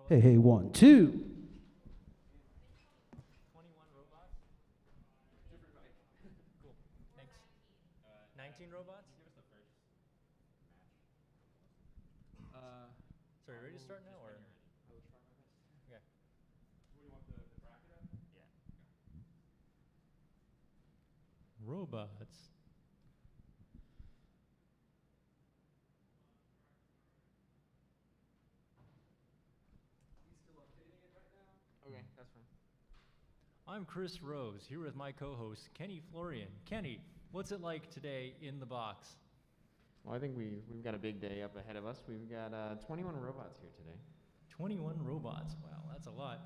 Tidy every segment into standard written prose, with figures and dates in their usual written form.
Hey, hey, 1, 2. 21 robots? Different mic. Cool. Thanks. 19 robots? Give us the first match. Sorry, ready to start now? Or? I will try my best. Okay. What do you want the bracket up? Yeah. Robots. He's still updating it right now? Okay, that's fine. I'm Chris Rose, here with my co-host, Kenny Florian. Kenny, what's it like today in the box? Well, I think we've got a big day up ahead of us. We've got 21 robots here today. 21 robots. Wow, that's a lot.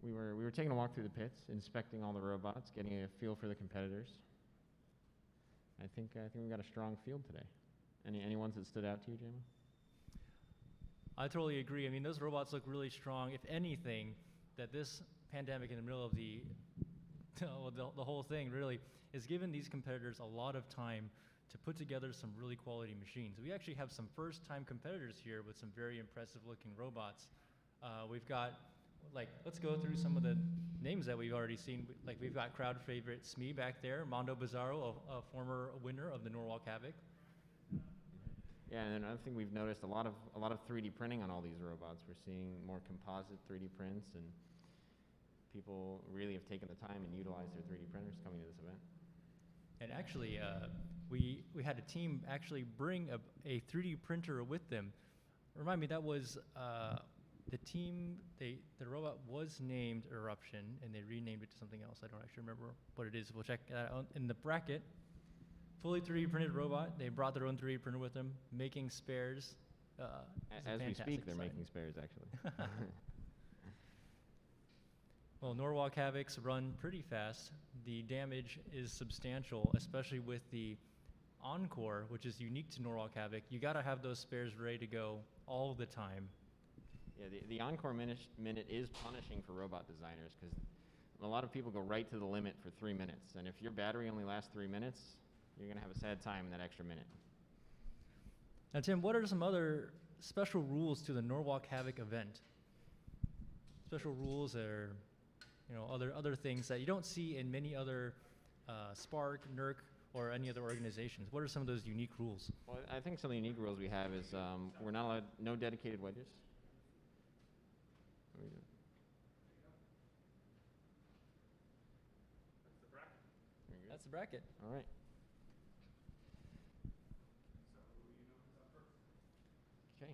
We were taking a walk through the pits, inspecting all the robots, getting a feel for the competitors. I think we've got a strong field today. Any ones that stood out to you, Jamie? I totally agree. I mean, those robots look really strong. If anything, that this pandemic in the middle of the whole thing really has given these competitors a lot of time to put together some really quality machines. We actually have some first-time competitors here with some very impressive-looking robots. We've got, let's go through some of the names that we've already seen. We've got crowd favorite Smee back there, Mondo Bizarro, a former winner of the Norwalk Havoc. Yeah, and another thing we've noticed, a lot of 3D printing on all these robots. We're seeing more composite 3D prints, and people really have taken the time and utilized their 3D printers coming to this event. And actually, we had a team actually bring a 3D printer with them. Remind me, that was the team. The robot was named Eruption, and they renamed it to something else. I don't actually remember what it is. We'll check that out in the bracket. Fully 3D printed robot. They brought their own 3D printer with them, making spares. As we speak, they're making spares, actually. Well, Norwalk Havocs run pretty fast. The damage is substantial, especially with the Encore, which is unique to Norwalk Havoc. You got to have those spares ready to go all the time. Yeah, the Encore minute is punishing for robot designers because a lot of people go right to the limit for 3 minutes. And if your battery only lasts 3 minutes, you're going to have a sad time in that extra minute. Now, Tim, what are some other special rules to the Norwalk Havoc event? Special rules are, other things that you don't see in many other Spark, NERC, or any other organizations. What are some of those unique rules? Well, I think some of the unique rules we have is we're not allowed, no dedicated wedges. That's the bracket. That's the bracket. All right. So, who's up first? Okay.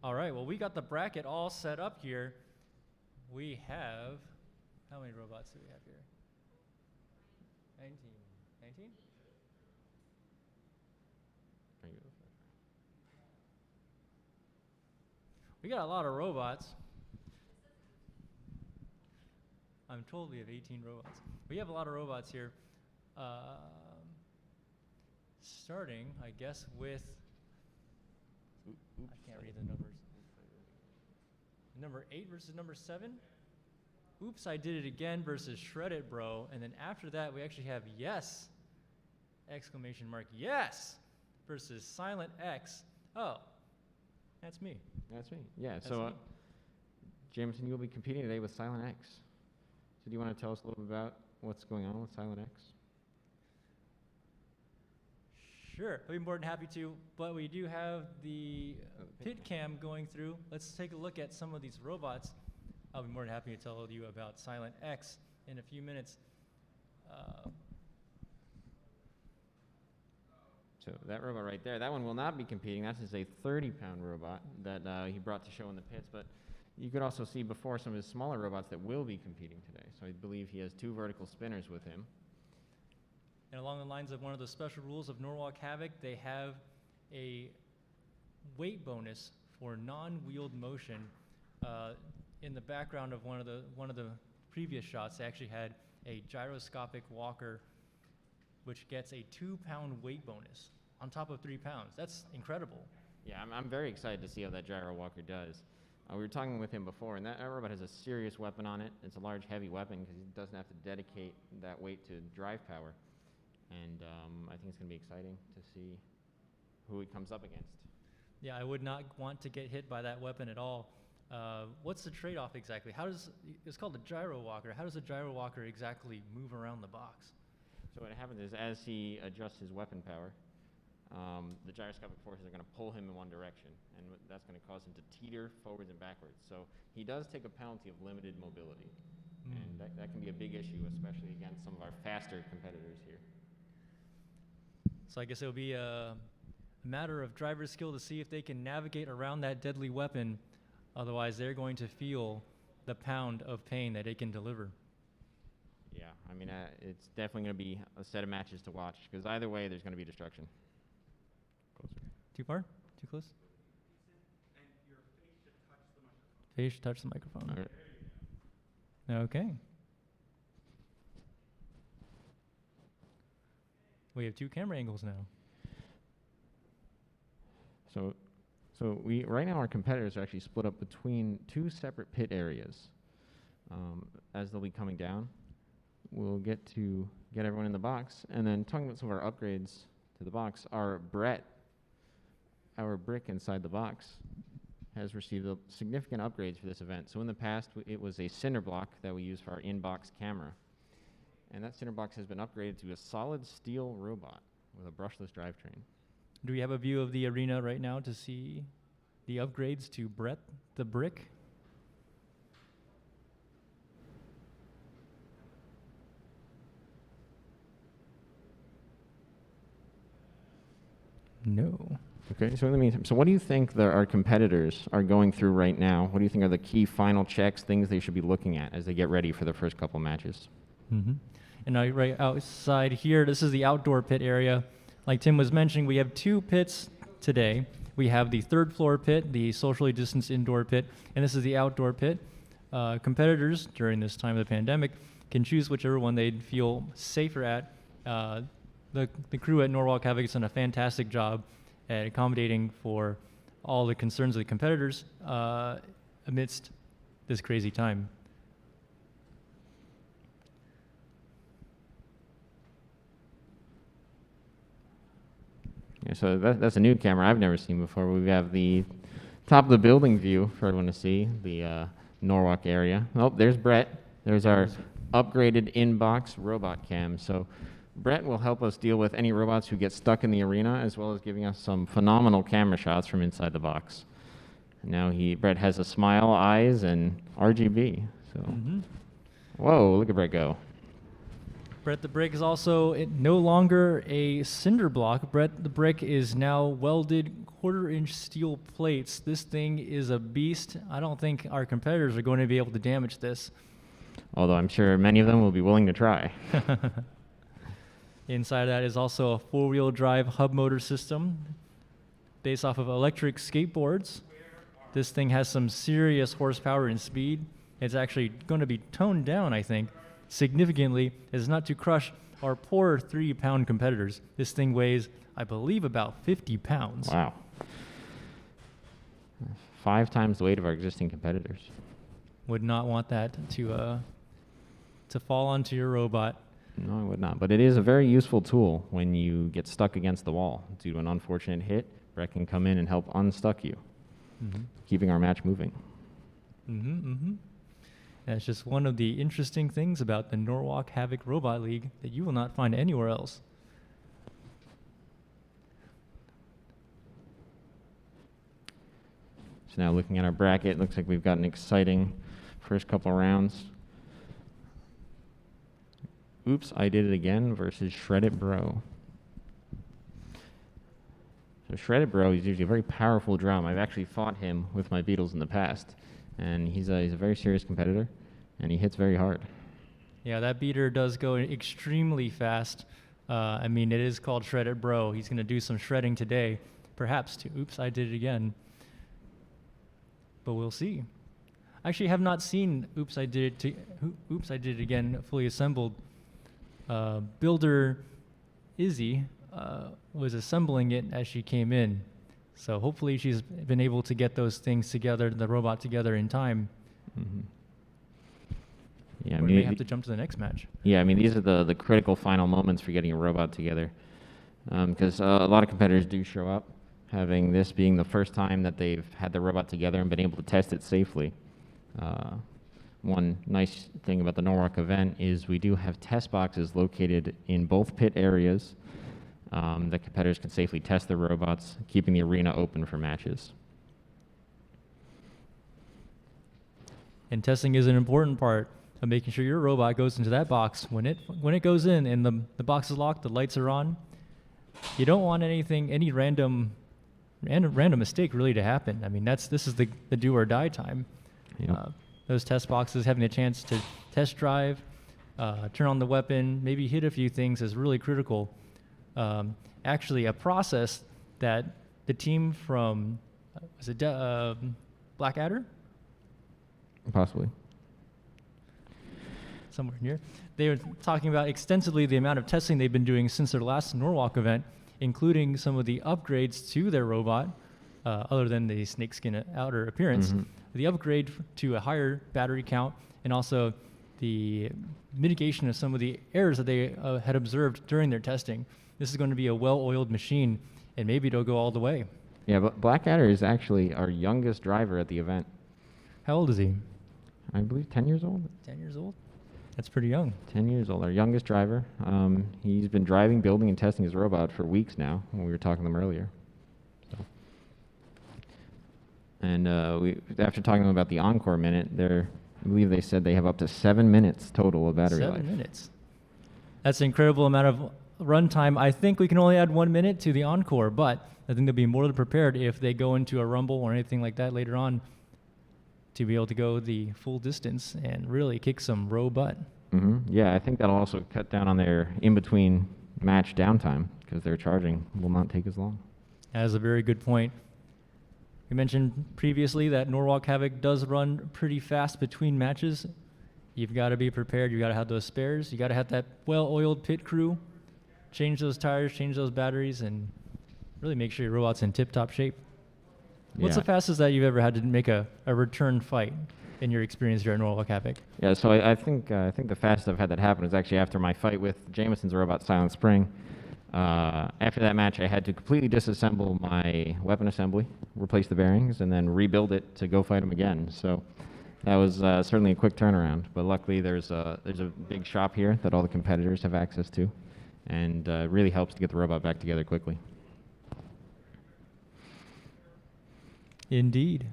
All right, well, we got the bracket all set up here. We have, how many robots do we have here? 19. 19? We got a lot of robots. I'm told we have 18 robots. We have a lot of robots here. Starting, I guess, with, I can't read the numbers. Number 8 versus number 7. Oops, I did it again versus Shred It Bro. And then after that, we actually have Yes! Exclamation mark, Yes! Versus Silent X. Oh, that's me. That's me. Yeah. That's so, me. Jameson, you'll be competing today with Silent X. So, do you want to tell us a little bit about what's going on with Silent X? Sure, I'd be more than happy to, but we do have the pit cam going through. Let's take a look at some of these robots. I'll be more than happy to tell you about Silent X in a few minutes. So that robot right there, that one will not be competing. That is a 30-pound robot that he brought to show in the pits. But you could also see before some of his smaller robots that will be competing today. So I believe he has 2 vertical spinners with him. And along the lines of one of the special rules of Norwalk Havoc, they have a weight bonus for non-wheeled motion. In the background of one of the previous shots, they actually had a gyroscopic walker, which gets a 2-pound weight bonus on top of 3 pounds. That's incredible. Yeah, I'm very excited to see how that gyro walker does. We were talking with him before, and that robot has a serious weapon on it. It's a large, heavy weapon because he doesn't have to dedicate that weight to drive power. And I think it's going to be exciting to see who he comes up against. Yeah, I would not want to get hit by that weapon at all. What's the trade-off exactly? It's called a gyro walker. How does a gyro walker exactly move around the box? So what happens is, as he adjusts his weapon power, the gyroscopic forces are going to pull him in one direction, and that's going to cause him to teeter forwards and backwards. So he does take a penalty of limited mobility, and that can be a big issue, especially against some of our faster competitors here. So I guess it'll be a matter of driver skill to see if they can navigate around that deadly weapon. Otherwise, they're going to feel the pound of pain that it can deliver. Yeah, I mean, it's definitely going to be a set of matches to watch, because either way, there's going to be destruction. Closer. Too far? Too close? And your face should touch the microphone. Face should touch the microphone. All right. Okay. We have 2 camera angles now. So we right now our competitors are actually split up between 2 separate pit areas. As they'll be coming down, we'll get everyone in the box, and then talking about some of our upgrades to the box. Our brick inside the box, has received significant upgrades for this event. So in the past, it was a cinder block that we use for our in-box camera, and that cinder box has been upgraded to a solid steel robot with a brushless drivetrain. Do we have a view of the arena right now to see the upgrades to Brett the Brick? No. Okay, so in the meantime, so what do you think our competitors are going through right now? What do you think are the key final checks, things they should be looking at as they get ready for their first couple matches? Mm-hmm. And right outside here, this is the outdoor pit area. Like Tim was mentioning, we have 2 pits today. We have the 3rd floor pit, the socially distanced indoor pit, and this is the outdoor pit. Competitors during this time of the pandemic can choose whichever one they'd feel safer at. The crew at Norwalk Havoc has done a fantastic job at accommodating for all the concerns of the competitors amidst this crazy time. Yeah, so that's a new camera I've never seen before. We have the top of the building view for everyone to see, the Norwalk area. Oh, there's Brett. There's our upgraded in-box robot cam. So Brett will help us deal with any robots who get stuck in the arena, as well as giving us some phenomenal camera shots from inside the box. And now Brett has a smile, eyes, and RGB. So, Whoa, look at Brett go. Brett the Brick is also no longer a cinder block. Brett the Brick is now welded 1/4-inch steel plates. This thing is a beast. I don't think our competitors are going to be able to damage this. Although I'm sure many of them will be willing to try. Inside of that is also a 4-wheel drive hub motor system based off of electric skateboards. This thing has some serious horsepower and speed. It's actually going to be toned down, I think, significantly, as not to crush our poor 3-pound competitors. This thing weighs, I believe, about 50 pounds. Wow. 5 times the weight of our existing competitors. Would not want that to fall onto your robot. No, I would not. But it is a very useful tool when you get stuck against the wall. Due to an unfortunate hit, Brett can come in and help unstuck you, keeping our match moving. And it's just one of the interesting things about the Norwalk Havoc Robot League that you will not find anywhere else. So now looking at our bracket, it looks like we've got an exciting first couple rounds. Oops, I Did It Again versus Shred It Bro. So Shred It Bro is usually a very powerful drum. I've actually fought him with my Beatles in the past, and he's a very serious competitor, and he hits very hard. Yeah, that beater does go extremely fast. I mean, it is called Shred It Bro. He's going to do some shredding today, perhaps to Oops, I Did It Again. But we'll see. I actually have not seen Oops, I Did It Again fully assembled. Builder Izzy was assembling it as she came in. So hopefully she's been able to get those things together, the robot together in time. Yeah, we may have to jump to the next match. Yeah, I mean, these are the critical final moments for getting a robot together. Because a lot of competitors do show up, having this being the first time that they've had the robot together and been able to test it safely. One nice thing about the Norwalk event is we do have test boxes located in both pit areas that competitors can safely test their robots, keeping the arena open for matches. And testing is an important part of making sure your robot goes into that box. When it goes in and the box is locked, the lights are on, you don't want any random mistake really to happen. I mean, this is the do or die time. Yep. Those test boxes, having a chance to test drive, turn on the weapon, maybe hit a few things is really critical. Actually, a process that the team from, Blackadder? Possibly. Somewhere near. They were talking about extensively the amount of testing they've been doing since their last Norwalk event, including some of the upgrades to their robot, other than the snakeskin outer appearance. Mm-hmm. The upgrade to a higher battery count, and also the mitigation of some of the errors that they had observed during their testing. This is going to be a well-oiled machine, and maybe it'll go all the way. Yeah, but Blackadder is actually our youngest driver at the event. How old is he? I believe 10 years old. 10 years old? That's pretty young. 10 years old, our youngest driver. He's been driving, building, and testing his robot for weeks now, when we were talking to them earlier. So. And after talking to them about the Encore minute, I believe they said they have up to 7 minutes total of battery life. 7 minutes. That's an incredible amount of runtime. I think we can only add 1 minute to the Encore, but I think they'll be more than prepared if they go into a rumble or anything like that later on to be able to go the full distance and really kick some row butt. Mm-hmm. Yeah, I think that'll also cut down on their in-between match downtime because their charging will not take as long. That is a very good point. We mentioned previously that Norwalk Havoc does run pretty fast between matches. You've got to be prepared. You've got to have those spares. You've got to have that well-oiled pit crew, change those tires, change those batteries, and really make sure your robot's in tip-top shape. What's the fastest that you've ever had to make a return fight in your experience here at Norwalk Havoc? Yeah, so I think the fastest I've had that happen was actually after my fight with Jameson's robot, Silent Spring. After that match, I had to completely disassemble my weapon assembly, replace the bearings, and then rebuild it to go fight him again. So that was certainly a quick turnaround. But luckily, there's a big shop here that all the competitors have access to, and it really helps to get the robot back together quickly. Indeed.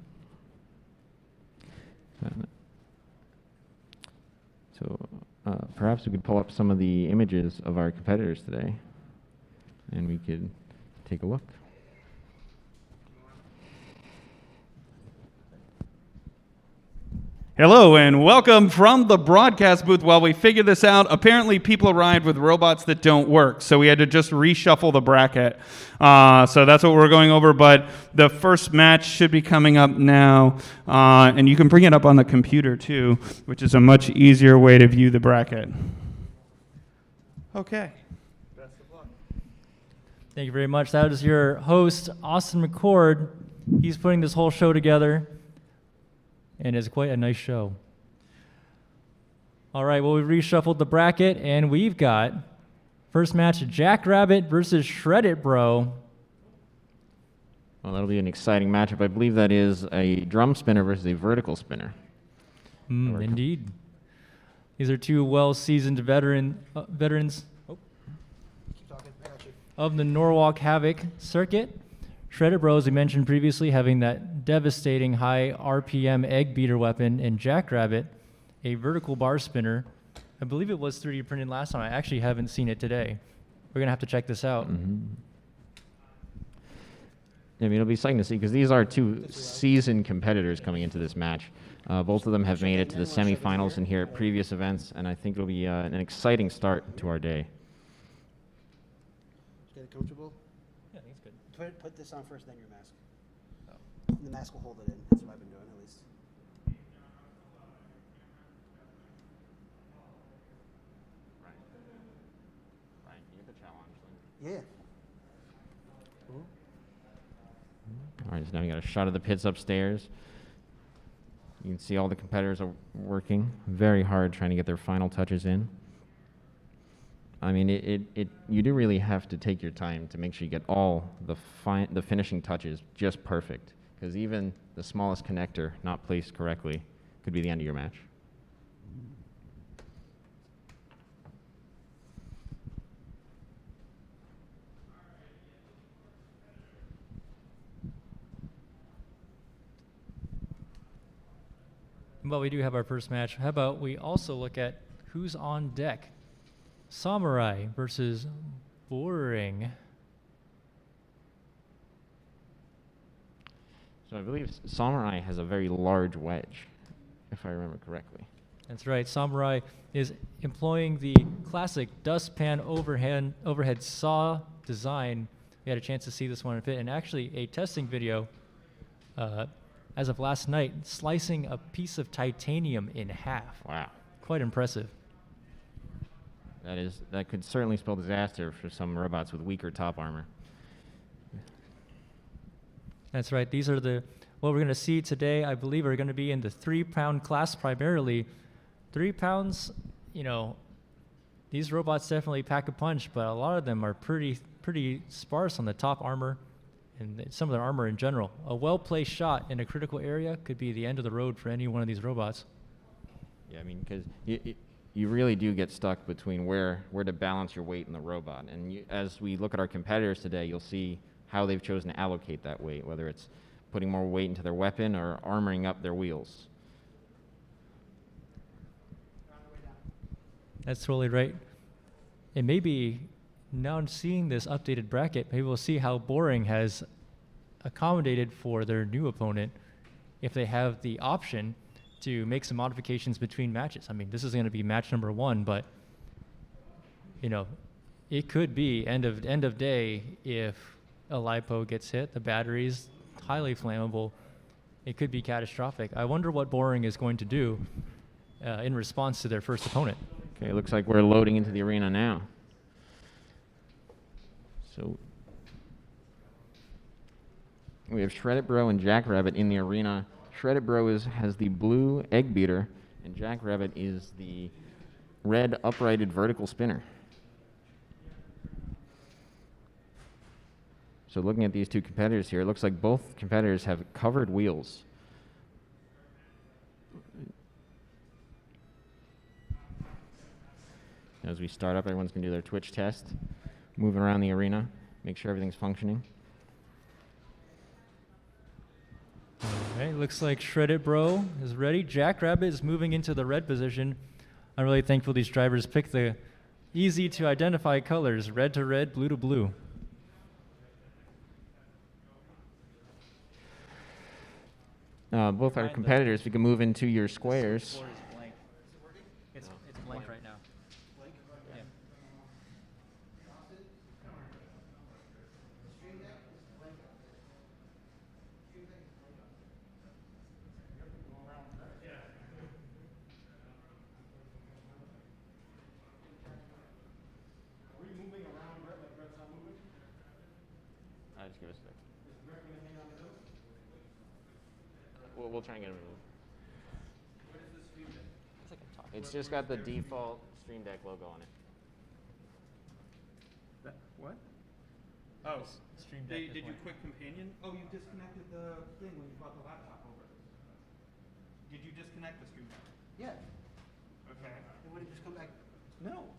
So perhaps we could pull up some of the images of our competitors today, and we could take a look. Hello and welcome from the broadcast booth. While we figure this out, apparently people arrived with robots that don't work, so we had to just reshuffle the bracket. So that's what we're going over, but the first match should be coming up now, and you can bring it up on the computer too, which is a much easier way to view the bracket. Okay. Best of luck. Thank you very much. That is your host, Austin McCord. He's putting this whole show together, and it's quite a nice show. All right, well, we reshuffled the bracket, and we've got first match, Jackrabbit versus Shred It Bro. Well, that'll be an exciting matchup. I believe that is a drum spinner versus a vertical spinner. Indeed. These are two well-seasoned veterans of the Norwalk Havoc circuit. Shredder Bro, as we mentioned previously, having that devastating high RPM egg beater weapon, and Jackrabbit, a vertical bar spinner. I believe it was 3D printed last time. I actually haven't seen it today. We're going to have to check this out. Mm-hmm. I mean, it'll be exciting to see because these are two seasoned competitors coming into this match. Both of them have made it to the semifinals in here at previous events, and I think it'll be an exciting start to our day. Get it comfortable? Yeah, I think it's good. Put this on first, then your mask. Oh. The mask will hold it in. That's what I've been doing, at least. Ryan, can you get the challenge? Yeah. All right, so now we got a shot of the pits upstairs. You can see all the competitors are working very hard trying to get their final touches in. I mean, you do really have to take your time to make sure you get all the finishing touches just perfect, because even the smallest connector not placed correctly could be the end of your match. Well, we do have our first match. How about we also look at who's on deck? Samurai versus Boring. So I believe Samurai has a very large wedge, if I remember correctly. That's right. Samurai is employing the classic dustpan overhead saw design. We had a chance to see this one fit, and actually a testing video as of last night, slicing a piece of titanium in half. Wow. Quite impressive. That could certainly spell disaster for some robots with weaker top armor. That's right. These are what we're going to see today, I believe, are going to be in the 3-pound class primarily. 3 pounds, these robots definitely pack a punch, but a lot of them are pretty sparse on the top armor and some of their armor in general. A well-placed shot in a critical area could be the end of the road for any one of these robots. Yeah, I mean, because you really do get stuck between where to balance your weight in the robot. And as we look at our competitors today, you'll see how they've chosen to allocate that weight, whether it's putting more weight into their weapon or armoring up their wheels. That's totally right. And maybe now seeing this updated bracket, maybe we'll see how Boring has accommodated for their new opponent if they have the option to make some modifications between matches. I mean, this is going to be match number 1, but it could be end of day if a LiPo gets hit, the battery's highly flammable. It could be catastrophic. I wonder what Boring is going to do in response to their first opponent. Okay, it looks like we're loading into the arena now. So we have Shredded Bro and Jackrabbit in the arena. Shredded Bro has the blue egg beater, and Jackrabbit is the red uprighted vertical spinner. So looking at these two competitors here, it looks like both competitors have covered wheels. As we start up, everyone's going to do their twitch test, moving around the arena, make sure everything's functioning. All right, looks like Shredded Bro is ready. Jackrabbit is moving into the red position. I'm really thankful these drivers picked the easy to identify colors, red to red, blue to blue. Both our competitors, we can move into your squares. It's blank right now. Yeah. Just give us a sec. We'll try and get him moved. What is this Stream Deck? It's just got the default Stream Deck logo on it. What? Oh, Stream Deck did you display. quick companion? Oh, you disconnected the thing when you brought the laptop over. Did you disconnect the Stream Deck? Yeah. Okay. And would it just come back? No.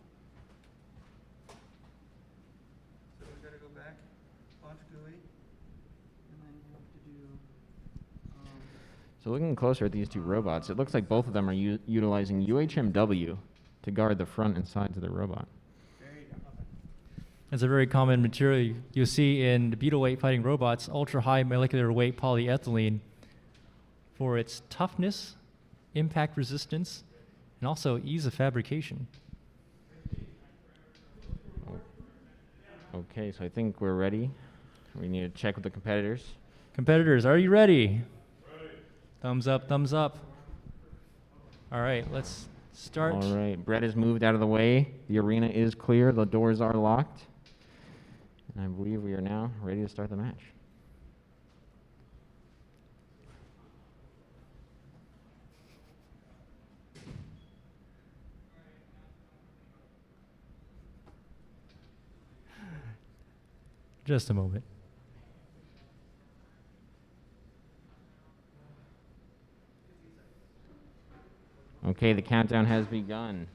So we gotta go back, launch GUI, and then you have to do. So looking closer at these two robots, it looks like both of them are utilizing UHMW to guard the front and sides of the robot. There you go. Okay. It's a very common material you'll see in the beetle weight fighting robots, ultra-high molecular weight polyethylene, for its toughness, impact resistance, and also ease of fabrication. Okay, so I think we're ready. We need to check with the competitors. Competitors, are you ready? Thumbs up, thumbs up. All right, let's start. All right, Brett has moved out of the way. The arena is clear. The doors are locked. And I believe we are now ready to start the match. Just a moment. Okay, the countdown has begun.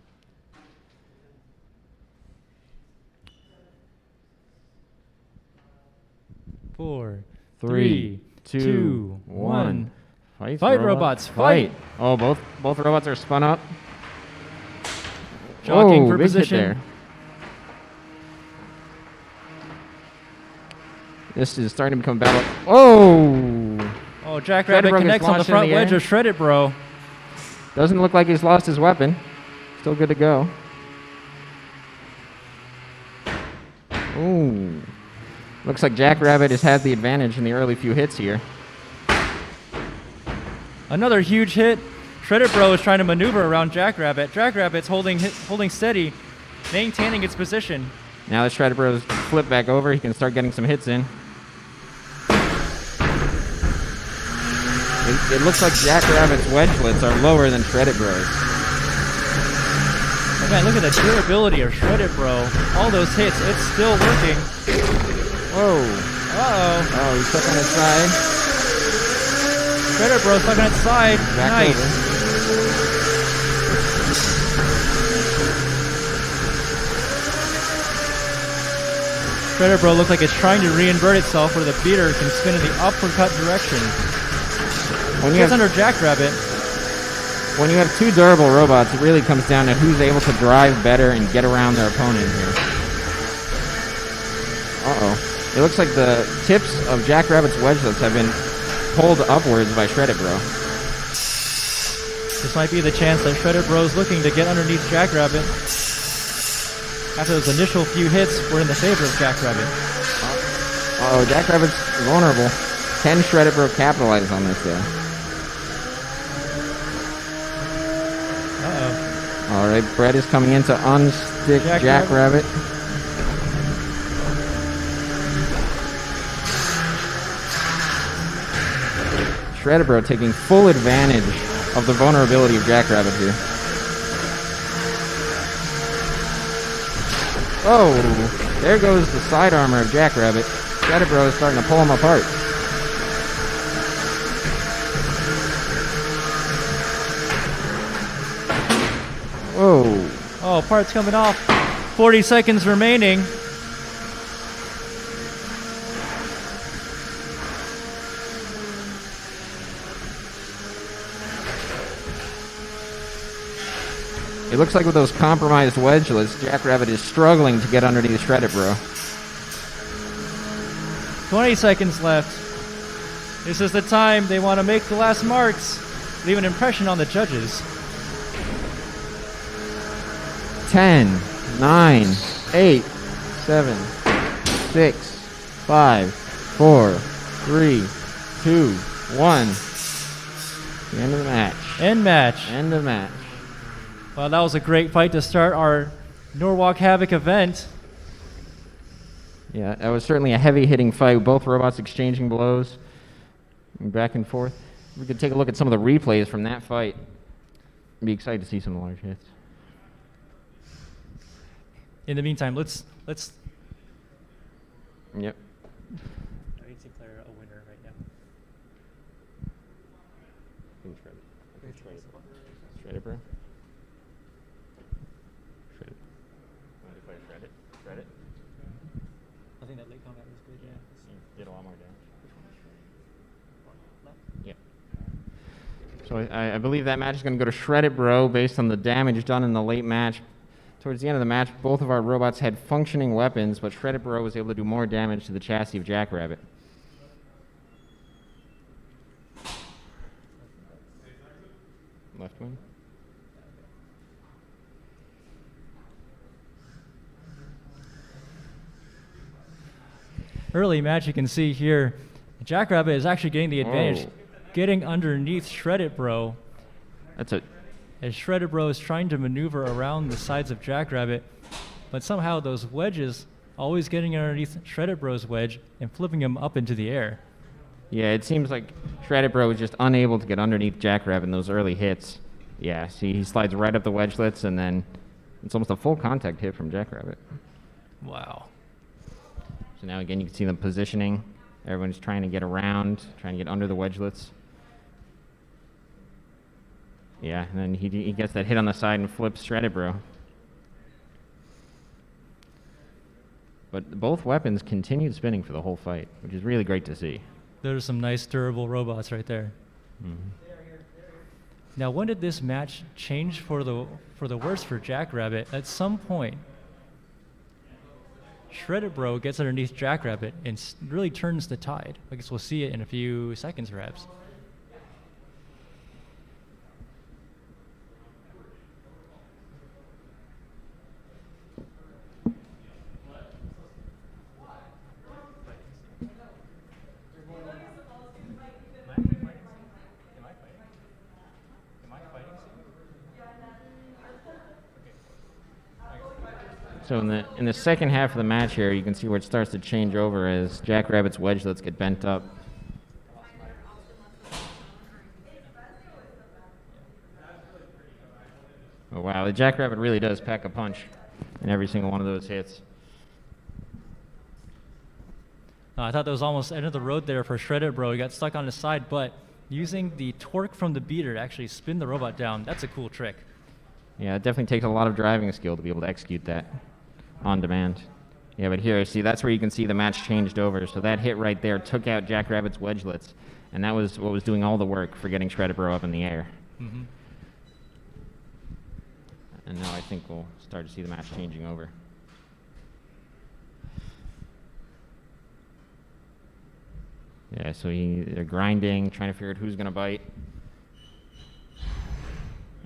Four, Three, two, one. Fight, robots, fight! Oh, both robots are spun up. Jockeying for big hit position. there. This is starting to become a battle. Oh! Oh, Jackrabbit Shredded Bro connects gets on the launched in front the wedge air. of Shredded Bro. Doesn't look like he's lost his weapon. Still good to go. Ooh. Looks like Jackrabbit has had the advantage in the early few hits here. Another huge hit. Shredded Bro is trying to maneuver around Jackrabbit. Jackrabbit's holding steady, maintaining its position. Now that Shredded Bro's flipped back over, he can start getting some hits in. It looks like Jackrabbit's wedgelets are lower than Shredded Bro's. Oh man, look at the durability of Shredded Bro. All those hits, it's still working. Whoa. Uh-oh. Oh, he's stuck on his side. Shredded Bro stuck on its side. Back Nice. over. Shredded Bro looks like it's trying to reinvert itself where the beater can spin in the uppercut direction. When you It's have under Jackrabbit. When you have two durable robots, it really comes down to who's able to drive better and get around their opponent here. Uh-oh. It looks like the tips of Jackrabbit's wedgelets have been pulled upwards by Shredded Bro. This might be the chance that Shredded Bro is looking to get underneath Jackrabbit. After those initial few hits were in the favor of Jackrabbit. Uh-oh, Jackrabbit's vulnerable. Can Shredded Bro capitalize on this, though? Uh-oh. All right, Brett is coming in to unstick Jackrabbit. Shredded Bro taking full advantage of the vulnerability of Jackrabbit here. Oh, there goes the side armor of Jackrabbit. Shredded Bro is starting to pull him apart. Whoa. Oh, parts coming off. 40 seconds remaining. It looks like with those compromised wedgelets, Jackrabbit is struggling to get underneath Shredded Bro. 20 seconds left. This is the time they want to make the last marks. Leave an impression on the judges. 10, 9, 8, 7, 6, 5, 4, 3, 2, 1. The end of the match. End match. End of match. Well, that was a great fight to start our Norwalk Havoc event. Yeah, that was certainly a heavy-hitting fight. Both robots exchanging blows, back and forth. We could take a look at some of the replays from that fight. I'd be excited to see some of the large hits. In the meantime, let's. Yep. I need to declare a winner right now. Shredded Bro. Shredded. Want to play Shredded? Shredded? I think that late combat was good. Yeah. Did a lot more damage. Yep. So I believe that match is going to go to Shredded Bro based on the damage done in the late match. Towards the end of the match, both of our robots had functioning weapons, but Shredded Bro was able to do more damage to the chassis of Jackrabbit. Left wing. Early match, you can see here, Jackrabbit is actually getting the advantage, getting underneath Shredded Bro. That's a As Shredded Bro is trying to maneuver around the sides of Jackrabbit, but somehow those wedges always getting underneath Shredded Bro's wedge and flipping him up into the air. Yeah, it seems like Shredded Bro was just unable to get underneath Jackrabbit in those early hits. Yeah, see, he slides right up the wedgelets, and then it's almost a full contact hit from Jackrabbit. Wow. So now again, you can see them positioning. Everyone's trying to get around, trying to get under the wedgelets. Yeah, and then he gets that hit on the side and flips Shredded Bro. But both weapons continued spinning for the whole fight, which is really great to see. There's some nice durable robots right there. Now, when did this match change for the worse for Jackrabbit? At some point, Shredded Bro gets underneath Jackrabbit and really turns the tide. I guess we'll see it in a few seconds, perhaps. So in the second half of the match here, you can see where it starts to change over as Jackrabbit's wedgelets get bent up. Oh wow, the Jackrabbit really does pack a punch in every single one of those hits. I thought that was almost end of the road there for Shredded Bro. He got stuck on his side, but using the torque from the beater to actually spin the robot down, that's a cool trick. Yeah, it definitely takes a lot of driving skill to be able to execute that on demand. Yeah, but here, see, that's where you can see the match changed over. So that hit right there took out Jackrabbit's wedgelets, and that was what was doing all the work for getting Shredded Bro up in the air. And now I think we'll start to see the match changing over. Yeah, so they're grinding, trying to figure out who's going to bite.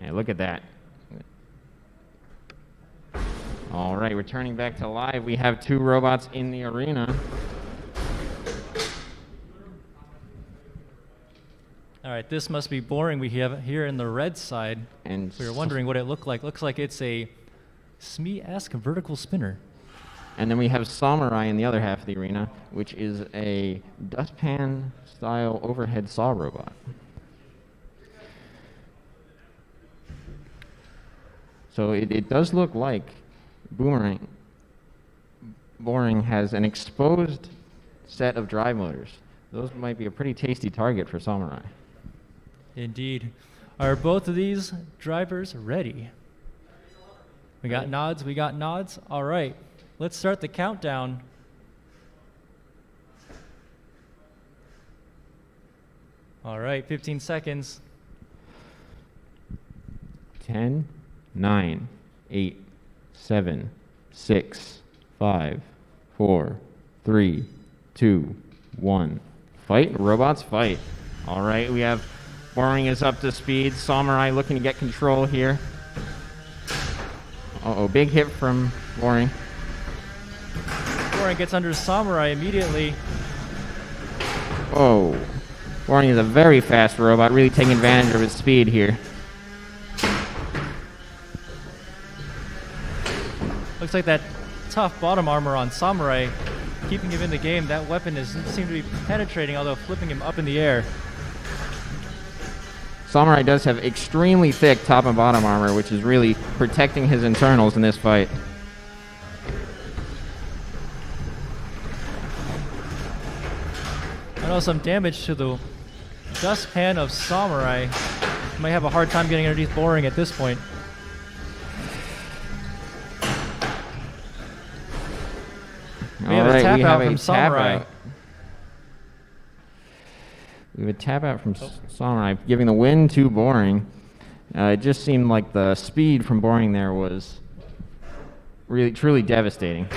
Yeah, look at that. All right, returning back to live, we have two robots in the arena. All right, this must be boring. We have here in the red side. And we were wondering what it looked like. Looks like it's a Smee-esque vertical spinner. And then we have Samurai in the other half of the arena, which is a dustpan-style overhead saw robot. So it does look like Boring has an exposed set of drive motors. Those might be a pretty tasty target for Samurai. Indeed. Are both of these drivers ready? We got nods, we got nods. All right, let's start the countdown. All right, 15 seconds. 10, 9, 8, 7, 6, 5, 4, 3, 2, 1. Fight, robots, fight. All right, we have Boring is up to speed. Samurai looking to get control here. Uh-oh, big hit from Boring. Boring gets under Samurai immediately. Oh, Boring is a very fast robot, really taking advantage of his speed here. Looks like that tough bottom armor on Samurai keeping him in the game. That weapon seems to be penetrating, although flipping him up in the air. Samurai does have extremely thick top and bottom armor, which is really protecting his internals in this fight. I know some damage to the dustpan of Samurai. Might have a hard time getting underneath Boring at this point. We have a tap out from Samurai. We have a tap out from Samurai, giving the win to Boring. It just seemed like the speed from Boring there was really, truly devastating.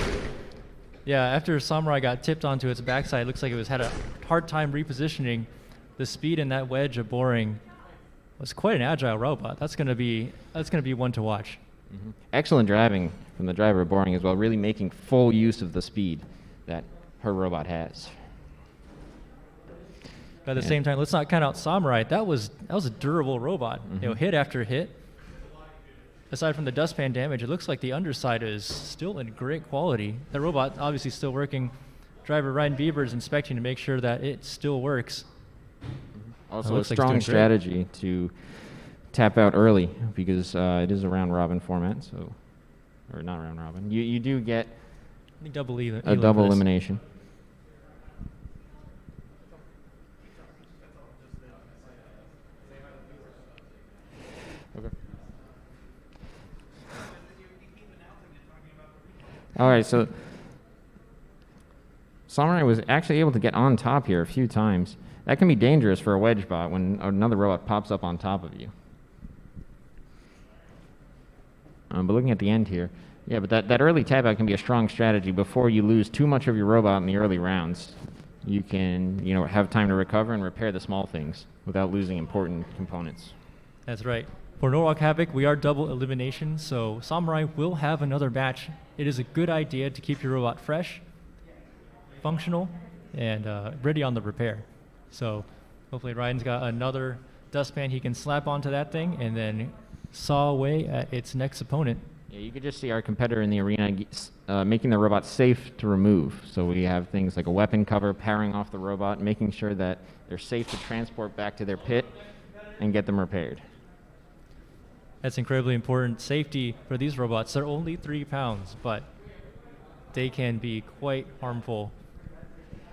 Yeah, after Samurai got tipped onto its backside, it looks like it had a hard time repositioning. The speed in that wedge of Boring was quite an agile robot. That's gonna be one to watch. Excellent driving from the driver of Boring as well, really making full use of the speed that her robot has. But at the same time, let's not count out Samurai. That was a durable robot. You know, hit after hit. Aside from the dustpan damage, it looks like the underside is still in great quality. The robot obviously still working. Driver Ryan Bieber is inspecting to make sure that it still works. Also a strong strategy to tap out early because it is a round robin format, so or not round robin. You do get double a double elimination. Okay. All right, so Samurai was actually able to get on top here a few times. That can be dangerous for a wedge bot when another robot pops up on top of you. But looking at the end here, yeah, but that early tap out can be a strong strategy before you lose too much of your robot in the early rounds. You can, have time to recover and repair the small things without losing important components. That's right. For Norwalk Havoc, we are double elimination, so Samurai will have another match. It is a good idea to keep your robot fresh, functional, and ready on the repair. So hopefully Ryan's got another dustpan he can slap onto that thing and then saw away at its next opponent. Yeah, you could just see our competitor in the arena making the robot safe to remove. So we have things like a weapon cover, powering off the robot, making sure that they're safe to transport back to their pit and get them repaired. That's incredibly important. Safety for these robots. They're only 3 pounds, but they can be quite harmful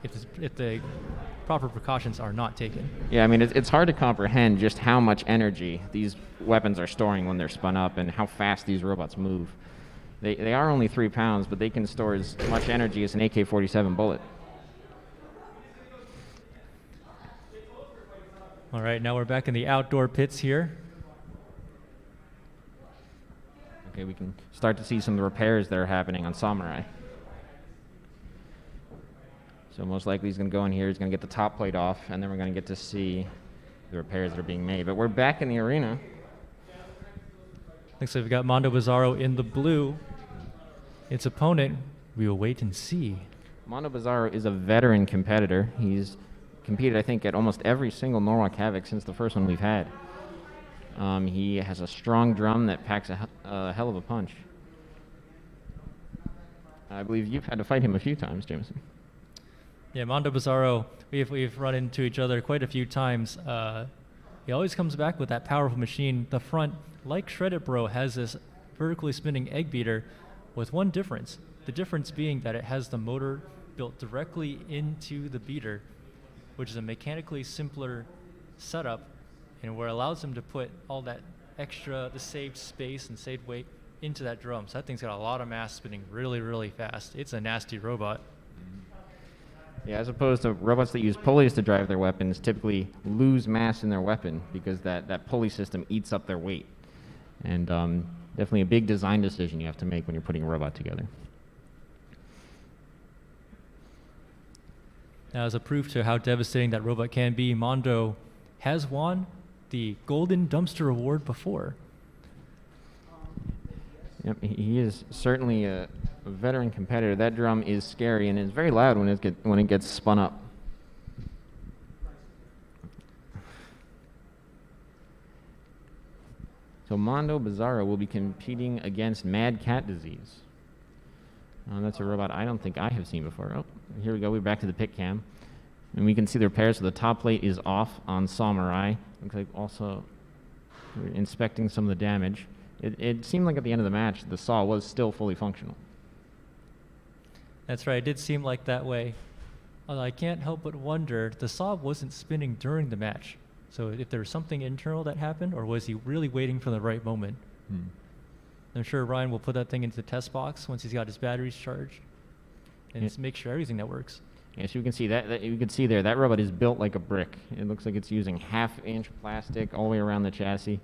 if the proper precautions are not taken. Yeah, I mean, it's hard to comprehend just how much energy these weapons are storing when they're spun up and how fast these robots move. They are only 3 pounds, but they can store as much energy as an AK-47 bullet. All right, now we're back in the outdoor pits here. Okay, we can start to see some of the repairs that are happening on Samurai. So most likely he's going to go in here, he's going to get the top plate off, and then we're going to get to see the repairs that are being made. But we're back in the arena. Looks like we've got Mondo Bizarro in the blue. Its opponent, we will wait and see. Mondo Bizarro is a veteran competitor. He's competed, I think, at almost every single Norwalk Havoc since the first one we've had. He has a strong drum that packs a hell of a punch. I believe you've had to fight him a few times, Jameson. Yeah, Mondo Bizarro, we've run into each other quite a few times. He always comes back with that powerful machine. The front, like Shredded Bro, has this vertically spinning egg beater with one difference. The difference being that it has the motor built directly into the beater, which is a mechanically simpler setup, and where it allows him to put all that extra, the saved space and saved weight into that drum. So that thing's got a lot of mass spinning really, really fast. It's a nasty robot. Yeah, as opposed to robots that use pulleys to drive their weapons typically lose mass in their weapon because that pulley system eats up their weight. And definitely a big design decision you have to make when you're putting a robot together. Now, as a proof to how devastating that robot can be, Mondo has won the Golden Dumpster Award before. Yep, he is certainly a veteran competitor. That drum is scary and it's very loud when it gets spun up. So Mondo Bizarro will be competing against Mad Cat Disease. That's a robot I don't think I have seen before. Oh, here we go. We're back to the pit cam. And we can see the repairs. So the top plate is off on Samurai. Looks like also we're inspecting some of the damage. It seemed like at the end of the match, the saw was still fully functional. That's right. It did seem like that way. Although I can't help but wonder, the saw wasn't spinning during the match. So if there was something internal that happened, or was he really waiting for the right moment? I'm sure Ryan will put that thing into the test box once he's got his batteries charged and just make sure everything that works. Yes, you can see that you can see there, that robot is built like a brick. It looks like it's using 1/2 inch plastic all the way around the chassis.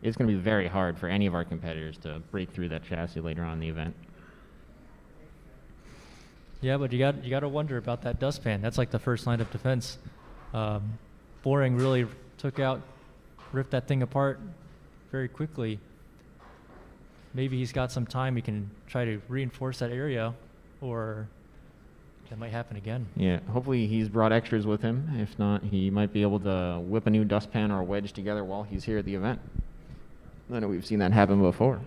It's going to be very hard for any of our competitors to break through that chassis later on in the event. Yeah, but you got to wonder about that dustpan. That's like the first line of defense. Boring really ripped that thing apart very quickly. Maybe he's got some time. He can try to reinforce that area, or that might happen again. Yeah, hopefully he's brought extras with him. If not, he might be able to whip a new dustpan or a wedge together while he's here at the event. I know we've seen that happen before.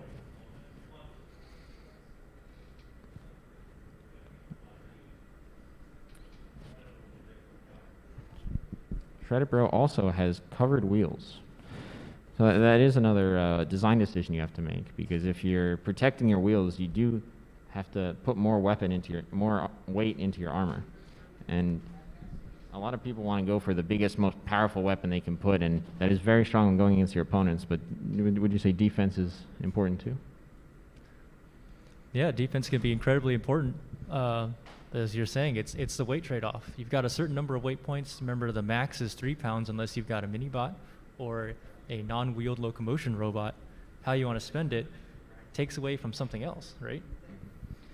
Shredded Bro also has covered wheels. So that is another design decision you have to make, because if you're protecting your wheels, you do have to put more weight into your armor. And a lot of people want to go for the biggest, most powerful weapon they can put, and that is very strong when going against your opponents. But would you say defense is important too? Yeah, defense can be incredibly important. As you're saying, it's the weight trade-off. You've got a certain number of weight points. Remember, the max is 3 pounds unless you've got a mini-bot or a non-wheeled locomotion robot. How you want to spend it takes away from something else, right?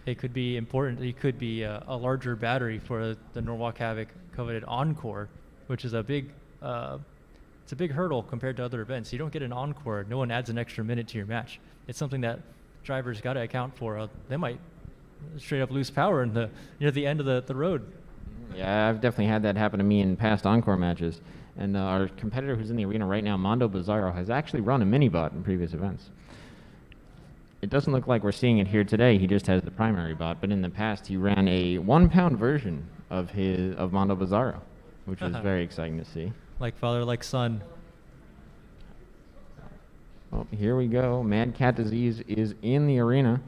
It could be important. It could be a larger battery for the Norwalk Havoc coveted Encore, which is a big, it's a big hurdle compared to other events. You don't get an Encore. No one adds an extra minute to your match. It's something that drivers got to account for. They might straight up lose power near the end of the road. Yeah, I've definitely had that happen to me in past Encore matches. And our competitor who's in the arena right now, Mondo Bizarro, has actually run a mini-bot in previous events. It doesn't look like we're seeing it here today. He just has the primary bot, but in the past he ran a 1 pound version of Mondo Bizarro, which was very exciting to see. Like father, like son. Oh, here we go. Mad Cat Disease is in the arena.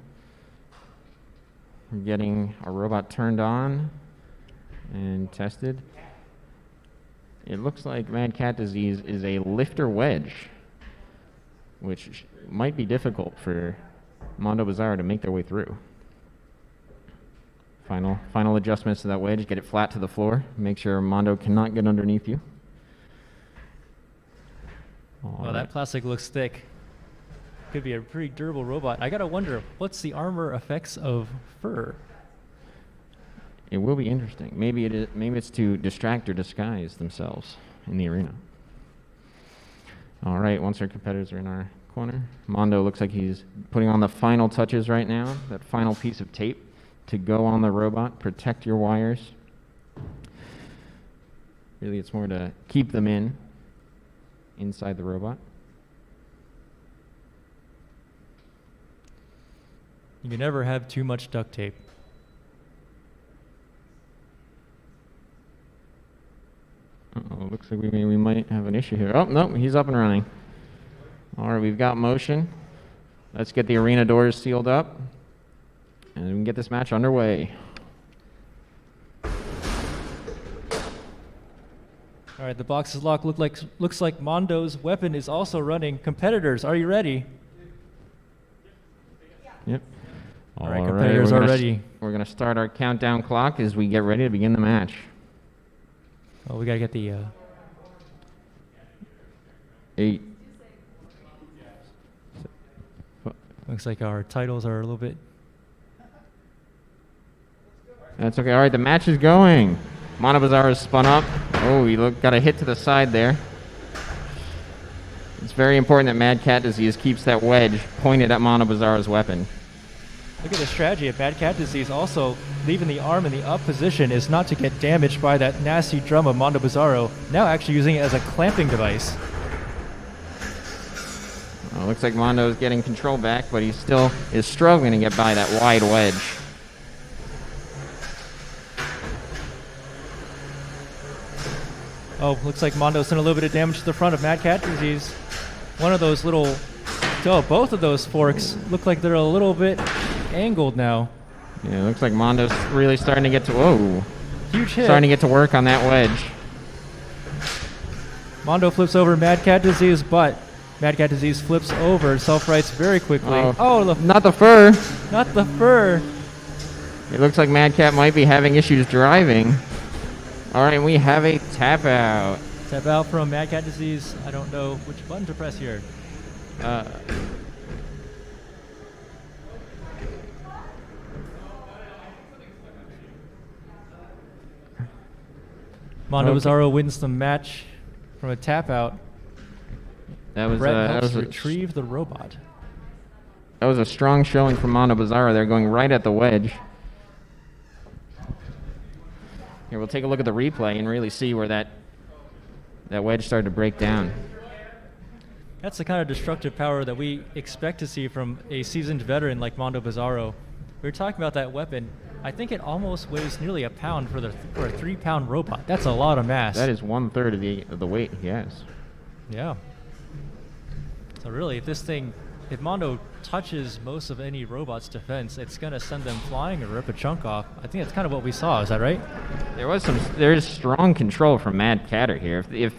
We're getting our robot turned on and tested. It looks like Mad Cat Disease is a lifter wedge, which might be difficult for Mondo Bizarro to make their way through. Final adjustments to that wedge. Get it flat to the floor. Make sure Mondo cannot get underneath you. Well, that plastic looks thick. Could be a pretty durable robot. I gotta wonder, what's the armor effects of fur? It will be interesting. Maybe it's to distract or disguise themselves in the arena. All right, once our competitors are in our corner, Mondo looks like he's putting on the final touches right now, that final piece of tape to go on the robot, protect your wires. Really, it's more to keep them inside the robot. You can never have too much duct tape. Uh-oh, looks like we might have an issue here. Oh, no, he's up and running. All right, we've got motion. Let's get the arena doors sealed up, and we can get this match underway. All right, the box is locked. Looks like Mondo's weapon is also running. Competitors, are you ready? Yep. All right, competitors are ready. We're going to start our countdown clock as we get ready to begin the match. Oh, we got to get the... 8. Looks like our titles are a little bit... That's okay. All right, the match is going. Mondo Bizarro is spun up. Oh, he got a hit to the side there. It's very important that Mad Cat Disease keeps that wedge pointed at Mondo Bizarro's weapon. Look at the strategy of Mad Cat Disease. Also, leaving the arm in the up position is not to get damaged by that nasty drum of Mondo Bizarro. Now actually using it as a clamping device. Well, looks like Mondo is getting control back, but he still is struggling to get by that wide wedge. Oh, looks like Mondo's done a little bit of damage to the front of Mad Cat Disease. One of those little... Oh, both of those forks look like they're a little bit angled now. Yeah, it looks like Mondo's really starting to get to... Whoa. Huge hit. Starting to get to work on that wedge. Mondo flips over Mad Cat Disease, but Mad Cat Disease flips over, self-rights very quickly. Not the fur. Not the fur. It looks like Mad Cat might be having issues driving. All right, we have a tap out. Tap out from Mad Cat Disease. I don't know which button to press here. Mondo Bizarro wins the match from a tap out. Brett helps retrieve the robot. That was a strong showing from Mondo Bizarro. They're going right at the wedge. Here, we'll take a look at the replay and really see where that wedge started to break down. That's the kind of destructive power that we expect to see from a seasoned veteran like Mondo Bizarro. We were talking about that weapon. I think it almost weighs nearly a pound for a 3 pound robot. That's a lot of mass. That is 1/3 of the weight he has. Yeah. So really, if Mondo touches most of any robot's defense, it's going to send them flying or rip a chunk off. I think that's kind of what we saw. Is that right? There's strong control from Mad Catter here. If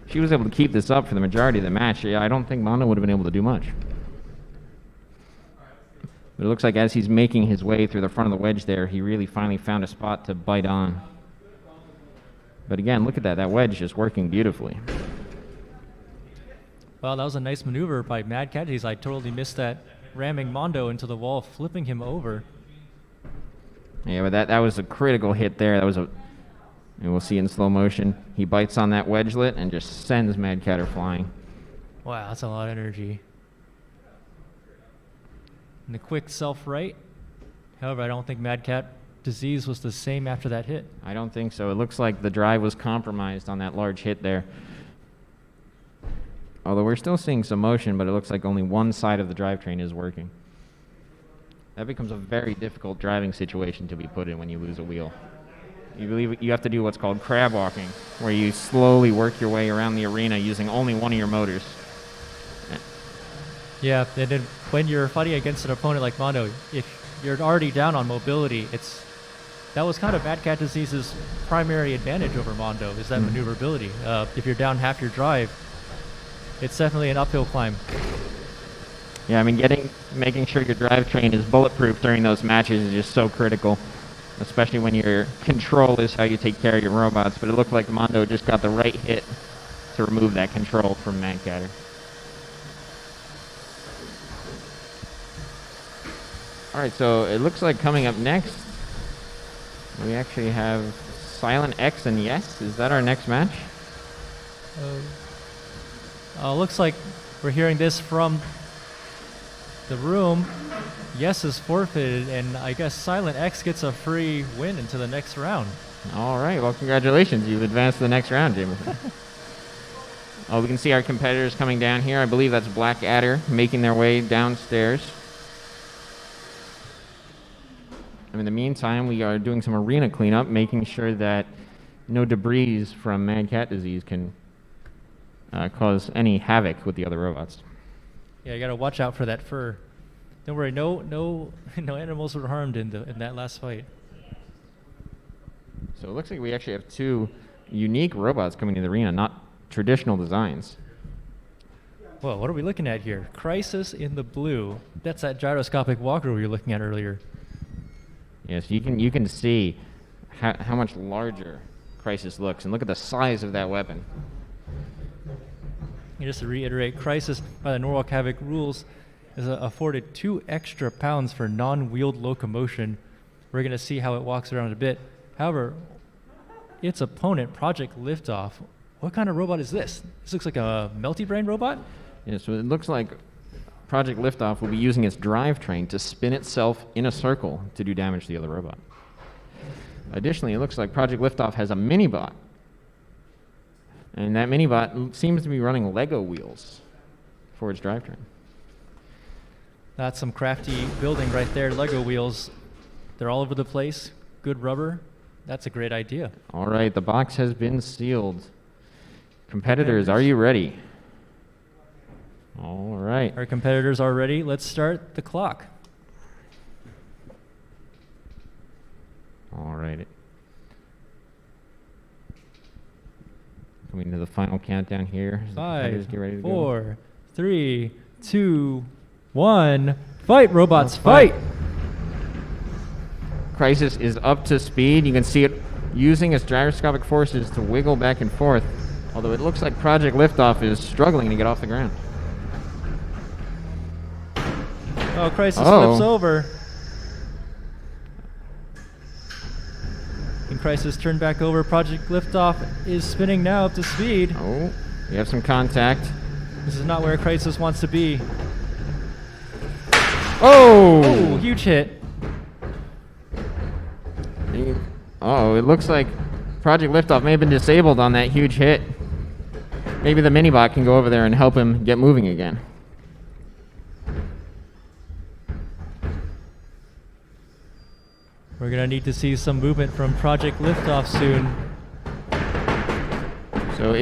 she was able to keep this up for the majority of the match, I don't think Mondo would have been able to do much. But it looks like as he's making his way through the front of the wedge there, he really finally found a spot to bite on. But again, look at that. That wedge is working beautifully. Well, that was a nice maneuver by Mad Cat. I totally missed that, ramming Mondo into the wall, flipping him over. Yeah, but that was a critical hit there. And we'll see in slow motion. He bites on that wedgelet and just sends Mad Catter flying. Wow, that's a lot of energy. And the quick self-right. However, I don't think Mad Cat disease was the same after that hit. I don't think so. It looks like the drive was compromised on that large hit there. Although we're still seeing some motion, but it looks like only one side of the drivetrain is working. That becomes a very difficult driving situation to be put in when you lose a wheel. You have to do what's called crab walking, where you slowly work your way around the arena using only one of your motors. Yeah, and then when you're fighting against an opponent like Mondo, if you're already down on mobility, that was kind of Mad Cat Disease's primary advantage over Mondo, is that maneuverability. If you're down half your drive, it's definitely an uphill climb. Yeah, I mean, making sure your drivetrain is bulletproof during those matches is just so critical, especially when your control is how you take care of your robots. But it looked like Mondo just got the right hit to remove that control from Mad Catter. All right, so it looks like coming up next, we actually have Silent X and Yes. Is that our next match? Looks like we're hearing this from the room. Yes is forfeited, and I guess Silent X gets a free win into the next round. All right, well, congratulations. You've advanced to the next round, Jameson. We can see our competitors coming down here. I believe that's Black Adder making their way downstairs. In the meantime, we are doing some arena cleanup, making sure that no debris from Mad Cat Disease can cause any havoc with the other robots. Yeah, you gotta watch out for that fur. Don't worry, no animals were harmed in that last fight. So it looks like we actually have two unique robots coming to the arena, not traditional designs. Whoa, what are we looking at here? Crisis in the blue. That's that gyroscopic walker we were looking at earlier. Yes, you can see how much larger Crisis looks, and look at the size of that weapon. And just to reiterate, Crisis, by the Norwalk Havoc rules, is afforded 2 extra pounds for non-wheeled locomotion. We're going to see how it walks around a bit. However, its opponent, Project Liftoff, what kind of robot is this? This looks like a Melty Brain robot? Yeah, so it looks like Project Liftoff will be using its drivetrain to spin itself in a circle to do damage to the other robot. Additionally, it looks like Project Liftoff has a mini-bot. And that mini-bot seems to be running Lego wheels for its drivetrain. That's some crafty building right there. Lego wheels. They're all over the place. Good rubber. That's a great idea. All right, the box has been sealed. Competitors, are you ready? All right. Our competitors are ready. Let's start the clock. All right. Coming to the final countdown here. 5, get ready to 4, 3, 2, 1. Fight, robots, fight! Crisis is up to speed. You can see it using its gyroscopic forces to wiggle back and forth, although it looks like Project Liftoff is struggling to get off the ground. Oh, Crisis flips over. And Crisis turned back over. Project Liftoff is spinning now up to speed. Oh, we have some contact. This is not where Crisis wants to be. Oh! Oh, huge hit. Oh, it looks like Project Liftoff may have been disabled on that huge hit. Maybe the mini-bot can go over there and help him get moving again. We're going to need to see some movement from Project Liftoff soon. So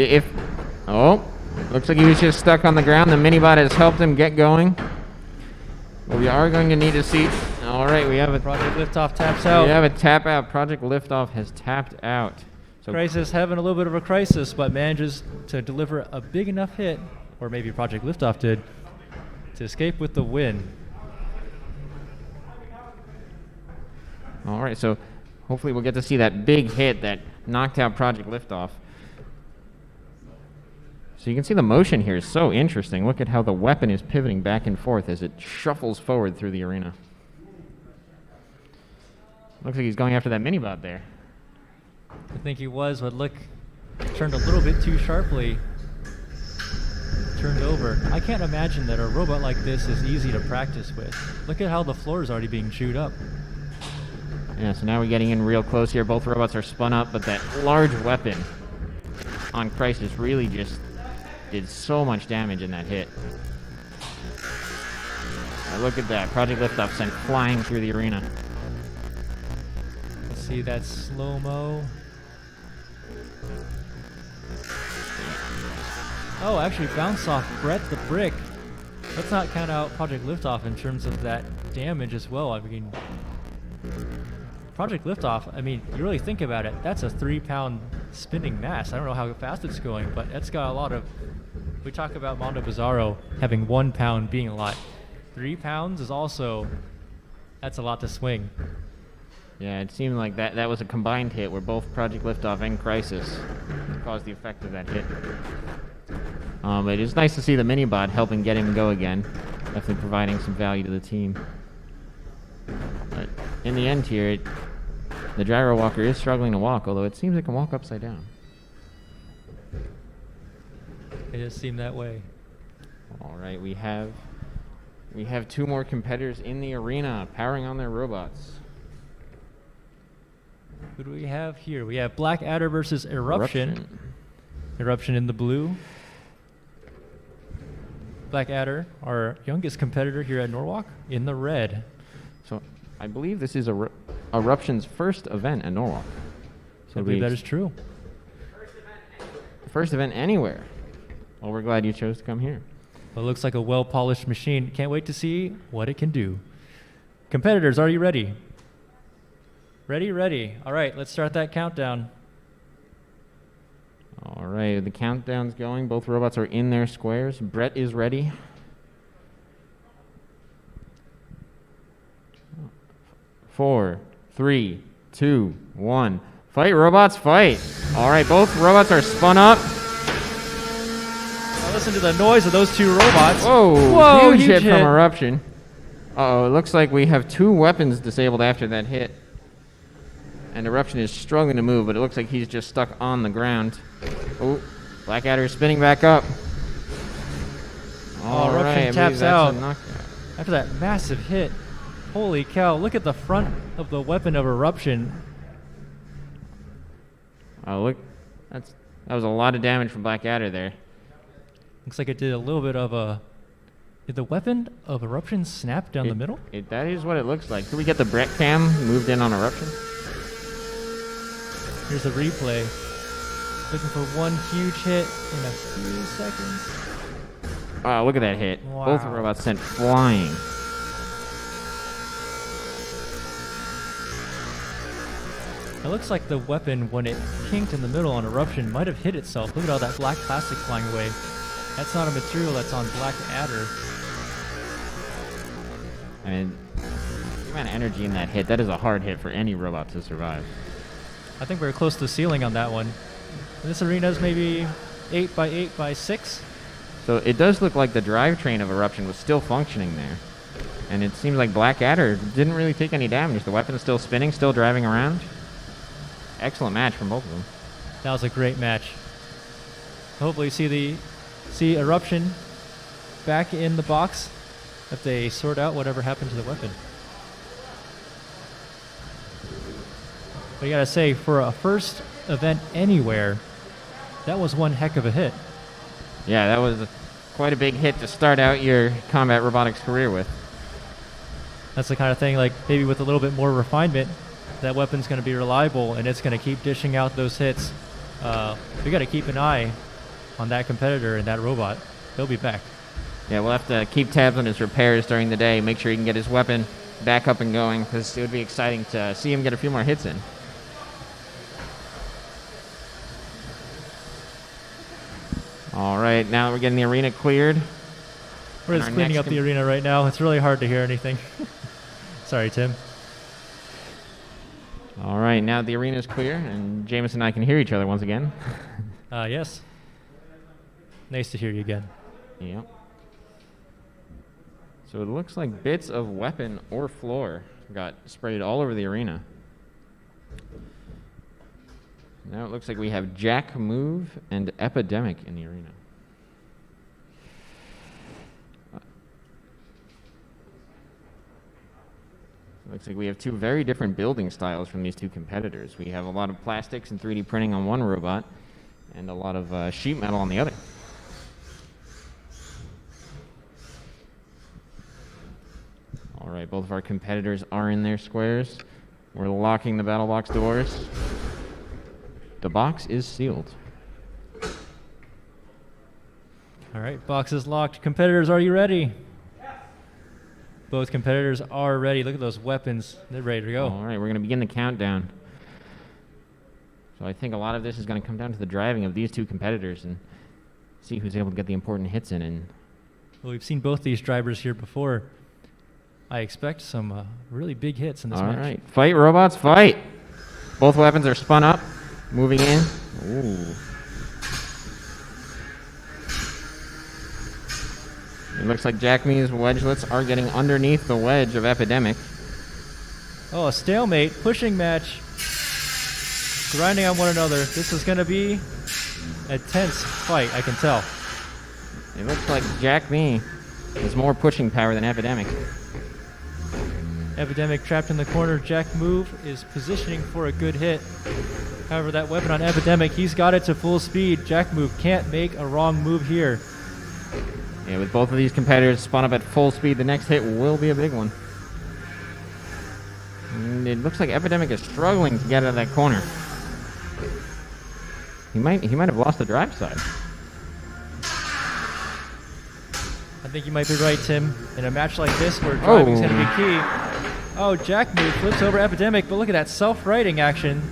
looks like he was just stuck on the ground. The mini-bot has helped him get going. But we are going to need to see, All right, we have a Project Liftoff taps out. We have a tap out. Project Liftoff has tapped out. So Crisis having a little bit of a crisis, but manages to deliver a big enough hit, or maybe Project Liftoff did, to escape with the win. all right, so hopefully we'll get to see that big hit that knocked out Project Liftoff. So you can see the motion here is so interesting. Look at how the weapon is pivoting back and forth as it shuffles forward through the arena. Looks like he's going after that mini-bot there. I think he was, but look, turned a little bit too sharply. Turned over. I can't imagine that a robot like this is easy to practice with. Look at how the floor is already being chewed up. Yeah, so now we're getting in real close here. Both robots are spun up, but that large weapon on Crisis really just did so much damage in that hit. Look at that. Project Liftoff sent flying through the arena. Let's see that slow-mo. Oh, actually bounced off Brett the Brick. Let's not count out Project Liftoff in terms of that damage as well. I mean, Project Liftoff, I mean, you really think about it, that's a 3-pound spinning mass. I don't know how fast it's going, but it's got a lot of... We talk about Mondo Bizarro having 1 pound being a lot. 3 pounds is also... That's a lot to swing. Yeah, it seemed like that was a combined hit where both Project Liftoff and Crisis caused the effect of that hit. But it's nice to see the mini-bot helping get him go again. Definitely providing some value to the team. But in the end here, the gyro walker is struggling to walk, although it seems it can walk upside down. It does seem that way. All right, we have 2 more competitors in the arena powering on their robots. Who do we have here? We have Black Adder versus Eruption. Eruption in the blue. Black Adder, our youngest competitor here at Norwalk, in the red. So I believe this is Eruption's first event at Norwalk. So I believe that is true. First event anywhere. Well, we're glad you chose to come here. Well, it looks like a well-polished machine. Can't wait to see what it can do. Competitors, are you ready? Ready, ready. All right, let's start that countdown. All right, the countdown's going. Both robots are in their squares. Brett is ready. 4, 3, 2, 1. Fight, robots, fight. All right, both robots are spun up. Now listen to the noise of those 2 robots. Whoa, huge hit from Eruption. Uh-oh, it looks like we have 2 weapons disabled after that hit. And Eruption is struggling to move, but it looks like he's just stuck on the ground. Oh, Black Adder is spinning back up. All right, Eruption taps out. knockout. After that massive hit. Holy cow, look at the front of the weapon of Eruption. Oh, look, that was a lot of damage from Black Adder there. Looks like it did a little bit of a... Did the weapon of Eruption snap down the middle? That is what it looks like. Could we get the Brett cam moved in on Eruption? Here's a replay. Looking for one huge hit in a few seconds. Oh, look at that hit. Wow. Both robots sent flying. It looks like the weapon, when it kinked in the middle on Eruption, might have hit itself. Look at all that black plastic flying away. That's not a material that's on Black Adder. I mean, the amount of energy in that hit, that is a hard hit for any robot to survive. I think we're close to the ceiling on that one. This arena's maybe 8 by 8 by 6. So it does look like the drivetrain of Eruption was still functioning there. And it seems like Black Adder didn't really take any damage. The weapon is still spinning, still driving around. Excellent match from both of them. That was a great match. Hopefully see Eruption back in the box if they sort out whatever happened to the weapon. But you gotta say, for a first event anywhere, that was one heck of a hit. Yeah, that was quite a big hit to start out your combat robotics career with. That's the kind of thing, like maybe with a little bit more refinement, that weapon's going to be reliable and it's going to keep dishing out those hits. We got to keep an eye on that competitor and that robot. They'll be back. Yeah, we'll have to keep tabs on his repairs during the day, make sure he can get his weapon back up and going, because it would be exciting to see him get a few more hits in. All right, now that we're getting the arena cleared. We're And just our cleaning next up the arena right now. It's really hard to hear anything. Sorry, Tim. All right, now the arena is clear, and Jameis and I can hear each other once again. Yes. Nice to hear you again. Yep. So it looks like bits of weapon or floor got sprayed all over the arena. Now it looks like we have Jack Move and Epidemic in the arena. Looks like we have two very different building styles from these two competitors. We have a lot of plastics and 3D printing on one robot, and a lot of sheet metal on the other. All right, both of our competitors are in their squares. We're locking the battle box doors. The box is sealed. All right, box is locked. Competitors, are you ready? Both competitors are ready. Look at those weapons. They're ready to go. All right, we're going to begin the countdown. So I think a lot of this is going to come down to the driving of these two competitors and see who's able to get the important hits in. And Well, we've seen both these drivers here before. I expect some really big hits in this match. all right, fight, robots, fight! Both weapons are spun up, moving in. Ooh. It looks like Jack Me's wedgelets are getting underneath the wedge of Epidemic. Oh, a stalemate, pushing match. Grinding on one another. This is going to be a tense fight, I can tell. It looks like Jack Me has more pushing power than Epidemic. Epidemic trapped in the corner. Jack Move is positioning for a good hit. However, that weapon on Epidemic, he's got it to full speed. Jack Move can't make a wrong move here. Yeah, with both of these competitors spun up at full speed, the next hit will be a big one. And it looks like Epidemic is struggling to get out of that corner. He might have lost the drive side. I think you might be right, Tim. In a match like this where driving's going to be key. Oh, Jack Move flips over Epidemic, but look at that self-righting action.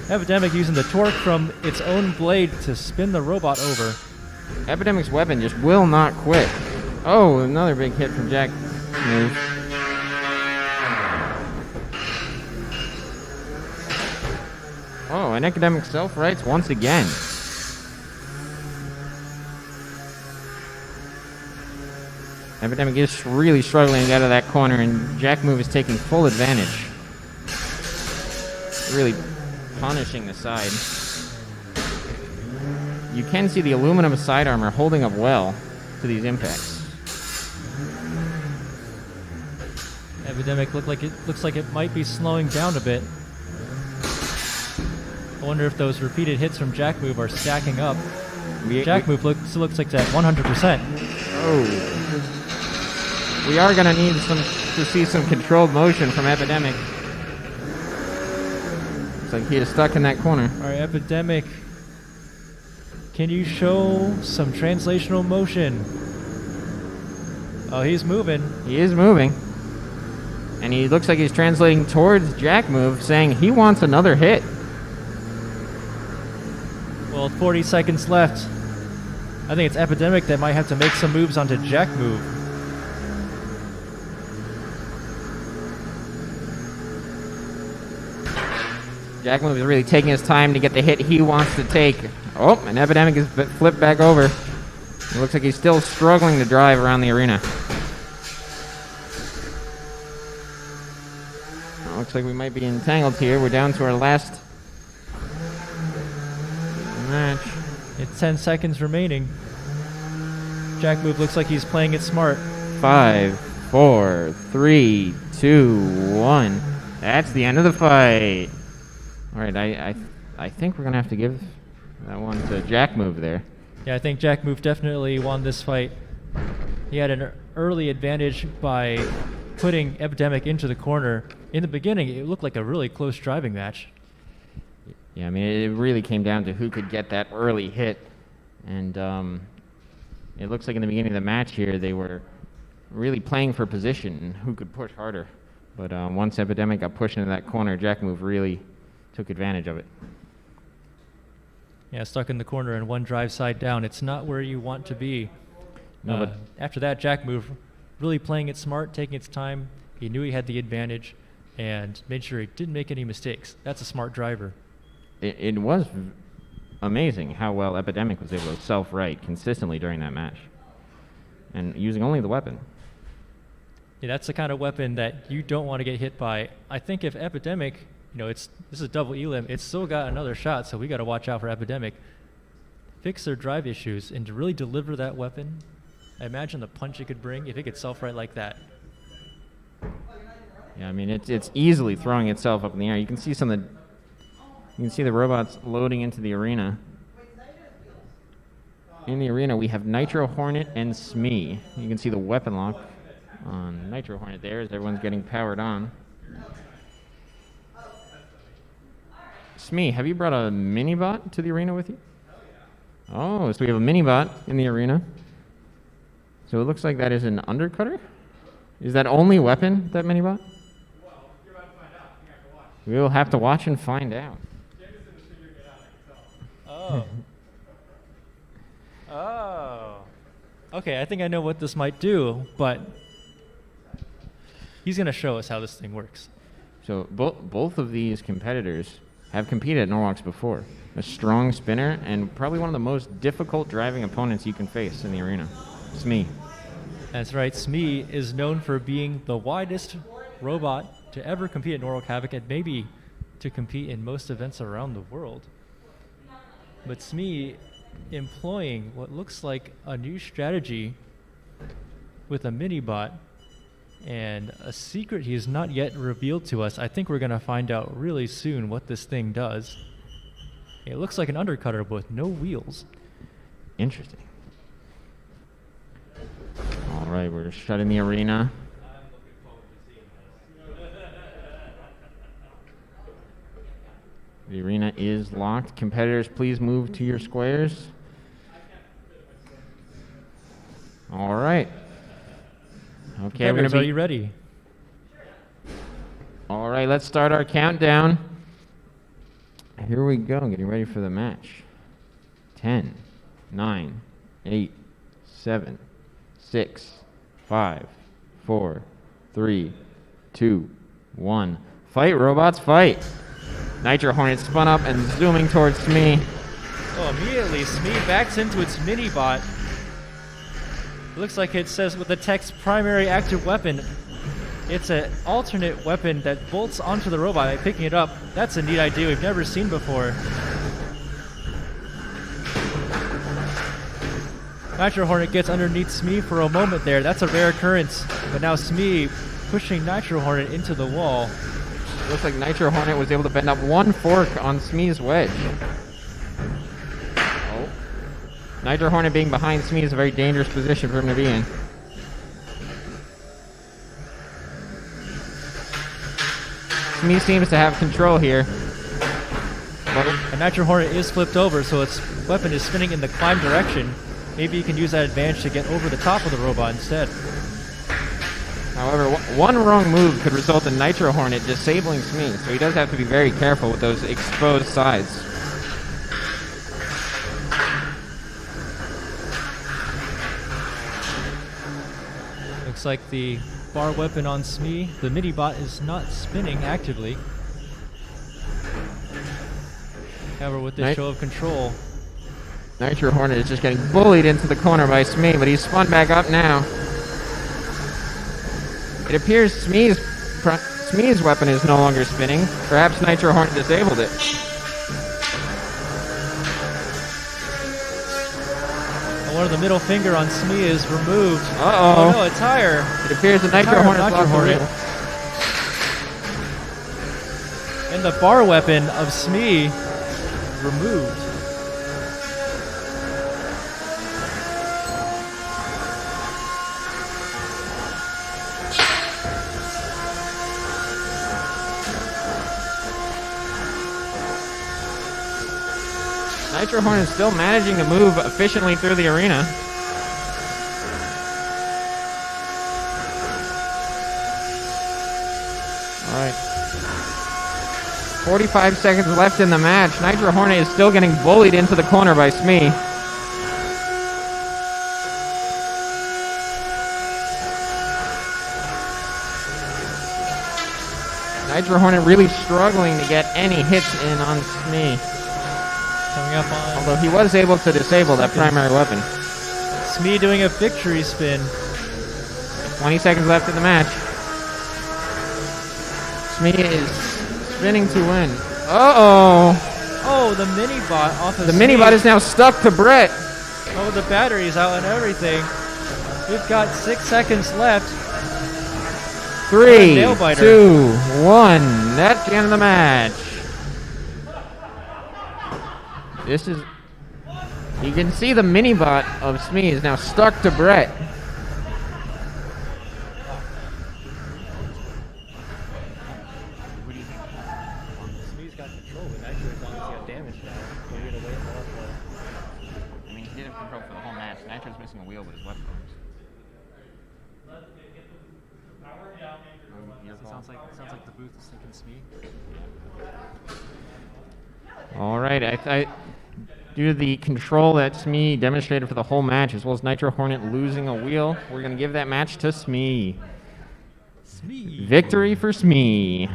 Epidemic using the torque from its own blade to spin the robot over. Epidemic's weapon just will not quit. Oh, another big hit from Jack Move. Oh, and Epidemic self-rights once again. Epidemic is really struggling to get out of that corner, and Jack Move is taking full advantage. Really punishing the side. You can see the aluminum side armor holding up well to these impacts. Epidemic looks like it might be slowing down a bit. I wonder if those repeated hits from Jack Move are stacking up. Jack Move still looks like it's at 100%. Oh. We are going to need to see some controlled motion from Epidemic. Looks like he is stuck in that corner. All right, Epidemic. Can you show some translational motion? Oh, he's moving. He is moving. And he looks like he's translating towards Jack Move, saying he wants another hit. Well, 40 seconds left. I think it's Epidemic that might have to make some moves onto Jack Move. Jack Move is really taking his time to get the hit he wants to take. Oh, and Epidemic is flipped back over. It looks like he's still struggling to drive around the arena. Looks like we might be entangled here. We're down to our last match. It's 10 seconds remaining. Jack Move looks like he's playing it smart. 5, 4, 3, 2, 1. That's the end of the fight. All right, I think we're going to have to give that one to Jack Move there. Yeah, I think Jack Move definitely won this fight. He had an early advantage by putting Epidemic into the corner. In the beginning, it looked like a really close driving match. Yeah, I mean, it really came down to who could get that early hit. And it looks like in the beginning of the match here, they were really playing for position and who could push harder. But once Epidemic got pushed into that corner, Jack move really took advantage of it. Yeah, stuck in the corner and one drive side down. It's not where you want to be. No, but after that, Jack move, really playing it smart, taking its time. He knew he had the advantage and made sure he didn't make any mistakes. That's a smart driver. it was amazing how well Epidemic was able to self-right consistently during that match. And using only the weapon. Yeah, that's the kind of weapon that you don't want to get hit by. I think if Epidemic, this is double elim, it's still got another shot, so we got to watch out for Epidemic. Fix their drive issues and to really deliver that weapon. I imagine the punch it could bring if it could self-right like that. Yeah, I mean it's easily throwing itself up in the air. You can see the robots loading into the arena. In the arena, we have Nitro Hornet and Smee. You can see the weapon lock on Nitro Hornet there as everyone's getting powered on. Smee, have you brought a mini-bot to the arena with you? Oh, so we have a mini-bot in the arena. So it looks like that is an undercutter? Is that only weapon, that mini-bot? Well, you're about to find out. You have to watch. We will have to watch and find out. Jameson is figuring it out, I can tell. Oh. Oh. Okay, I think I know what this might do, but he's going to show us how this thing works. So both of these competitors have competed at Norwalks before. A strong spinner and probably one of the most difficult driving opponents you can face in the arena. Smee. That's right, Smee is known for being the widest robot to ever compete at Norwalk Havoc and maybe to compete in most events around the world. But Smee employing what looks like a new strategy with a mini-bot and a secret he has not yet revealed to us. I think we're going to find out really soon what this thing does. It looks like an undercutter with no wheels. Interesting. All right, we're shutting the arena. The arena is locked. Competitors, please move to your squares. All right. Okay, we're gonna be. Are you ready? All right, let's start our countdown. Here we go, getting ready for the match. 10, 9, 8, 7, 6, 5, 4, 3, 2, 1. Fight, robots, fight! Nitro Hornet spun up and zooming towards Smee. Oh, immediately Smee backs into its mini-bot. Looks like it says with the text primary active weapon. It's an alternate weapon that bolts onto the robot by picking it up. That's a neat idea we've never seen before. Nitro Hornet gets underneath Smee for a moment there. That's a rare occurrence. But now Smee pushing Nitro Hornet into the wall. Looks like Nitro Hornet was able to bend up one fork on Smee's wedge. Oh. Nitro Hornet being behind Smee is a very dangerous position for him to be in. Smee seems to have control here. And Nitro Hornet is flipped over, so its weapon is spinning in the climb direction. Maybe you can use that advantage to get over the top of the robot instead. However, one wrong move could result in Nitro Hornet disabling Smee, so he does have to be very careful with those exposed sides. Looks like the bar weapon on Smee, the mini-bot, is not spinning actively. However, with this show of control, Nitro Hornet is just getting bullied into the corner by Smee, but he's spun back up now. It appears Smee's weapon is no longer spinning. Perhaps Nitro Hornet disabled it. and one of the middle finger on Smee is removed. Uh-oh. Oh no, a tire. It appears the Nitro Hornet lost the wheel. And the bar weapon of Smee removed. Nitro Hornet is still managing to move efficiently through the arena. All right. 45 seconds left in the match. Nitro Hornet is still getting bullied into the corner by Smee. Nitro Hornet really struggling to get any hits in on Smee. Coming up on... Although he was able to disable that primary weapon. Smee doing a victory spin. 20 seconds left in the match. Smee is spinning to win. Uh-oh. Oh, the mini-bot off of The Smee. mini-bot is now stuck to Brett. Oh, the battery's out and everything. We've got 6 seconds left. 3, nail biter. 2, 1. That's the end of the match. This is... You can see the mini-bot of Smee is now stuck to Brett. Smee's got control, but actually as long as he got damage now, we're gonna wait more for it. I mean, he did have control for the whole match. Nitro's missing a wheel with his weapon. Sounds like the booth is thinking Smee. All right, due to the control that Smee demonstrated for the whole match, as well as Nitro Hornet losing a wheel, we're going to give that match to Smee. Smee. Victory for Smee.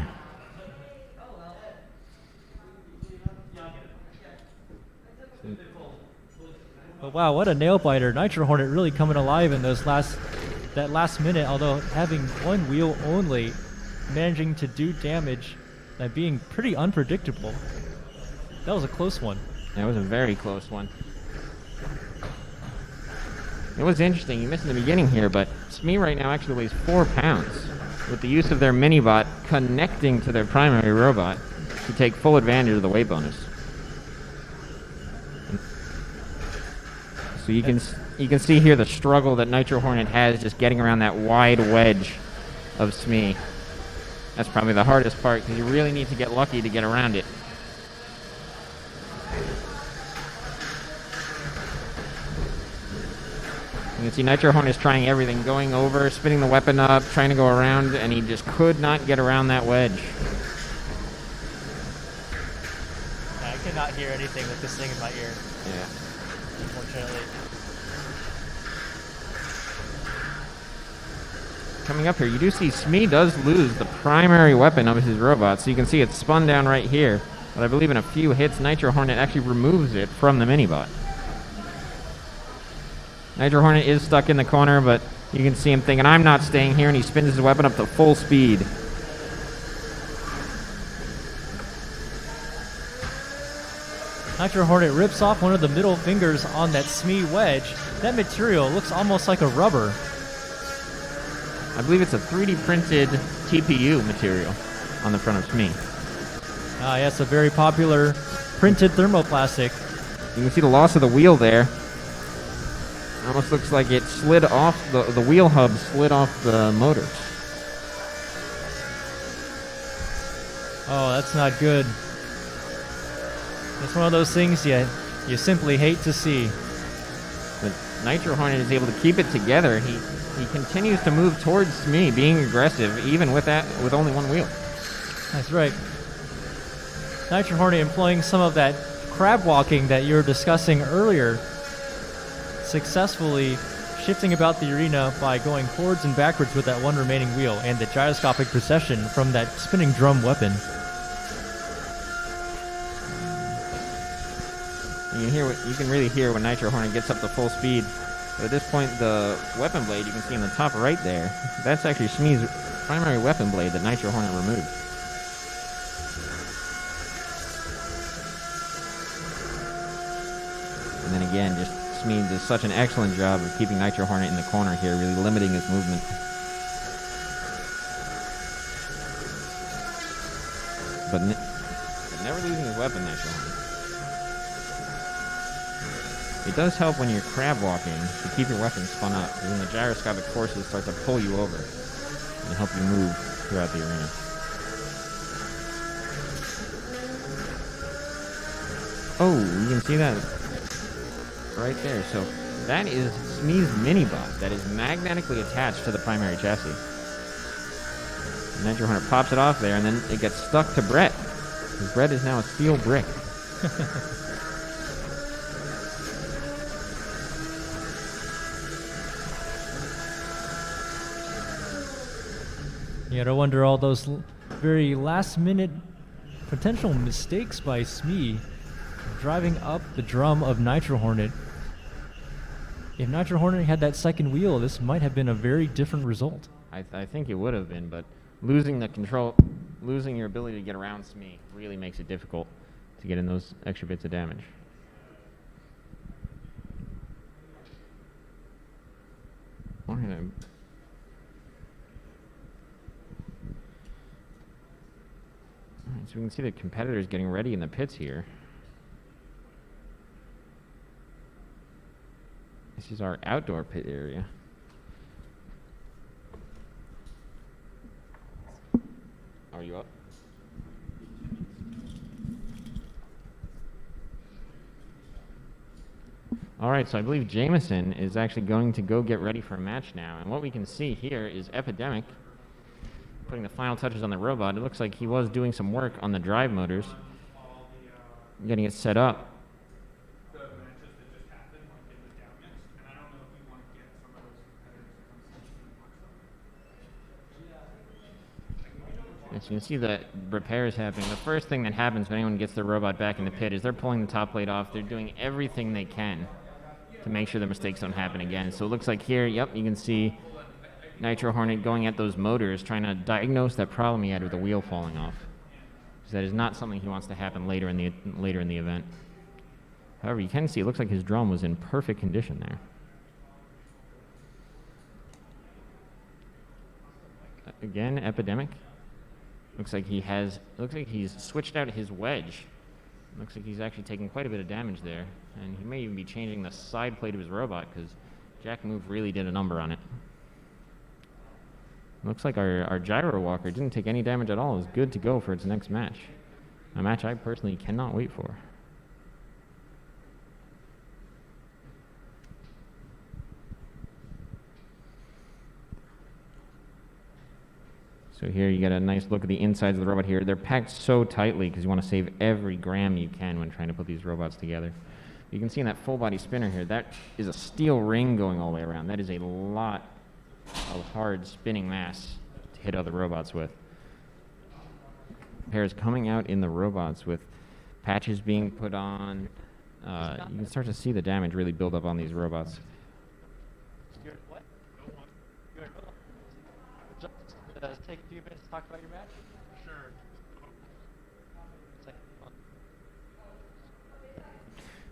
But wow, what a nail biter! Nitro Hornet really coming alive in that last minute. Although having one wheel only, managing to do damage and being pretty unpredictable. That was a close one. That was a very close one. It was interesting. You missed in the beginning here, but Smee right now actually weighs 4 pounds with the use of their mini-bot connecting to their primary robot to take full advantage of the weight bonus. So you can see here the struggle that Nitro Hornet has just getting around that wide wedge of Smee. That's probably the hardest part because you really need to get lucky to get around it. You can see Nitro Hornet is trying everything, going over, spinning the weapon up, trying to go around, and he just could not get around that wedge. I cannot hear anything with this thing in my ear, Yeah. unfortunately. Coming up here, you do see Smee does lose the primary weapon of his robot, so you can see it's spun down right here. But I believe in a few hits, Nitro Hornet actually removes it from the mini-bot. Nitro Hornet is stuck in the corner, but you can see him thinking, I'm not staying here, and he spins his weapon up to full speed. Nitro Hornet rips off one of the middle fingers on that Smee wedge. That material looks almost like a rubber. I believe it's a 3D printed TPU material on the front of Smee. Ah, yes, a very popular printed thermoplastic. You can see the loss of the wheel there. Almost looks like it slid off, the wheel hub slid off the motor. Oh, that's not good. It's one of those things you simply hate to see. But Nitro Hornet is able to keep it together. He continues to move towards Smee, being aggressive, even with only one wheel. That's right. Nitro Hornet employing some of that crab walking that you were discussing earlier, successfully shifting about the arena by going forwards and backwards with that one remaining wheel and the gyroscopic precession from that spinning drum weapon. You can really hear when Nitro Hornet gets up to full speed. But at this point, the weapon blade you can see in the top right there, that's actually Smee's primary weapon blade that Nitro Hornet removed. And then again, just Smee does such an excellent job of keeping Nitro Hornet in the corner here, really limiting his movement. But never losing his weapon, Nitro Hornet. It does help when you're crab walking to keep your weapon spun up, because then the gyroscopic forces start to pull you over and help you move throughout the arena. Oh, you can see that right there. So that is Smee's mini-bot that is magnetically attached to the primary chassis. Nitro Hunter pops it off there, and then it gets stuck to Brett. Because Brett is now a steel brick. You gotta wonder all those very last-minute potential mistakes by Smee driving up the drum of Nitro Hornet. If Nitro Hornet had that second wheel, this might have been a very different result. I think it would have been, but losing the control, losing your ability to get around Smee really makes it difficult to get in those extra bits of damage. All right, so we can see the competitors getting ready in the pits here. This is our outdoor pit area. Are you up? All right, so I believe Jameson is actually going to go get ready for a match now. And what we can see here is Epidemic putting the final touches on the robot. It looks like he was doing some work on the drive motors, getting it set up. The matches that just happened, like in the downmix, and I don't know if we want to get some of those competitors to come see and watch them. As you can see, the repairs happening. The first thing that happens when anyone gets their robot back in the pit is they're pulling the top plate off. They're doing everything they can to make sure the mistakes don't happen again. So it looks like here, yep, you can see Nitro Hornet going at those motors, trying to diagnose that problem he had with the wheel falling off. Because that is not something he wants to happen later in the event. However, you can see it looks like his drum was in perfect condition there. Again, Epidemic. Looks like he's switched out his wedge. Looks like he's actually taking quite a bit of damage there. And he may even be changing the side plate of his robot because Jack Move really did a number on it. Looks like our Gyro Walker didn't take any damage at all. Is good to go for its next match. A match I personally cannot wait for. So here you get a nice look at the insides of the robot here. They're packed so tightly because you want to save every gram you can when trying to put these robots together. You can see in that full body spinner here, that is a steel ring going all the way around. That is a lot of hard spinning mass to hit other robots with. Pairs coming out in the robots with patches being put on. You can start to see the damage really build up on these robots. Take a few minutes to talk about your match? Sure.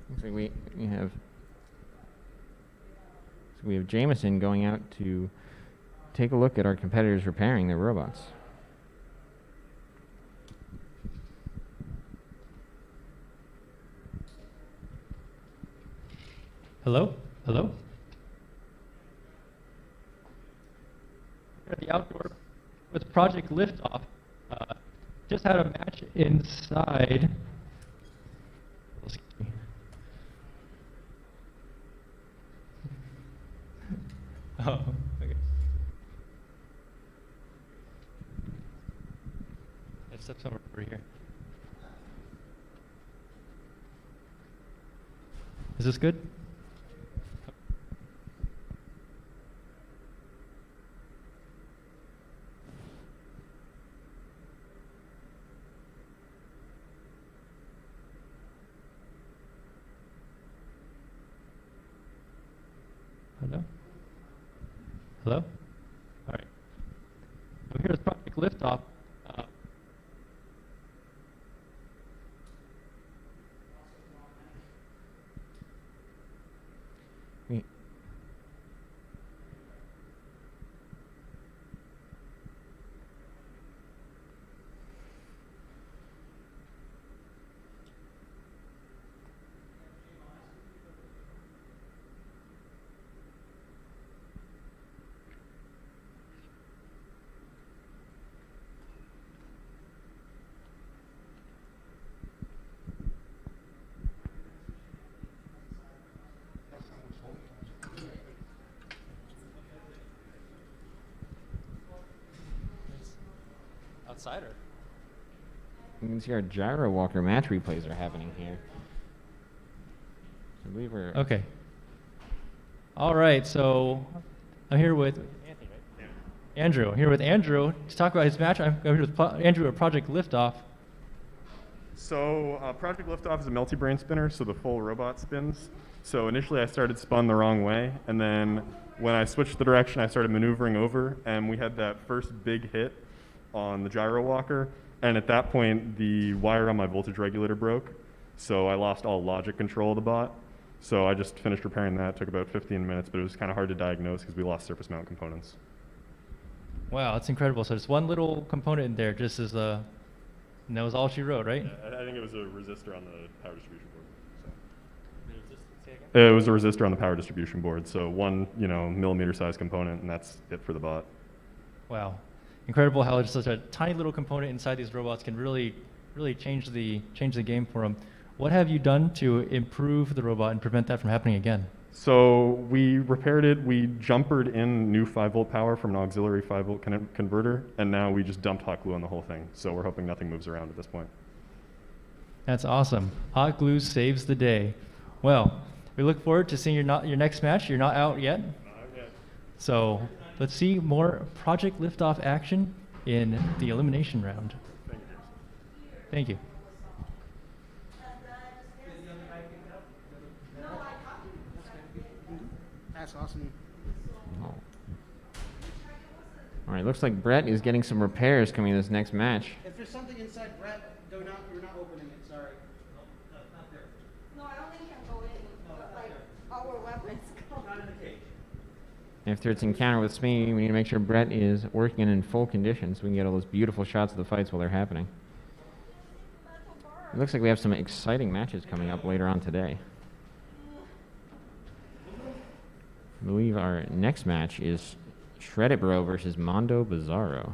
Looks like we have Jameson going out to take a look at our competitors repairing their robots. Hello? Hello? At the outdoor with Project Liftoff. Just had a match inside. Oh, okay. Let's step somewhere over here. Is this good? Hello? Hello? All right. So here's Project Liftoff. Outsider. You can see our gyro walker match replays are happening here. I believe we're Okay. All right, so I'm here with Andrew. I'm here with Andrew to talk about his match. I'm here with Andrew at Project Liftoff. So Project Liftoff is a multi-brain spinner, so the full robot spins. So initially I started spun the wrong way, and then when I switched the direction, I started maneuvering over, and we had that first big hit on the gyro walker, and at that point the wire on my voltage regulator broke, so I lost all logic control of the bot. So I just finished repairing that. It took about 15 minutes, but it was kind of hard to diagnose because we lost surface mount components. Wow, that's incredible. So just one little component in there, just as and that was all she wrote, right? Yeah, I think it was a resistor on the power distribution board. So. It was a resistor on the power distribution board, so one millimeter size component, and that's it for the bot. Wow, incredible how just such a tiny little component inside these robots can really change the game for them. What have you done to improve the robot and prevent that from happening again? So we repaired it. We jumpered in new 5-volt power from an auxiliary 5-volt converter, and now we just dumped hot glue on the whole thing. So we're hoping nothing moves around at this point. That's awesome. Hot glue saves the day. Well, we look forward to seeing your next match. You're not out yet. Not yet. So let's see more Project Liftoff action in the elimination round. Thank you, James. Thank you. That's awesome. Oh. All right, looks like Brett is getting some repairs coming in this next match. If there's something inside, Brett, you're not opening it. Sorry. No, I don't think can go in, but like our weapons go. Not in the cage. After its encounter with Smee, we need to make sure Brett is working in full condition so we can get all those beautiful shots of the fights while they're happening. It looks like we have some exciting matches coming up later on today. I believe our next match is Shreddit Bro versus Mondo Bizarro.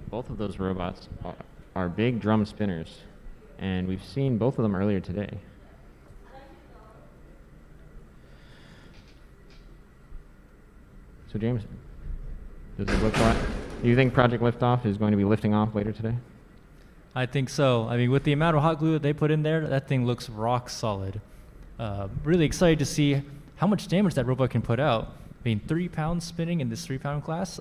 Both of those robots are big drum spinners, and we've seen both of them earlier today. So James, does it look like, do you think Project Liftoff is going to be lifting off later today? I think so. I mean, with the amount of hot glue that they put in there, that thing looks rock solid. Really excited to see how much damage that robot can put out. I mean, 3 pounds spinning in this 3-pound class,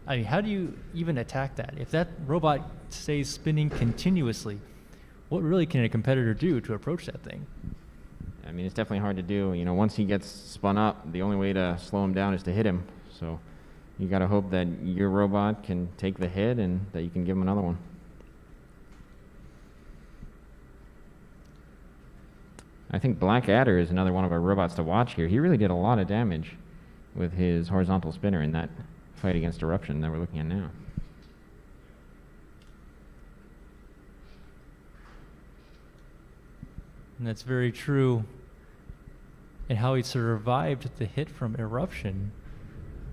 I mean, how do you even attack that? If that robot stays spinning continuously, what really can a competitor do to approach that thing? I mean, it's definitely hard to do. You know, once he gets spun up, the only way to slow him down is to hit him. So you got to hope that your robot can take the hit and that you can give him another one. I think Black Adder is another one of our robots to watch here. He really did a lot of damage with his horizontal spinner in that fight against Eruption that we're looking at now. And that's very true. And how he survived the hit from Eruption.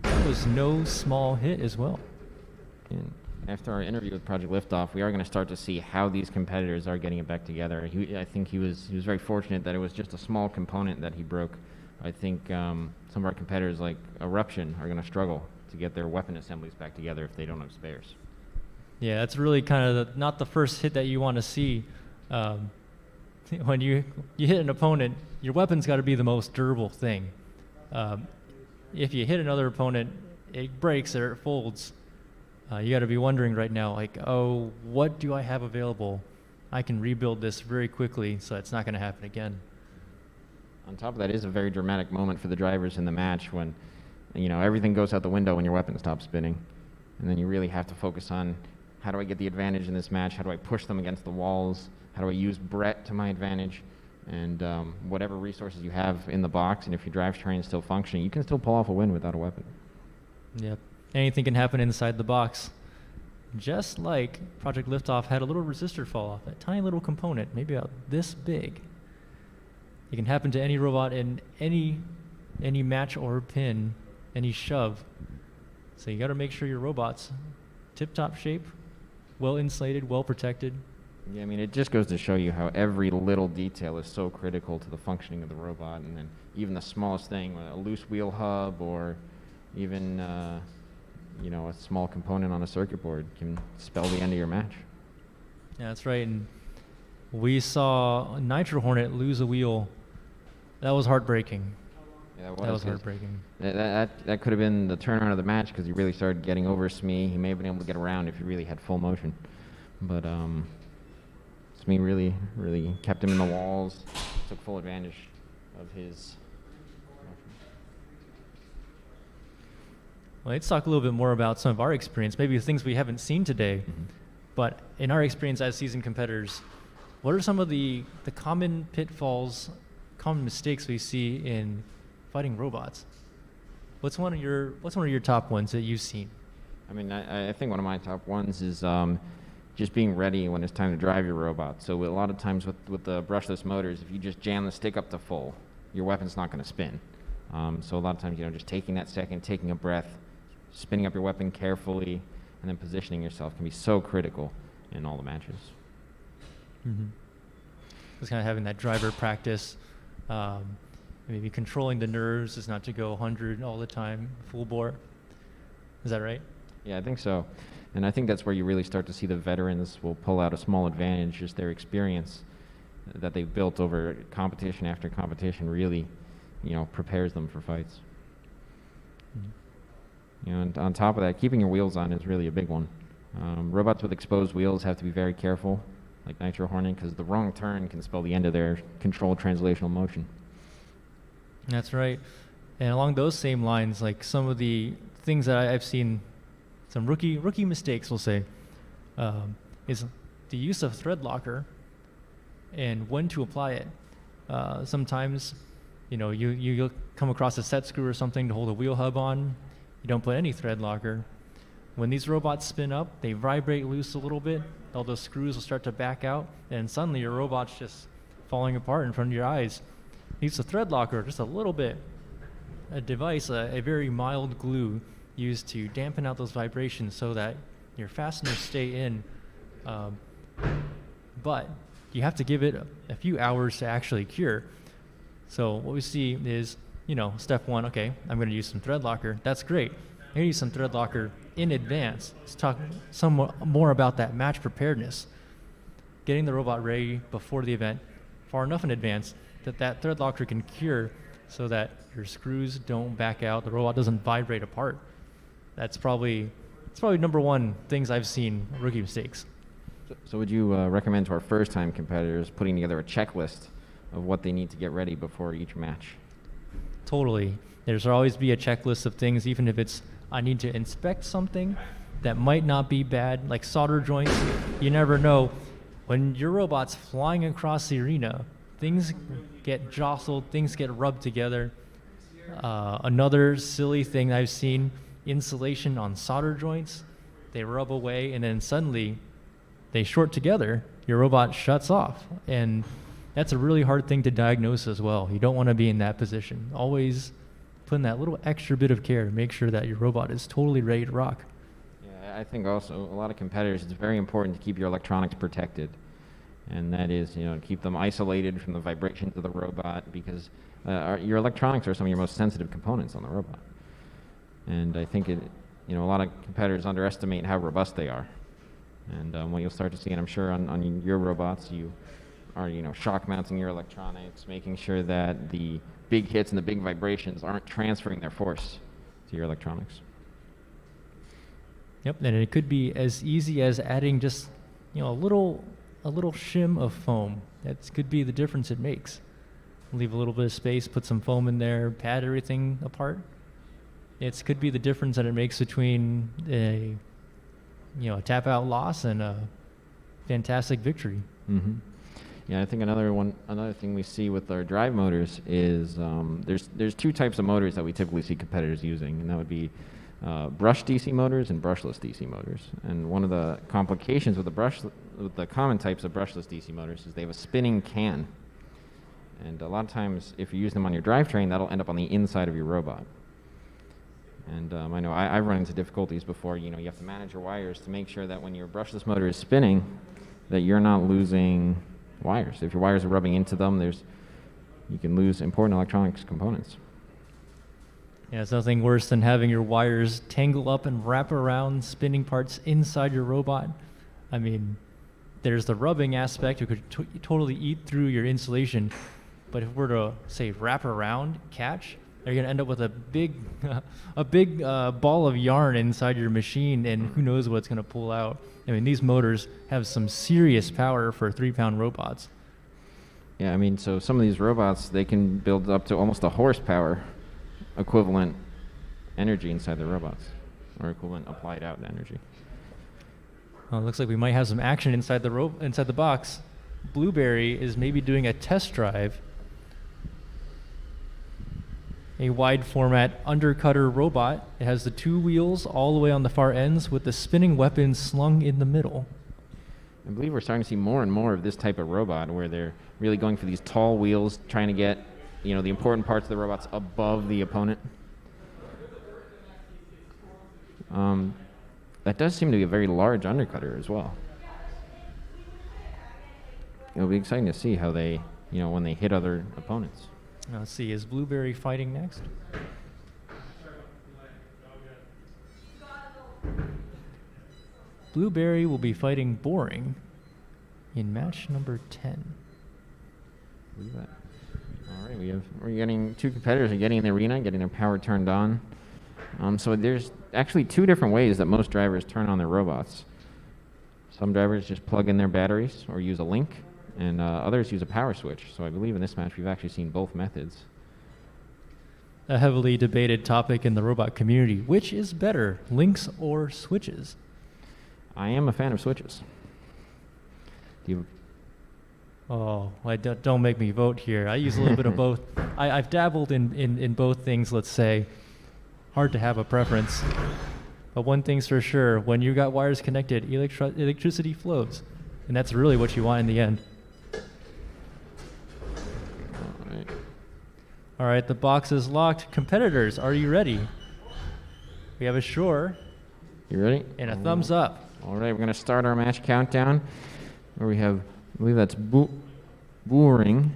That was no small hit as well. And after our interview with Project Liftoff, we are going to start to see how these competitors are getting it back together. I think he was very fortunate that it was just a small component that he broke. I think some of our competitors like Eruption are going to struggle to get their weapon assemblies back together if they don't have spares. Yeah, that's really kind of not the first hit that you want to see. When you hit an opponent, your weapon's got to be the most durable thing. If you hit another opponent, it breaks or it folds. You got to be wondering right now, like, oh, what do I have available? I can rebuild this very quickly, so it's not going to happen again. On top of that, it is a very dramatic moment for the drivers in the match when, you know, everything goes out the window when your weapon stops spinning, and then you really have to focus on how do I get the advantage in this match? How do I push them against the walls? How do I use Brett to my advantage? And whatever resources you have in the box, and if your drivetrain is still functioning, you can still pull off a win without a weapon. Yep. Anything can happen inside the box. Just like Project Liftoff had a little resistor fall off, a tiny little component, maybe about this big. It can happen to any robot in any match or pin, any shove. So you got to make sure your robot's tip-top shape, well insulated, well protected. Yeah, I mean, it just goes to show you how every little detail is so critical to the functioning of the robot, and then even the smallest thing, a loose wheel hub or even a small component on a circuit board can spell the end of your match. Yeah, that's right. And we saw Nitro Hornet lose a wheel. That was heartbreaking. Yeah, That was 'cause heartbreaking. That could have been the turnaround of the match because he really started getting over Smee. He may have been able to get around if he really had full motion. But Smee really kept him in the walls, took full advantage of his motion. Well, let's talk a little bit more about some of our experience, maybe things we haven't seen today. But in our experience as seasoned competitors, what are some of the common pitfalls, common mistakes we see in fighting robots? What's one of your top ones that you've seen? I mean, I think one of my top ones is just being ready when it's time to drive your robot. So a lot of times with the brushless motors, if you just jam the stick up to full, your weapon's not going to spin. So a lot of times, just taking that second, taking a breath, spinning up your weapon carefully, and then positioning yourself can be so critical in all the matches. Just kind of having that driver practice, maybe controlling the nerves is not to go 100 all the time, full bore. Is that right? Yeah, I think so. And I think that's where you really start to see the veterans will pull out a small advantage, just their experience that they've built over competition after competition really, prepares them for fights. And on top of that, keeping your wheels on is really a big one. Robots with exposed wheels have to be very careful, like Nitro Hornet, because the wrong turn can spell the end of their controlled translational motion. That's right. And along those same lines, like some of the things that I've seen, some rookie mistakes, we'll say, is the use of thread locker and when to apply it. Sometimes, you'll come across a set screw or something to hold a wheel hub on. You don't put any thread locker. When these robots spin up, they vibrate loose a little bit. All those screws will start to back out, and suddenly your robot's just falling apart in front of your eyes. Use a thread locker, just a little bit. A device, a very mild glue used to dampen out those vibrations so that your fasteners stay in. But you have to give it a few hours to actually cure. So what we see is, step one, okay, I'm going to use some thread locker. That's great. I'm going to use some thread locker in advance. Let's talk somewhat more about that match preparedness. Getting the robot ready before the event, far enough in advance that thread locker can cure so that your screws don't back out, the robot doesn't vibrate apart. It's probably number one things I've seen rookie mistakes. So would you recommend to our first-time competitors putting together a checklist of what they need to get ready before each match? Totally. There's always be a checklist of things, even if it's I need to inspect something that might not be bad, like solder joints. You never know. When your robot's flying across the arena, things get jostled, things get rubbed together. Another silly thing I've seen, insulation on solder joints. They rub away, and then suddenly they short together. Your robot shuts off. And that's a really hard thing to diagnose as well. You don't want to be in that position. Always put in that little extra bit of care to make sure that your robot is totally ready to rock. Yeah, I think also a lot of competitors, it's very important to keep your electronics protected. And that is, to keep them isolated from the vibrations of the robot, because your electronics are some of your most sensitive components on the robot. And I think a lot of competitors underestimate how robust they are. And what you'll start to see, and I'm sure on your robots, you are, shock mounting your electronics, making sure that the big hits and the big vibrations aren't transferring their force to your electronics. Yep, and it could be as easy as adding just, a little shim of foam. That could be the difference it makes. Leave a little bit of space, put some foam in there, pad everything apart. It could be the difference that it makes between a tap out loss and a fantastic victory. Mm-hmm. Yeah, I think another thing we see with our drive motors is there's two types of motors that we typically see competitors using, and that would be brush DC motors and brushless DC motors. And one of the complications with the common types of brushless DC motors is they have a spinning can. And a lot of times, if you use them on your drivetrain, that'll end up on the inside of your robot. And I know I've run into difficulties before. You have to manage your wires to make sure that when your brushless motor is spinning, that you're not losing wires. If your wires are rubbing into them, you can lose important electronics components. Yeah, it's nothing worse than having your wires tangle up and wrap around spinning parts inside your robot. I mean, there's the rubbing aspect. You could totally eat through your insulation. But if we're to, say, wrap around, catch, you're going to end up with a big, ball of yarn inside your machine, and who knows what it's going to pull out. I mean, these motors have some serious power for 3-pound robots. Yeah, I mean, so some of these robots, they can build up to almost a horsepower equivalent energy inside the robots, or equivalent applied out energy. Well, it looks like we might have some action inside the box. Blueberry is maybe doing a test drive. A wide format undercutter robot. It has the 2 wheels all the way on the far ends with the spinning weapon slung in the middle. I believe we're starting to see more and more of this type of robot where they're really going for these tall wheels, trying to get, the important parts of the robots above the opponent. That does seem to be a very large undercutter as well. It'll be exciting to see how they, when they hit other opponents. Let's see, is Blueberry fighting next? Blueberry will be fighting Boring in match number 10. Believe that. All right, we're getting 2 competitors are getting in the arena, getting their power turned on. So there's actually 2 different ways that most drivers turn on their robots. Some drivers just plug in their batteries or use a link, and others use a power switch. So I believe in this match we've actually seen both methods. A heavily debated topic in the robot community. Which is better, links or switches? I am a fan of switches. Oh, don't make me vote here. I use a little bit of both. I've dabbled in both things, let's say. Hard to have a preference. But one thing's for sure, when you got wires connected, electricity flows. And that's really what you want in the end. All right, the box is locked. Competitors, are you ready? We have a sure. You ready? And a thumbs up. All right, we're going to start our match countdown, where we have, I believe that's Boring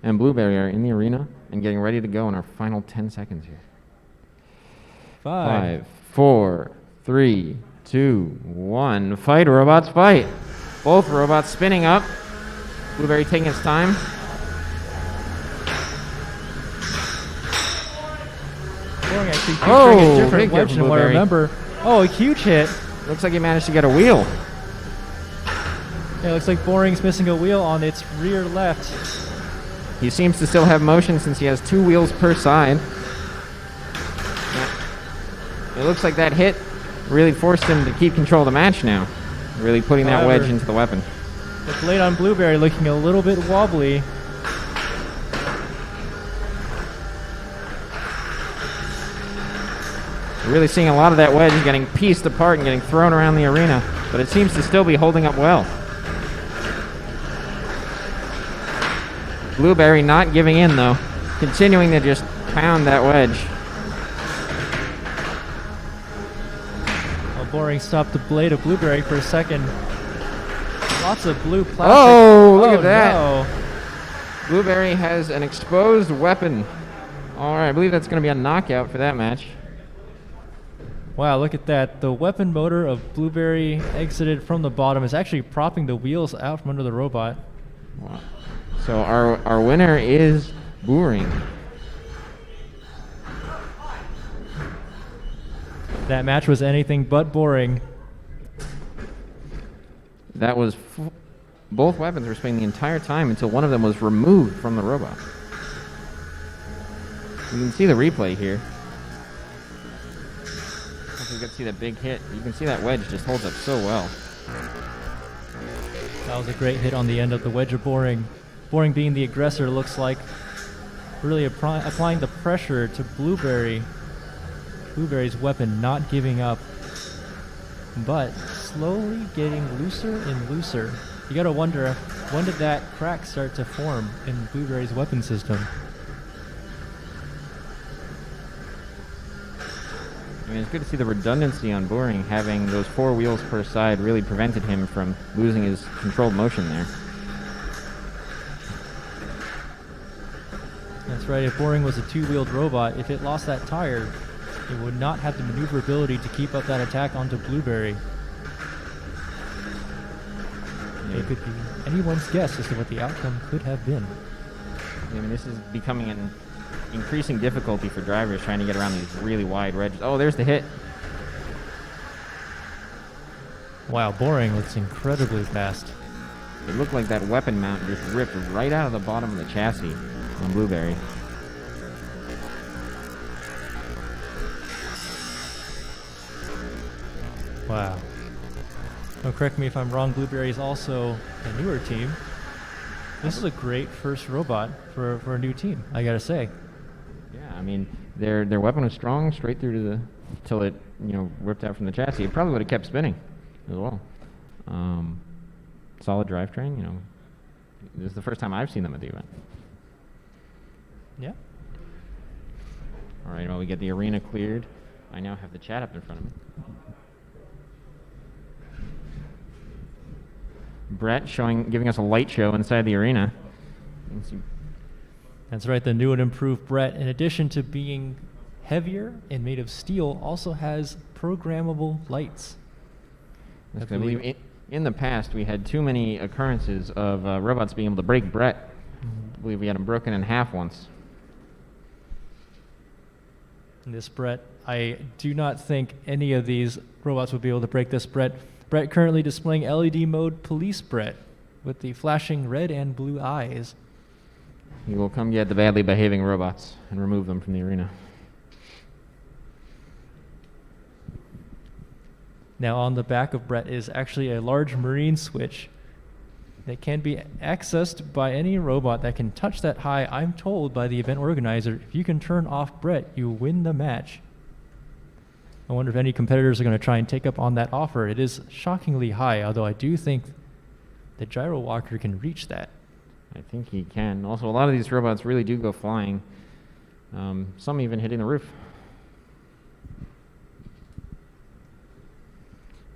and Blueberry are in the arena and getting ready to go in our final 10 seconds here. 5, 4, 3, 2, 1. Fight, robots, fight. Both robots spinning up. Blueberry taking its time. Boring actually featuring a different wedge than what I remember. Oh, a huge hit. Looks like he managed to get a wheel. Yeah, it looks like Boring's missing a wheel on its rear left. He seems to still have motion since he has 2 wheels per side. It looks like that hit really forced him to keep control of the match now. Really putting that wedge into the weapon. The blade on Blueberry looking a little bit wobbly. We're really seeing a lot of that wedge getting pieced apart and getting thrown around the arena, but it seems to still be holding up well. Blueberry not giving in though, continuing to just pound that wedge. Boring stopped the blade of Blueberry for a second. Lots of blue plastic. Oh, look at that. No. Blueberry has an exposed weapon. All right, I believe that's going to be a knockout for that match. Wow, look at that. The weapon motor of Blueberry exited from the bottom. Is actually propping the wheels out from under the robot. Wow. So our winner is Boring. That match was anything but boring. That was both weapons were spinning the entire time until one of them was removed from the robot. You can see the replay here. You can see that big hit. You can see that wedge just holds up so well. That was a great hit on the end of the wedge of Boring. Boring being the aggressor looks like really applying the pressure to Blueberry. Blueberry's weapon not giving up, but slowly getting looser and looser. You gotta wonder, when did that crack start to form in Blueberry's weapon system? I mean, it's good to see the redundancy on Boring, having those 4 wheels per side really prevented him from losing his controlled motion there. That's right, if Boring was a two-wheeled robot, if it lost that tire, it would not have the maneuverability to keep up that attack onto Blueberry. It could be anyone's guess as to what the outcome could have been. I mean, this is becoming an increasing difficulty for drivers trying to get around these really wide wedges. Oh, there's the hit. Wow, Boring looks incredibly fast. It looked like that weapon mount just ripped right out of the bottom of the chassis on Blueberry. Wow. Oh, correct me if I'm wrong, Blueberry is also a newer team. This is a great first robot for a new team, I gotta say. Yeah, I mean, their weapon was strong straight through to the, till it, ripped out from the chassis. It probably would have kept spinning as well. Solid drivetrain, This is the first time I've seen them at the event. Yeah. All right, well, we get the arena cleared. I now have the chat up in front of me. Brett giving us a light show inside the arena. That's right, the new and improved Brett, in addition to being heavier and made of steel, also has programmable lights. I believe in the past we had too many occurrences of robots being able to break Brett. I believe we had him broken in half once. This Brett, I do not think any of these robots would be able to break this Brett. Brett currently displaying LED mode Police Brett with the flashing red and blue eyes. He will come get the badly behaving robots and remove them from the arena. Now on the back of Brett is actually a large marine switch that can be accessed by any robot that can touch that high. I'm told by the event organizer, if you can turn off Brett, you win the match. I wonder if any competitors are going to try and take up on that offer. It is shockingly high, although I do think the gyro walker can reach that. I think he can. Also, a lot of these robots really do go flying. Some even hitting the roof.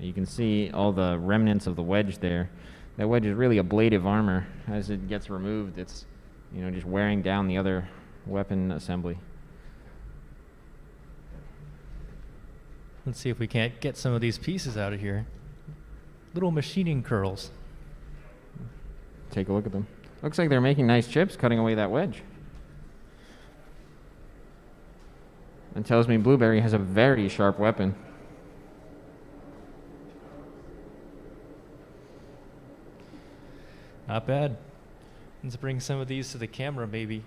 You can see all the remnants of the wedge there. That wedge is really ablative armor. As it gets removed, it's just wearing down the other weapon assembly. Let's see if we can't get some of these pieces out of here. Little machining curls. Take a look at them. Looks like they're making nice chips, cutting away that wedge. And tells me Blueberry has a very sharp weapon. Not bad. Let's bring some of these to the camera, maybe.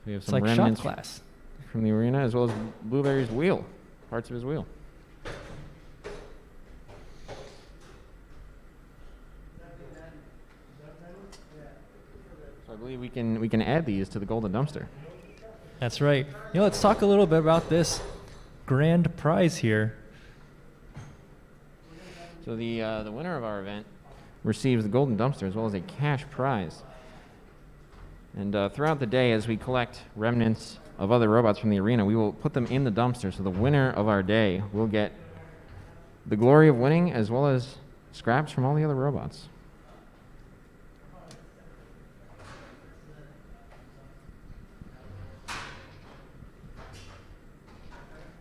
We have It's some like shot remnants glass. from the arena, as well as Blueberry's wheel, parts of his wheel. So I believe we can add these to the golden dumpster. That's right. Let's talk a little bit about this grand prize here. So the winner of our event receives the golden dumpster as well as a cash prize. And throughout the day, as we collect remnants of other robots from the arena, we will put them in the dumpster. So the winner of our day will get the glory of winning as well as scraps from all the other robots.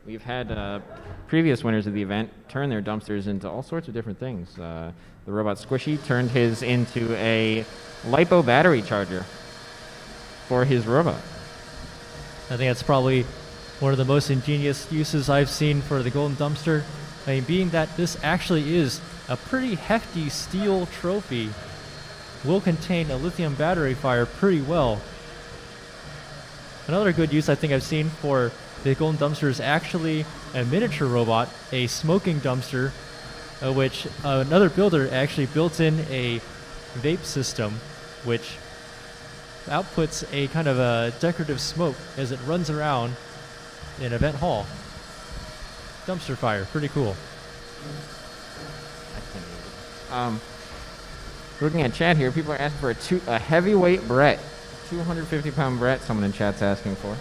We've had previous winners of the event turn their dumpsters into all sorts of different things. The robot Squishy turned his into a LiPo battery charger for his robot. I think that's probably one of the most ingenious uses I've seen for the golden dumpster. I mean, being that this actually is a pretty hefty steel trophy, will contain a lithium battery fire pretty well. Another good use I think I've seen for the golden dumpster is actually a miniature robot, a smoking dumpster, which another builder actually built in a vape system, which outputs a kind of a decorative smoke as it runs around an event hall. Dumpster fire, pretty cool. Looking at chat here, people are asking for a heavyweight Brett, 250-pound Brett. Someone in chat's asking for.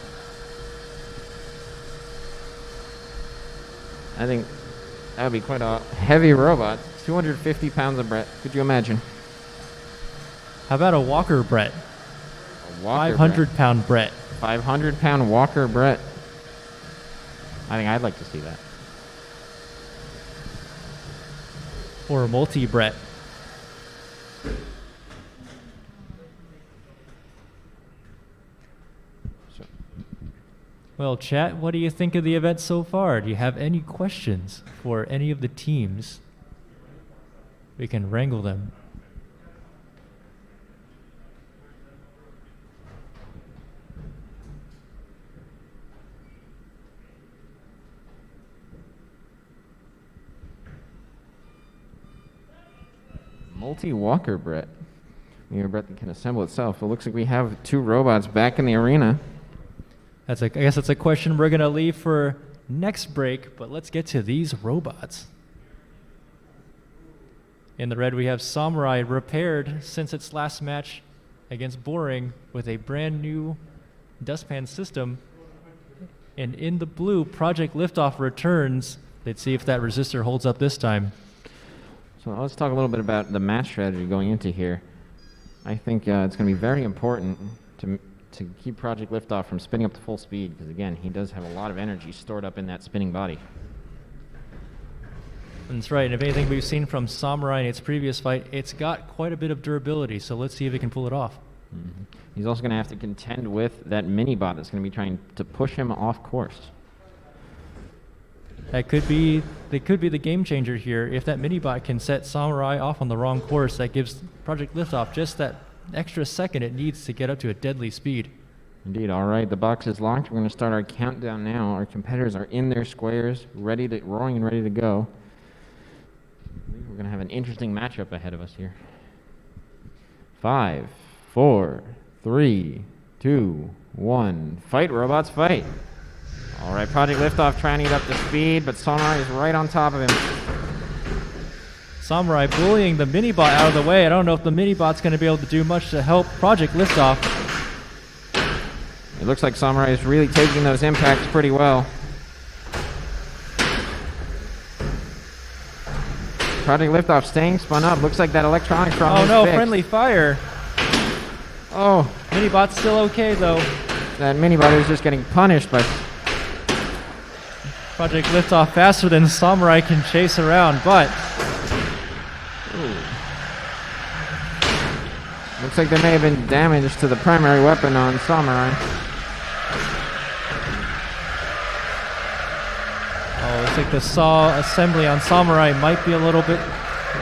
I think that would be quite a heavy robot. 250 pounds of Brett. Could you imagine? How about a Walker Brett? A Walker 500-pound Brett. 500-pound Walker Brett. I think I'd like to see that. Or a multi-Brett. Well, chat, what do you think of the event so far? Do you have any questions for any of the teams? We can wrangle them. Multi-Walker Brett. A Brett that can assemble itself. It looks like we have 2 robots back in the arena. I guess that's a question we're going to leave for next break, but let's get to these robots. In the red, we have Samurai, repaired since its last match against Boring with a brand new dustpan system. And in the blue, Project Liftoff returns. Let's see if that resistor holds up this time. So let's talk a little bit about the match strategy going into here. I think it's going to be very important to keep Project Liftoff from spinning up to full speed, because again, he does have a lot of energy stored up in that spinning body. That's right, and if anything we've seen from Samurai in its previous fight, it's got quite a bit of durability, so let's see if it can pull it off. Mm-hmm. He's also going to have to contend with that mini-bot that's going to be trying to push him off course. They could be the game changer here. If that mini-bot can set Samurai off on the wrong course, that gives Project Liftoff just that extra second it needs to get up to a deadly speed. Indeed. All right, the box is locked. We're going to start our countdown now. Our competitors are in their squares, roaring and ready to go. We're going to have an interesting matchup ahead of us here. 5, 4, 3, 2, 1. Fight, robots, fight. All right, Project Liftoff trying to get up to speed, but Samurai is right on top of him. Samurai bullying the mini-bot out of the way. I don't know if the mini-bot's going to be able to do much to help Project Liftoff. It looks like Samurai is really taking those impacts pretty well. Project Liftoff staying spun up. Looks like that electronics problem is fixed. Friendly fire. Oh. Mini-bot's still okay, though. That mini-bot is just getting punished by... Project Liftoff faster than Samurai can chase around, but... Looks like there may have been damage to the primary weapon on Samurai. Oh, looks like the saw assembly on Samurai might be a little bit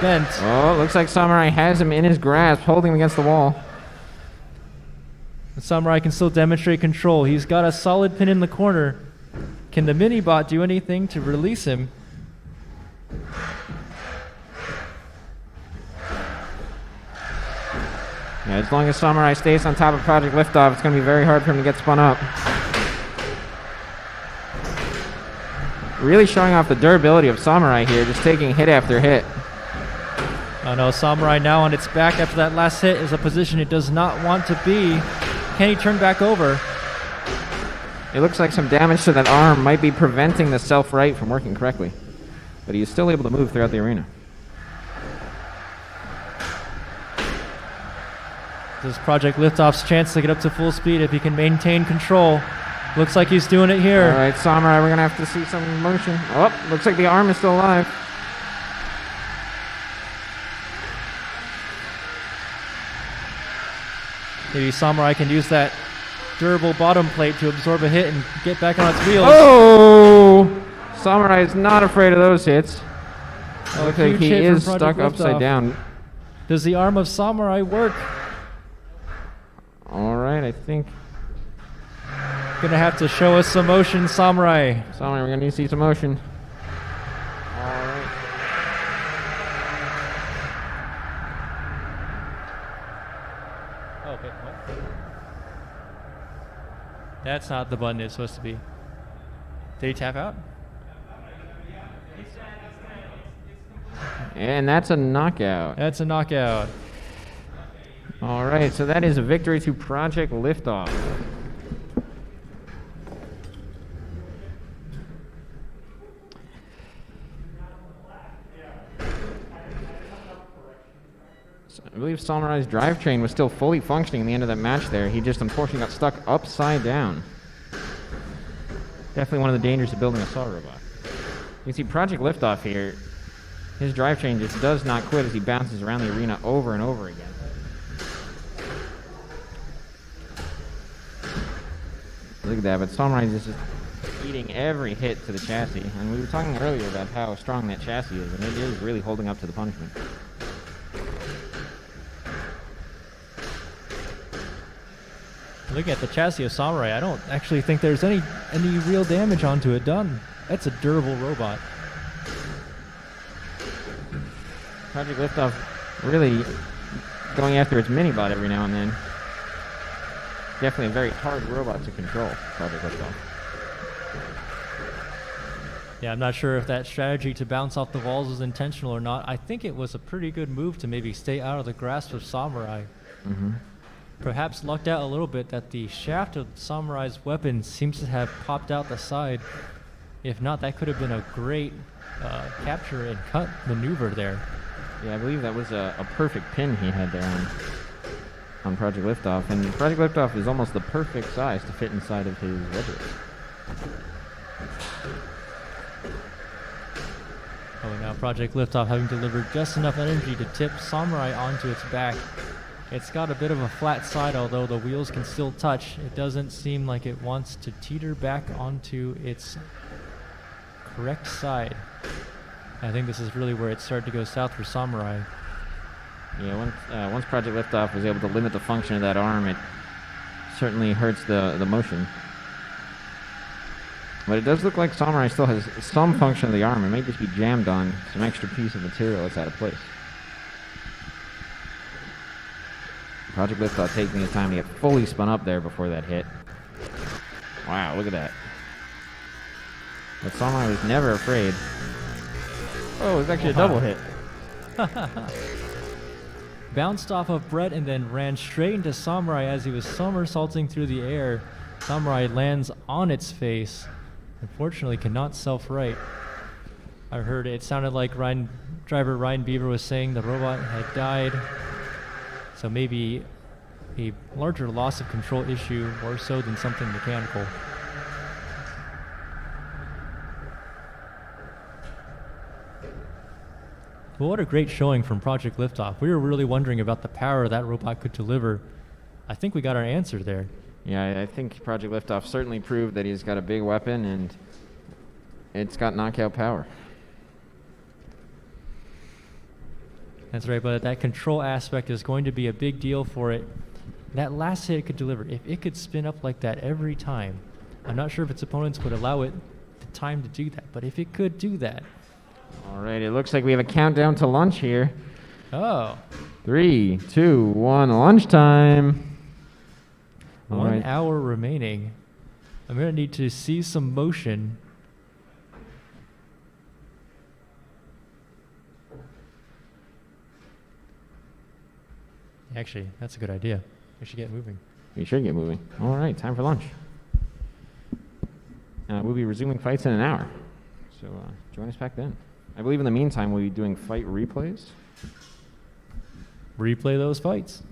bent. Oh, looks like Samurai has him in his grasp, holding him against the wall. The Samurai can still demonstrate control. He's got a solid pin in the corner. Can the mini-bot do anything to release him? Yeah, as long as Samurai stays on top of Project Liftoff, it's going to be very hard for him to get spun up. Really showing off the durability of Samurai here, just taking hit after hit. Oh no, Samurai now on its back after that last hit is a position it does not want to be. Can he turn back over? It looks like some damage to that arm might be preventing the self-right from working correctly. But he is still able to move throughout the arena. This is Project Liftoff's chance to get up to full speed if he can maintain control. Looks like he's doing it here. All right, Samurai, we're going to have to see some motion. Oh, looks like the arm is still alive. Maybe Samurai can use that durable bottom plate to absorb a hit and get back on its wheels. Oh! Samurai is not afraid of those hits. Looks like he hit from is Project stuck Liftoff. upside down. Does the arm of Samurai work? All right, I think... Gonna have to show us some motion, Samurai. Samurai, we're going to need to see some motion. All right. Oh, wait, what? That's not the button it's supposed to be. Did he tap out? And that's a knockout. That's a knockout. All right, so that is a victory to Project Liftoff. believe Samurai's drivetrain was still fully functioning in the end of that match there. He just unfortunately got stuck upside down. Definitely one of the dangers of building a saw robot. You can see Project Liftoff here. His drivetrain just does not quit as he bounces around the arena over and over again. Look at that, but Samurai is just eating every hit to the chassis. And we were talking earlier about how strong that chassis is, and it is really holding up to the punishment. Looking at the chassis of Samurai, I don't actually think there's any real damage onto it done. That's a durable robot. Project Liftoff really going after its mini-bot every now and then. Definitely a very hard robot to control, Project Liftoff. Yeah, I'm not sure if that strategy to bounce off the walls was intentional or not. I think it was a pretty good move to maybe stay out of the grasp of Samurai. Mm-hmm. Perhaps lucked out a little bit that the shaft of Samurai's weapon seems to have popped out the side. If not, that could have been a great capture and cut maneuver there. Yeah, I believe that was a perfect pin he had there on Project Liftoff. And Project Liftoff is almost the perfect size to fit inside of his wedges. Oh, now Project Liftoff having delivered just enough energy to tip Samurai onto its back. It's got a bit of a flat side, although the wheels can still touch. It doesn't seem like it wants to teeter back onto its correct side. I think this is really where it started to go south for Samurai. Yeah, once Project Liftoff was able to limit the function of that arm, it certainly hurts the motion. But it does look like Samurai still has some function of the arm. It may just be jammed on some extra piece of material that's out of place. Project Liftoff taking the time to get fully spun up there before that hit. Wow, look at that. But Samurai was never afraid. Oh, it was actually a double hit. Bounced off of Brett and then ran straight into Samurai as he was somersaulting through the air. Samurai lands on its face. Unfortunately, cannot self-right. I heard it sounded like driver Ryan Beaver was saying the robot had died. So maybe a larger loss of control issue, more so than something mechanical. Well, what a great showing from Project Liftoff. We were really wondering about the power that robot could deliver. I think we got our answer there. Yeah, I think Project Liftoff certainly proved that he's got a big weapon and it's got knockout power. That's right, but that control aspect is going to be a big deal for it. That last hit it could deliver, if it could spin up like that every time, I'm not sure if its opponents would allow it the time to do that, but if it could do that. All right, it looks like we have a countdown to lunch here. Oh. 3, 2, 1, lunchtime. 1 hour remaining. I'm going to need to see some motion. Actually, that's a good idea. We should get moving. We should get moving. All right, time for lunch. We'll be resuming fights in an hour. So join us back then. I believe in the meantime we'll be doing fight replays. Replay those fights.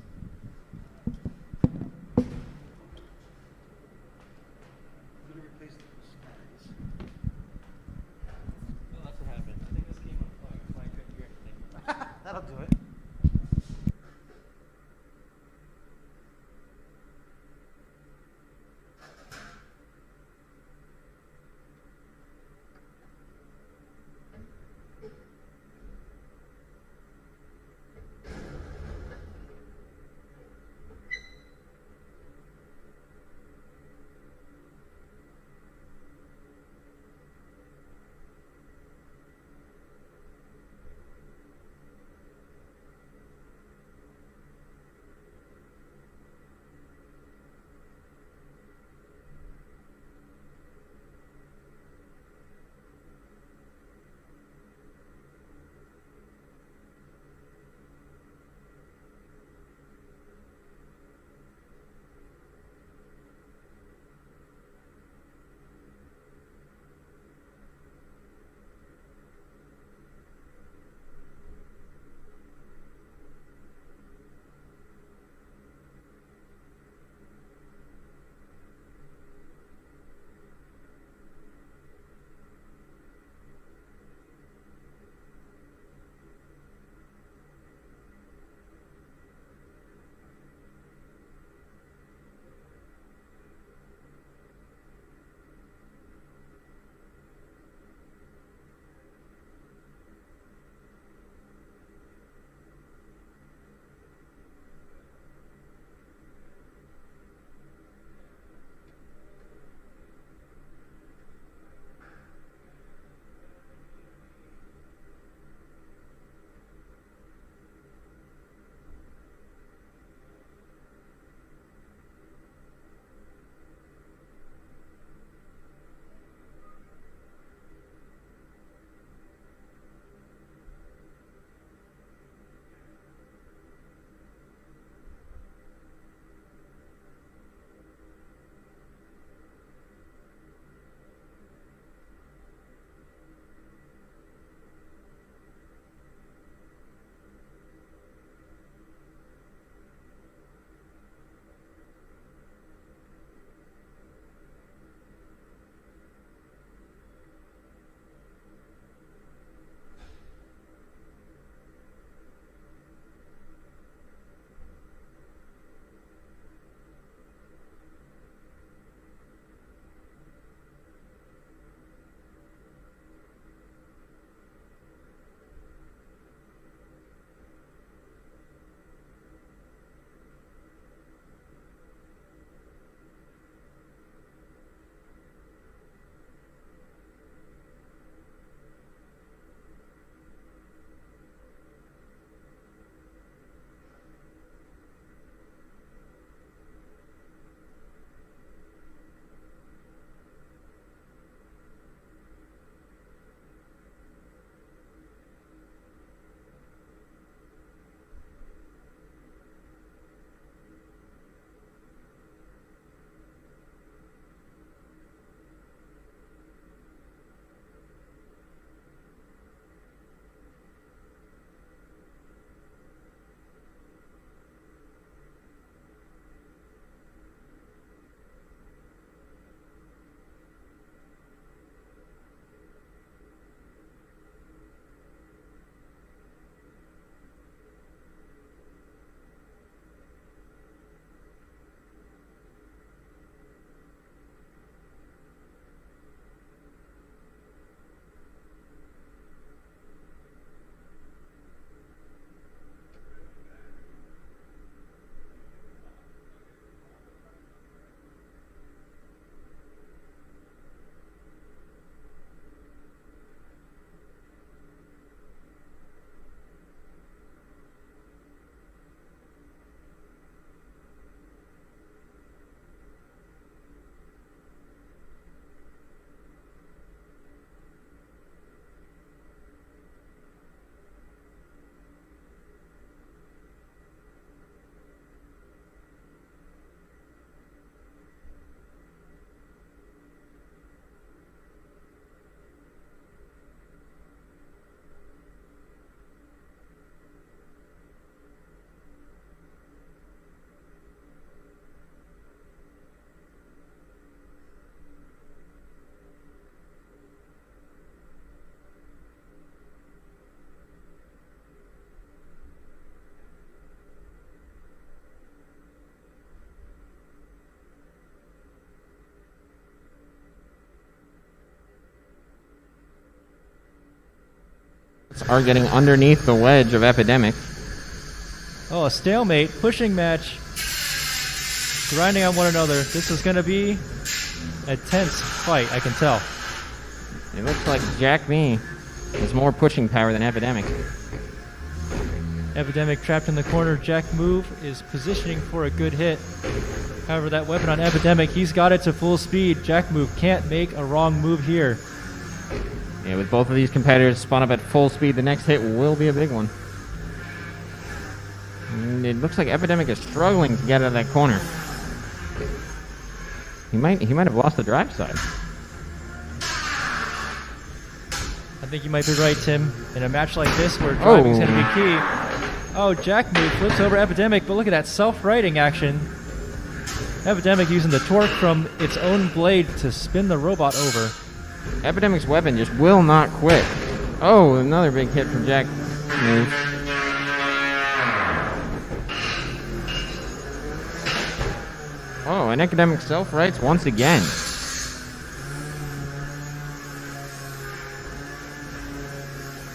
That'll do it. Are getting underneath the wedge of Epidemic. Oh, a stalemate, pushing match, grinding on one another. This is going to be a tense fight, I can tell. It looks like Jack Me has more pushing power than Epidemic. Epidemic trapped in the corner. Jack Move is positioning for a good hit. However, that weapon on Epidemic, he's got it to full speed. Jack Move can't make a wrong move here. Yeah, with both of these competitors spun up at full speed, the next hit will be a big one. And it looks like Epidemic is struggling to get out of that corner. He might have lost the drive side. I think you might be right, Tim. In a match like this where driving's going to be key. Oh, Jack Move flips over Epidemic, but look at that self-righting action. Epidemic using the torque from its own blade to spin the robot over. Epidemic's weapon just will not quit. Oh, another big hit from Jack Move. Oh, and Epidemic self-rights once again.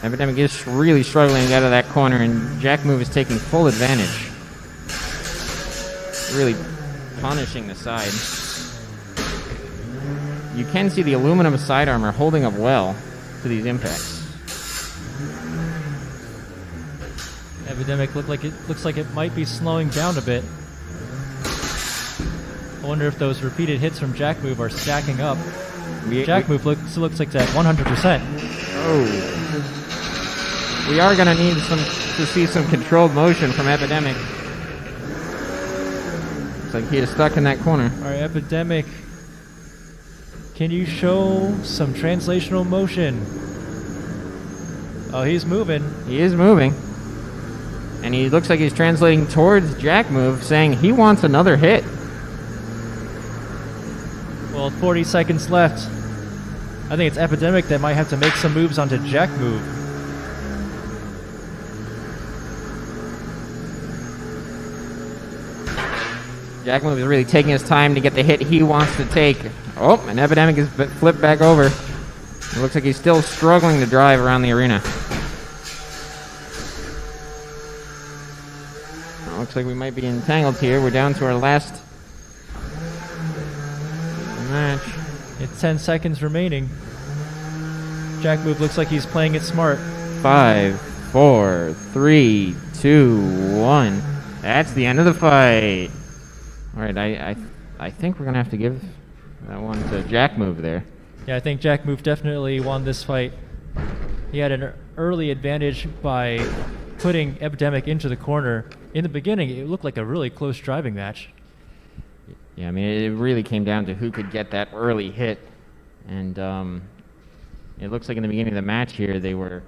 Epidemic is really struggling to get out of that corner, and Jack Move is taking full advantage. Really punishing the side. You can see the aluminum side armor holding up well to these impacts. Epidemic looks like it might be slowing down a bit. I wonder if those repeated hits from Jack Move are stacking up. Jack Move looks like it's at 100%. Oh. We are going to need to see some controlled motion from Epidemic. Looks like he is stuck in that corner. All right, Epidemic. Can you show some translational motion? Oh, he's moving. He is moving. And he looks like he's translating towards Jack Move, saying he wants another hit. Well, 40 seconds left. I think it's Epidemic that might have to make some moves onto Jack Move. Jack Move is really taking his time to get the hit he wants to take. Oh, and Epidemic is flipped back over. It looks like he's still struggling to drive around the arena. Looks like we might be entangled here. We're down to our last match. It's 10 seconds remaining. Jack Move looks like he's playing it smart. 5, 4, 3, 2, 1. That's the end of the fight. All right, I think we're going to have to give that one to Jack Move there. Yeah, I think Jack Move definitely won this fight. He had an early advantage by putting Epidemic into the corner. In the beginning, it looked like a really close driving match. Yeah, I mean, it really came down to who could get that early hit. And it looks like in the beginning of the match here, they were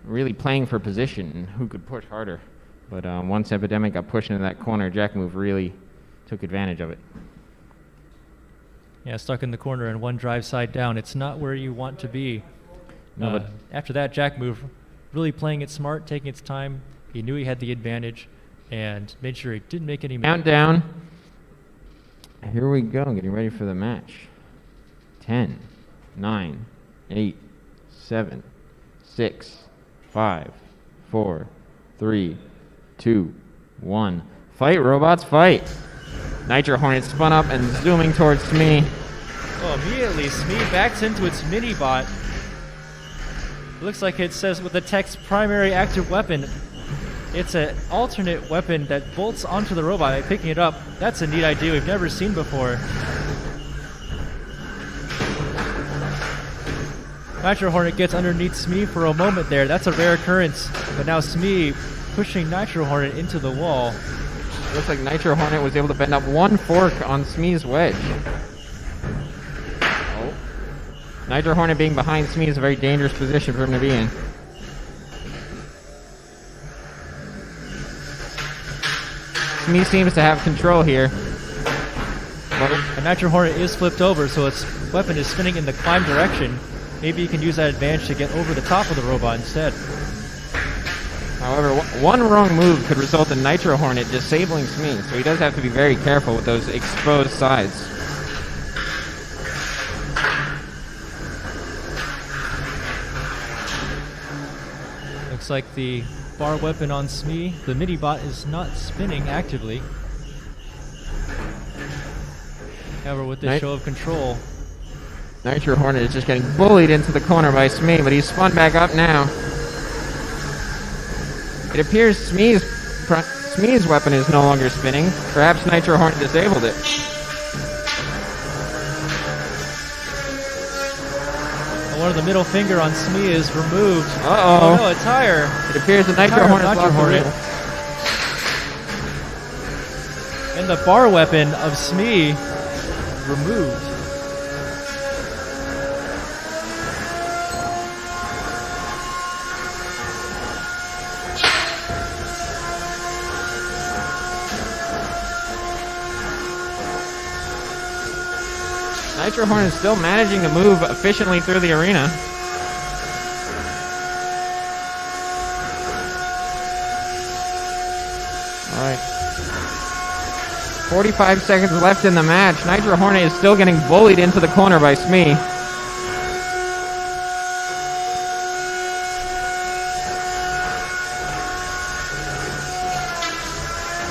really playing for position and who could push harder. But once Epidemic got pushed into that corner, Jack Move really took advantage of it. Yeah, stuck in the corner and one drive side down. It's not where you want to be. No, but after that, Jack Move really playing it smart, taking its time. He knew he had the advantage and made sure he didn't make any moves. Countdown. Here we go, getting ready for the match. 10, 9, 8, 7, 6, 5, 4, 3, 2, 1. Fight, robots, fight! Nitro Hornet spun up and zooming towards Smee. Oh, immediately, Smee backs into its mini-bot. Looks like it says with the text primary active weapon. It's an alternate weapon that bolts onto the robot by picking it up. That's a neat idea we've never seen before. Nitro Hornet gets underneath Smee for a moment there. That's a rare occurrence. But now Smee pushing Nitro Hornet into the wall. It looks like Nitro Hornet was able to bend up one fork on Smee's wedge. Oh. Nitro Hornet being behind Smee is a very dangerous position for him to be in. Smee seems to have control here. And Nitro Hornet is flipped over, so its weapon is spinning in the climb direction. Maybe you can use that advantage to get over the top of the robot instead. However, one wrong move could result in Nitro Hornet disabling Smee, so he does have to be very careful with those exposed sides. Looks like the bar weapon on Smee, the mini bot, is not spinning actively. However, with this show of control, Nitro Hornet is just getting bullied into the corner by Smee, but he's spun back up now. It appears Smee's weapon is no longer spinning. Perhaps Nitro Hornet disabled it. one of the middle finger on Smee is removed. Uh-oh. Oh no, a tire. It appears the Nitro Hornet's lost the wheel. And the bar weapon of Smee removed. Nitro Hornet is still managing to move efficiently through the arena. All right. 45 seconds left in the match. Nitro Hornet is still getting bullied into the corner by Smee.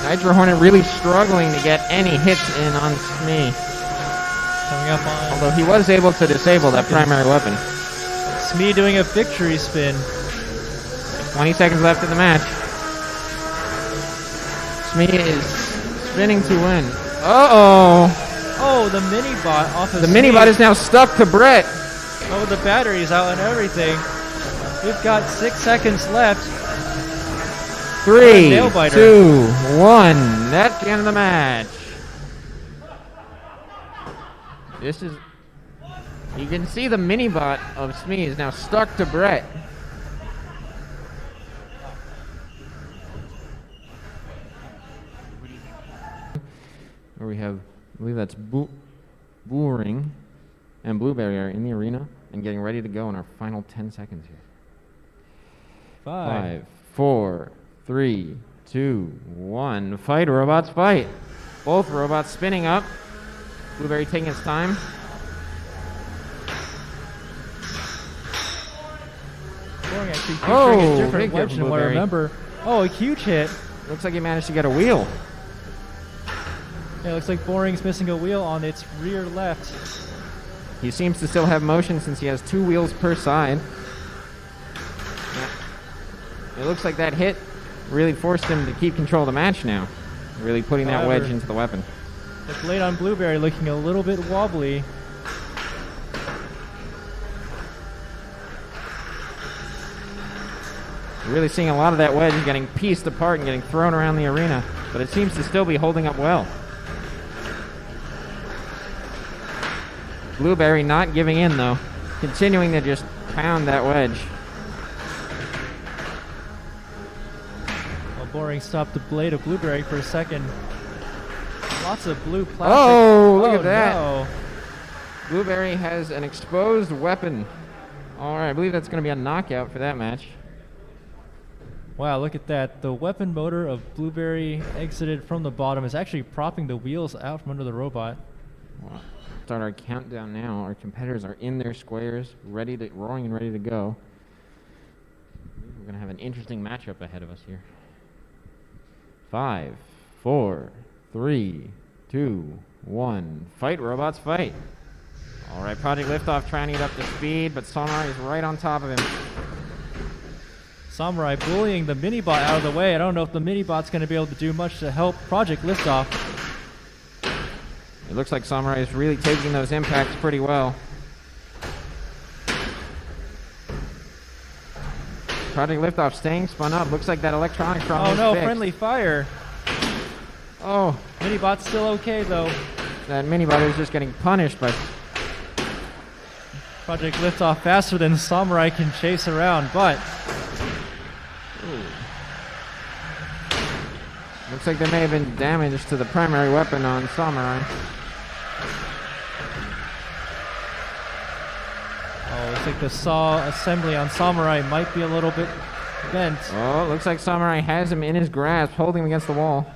Nitro Hornet really struggling to get any hits in on Smee. Coming up on. Although he was able to disable that primary weapon. Smee doing a victory spin. 20 seconds left in the match. Smee is spinning to win. Uh-oh. Oh, the mini bot off of The Smee. mini bot is now stuck to Brett. Oh, the battery's out and everything. We've got 6 seconds left. 3, nail biter. 2, 1. That's the end of the match. This is... You can see the mini bot of Smee is now stuck to Brett. Where we have, I believe that's Booring and Blueberry are in the arena and getting ready to go in our final 10 seconds here. 5, 4, 3, 2, 1. Fight, robots, fight. Both robots spinning up. Blueberry taking his time. Boring actually featuring Oh, a big different hit wedge from than what I Blueberry. remember. Oh, a huge hit. Looks like he managed to get a wheel. Yeah, looks like Boring's missing a wheel on its rear left. He seems to still have motion since he has 2 wheels per side. Yeah. It looks like that hit really forced him to keep control of the match now. Really putting that However, wedge into the weapon. The blade on Blueberry looking a little bit wobbly. You're really seeing a lot of that wedge getting pieced apart and getting thrown around the arena, but it seems to still be holding up well. Blueberry not giving in though, continuing to just pound that wedge. Well, Boring stopped the blade of Blueberry for a second. Lots of blue plastic. Oh, look at that. No. Blueberry has an exposed weapon. All right, I believe that's going to be a knockout for that match. Wow, look at that. The weapon motor of Blueberry exited from the bottom is actually propping the wheels out from under the robot. Wow. Start our countdown now. Our competitors are in their squares, roaring and ready to go. We're going to have an interesting matchup ahead of us here. 5, 4, 3, 2, 1. Fight, robots, fight. All right, Project Liftoff trying to get up to speed, but Samurai is right on top of him. Samurai bullying the mini-bot out of the way. I don't know if the mini-bot's going to be able to do much to help Project Liftoff. It looks like Samurai is really taking those impacts pretty well. Project Liftoff staying spun up. Looks like that electronics problem Oh is no, fixed. friendly fire. Oh, Mini-bot's still okay though. that mini-bot is just getting punished by... Project Liftoff faster than Samurai can chase around, but Looks like there may have been damage to the primary weapon on Samurai. oh, looks like the saw assembly on Samurai might be a little bit bent. Oh, looks like Samurai has him in his grasp, holding him against the wall.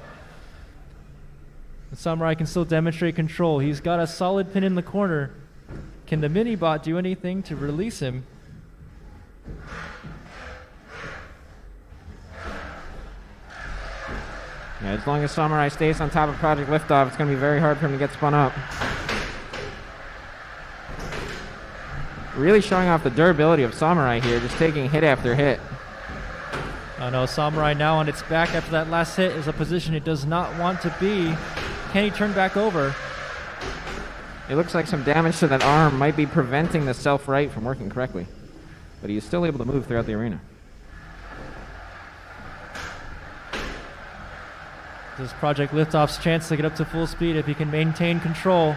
The Samurai can still demonstrate control. He's got a solid pin in the corner. Can the mini-bot do anything to release him? Yeah, as long as Samurai stays on top of Project Liftoff, it's going to be very hard for him to get spun up. Really showing off the durability of Samurai here, just taking hit after hit. Oh no, Samurai now on its back after that last hit is a position it does not want to be. Can he turn back over? It looks like some damage to that arm might be preventing the self-right from working correctly. But he is still able to move throughout the arena. This is Project Liftoff's chance to get up to full speed if he can maintain control.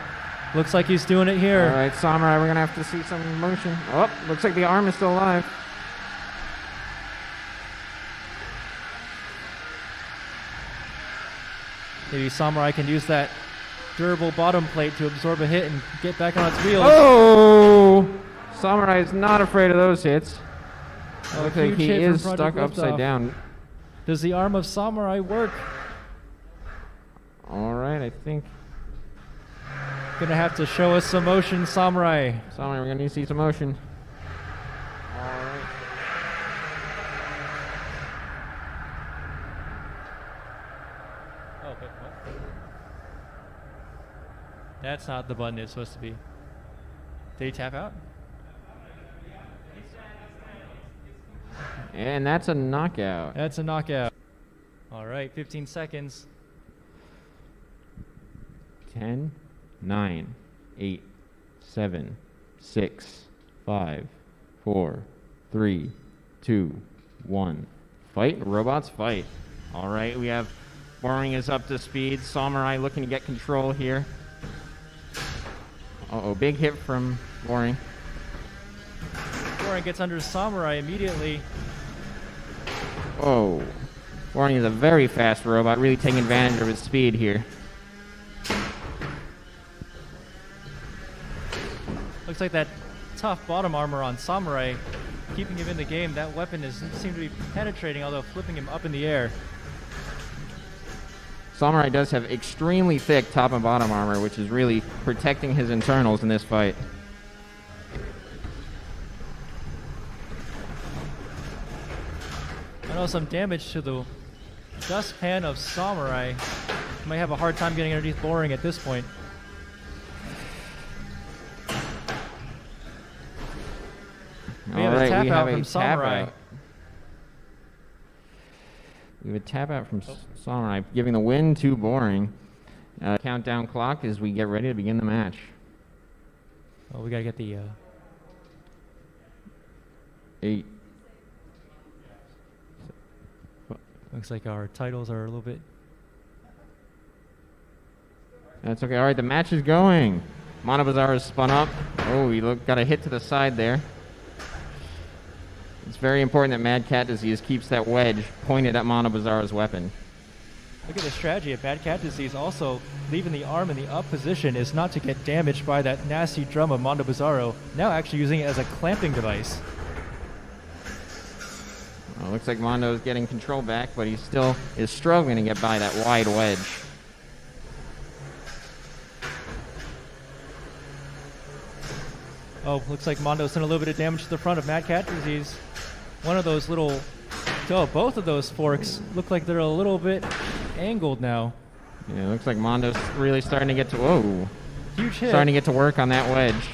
Looks like he's doing it here. All right, Samurai, we're going to have to see some motion. Oh, looks like the arm is still alive. Maybe Samurai can use that durable bottom plate to absorb a hit and get back on its wheels. Oh! Samurai is not afraid of those hits. Oh, Looks like huge he hit from is stuck Project upside Liftoff. down. Does the arm of Samurai work? All right, I think... Gonna have to show us some motion, Samurai. Samurai, we're going to need to see some motion. All right. Oh, wait, what? That's not the button it's supposed to be. Did he tap out? And that's a knockout. That's a knockout. All right, 15 seconds. 10, 9, 8, 7, 6, 5, 4, 3, 2, 1. Fight, robots, fight. All right, we have Boring is up to speed. Samurai looking to get control here. Uh-oh, big hit from Boring. Boring gets under Samurai immediately. Oh, Boring is a very fast robot, really taking advantage of his speed here. Looks like that tough bottom armor on Samurai keeping him in the game. That weapon doesn't seem to be penetrating, although flipping him up in the air. Samurai does have extremely thick top and bottom armor, which is really protecting his internals in this fight. I know some damage to the dustpan of Samurai. Might have a hard time getting underneath Boring at this point. We have a tap out from Samurai. We have a tap out from Samurai, giving the win to Boring. Countdown clock as we get ready to begin the match. Oh, we gotta get the 8. looks like our titles are a little bit. That's okay. All right, the match is going. Monobazaar is spun up. Oh, he got a hit to the side there. It's very important that Mad Cat Disease keeps that wedge pointed at Monobazaar's weapon. Look at the strategy of Mad Cat Disease. Also, leaving the arm in the up position is not to get damaged by that nasty drum of Mondo Bizarro. Now actually using it as a clamping device. Well, looks like Mondo is getting control back, but he still is struggling to get by that wide wedge. Oh, looks like Mondo's done a little bit of damage to the front of Mad Cat Disease. One of those little... Oh, both of those forks look like they're a little bit angled now. Yeah, it looks like Mondo's really starting to get to... Whoa. Huge hit. Starting to get to work on that wedge.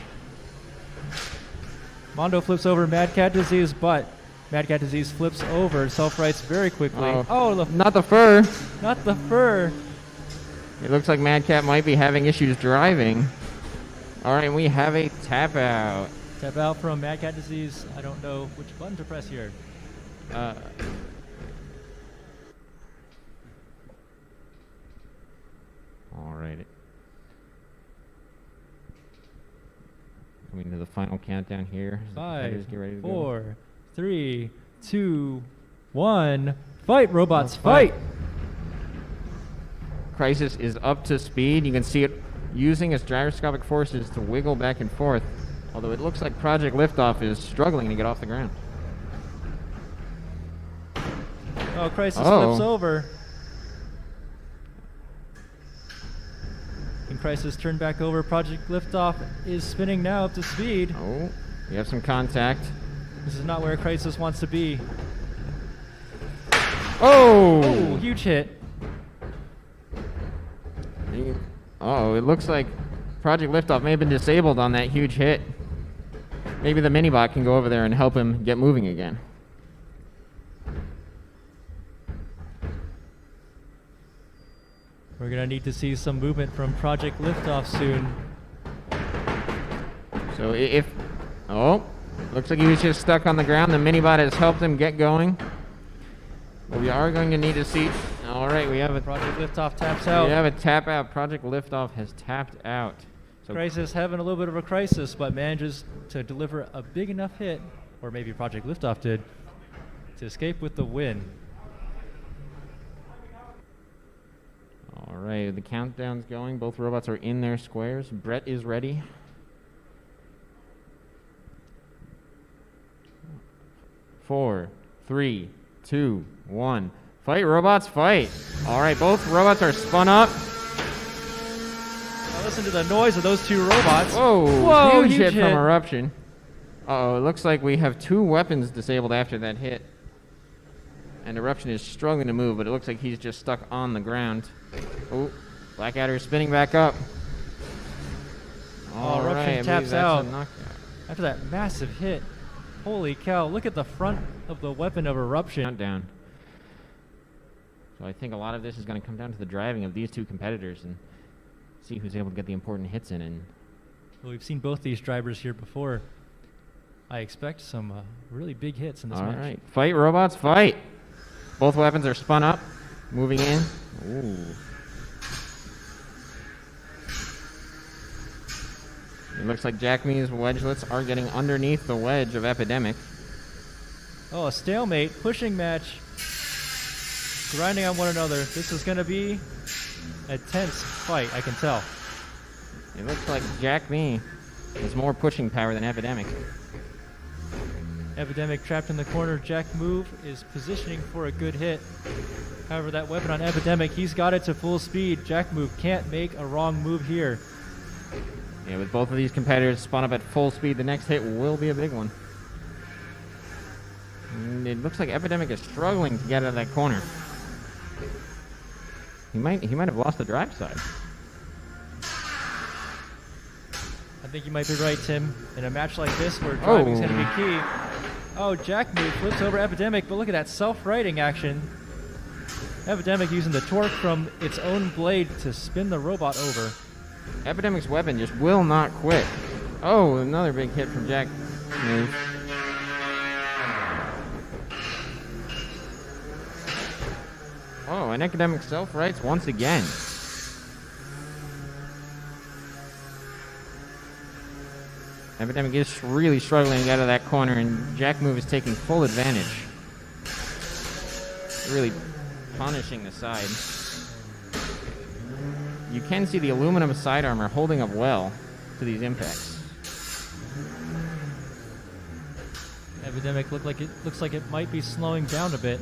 Mondo flips over Mad Cat Disease, but Mad Cat Disease flips over, self-rights very quickly. Not the fur. Not the fur. It looks like Mad Cat might be having issues driving. All right, we have a tap out. Tap out from Mad Cat Disease. I don't know which button to press here. All right. Coming to the final countdown here. 5, Get ready to 4, 3, 2, 1. Fight, robots, fight! Crisis is up to speed. You can see it using its gyroscopic forces to wiggle back and forth, although it looks like Project Liftoff is struggling to get off the ground. Oh, Crisis flips over. Can Crisis turn back over? Project Liftoff is spinning now up to speed. Oh, we have some contact. This is not where Crisis wants to be. Oh! Oh, huge hit. Oh, it looks like Project Liftoff may have been disabled on that huge hit. Maybe the Minibot can go over there and help him get moving again. We're gonna need to see some movement from Project Liftoff soon. So looks like he was just stuck on the ground. The Minibot has helped him get going. But we are going to need to see. All right, we have a Project Liftoff taps out. We have a tap out. Project Liftoff has tapped out. So Crisis having a little bit of a crisis, but manages to deliver a big enough hit, or maybe Project Liftoff did, to escape with the win. All right, the countdown's going. Both robots are in their squares. Brett is ready. Four, three, two, one. Fight, robots, fight. All right, both robots are spun up. Now listen to the noise of those two robots. Whoa, huge hit from Eruption. Uh-oh, it looks like we have two weapons disabled after that hit. And Eruption is struggling to move, but it looks like he's just stuck on the ground. Oh, Blackadder is spinning back up. All Eruption right, I believe taps that's out a knockout. after that massive hit. Holy cow, look at the front of the weapon of Eruption. Countdown. So I think a lot of this is going to come down to the driving of these two competitors and see who's able to get the important hits in. And Well, we've seen both these drivers here before. I expect some really big hits in this match. all right, fight, robots, fight. Both weapons are spun up, moving in. Ooh. It looks like Jack Me's wedgelets are getting underneath the wedge of Epidemic. Oh, a stalemate, pushing match, grinding on one another. This is going to be a tense fight, I can tell. It looks like Jack Me has more pushing power than Epidemic. Epidemic trapped in the corner. Jack Move is positioning for a good hit. However, that weapon on Epidemic, he's got it to full speed. Jack Move can't make a wrong move here. Yeah, with both of these competitors spun up at full speed, the next hit will be a big one. And it looks like Epidemic is struggling to get out of that corner. He might have lost the drive side. I think you might be right, Tim. In a match like this where driving's going to be key. Oh, Jack Move flips over Epidemic, but look at that self-righting action. Epidemic using the torque from its own blade to spin the robot over. Epidemic's weapon just will not quit. Oh, another big hit from Jack Move. Oh, and Epidemic self-rights once again. Epidemic is really struggling to get out of that corner, and Jack Move is taking full advantage. Really punishing the side. You can see the aluminum side armor holding up well to these impacts. Epidemic looks like it might be slowing down a bit.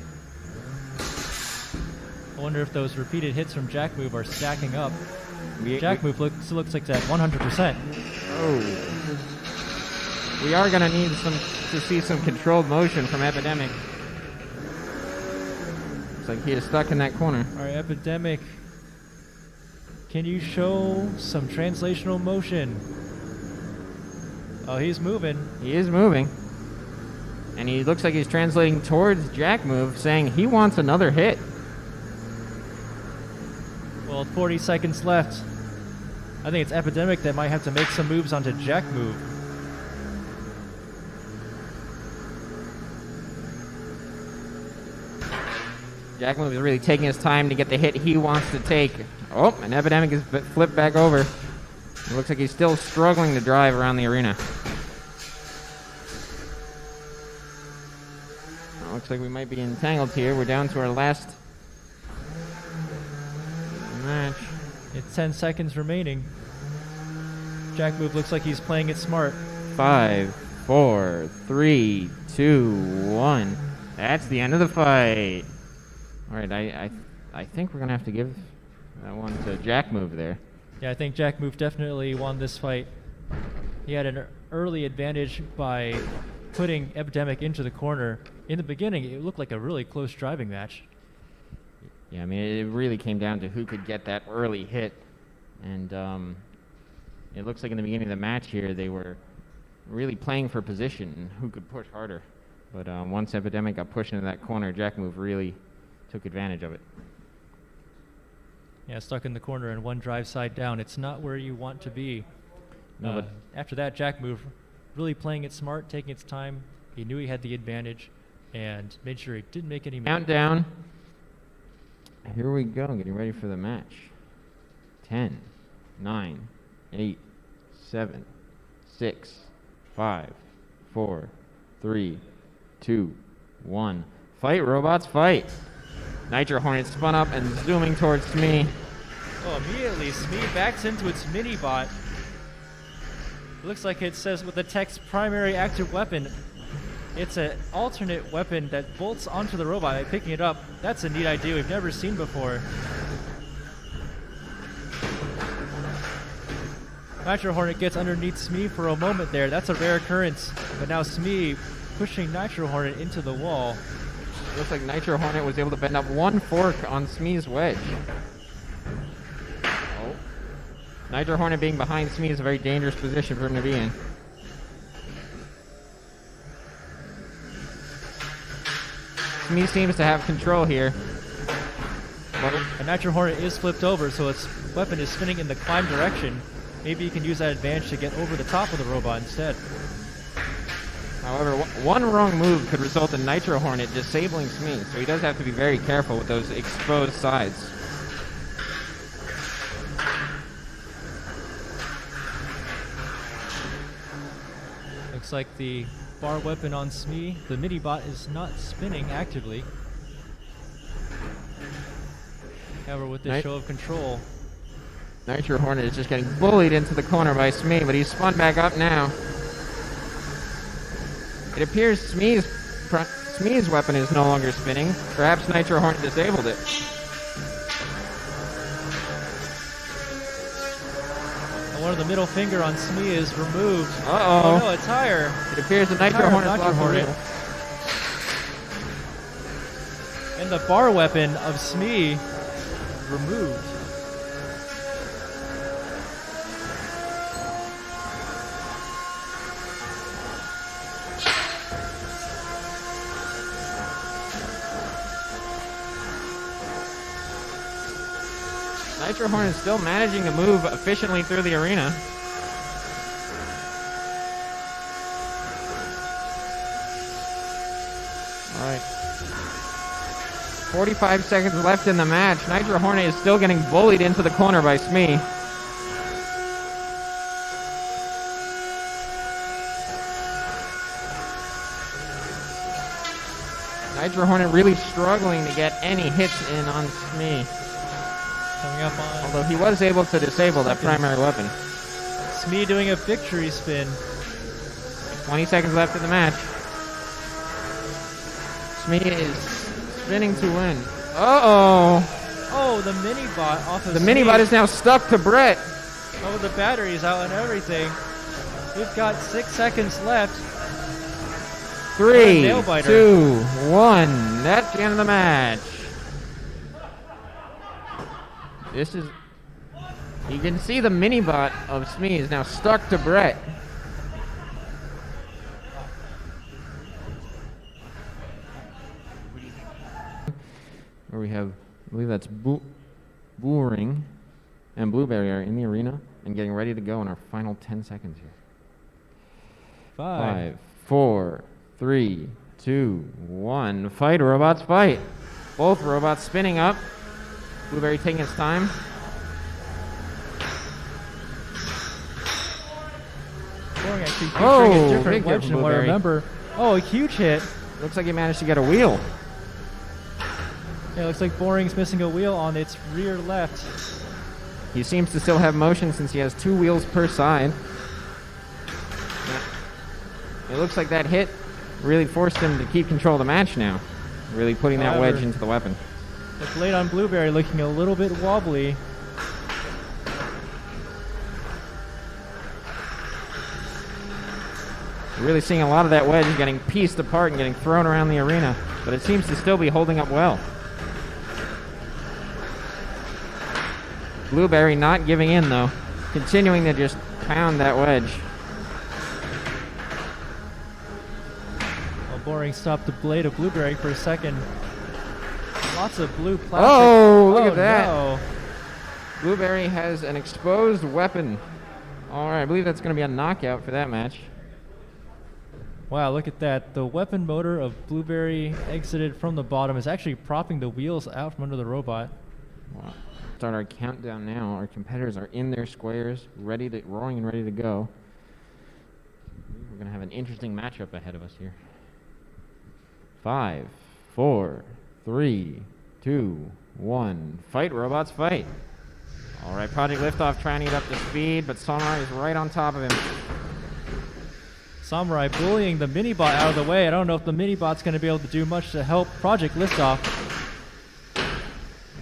I wonder if those repeated hits from Jack Move are stacking up. Jack Move looks like that 100%. Oh. We are going to need to see some controlled motion from Epidemic. Looks like he is stuck in that corner. All right, Epidemic. Can you show some translational motion? Oh, he's moving. He is moving. And he looks like he's translating towards Jack Move, saying he wants another hit. Well, 40 seconds left. I think it's Epidemic that might have to make some moves onto Jack Move. Jack Move is really taking his time to get the hit he wants to take. Oh, and Epidemic is flipped back over. It looks like he's still struggling to drive around the arena. Looks like we might be entangled here. We're down to our last match. It's 10 seconds remaining. Jack Move looks like he's playing it smart. 5, 4, 3, 2, 1. That's the end of the fight. All right, I think we're gonna have to give that one to Jack Move there. Yeah, I think Jack Move definitely won this fight. He had an early advantage by putting Epidemic into the corner. In the beginning, it looked like a really close driving match. Yeah, I mean, it really came down to who could get that early hit. And it looks like in the beginning of the match here, they were really playing for position and who could push harder. But once Epidemic got pushed into that corner, Jack Move really took advantage of it. Yeah, stuck in the corner and one drive side down. It's not where you want to be. No, but after that, Jack Move really playing it smart, taking its time. He knew he had the advantage and made sure he didn't make any mistakes. Countdown. Here we go, getting ready for the match. 10, 9, 8, 7, 6, 5, 4, 3, 2, 1. Fight, robots, fight! Nitro Hornet spun up and zooming towards me. Oh, immediately, Smee backs into its mini-bot. It looks like it says with the text primary active weapon. It's an alternate weapon that bolts onto the robot by picking it up. That's a neat idea we've never seen before. Nitro Hornet gets underneath Smee for a moment there. That's a rare occurrence. But now Smee pushing Nitro Hornet into the wall. Looks like Nitro Hornet was able to bend up one fork on Smee's wedge. Oh. Nitro Hornet being behind Smee is a very dangerous position for him to be in. Smee seems to have control here. And Nitro Hornet is flipped over, so its weapon is spinning in the climb direction. Maybe you can use that advantage to get over the top of the robot instead. However, one wrong move could result in Nitro Hornet disabling Smee, so he does have to be very careful with those exposed sides. Looks like the bar weapon on Smee, the mini-bot, is not spinning actively. However, with this show of control, Nitro Hornet is just getting bullied into the corner by Smee, but he's spun back up now. It appears Smee's weapon is no longer spinning. Perhaps Nitro Hornet disabled it. and one of the middle finger on Smee is removed. Uh-oh. Oh no, a tire. It appears the Nitro Tire of Hornet Nitro lost the Hornet. wheel. And the bar weapon of Smee removed. Nitro Hornet is still managing to move efficiently through the arena. All right. 45 seconds left in the match. Nitro Hornet is still getting bullied into the corner by Smee. Nitro Hornet really struggling to get any hits in on Smee. Coming up on Although he was able to disable that primary weapon. Smee doing a victory spin. 20 seconds left in the match. Smee is spinning to win. Uh-oh. Oh, the mini-bot off of The Smee. mini-bot is now stuck to Brett. Oh, the battery's out and everything. We've got 6 seconds left. 3, nail biter. 2, 1. That's the end of the match. This is... You can see the mini-bot of Smee is now stuck to Brett. Where we have, I believe that's Booring and Blueberry are in the arena and getting ready to go in our final 10 seconds here. 5, 4, 3, 2, 1. Fight, robots, fight. Both robots spinning up. Blueberry taking its time. Boring actually featuring Oh, a different big hit wedge from than what I Blueberry. remember. Oh, a huge hit. Looks like he managed to get a wheel. Yeah, looks like Boring's missing a wheel on its rear left. He seems to still have motion since he has 2 wheels per side. It looks like that hit really forced him to keep control of the match now. Really putting that However, wedge into the weapon. The blade on Blueberry looking a little bit wobbly. We're really seeing a lot of that wedge getting pieced apart and getting thrown around the arena, but it seems to still be holding up well. Blueberry not giving in, though. Continuing to just pound that wedge. Well, Boring stopped the blade of Blueberry for a second. Lots of blue plastic. Oh, look at that. No. Blueberry has an exposed weapon. All right, I believe that's going to be a knockout for that match. Wow, look at that. The weapon motor of Blueberry exited from the bottom is actually propping the wheels out from under the robot. Wow. Start our countdown now. Our competitors are in their squares, roaring and ready to go. We're going to have an interesting matchup ahead of us here. 5, 4, 3, 2, 1. Fight, robots, fight. All right, Project Liftoff trying to get up to speed, but Samurai is right on top of him. Samurai bullying the mini-bot out of the way. I don't know if the mini-bot's going to be able to do much to help Project Liftoff.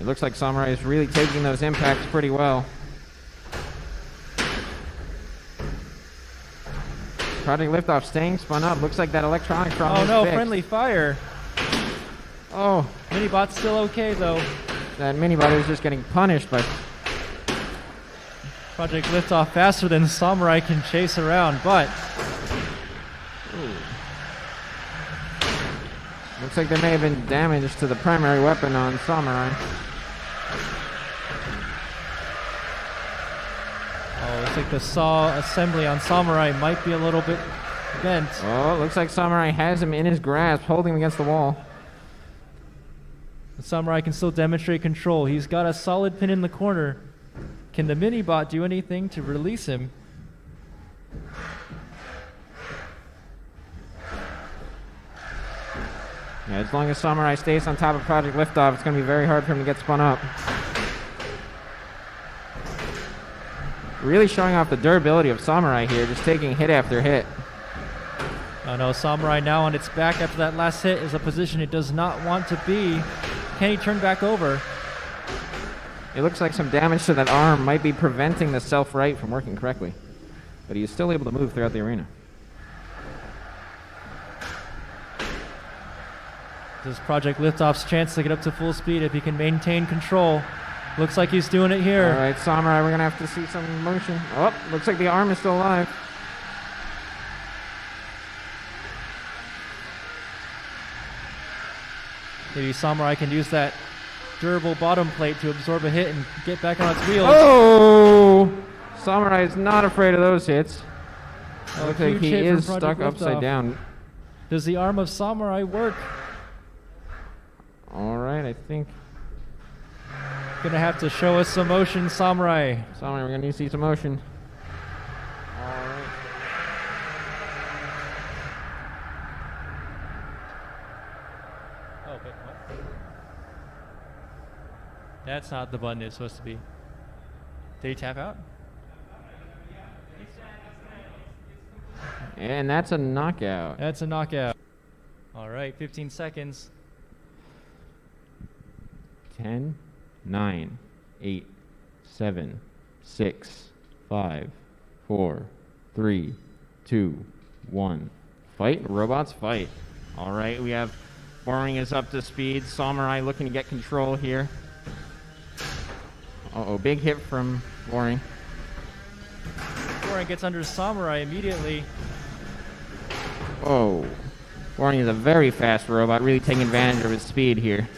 It looks like Samurai is really taking those impacts pretty well. Project Liftoff staying spun up. Looks like that electronic problem is fixed. Friendly fire. Oh, Mini-bot's still okay, though. that mini-bot is just getting punished by... Project Liftoff faster than Samurai can chase around, but... Ooh. Looks like there may have been damage to the primary weapon on Samurai. Oh, looks like the saw assembly on Samurai might be a little bit bent. Oh, it looks like Samurai has him in his grasp, holding him against the wall. The Samurai can still demonstrate control. He's got a solid pin in the corner. Can the mini-bot do anything to release him? Yeah, as long as Samurai stays on top of Project Liftoff, it's going to be very hard for him to get spun up. Really showing off the durability of Samurai here, just taking hit after hit. Oh no, Samurai now on its back after that last hit is a position it does not want to be. Can he turn back over? It looks like some damage to that arm might be preventing the self-right from working correctly. But he is still able to move throughout the arena. This is Project Liftoff's chance to get up to full speed if he can maintain control. Looks like he's doing it here. All right, Samurai, we're going to have to see some motion. Oh, looks like the arm is still alive. Maybe Samurai can use that durable bottom plate to absorb a hit and get back on its wheels. Oh! Samurai is not afraid of those hits. Looks like huge he hit from is Project stuck upside Liftoff. down. Does the arm of Samurai work? All right, I think... Gonna have to show us some motion, Samurai. Samurai, we're going to need to see some motion. All right. Oh, wait, what? That's not the button it's supposed to be. Did he tap out? And that's a knockout. That's a knockout. All right, 15 seconds. 10, 9, 8, 7, 6, 5, 4, 3, 2, 1. Fight, robots, fight. All right, we have Boring is up to speed. Samurai looking to get control here. Uh-oh, big hit from Boring. Boring gets under Samurai immediately. Oh, Boring is a very fast robot, really taking advantage of his speed here.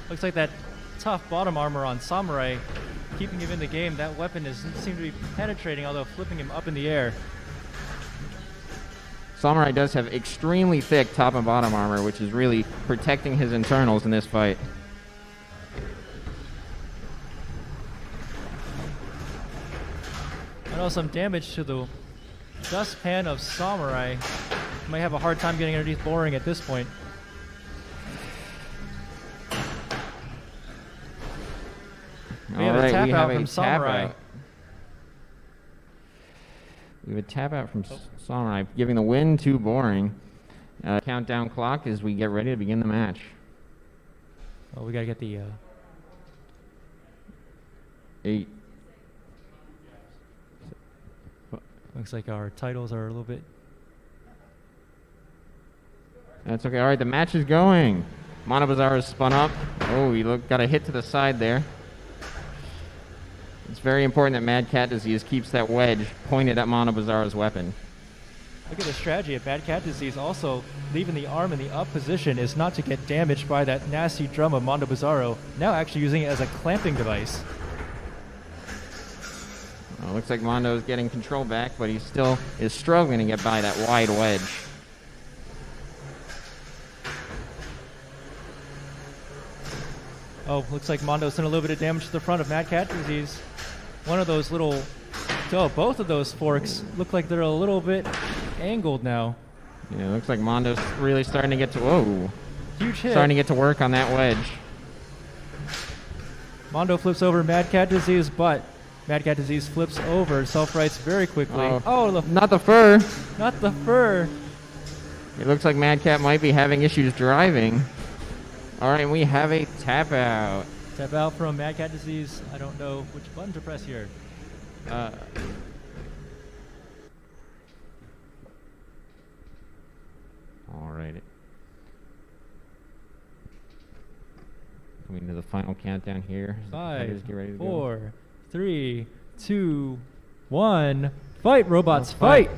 Looks like that tough bottom armor on Samurai keeping him in the game. That weapon doesn't seem to be penetrating, although flipping him up in the air. Samurai does have extremely thick top and bottom armor, which is really protecting his internals in this fight. I know some damage to the dustpan of Samurai. Might have a hard time getting underneath Boring at this point. We have a tap out from Samurai. We have a tap out from Samurai, giving the win to Boring. Countdown clock as we get ready to begin the match. Oh, we gotta get the 8. looks like our titles are a little bit... That's okay. All right, the match is going. Mono is spun up. Oh, he got a hit to the side there. It's very important that Mad Cat Disease keeps that wedge pointed at Mono Bizarro's weapon. Look at the strategy of Mad Cat Disease. Also, leaving the arm in the up position is not to get damaged by that nasty drum of Mondo Bizarro. Now actually using it as a clamping device. Well, looks like Mondo is getting control back, but he still is struggling to get by that wide wedge. Oh, looks like Mondo's done a little bit of damage to the front of Mad Cat Disease. One of those little... Oh, both of those forks look like they're a little bit angled now. Yeah, looks like Mondo's really starting to get to... Whoa. Huge hit. Starting to get to work on that wedge. Mondo flips over Mad Cat Disease, but Mad Cat Disease flips over, self-rights very quickly. Not the fur. Not the fur. It looks like Mad Cat might be having issues driving. All right, we have a tap out. Tap out from Mad Cat Disease. I don't know which button to press here. All right. Coming to the final countdown here. 5, Get ready to 4, 3, 2, 1. Fight, robots, fight!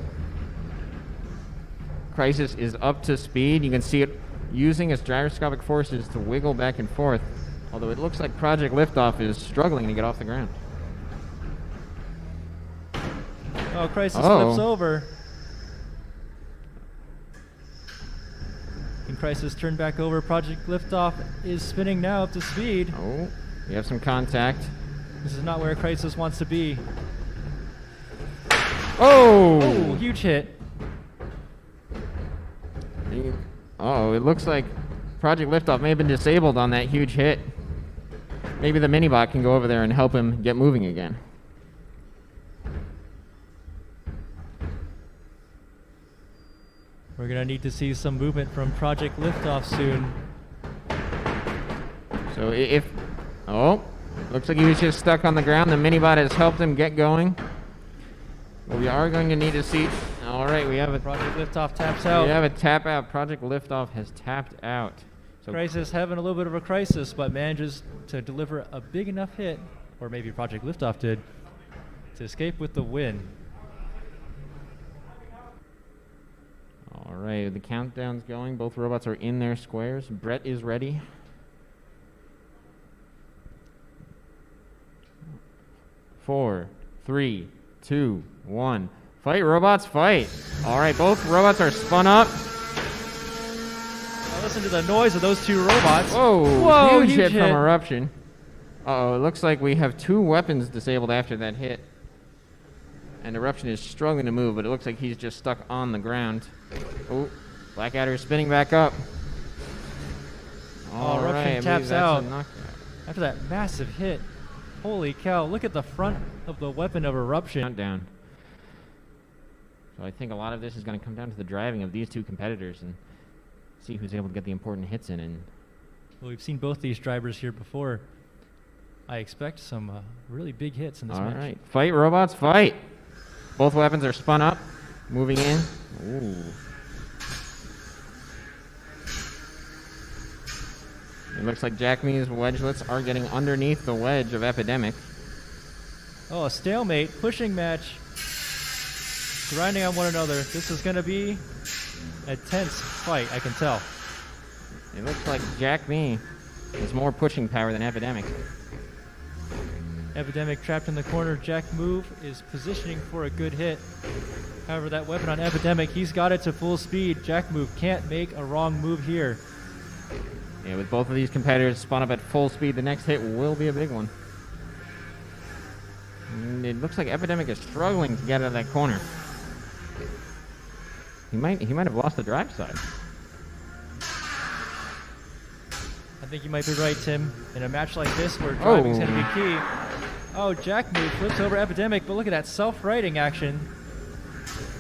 Crisis is up to speed. You can see it using its gyroscopic forces to wiggle back and forth, although it looks like Project Liftoff is struggling to get off the ground. Oh, Crisis flips over. And Crisis turned back over. Project Liftoff is spinning now up to speed. Oh, we have some contact. This is not where Crisis wants to be. Oh! Oh, huge hit. Oh, it looks like Project Liftoff may have been disabled on that huge hit. Maybe the Minibot can go over there and help him get moving again. We're going to need to see some movement from Project Liftoff soon. So looks like he was just stuck on the ground. The Minibot has helped him get going. We are going to need to see... All right, we have a... Project Liftoff taps out. We have a tap out. Project Liftoff has tapped out. So Crisis having a little bit of a crisis, but manages to deliver a big enough hit, or maybe Project Liftoff did, to escape with the win. All right, the countdown's going. Both robots are in their squares. Brett is ready. Four, 3, 2, 1. Fight, robots, fight. All right, both robots are spun up. Now listen to the noise of those two robots. Whoa, huge hit from Eruption. Uh-oh, it looks like we have 2 weapons disabled after that hit. And Eruption is struggling to move, but it looks like he's just stuck on the ground. Oh, Blackadder is spinning back up. All Eruption right, taps that's out. a knockout. After that massive hit. Holy cow, look at the front of the weapon of Eruption. Countdown. So I think a lot of this is going to come down to the driving of these 2 competitors and see who's able to get the important hits in. And Well, we've seen both these drivers here before. I expect some really big hits in this match. all right, fight, robots, fight. Both weapons are spun up, moving in. Ooh. It looks like Jack Me's wedgelets are getting underneath the wedge of Epidemic. Oh, a stalemate, pushing match. Grinding on one another. This is going to be a tense fight, I can tell. It looks like Jack Me has more pushing power than Epidemic. Epidemic trapped in the corner. Jack Move is positioning for a good hit. However, that weapon on Epidemic, he's got it to full speed. Jack Move can't make a wrong move here. Yeah, with both of these competitors spun up at full speed, the next hit will be a big one. And it looks like Epidemic is struggling to get out of that corner. He might have lost the drive side. I think you might be right, Tim. In a match like this where driving's going to be key. Oh, Jack Move flips over Epidemic, but look at that self-righting action.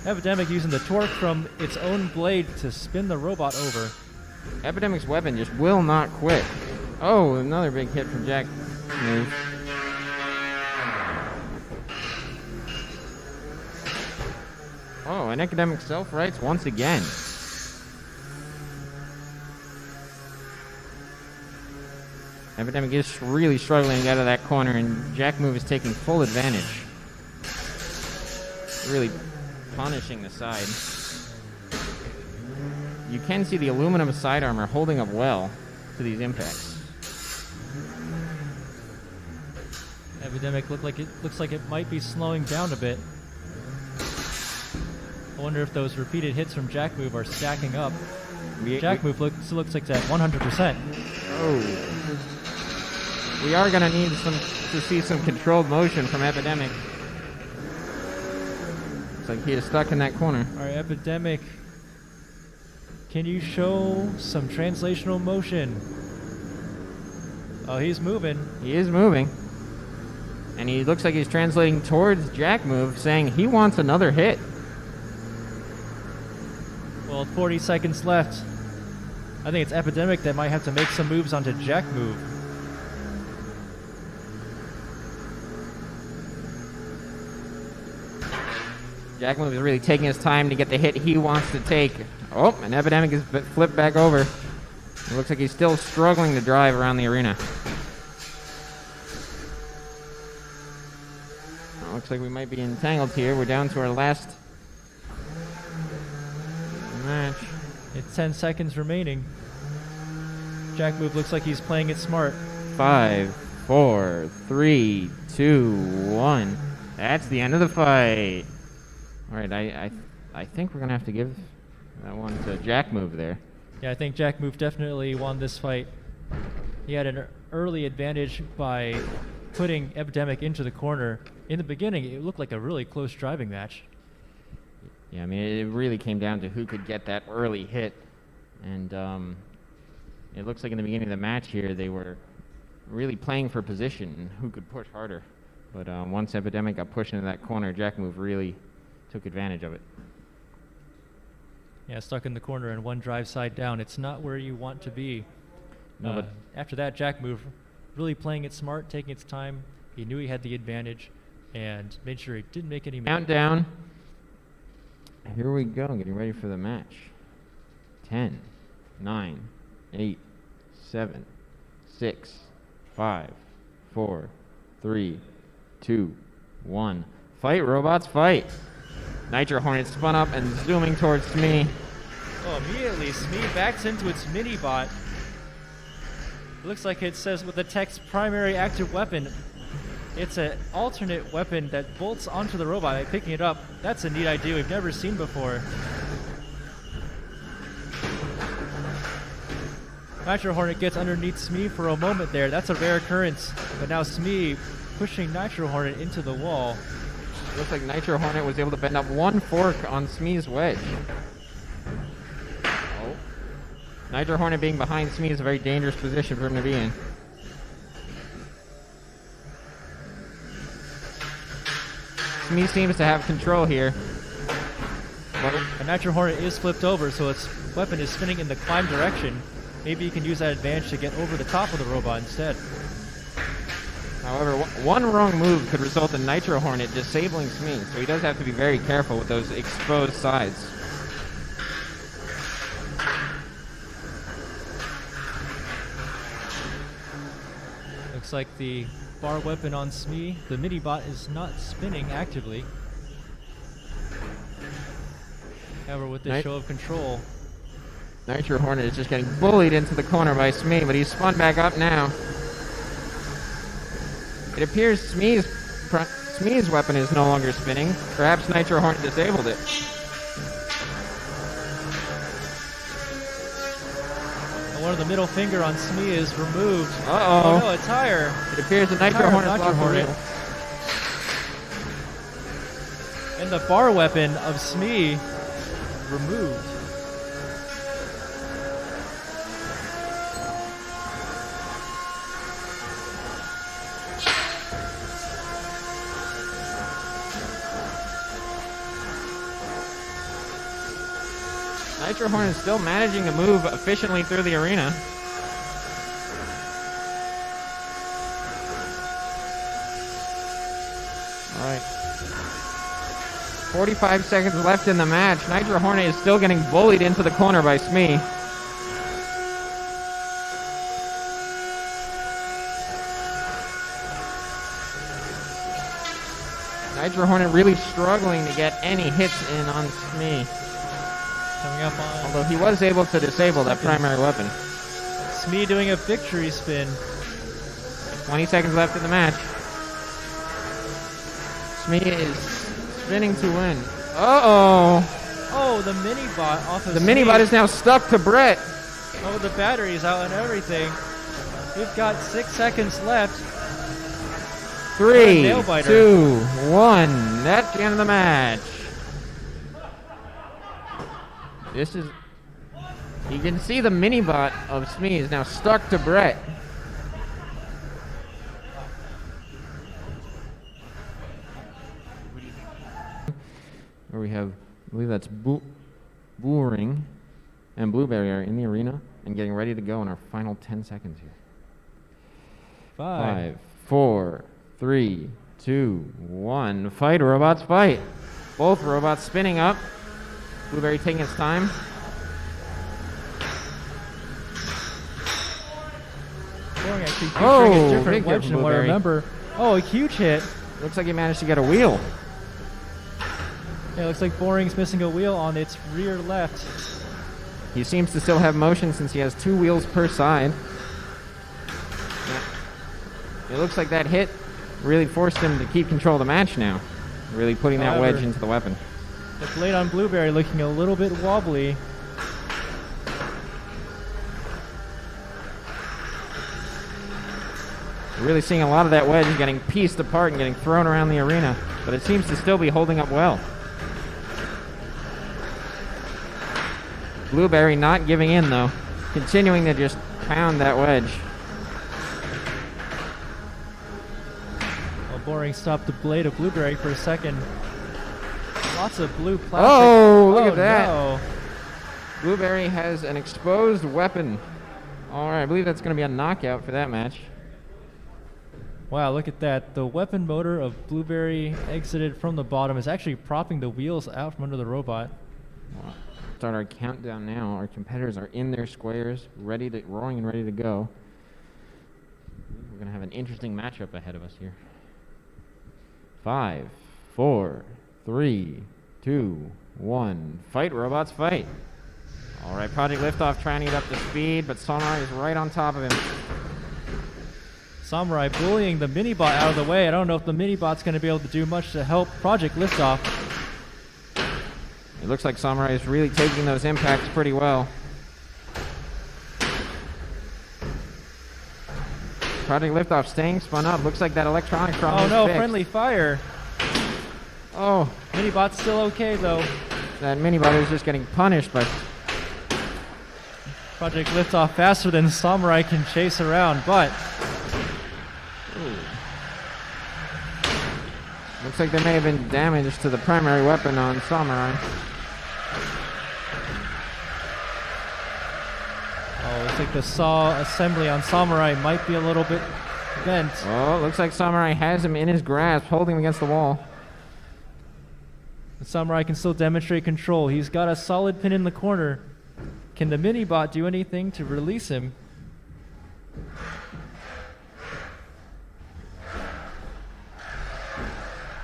Epidemic using the torque from its own blade to spin the robot over. Epidemic's weapon just will not quit. Oh, another big hit from Jack Move. Oh, and Epidemic self-rights once again. Epidemic is really struggling to get out of that corner, and Jack Move is taking full advantage. Really punishing the side. You can see the aluminum side armor holding up well to these impacts. Epidemic looks like it might be slowing down a bit. I wonder if those repeated hits from Jack Move are stacking up. Jack Move looks like it's at 100%. Oh. We are going to need to see some controlled motion from Epidemic. Looks like he is stuck in that corner. All right, Epidemic. Can you show some translational motion? Oh, he's moving. He is moving. And he looks like he's translating towards Jack Move, saying he wants another hit. Well, 40 seconds left. I think it's Epidemic that might have to make some moves onto Jack Move. Jack Move is really taking his time to get the hit he wants to take. Oh, and Epidemic is flipped back over. It looks like he's still struggling to drive around the arena. Looks like we might be entangled here. We're down to our last match. It's 10 seconds remaining. Jack Move looks like he's playing it smart. 5, 4, 3, 2, 1. That's the end of the fight. All right, I think we're gonna have to give that one to Jack Move there. Yeah, I think Jack Move definitely won this fight. He had an early advantage by putting Epidemic into the corner. In the beginning, it looked like a really close driving match. Yeah, I mean, it really came down to who could get that early hit. And it looks like in the beginning of the match here, they were really playing for position and who could push harder. But once Epidemic got pushed into that corner, Jack Move really took advantage of it. Yeah, stuck in the corner and one drive side down. It's not where you want to be. No, but after that, Jack Move really playing it smart, taking its time. He knew he had the advantage and made sure he didn't make any mistakes. Countdown. Here we go, getting ready for the match. 10, 9, 8, 7, 6, 5, 4, 3, 2, 1. Fight, robots, fight! Nitro Hornet spun up and zooming towards me. Oh, immediately, Smee backs into its mini-bot. It looks like it says with the text primary active weapon. It's an alternate weapon that bolts onto the robot by picking it up. That's a neat idea we've never seen before. Nitro Hornet gets underneath Smee for a moment there. That's a rare occurrence. But now Smee pushing Nitro Hornet into the wall. Looks like Nitro Hornet was able to bend up one fork on Smee's wedge. Oh. Nitro Hornet being behind Smee is a very dangerous position for him to be in. Smee seems to have control here. And Nitro Hornet is flipped over, so its weapon is spinning in the climb direction. Maybe you can use that advantage to get over the top of the robot instead. However, one wrong move could result in Nitro Hornet disabling Smee, so he does have to be very careful with those exposed sides. Looks like the bar weapon on Smee, the mini-bot, is not spinning actively. However, with this show of control, Nitro Hornet is just getting bullied into the corner by Smee, but he's spun back up now. It appears Smee's weapon is no longer spinning. Perhaps Nitro Hornet disabled it. and one of the middle finger on Smee is removed. Uh-oh. Oh no, a tire. It appears the Nitro Hornet Nitro lost the Hornet. wheel. And the bar weapon of Smee removed. Nitro Hornet is still managing to move efficiently through the arena. All right. 45 seconds left in the match. Nitro Hornet is still getting bullied into the corner by Smee. Hydro Hornet really struggling to get any hits in on Smee. Coming up on Although he was able to disable that primary weapon. Smee doing a victory spin. 20 seconds left in the match. Smee is spinning to win. Uh-oh. Oh, the mini-bot off of The Smee. mini-bot is now stuck to Brett. Oh, the battery's out and everything. We've got 6 seconds left. 3, nail biter. 2, 1. That's the end of the match. This is... You can see the mini-bot of Smee is now stuck to Brett. Where we have, I believe that's Booring and Blueberry are in the arena and getting ready to go in our final 10 seconds here. 5, 4, 3, 2, 1. Fight, robots, fight. Both robots spinning up. Blueberry taking his time. Boring actually featuring Oh, a different big hit wedge from than what I Blueberry. remember. Oh, a huge hit. Looks like he managed to get a wheel. Yeah, looks like Boring's missing a wheel on its rear left. He seems to still have motion since he has 2 wheels per side. It looks like that hit really forced him to keep control of the match now. Really putting that wedge However, into the weapon. The blade on Blueberry looking a little bit wobbly. We're really seeing a lot of that wedge getting pieced apart and getting thrown around the arena, but it seems to still be holding up well. Blueberry not giving in though, continuing to just pound that wedge. Well, Boring stopped the blade of Blueberry for a second. Lots of blue plastic. Oh, look at that. No. Blueberry has an exposed weapon. All right, I believe that's going to be a knockout for that match. Wow, look at that. The weapon motor of Blueberry exited from the bottom is actually propping the wheels out from under the robot. Wow. Start our countdown now. Our competitors are in their squares, roaring and ready to go. We're going to have an interesting matchup ahead of us here. 5, 4, 3, 2, 1. Fight, robots, fight. All right, Project Liftoff trying to get up to speed, but Samurai is right on top of him. Samurai bullying the mini-bot out of the way. I don't know if the mini-bot's going to be able to do much to help Project Liftoff. It looks like Samurai is really taking those impacts pretty well. Project Liftoff staying spun up. Looks like that electronic problem Oh is no, fixed. friendly fire. Oh, Mini-bot's still okay though. that mini-bot is just getting punished by... Project Liftoff faster than Samurai can chase around, but Looks like there may have been damage to the primary weapon on Samurai. oh, looks like the saw assembly on Samurai might be a little bit bent. Oh, looks like Samurai has him in his grasp, holding him against the wall. The Samurai can still demonstrate control. He's got a solid pin in the corner. Can the mini-bot do anything to release him?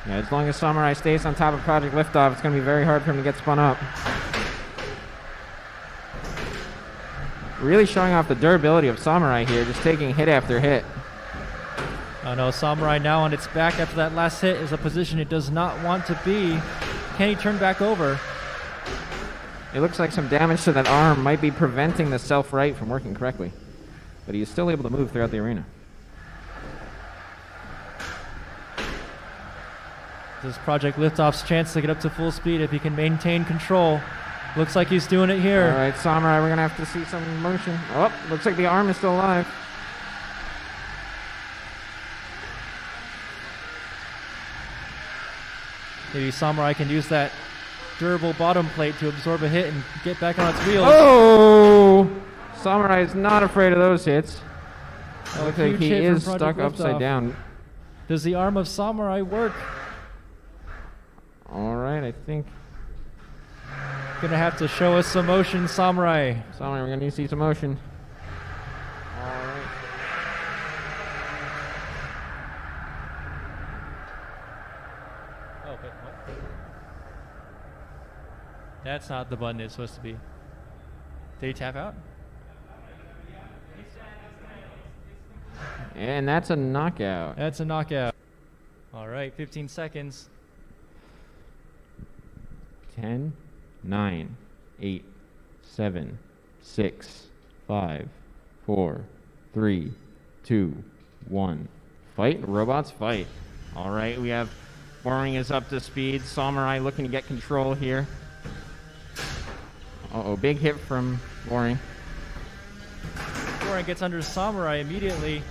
Yeah, as long as Samurai stays on top of Project Liftoff, it's going to be very hard for him to get spun up. Really showing off the durability of Samurai here, just taking hit after hit. Oh no, Samurai now on its back after that last hit is a position it does not want to be. Can he turn back over? It looks like some damage to that arm might be preventing the self-right from working correctly. But he is still able to move throughout the arena. This is Project Liftoff's chance to get up to full speed if he can maintain control. Looks like he's doing it here. All right, Samurai, we're going to have to see some motion. Oh, looks like the arm is still alive. Maybe Samurai can use that durable bottom plate to absorb a hit and get back on its wheels. Oh! Samurai is not afraid of those hits. Oh, Looks like huge he hit from is Project stuck upside Liftoff. down. Does the arm of Samurai work? All right, I think... Gonna have to show us some motion, Samurai. Samurai, we're going to need to see some motion. All right. Oh, wait, what? That's not the button it's supposed to be. Did he tap out? And that's a knockout. That's a knockout. All right, 15 seconds. 10, 9, 8, 7, 6, 5, 4, 3, 2, 1. Fight, robots, fight. All right, we have Boring is up to speed. Samurai looking to get control here. Uh-oh, big hit from Boring. Boring gets under Samurai immediately.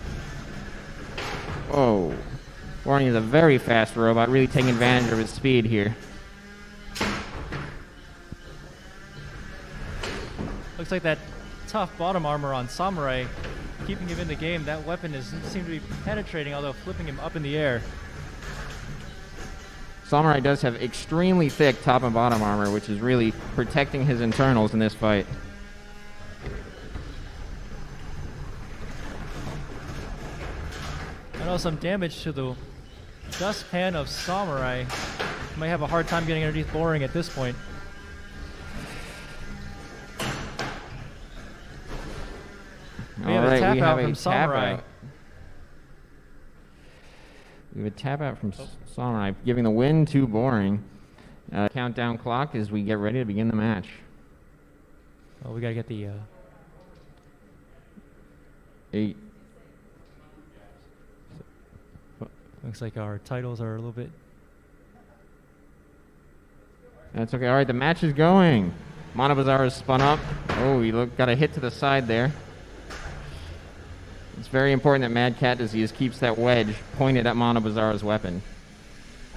Whoa. Boring is a very fast robot, really taking advantage of his speed here. Looks like that tough bottom armor on Samurai keeping him in the game. That weapon seems to be penetrating, although flipping him up in the air. Samurai does have extremely thick top and bottom armor, which is really protecting his internals in this fight. And also some damage to the dustpan of Samurai. Might have a hard time getting underneath Boring at this point. We have a tap out from Samurai. We have a tap out from Samurai, giving the win to Boring. Countdown clock as we get ready to begin the match. Oh, we gotta get the 8. looks like our titles are a little bit. That's okay. All right, the match is going. Monobazaar is spun up. Oh, he got a hit to the side there. It's very important that Mad Cat Disease keeps that wedge pointed at Monobazaar's weapon.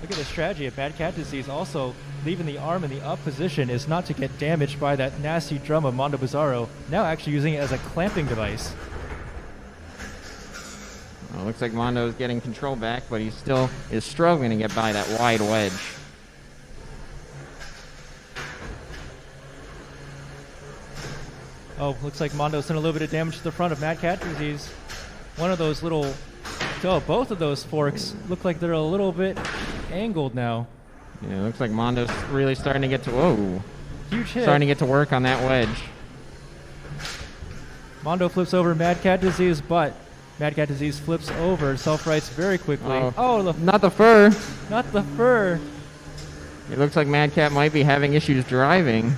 Look at the strategy of Mad Cat Disease. Also, leaving the arm in the up position is not to get damaged by that nasty drum of Mondo Bizarro. Now actually using it as a clamping device. Well, looks like Mondo is getting control back, but he still is struggling to get by that wide wedge. Oh, looks like Mondo's done a little bit of damage to the front of Mad Cat Disease. One of those little... Oh, both of those forks look like they're a little bit angled now. Yeah, it looks like Mondo's really starting to get to... Whoa. Huge hit. Starting to get to work on that wedge. Mondo flips over Mad Cat Disease, but Mad Cat Disease flips over, self-rights very quickly. Not the fur. Not the fur. It looks like Mad Cat might be having issues driving.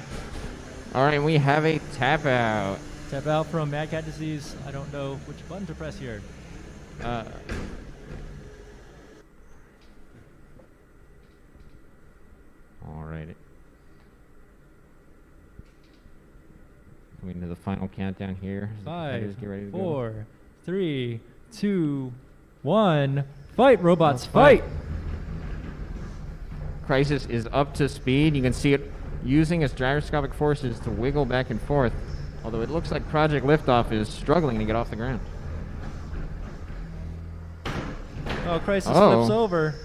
All right, we have a tap out. Tap out from Mad Cat Disease. I don't know which button to press here. All right. Coming to the final countdown here. 5, Get ready to 4, 3, 2, 1. Fight, robots, fight! Crisis is up to speed. You can see it using its gyroscopic forces to wiggle back and forth. Although it looks like Project Liftoff is struggling to get off the ground. Oh, Crisis flips over.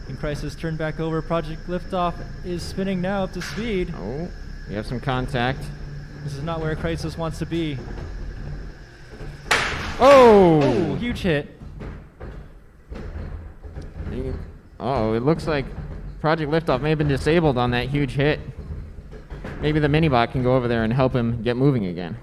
And Crisis turned back over. Project Liftoff is spinning now up to speed. Oh, we have some contact. This is not where Crisis wants to be. Oh! Oh, huge hit. Oh, it looks like Project Liftoff may have been disabled on that huge hit. Maybe the Minibot can go over there and help him get moving again.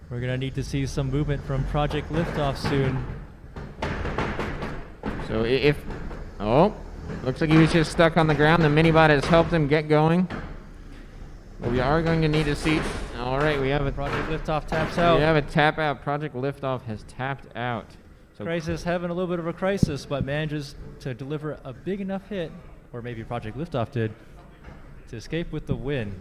We're going to need to see some movement from Project Liftoff soon. So oh, looks like he was just stuck on the ground. The Minibot has helped him get going. But we are going to need to see. All right, we have a Project Liftoff taps out. We have a tap out. Project Liftoff has tapped out. So Crisis having a little bit of a crisis, but manages to deliver a big enough hit, or maybe Project Liftoff did, to escape with the win.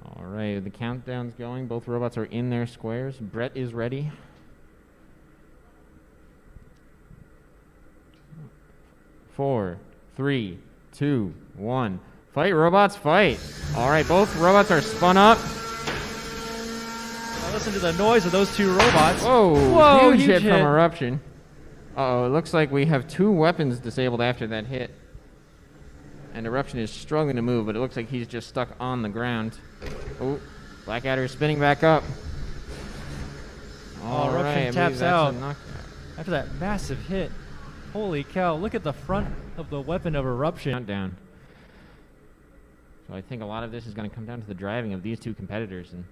All right, the countdown's going. Both robots are in their squares. Brett is ready. Four, 3, 2, 1. Fight, robots, fight. All right, both robots are spun up. Now listen to the noise of those two robots. Whoa, huge hit from Eruption. Uh-oh, it looks like we have 2 weapons disabled after that hit. And Eruption is struggling to move, but it looks like he's just stuck on the ground. Oh, Blackadder is spinning back up. All Eruption right, I believe taps that's a out. knockout. After that massive hit. Holy cow, look at the front of the weapon of Eruption. Countdown. So I think a lot of this is going to come down to the driving of these two competitors and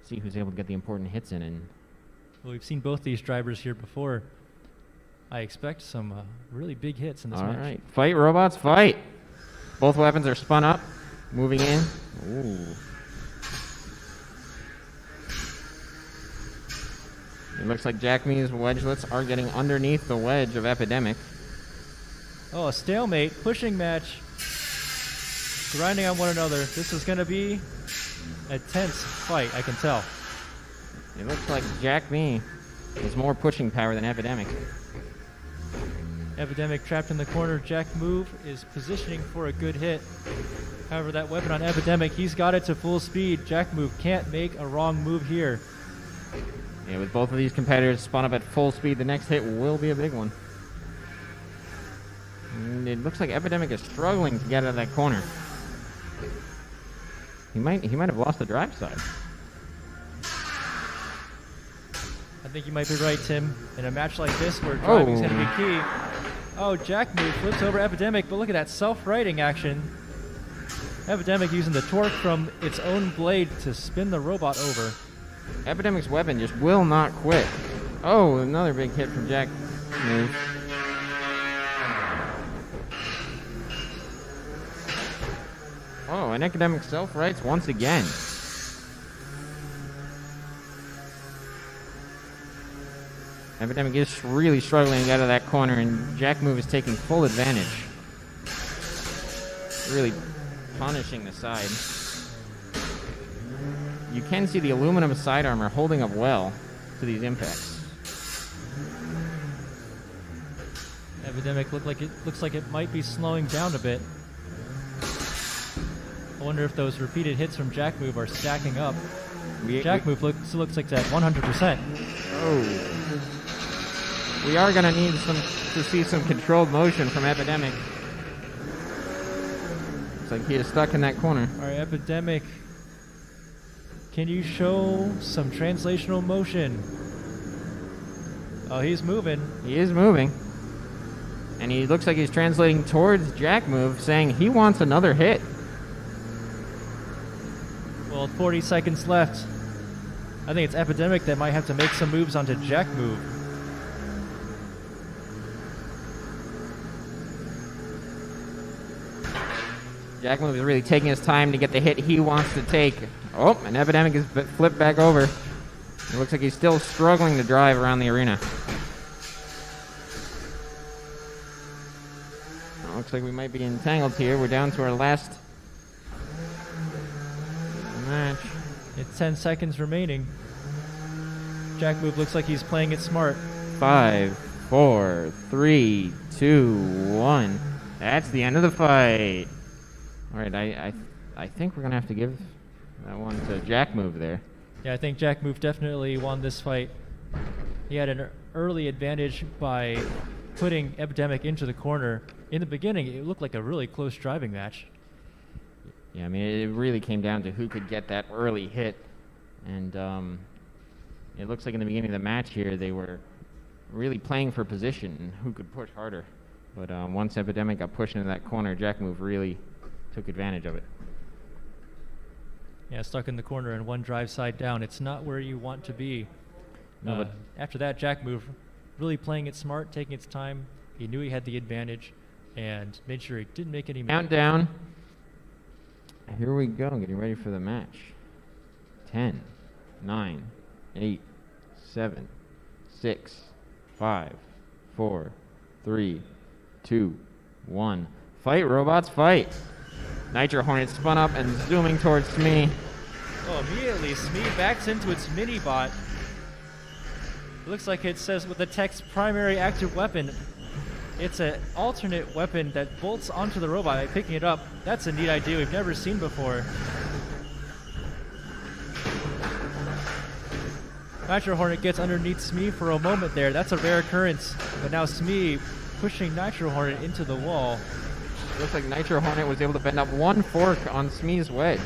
see who's able to get the important hits in. And Well, we've seen both these drivers here before. I expect some really big hits in this all match. right, fight, robots, fight! Both weapons are spun up, moving in. Ooh. It looks like Jack Me's wedgelets are getting underneath the wedge of Epidemic. Oh, a stalemate, pushing match. Grinding on one another. This is going to be a tense fight, I can tell. It looks like Jack Me has more pushing power than Epidemic. Epidemic trapped in the corner. Jack Move is positioning for a good hit. However, that weapon on Epidemic, he's got it to full speed. Jack Move can't make a wrong move here. Yeah, with both of these competitors spun up at full speed, the next hit will be a big one. And it looks like Epidemic is struggling to get out of that corner. He might have lost the drive side. I think you might be right, Tim. In a match like this where driving's going to be key. Oh, Jack Move flips over Epidemic, but look at that self-righting action. Epidemic using the torque from its own blade to spin the robot over. Epidemic's weapon just will not quit. Oh, another big hit from Jack Move. Oh, and Epidemic self-rights once again. Epidemic is really struggling to get out of that corner, and Jack Move is taking full advantage. Really punishing the side. You can see the aluminum side armor holding up well to these impacts. Epidemic looks like it might be slowing down a bit. I wonder if those repeated hits from Jack Move are stacking up. Jack Move looks like it's at 100%. Oh. We are going to need to see some controlled motion from Epidemic. Looks like he is stuck in that corner. All right, Epidemic. Can you show some translational motion? Oh, he's moving. He is moving. And he looks like he's translating towards Jack Move, saying he wants another hit. Well, 40 seconds left. I think it's Epidemic that might have to make some moves onto Jack Move. Jack Move is really taking his time to get the hit he wants to take. Oh, and Epidemic is flipped back over. It looks like he's still struggling to drive around the arena. Looks like we might be entangled here. We're down to our last match. It's 10 seconds remaining. Jack Move looks like he's playing it smart. 5, 4, 3, 2, 1. That's the end of the fight. All right, I think we're gonna have to give that one to Jack Move there. Yeah, I think Jack Move definitely won this fight. He had an early advantage by putting Epidemic into the corner. In the beginning, it looked like a really close driving match. Yeah, I mean, it really came down to who could get that early hit. And it looks like in the beginning of the match here, they were really playing for position and who could push harder. But once Epidemic got pushed into that corner, Jack Move really took advantage of it. Yeah, stuck in the corner and one drive side down. It's not where you want to be. No, but after that, Jack Move really playing it smart, taking its time. He knew he had the advantage and made sure he didn't make any mistakes. Countdown. Here we go, getting ready for the match. 10, 9, 8, 7, 6, 5, 4, 3, 2, 1. Fight, robots, fight! Nitro Hornet spun up and zooming towards Smee. Oh, immediately, Smee backs into its mini-bot. It looks like it says with the text primary active weapon. It's an alternate weapon that bolts onto the robot by picking it up. That's a neat idea we've never seen before. Nitro Hornet gets underneath Smee for a moment there. That's a rare occurrence. But now Smee pushing Nitro Hornet into the wall. Looks like Nitro Hornet was able to bend up one fork on Smee's wedge.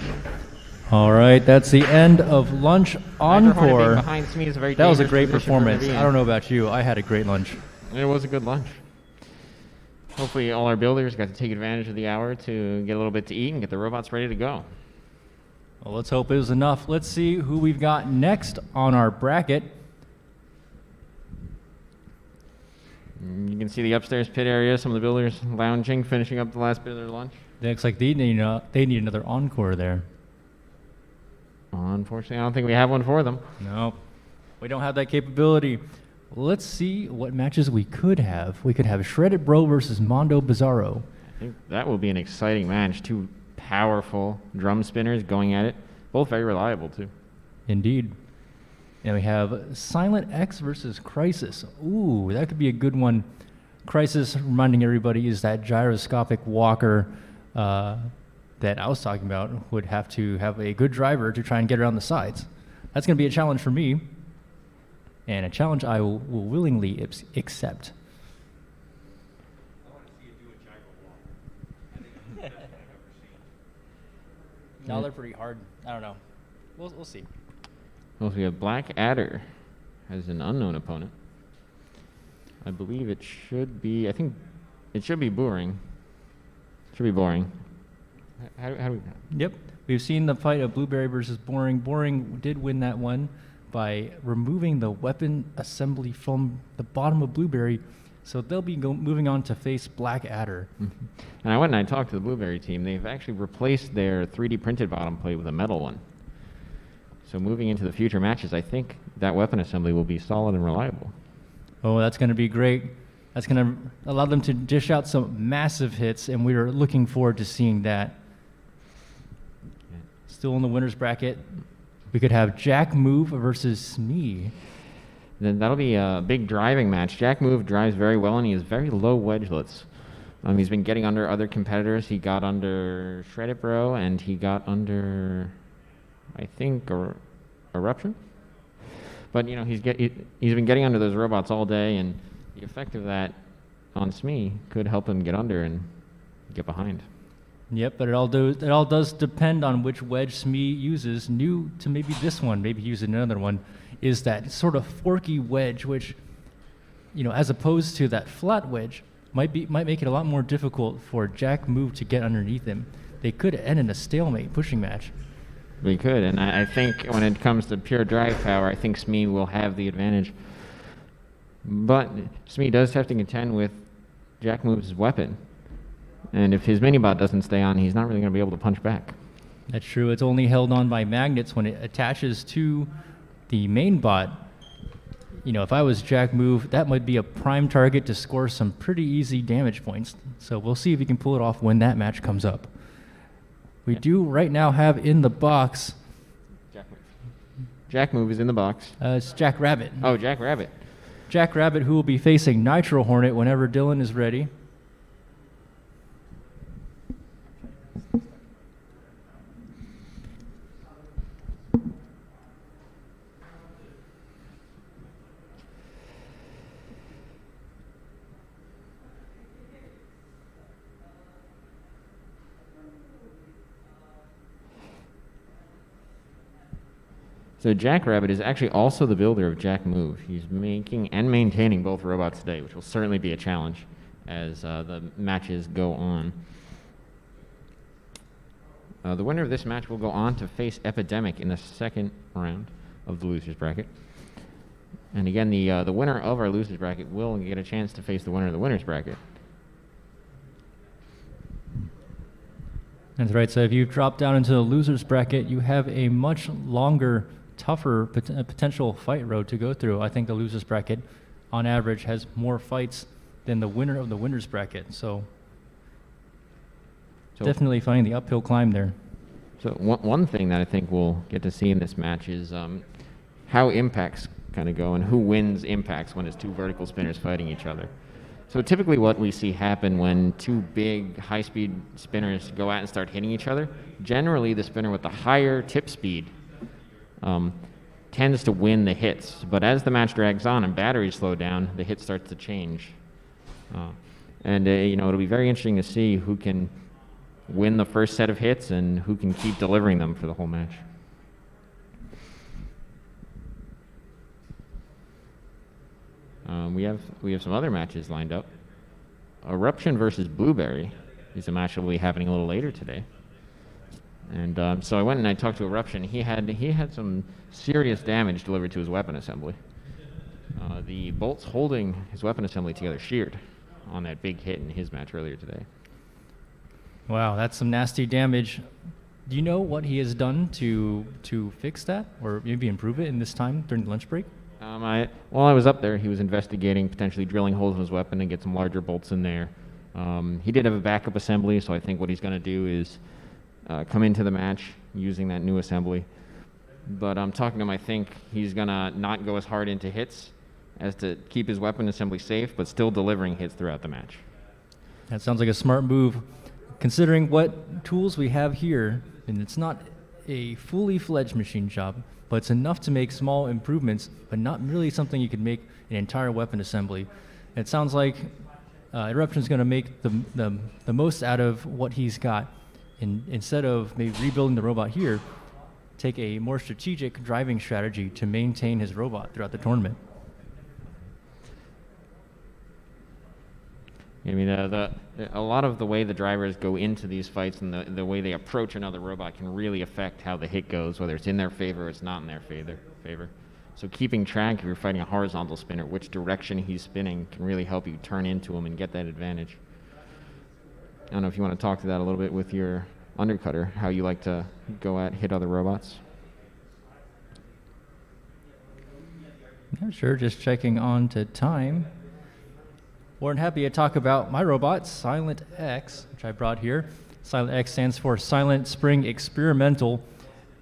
All right, that's the end of lunch Nitro Hornet being encore. behind Smee is a very That was a dangerous great position for him to performance. be in. I don't know about you. I had a great lunch. It was a good lunch. Hopefully all our builders got to take advantage of the hour to get a little bit to eat and get the robots ready to go. Well, let's hope it was enough. Let's see who we've got next on our bracket. You can see the upstairs pit area, some of the builders lounging, finishing up the last bit of their lunch. It looks like they need another encore there. Unfortunately, I don't think we have one for them. No, we don't have that capability. Let's see what matches we could have. We could have Shredded Bro versus Mondo Bizarro. I think that will be an exciting match. Two powerful drum spinners going at it. Both very reliable, too. Indeed. And we have Silent X versus Crisis. Ooh, that could be a good one. Crisis, reminding everybody, is that gyroscopic walker that I was talking about. Would have to have a good driver to try and get around the sides. That's going to be a challenge for me, and a challenge I will willingly accept. No, they're pretty hard. I don't know. We'll see. Well, we have Black Adder as an unknown opponent. I believe it should be, I think it should be boring. Should be boring. How do we... Yep. We've seen the fight of Blueberry versus Boring. Boring did win that one by removing the weapon assembly from the bottom of Blueberry. So they'll be moving on to face Black Adder. Mm-hmm. And I went and I talked to the Blueberry team. They've actually replaced their 3D printed bottom plate with a metal one. So moving into the future matches, I think that weapon assembly will be solid and reliable. Oh, that's going to be great. That's going to allow them to dish out some massive hits, and we are looking forward to seeing that. Still in the winner's bracket, we could have Jack Move versus Smee. Then that'll be a big driving match. Jack Move drives very well, and he has very low wedgelets. He's been getting under other competitors. He got under Shredded Bro, and he got under, I think, Eruption. But you know, he's been getting under those robots all day, and the effect of that on Smee could help him get under and get behind. Yep, but it all does depend on which wedge Smee uses. New to maybe this one, maybe use another one, is that sort of forky wedge, which, you know, as opposed to that flat wedge, might make it a lot more difficult for Jack Move to get underneath him. They could end in a stalemate pushing match. We could, and I think when it comes to pure drive power, I think Smee will have the advantage. But Smee does have to contend with Jack Move's weapon. And if his mini-bot doesn't stay on, he's not really going to be able to punch back. That's true. It's only held on by magnets when it attaches to the main bot. You know, if I was Jack Move, that might be a prime target to score some pretty easy damage points. So we'll see if he can pull it off when that match comes up. We do right now have in the box... Jack Move is in the box. It's Jack Rabbit. Oh, Jack Rabbit. Jack Rabbit, who will be facing Nitro Hornet whenever Dylan is ready. So Jack Rabbit is actually also the builder of Jack Move. He's making and maintaining both robots today, which will certainly be a challenge as the matches go on. The winner of this match will go on to face Epidemic in the second round of the losers bracket. And again, the winner of our losers bracket will get a chance to face the winner of the winners bracket. That's right. So if you drop down into the losers bracket, you have a much longer, tougher potential fight road to go through. I think the losers bracket, on average, has more fights than the winner of the winners bracket. So definitely finding the uphill climb there. So one thing that I think we'll get to see in this match is how impacts kind of go and who wins impacts when it's two vertical spinners fighting each other. So typically what we see happen when two big high-speed spinners go out and start hitting each other, generally the spinner with the higher tip speed tends to win the hits. But as the match drags on and batteries slow down, the hit starts to change. And it'll be very interesting to see who can win the first set of hits and who can keep delivering them for the whole match. We have some other matches lined up. Eruption versus Blueberry is a match that will be happening a little later today. And so I went and I talked to Eruption. He had some serious damage delivered to his weapon assembly. The bolts holding his weapon assembly together sheared on that big hit in his match earlier today. Wow, that's some nasty damage. Do you know what he has done to fix that, or maybe improve it in this time during the lunch break? While I was up there, he was investigating potentially drilling holes in his weapon and get some larger bolts in there. He did have a backup assembly, so I think what he's going to do is come into the match using that new assembly. But I'm talking to him, I think he's going to not go as hard into hits as to keep his weapon assembly safe, but still delivering hits throughout the match. That sounds like a smart move, considering what tools we have here, and it's not a fully fledged machine shop, but it's enough to make small improvements, but not really something you could make an entire weapon assembly. It sounds like Eruption is going to make the most out of what he's got, and instead of maybe rebuilding the robot here, take a more strategic driving strategy to maintain his robot throughout the tournament. I mean, a lot of the way the drivers go into these fights and the way they approach another robot can really affect how the hit goes, whether it's in their favor or it's not in their favor. So keeping track, if you're fighting a horizontal spinner, which direction he's spinning can really help you turn into him and get that advantage. I don't know if you want to talk to that a little bit with your undercutter, how you like to hit other robots. Yeah, sure, just checking on to time. More than happy to talk about my robot, Silent X, which I brought here. Silent X stands for Silent Spring Experimental,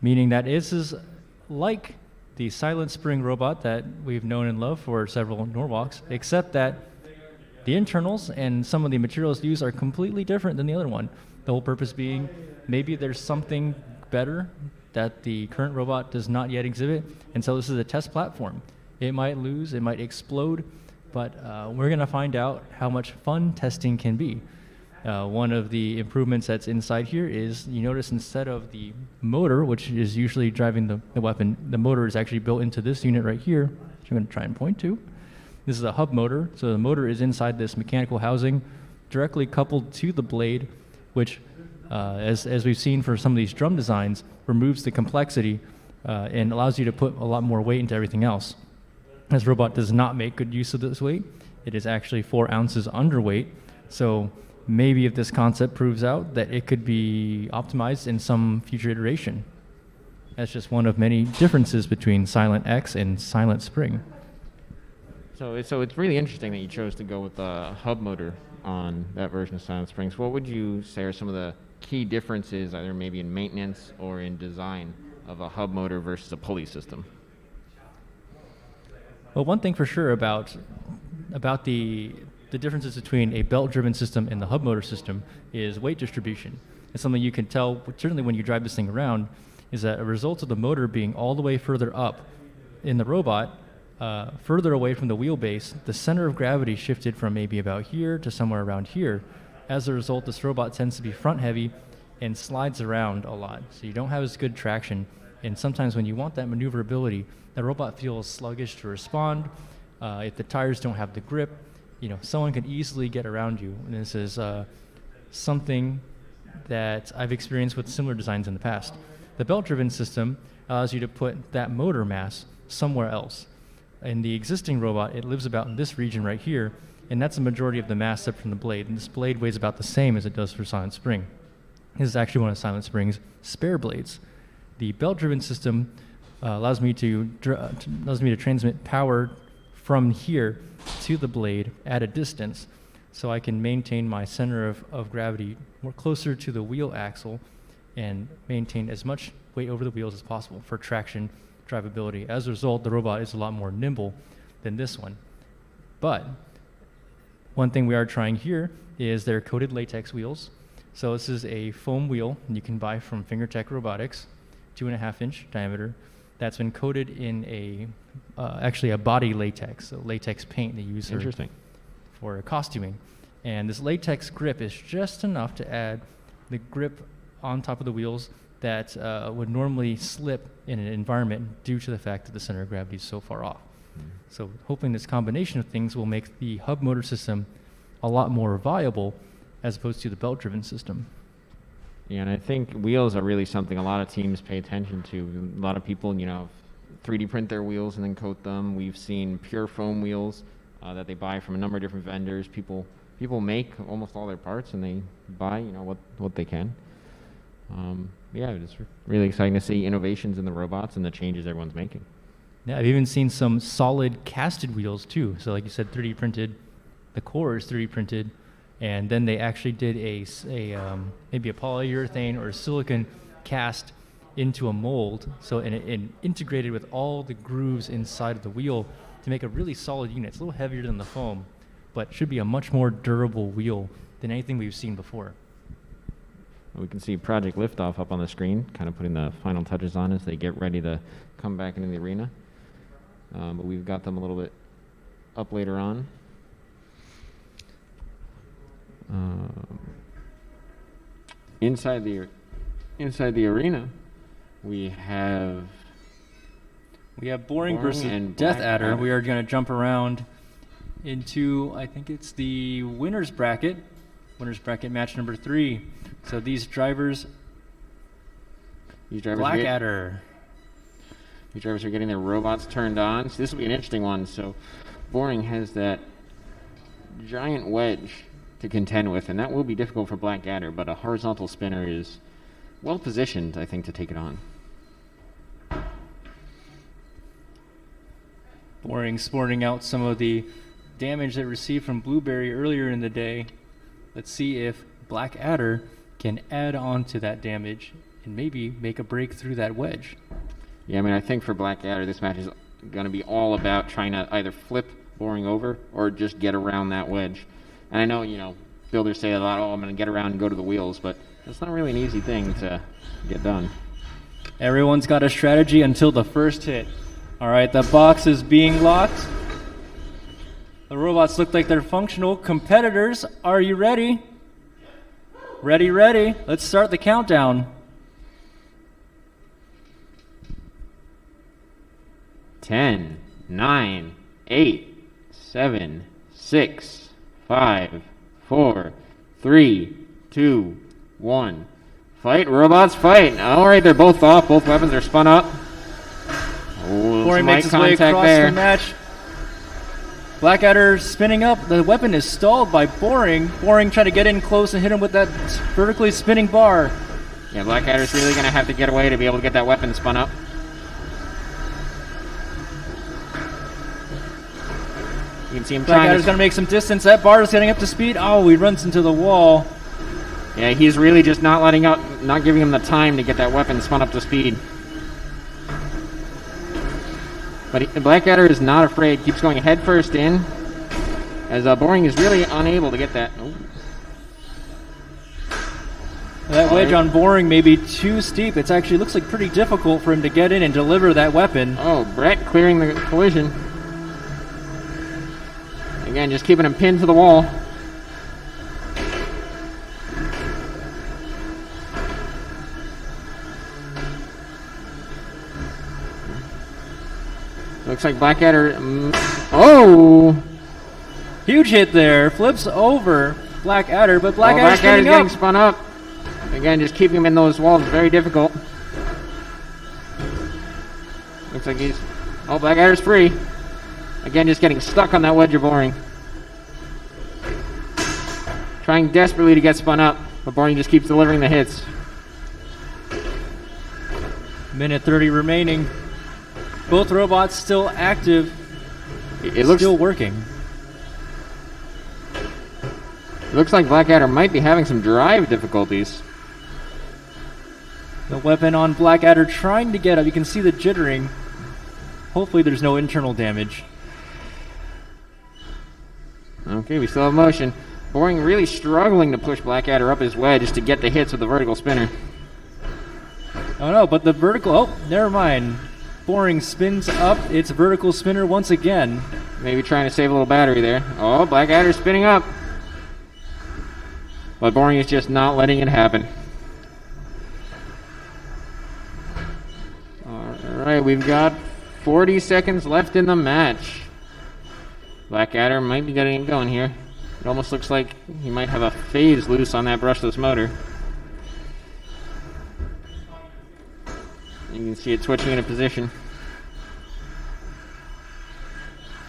meaning that this is like the Silent Spring robot that we've known and loved for several Norwalks, except that the internals and some of the materials used are completely different than the other one. The whole purpose being maybe there's something better that the current robot does not yet exhibit, and so this is a test platform. It might lose, it might explode, but we're going to find out how much fun testing can be. One of the improvements that's inside here is, you notice instead of the motor, which is usually driving the weapon, the motor is actually built into this unit right here, which I'm going to try and point to. This is a hub motor, so the motor is inside this mechanical housing, directly coupled to the blade, which, as we've seen for some of these drum designs, removes the complexity and allows you to put a lot more weight into everything else. This robot does not make good use of this weight. It is actually 4 ounces underweight, so maybe if this concept proves out that it could be optimized in some future iteration. That's just one of many differences between Silent X and Silent Spring. So it's really interesting that you chose to go with the hub motor on that version of Silent Springs. What would you say are some of the key differences, either maybe in maintenance or in design, of a hub motor versus a pulley system? Well, one thing for sure about the differences between a belt-driven system and the hub motor system is weight distribution. It's something you can tell, certainly when you drive this thing around, is that a result of the motor being all the way further up in the robot, further away from the wheelbase, the center of gravity shifted from maybe about here to somewhere around here. As a result, this robot tends to be front-heavy and slides around a lot, so you don't have as good traction. And sometimes when you want that maneuverability, the robot feels sluggish to respond. If the tires don't have the grip, someone could easily get around you. And this is something that I've experienced with similar designs in the past. The belt-driven system allows you to put that motor mass somewhere else. In the existing robot, it lives about in this region right here, and that's the majority of the mass except from the blade. And this blade weighs about the same as it does for Silent Spring. This is actually one of Silent Spring's spare blades. The belt-driven system allows me to transmit power from here to the blade at a distance, so I can maintain my center of gravity more closer to the wheel axle and maintain as much weight over the wheels as possible for traction, drivability. As a result, the robot is a lot more nimble than this one. But one thing we are trying here is their coated latex wheels. So this is a foam wheel you can buy from FingerTech Robotics, 2.5-inch diameter. That's been coated in actually a body latex, so latex paint they use for costuming. And this latex grip is just enough to add the grip on top of the wheels that would normally slip in an environment due to the fact that the center of gravity is so far off. So hoping this combination of things will make the hub motor system a lot more viable as opposed to the belt-driven system. Yeah, and I think wheels are really something a lot of teams pay attention to. A lot of people, 3D print their wheels and then coat them. We've seen pure foam wheels that they buy from a number of different vendors. People make almost all their parts and they buy, what they can. Yeah, it's really exciting to see innovations in the robots and the changes everyone's making. Yeah, I've even seen some solid casted wheels too. So like you said, 3D printed, the core is 3D printed, and then they actually did maybe a polyurethane or a silicon cast into a mold, so and integrated with all the grooves inside of the wheel to make a really solid unit. It's a little heavier than the foam, but should be a much more durable wheel than anything we've seen before. We can see Project Liftoff up on the screen, kind of putting the final touches on as they get ready to come back into the arena. But we've got them a little bit up later on. Inside the arena, we have Boring versus and Death Black Adder. Adder. We are going to jump around into, I think it's the winner's bracket match number 3. So these drivers Blackadder. These drivers are getting their robots turned on. So this will be an interesting one. So Boring has that giant wedge to contend with, and that will be difficult for Blackadder, but a horizontal spinner is well positioned, I think, to take it on. Boring sporting out some of the damage that received from Blueberry earlier in the day. Let's see if Blackadder can add on to that damage and maybe make a break through that wedge. Yeah, I think for Blackadder, this match is going to be all about trying to either flip Boring over or just get around that wedge. And I know, builders say a lot, I'm going to get around and go to the wheels, but that's not really an easy thing to get done. Everyone's got a strategy until the first hit. All right, the box is being locked. The robots look like they're functional. Competitors, are you ready? Ready. Let's start the countdown. 10, 9, 8, 7, 6, 5, 4, 3, 2, 1. Fight, robots, fight. All right, they're both off. Both weapons are spun up. Oh, Boring makes his way across the match. Blackadder spinning up. The weapon is stalled by Boring. Boring trying to get in close and hit him with that vertically spinning bar. Yeah, Blackadder's really going to have to get away to be able to get that weapon spun up. You can see him trying Blackadder's going to make some distance. That bar is getting up to speed. Oh, he runs into the wall. Yeah, he's really just not giving him the time to get that weapon spun up to speed. But Blackadder is not afraid, keeps going head first in, as Boring is really unable to get that. Oh. That wedge on Boring may be too steep. It actually looks like pretty difficult for him to get in and deliver that weapon. Oh, Brett clearing the collision. Again, just keeping him pinned to the wall. Looks like Blackadder. Oh! Huge hit there. Flips over Blackadder, but Blackadder's getting spun up. Again, just keeping him in those walls is very difficult. Looks like he's. Oh, Blackadder's free. Again, just getting stuck on that wedge of Boring. Trying desperately to get spun up, but Boring just keeps delivering the hits. Minute 30 remaining. Both robots still active. It looks still working. It looks like Blackadder might be having some drive difficulties. The weapon on Blackadder trying to get up. You can see the jittering. Hopefully there's no internal damage. Okay, we still have motion. Boring really struggling to push Blackadder up his wedge to get the hits with the vertical spinner. Oh no, but the vertical, oh, never mind. Boring spins up its vertical spinner once again. Maybe trying to save a little battery there. Oh, Blackadder spinning up. but Boring is just not letting it happen. Alright, we've got 40 seconds left in the match. Blackadder might be getting it going here. It almost looks like he might have a phase loose on that brushless motor. You can see it switching into position.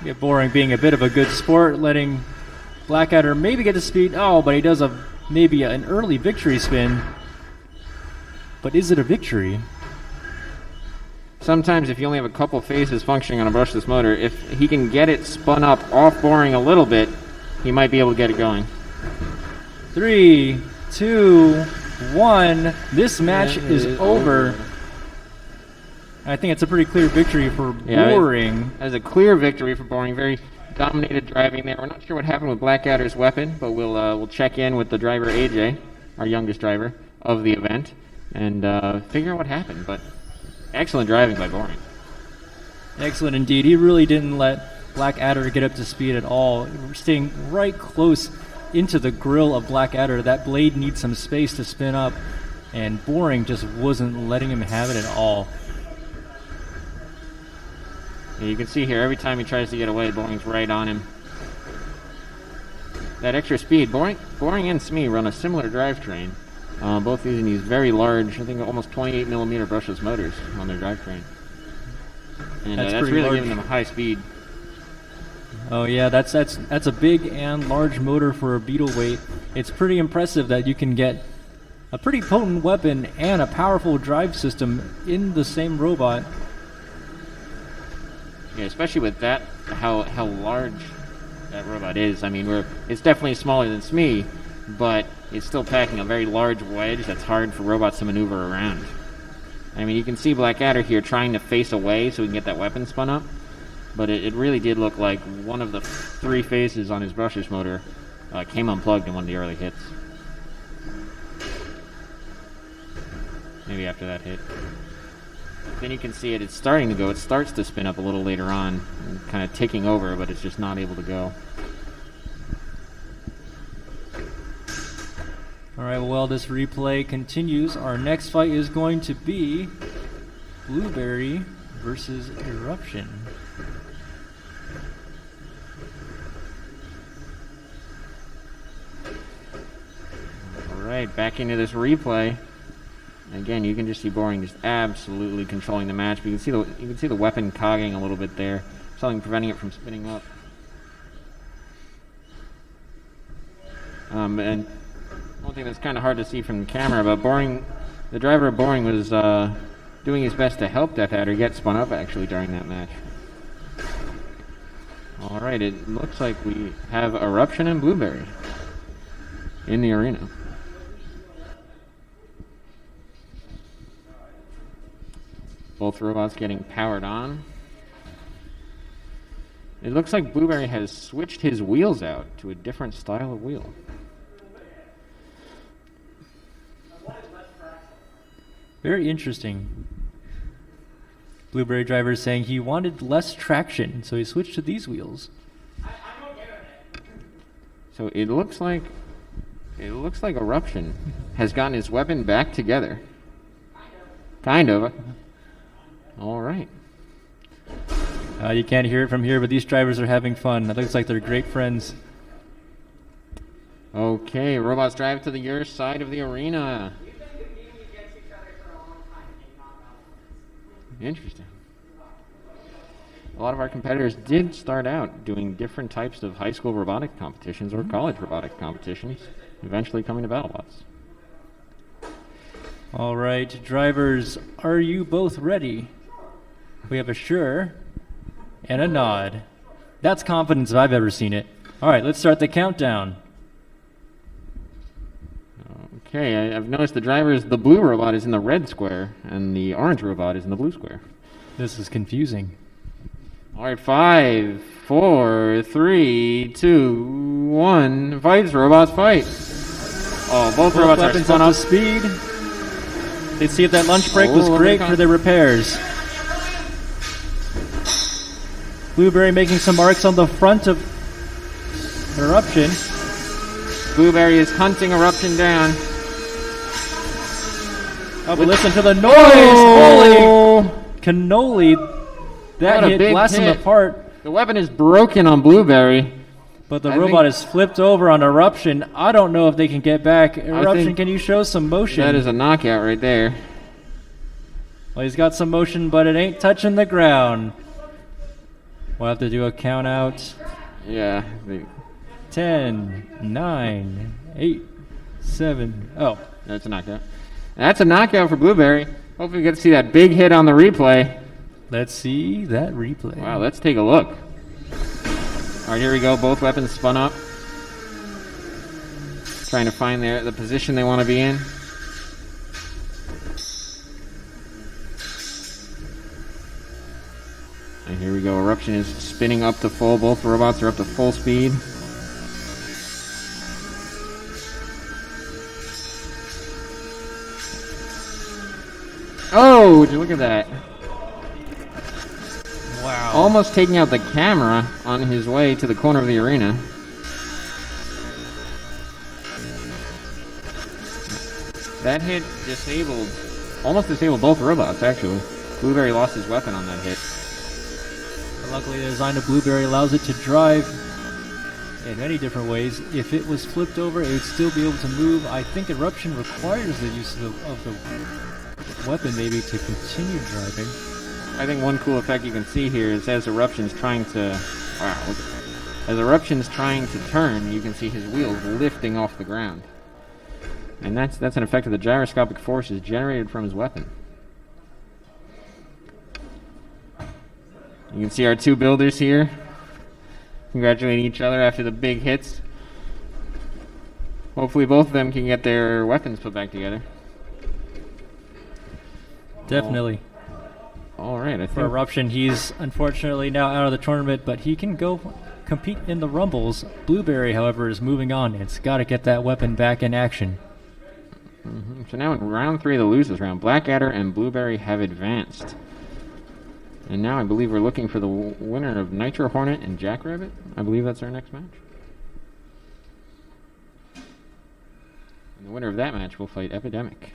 Yeah, Boring being a bit of a good sport, letting Blackadder maybe get to speed. Oh, but he does maybe an early victory spin. But is it a victory? Sometimes if you only have a couple phases functioning on a brushless motor, if he can get it spun up off Boring a little bit, he might be able to get it going. 3, 2, 1. This match is over. I think it's a pretty clear victory for Boring. As a clear victory for Boring. Very dominated driving there. We're not sure what happened with Blackadder's weapon, but we'll check in with the driver AJ, our youngest driver of the event, and figure out what happened. But excellent driving by Boring. Excellent indeed. He really didn't let Blackadder get up to speed at all. Staying right close into the grill of Blackadder. That blade needs some space to spin up, and Boring just wasn't letting him have it at all. Yeah, you can see here, every time he tries to get away, Boring's right on him. That extra speed, Boring and Smee run a similar drivetrain. Both using these very large, I think almost 28 millimeter brushless motors on their drivetrain. And that's really large. giving them a high speed. Oh yeah, that's a big and large motor for a Beetle weight. It's pretty impressive that you can get a pretty potent weapon and a powerful drive system in the same robot. Yeah, especially with that, how large that robot is. I mean, it's definitely smaller than Smee, but it's still packing a very large wedge that's hard for robots to maneuver around. I mean, you can see Blackadder here trying to face away so he can get that weapon spun up, but it really did look like one of the 3 phases on his brushless motor came unplugged in one of the early hits. Maybe after that hit. Then you can see it's starting to go. It starts to spin up a little later on, kind of ticking over, but it's just not able to go. All right, well, this replay continues. Our next fight is going to be Blueberry versus Eruption. All right, back into this replay. Again, you can just see Boring just absolutely controlling the match. But you can see the weapon cogging a little bit there, something preventing it from spinning up. And one thing that's kind of hard to see from the camera, but Boring, the driver of Boring was doing his best to help Death Adder get spun up actually during that match. All right, it looks like we have Eruption and Blueberry in the arena. Both robots getting powered on. It looks like Blueberry has switched his wheels out to a different style of wheel. Very interesting. Blueberry driver is saying he wanted less traction, so he switched to these wheels. So it looks like Eruption has gotten his weapon back together. Kind of. All right. You can't hear it from here, but these drivers are having fun. It looks like they're great friends. Okay, robots drive to the your side of the arena. We've been competing against each other for a long time and not about. Interesting. A lot of our competitors did start out doing different types of high school robotic competitions or college robotic competitions, eventually coming to BattleBots. All right, drivers, are you both ready? We have a sure and a nod. That's confidence if I've ever seen it. All right, let's start the countdown. Okay, I've noticed the blue robot is in the red square, and the orange robot is in the blue square. This is confusing. All right, 5, 4, 3, 2, 1. Fights, robots, fight. Oh, both robots are weapons spun up up. to speed. Let's see if that lunch break was great for their repairs. Blueberry making some marks on the front of Eruption. Blueberry is hunting Eruption down. Oh, but listen to the noise! Oh! Holy cannoli! That What a hit big blasts him hit. apart. The weapon is broken on Blueberry. But the I robot think- is flipped over on Eruption. I don't know if they can get back. Eruption, think can you show some motion? That is a knockout right there. Well, he's got some motion, but it ain't touching the ground. We'll have to do a count out. Yeah. 10, 9, 8, 7. Oh, That's a knockout. That's a knockout for Blueberry. Hopefully we get to see that big hit on the replay. let's see that replay. Wow, let's take a look. All right, here we go. Both weapons spun up. Trying to find the position they want to be in. And here we go. Eruption is spinning up to full. Both robots are up to full speed. Oh, would you look at that? Wow. Almost taking out the camera on his way to the corner of the arena. That hit almost disabled both robots, actually. Blueberry lost his weapon on that hit. Luckily, the design of Blueberry allows it to drive in many different ways. If it was flipped over, it would still be able to move. I think Eruption requires the use of the weapon maybe to continue driving. I think one cool effect you can see here is as Eruption's trying to... Wow. As Eruption's trying to turn, you can see his wheels lifting off the ground. And that's an effect of the gyroscopic forces generated from his weapon. You can see our two builders here congratulating each other after the big hits. Hopefully both of them can get their weapons put back together. Definitely. All right, I For think... Eruption, he's unfortunately now out of the tournament, but he can go compete in the Rumbles. Blueberry, however, is moving on. It's got to get that weapon back in action. So now in round 3 of the losers round, Blackadder and Blueberry have advanced. And now I believe we're looking for the winner of Nitro Hornet and Jackrabbit. I believe that's our next match. And the winner of that match will fight Epidemic.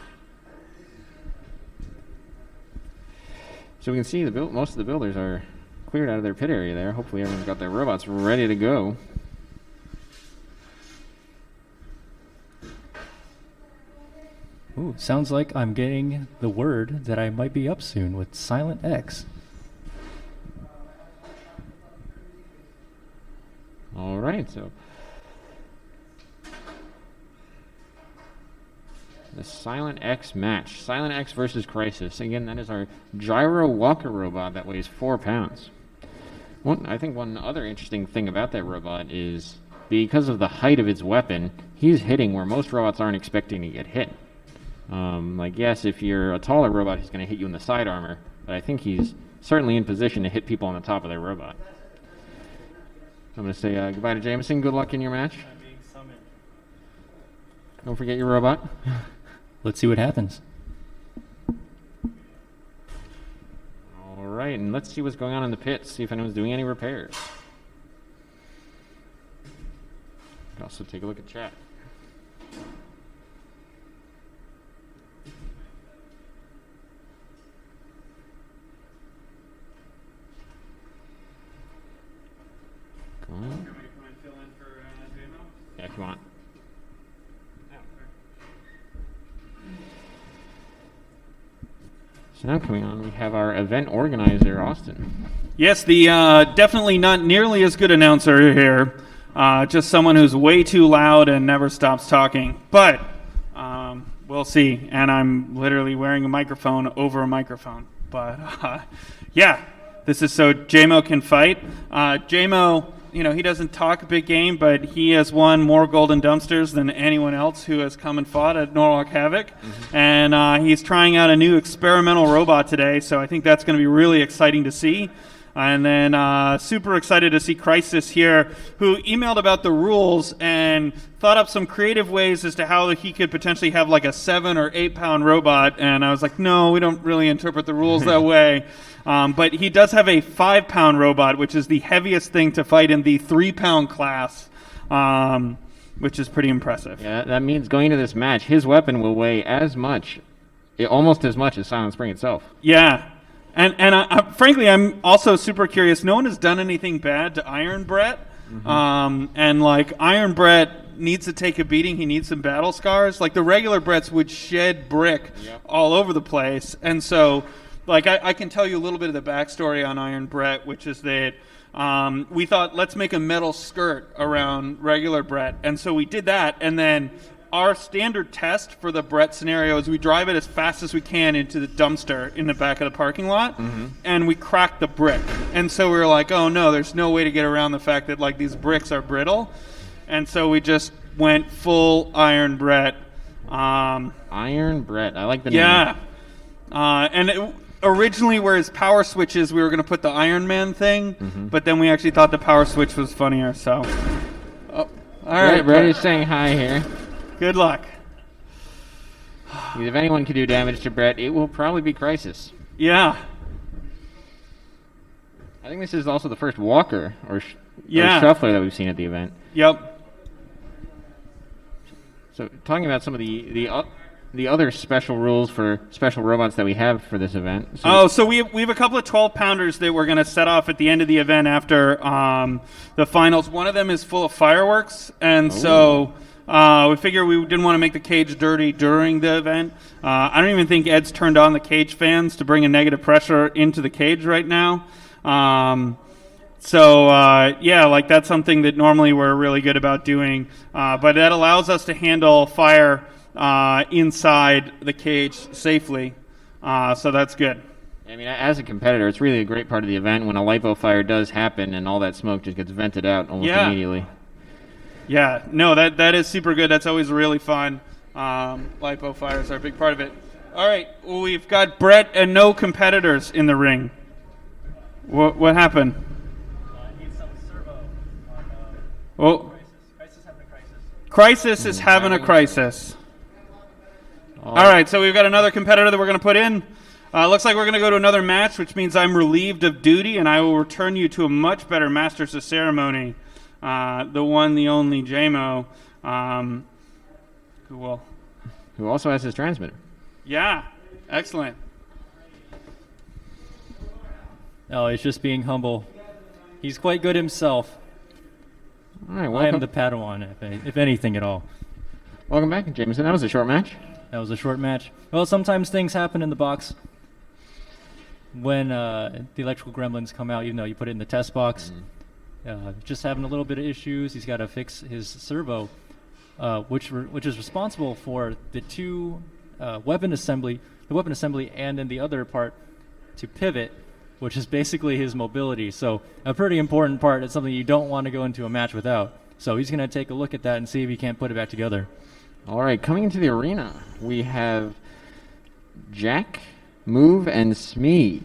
So we can see most of the builders are cleared out of their pit area there. Hopefully everyone's got their robots ready to go. Ooh, sounds like I'm getting the word that I might be up soon with Silent X. All right, so the Silent X match. Silent X versus Crisis. Again, that is our gyro walker robot that weighs 4 pounds. I think one other interesting thing about that robot is because of the height of its weapon, he's hitting where most robots aren't expecting to get hit. Like, yes, if you're a taller robot, he's going to hit you in the side armor, but I think he's certainly in position to hit people on the top of their robot. I'm going to say goodbye to Jameson. Good luck in your match. I'm being summoned. Don't forget your robot. Let's see what happens. All right, and let's see what's going on in the pits, see if anyone's doing any repairs. Also take a look at chat. Go on. You want me to come and fill in for JMO? Yeah, if you want. So now coming on, we have our event organizer, Austin. Yes, the definitely not nearly as good announcer here. Just someone who's way too loud and never stops talking. But we'll see. And I'm literally wearing a microphone over a microphone. But yeah, this is so JMO can fight. JMO, he doesn't talk a big game, but he has won more golden dumpsters than anyone else who has come and fought at Norwalk Havoc. Mm-hmm. And he's trying out a new experimental robot today, so I think that's going to be really exciting to see. And then super excited to see Crisis here, who emailed about the rules and thought up some creative ways as to how he could potentially have like a 7 or 8 pound robot. And I was like, no, we don't really interpret the rules that way. But he does have a 5 pound robot, which is the heaviest thing to fight in the 3 pound class. which is pretty impressive. Yeah, that means going into this match, his weapon will weigh almost as much as Silent Spring itself. Yeah. And frankly, I'm also super curious. No one has done anything bad to Iron Brett. And like Iron Brett needs to take a beating. He needs some battle scars. Like the regular Bretts would shed brick all over the place. And so like I can tell you a little bit of the backstory on Iron Brett, which is that we thought, let's make a metal skirt around regular Brett. And so we did that. And then our standard test for the Brett scenario is we drive it as fast as we can into the dumpster in the back of the parking lot, and we crack the brick. And so we were like, oh no, there's no way to get around the fact that like these bricks are brittle. And so we just went full Iron Brett. Iron Brett, I like the name. Yeah. Originally, where his power switch is, we were going to put the Iron Man thing, but then we actually thought the power switch was funnier, so. Oh, all right. Brett is saying hi here. Good luck. If anyone can do damage to Brett, it will probably be Crisis. Yeah. I think this is also the first walker or shuffler that we've seen at the event. Yep. So talking about some of the other special rules for special robots that we have for this event. So we have a couple of 12-pounders that we're going to set off at the end of the event after the finals. One of them is full of fireworks, and so we figure we didn't want to make the cage dirty during the event. I don't even think Ed's turned on the cage fans to bring a negative pressure into the cage right now. Like that's something that normally we're really good about doing, but that allows us to handle fire inside the cage safely, so that's good. I mean, as a competitor, it's really a great part of the event when a lipo fire does happen and all that smoke just gets vented out almost immediately. Yeah, no, that is super good. That's always really fun. Lipo fires are a big part of it. All right, well, we've got Brett and no competitors in the ring. What happened? I need some servo Oh, Crisis having a crisis. Crisis is having a crisis. All right, so we've got another competitor that we're going to put in. Looks like we're going to go to another match, which means I'm relieved of duty, and I will return you to a much better Masters of Ceremony. The one, the only JMO. Who also has his transmitter. Yeah, excellent. Oh, he's just being humble. He's quite good himself. All right, I am the Padawan, if anything at all. Welcome back, Jameson. That was a short match. That was a short match. Well, sometimes things happen in the box when the electrical gremlins come out, even though you put it in the test box. Just having a little bit of issues. He's got to fix his servo, which is responsible for the two weapon assembly and then the other part to pivot, which is basically his mobility. So a pretty important part. It's something you don't want to go into a match without. So he's going to take a look at that and see if he can't put it back together. All right, coming into the arena, we have Jack, Move, and Smee.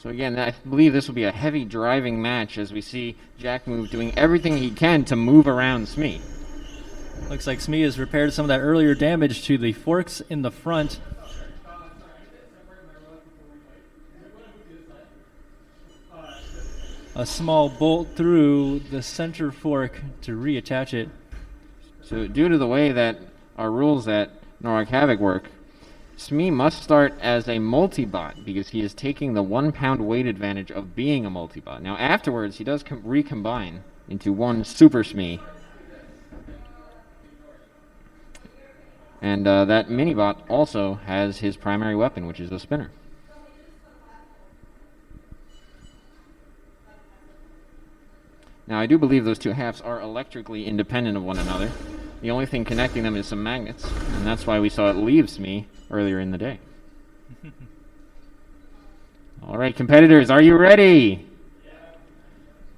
So again, I believe this will be a heavy driving match as we see Jack Move doing everything he can to move around Smee. Looks like Smee has repaired some of that earlier damage to the forks in the front. A small bolt through the center fork to reattach it. So due to the way that our rules at Norwalk Havoc work, Smee must start as a multi-bot because he is taking the 1 pound weight advantage of being a multi-bot. Now afterwards, he does recombine into one Super Smee. And that mini-bot also has his primary weapon, which is a spinner. Now, I do believe those two halves are electrically independent of one another. The only thing connecting them is some magnets, and that's why we saw it leave Smee earlier in the day. All right, competitors, are you ready?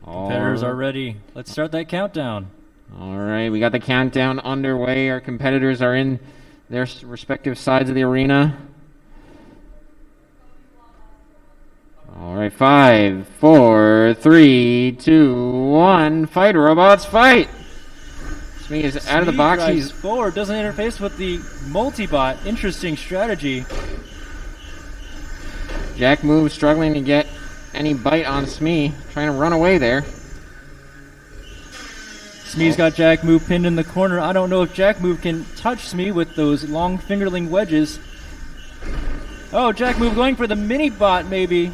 Competitors are ready. Let's start that countdown. All right, we got the countdown underway. Our competitors are in their respective sides of the arena. All right, 5, 4, 3, 2, 1. Fight, robots, fight! Smee is out of the box. He's forward, doesn't interface with the multi-bot. Interesting strategy. Jack Move struggling to get any bite on Smee, trying to run away there. Smee's got Jack Move pinned in the corner. I don't know if Jack Move can touch Smee with those long fingerling wedges. Oh, Jack Move going for the mini bot, maybe.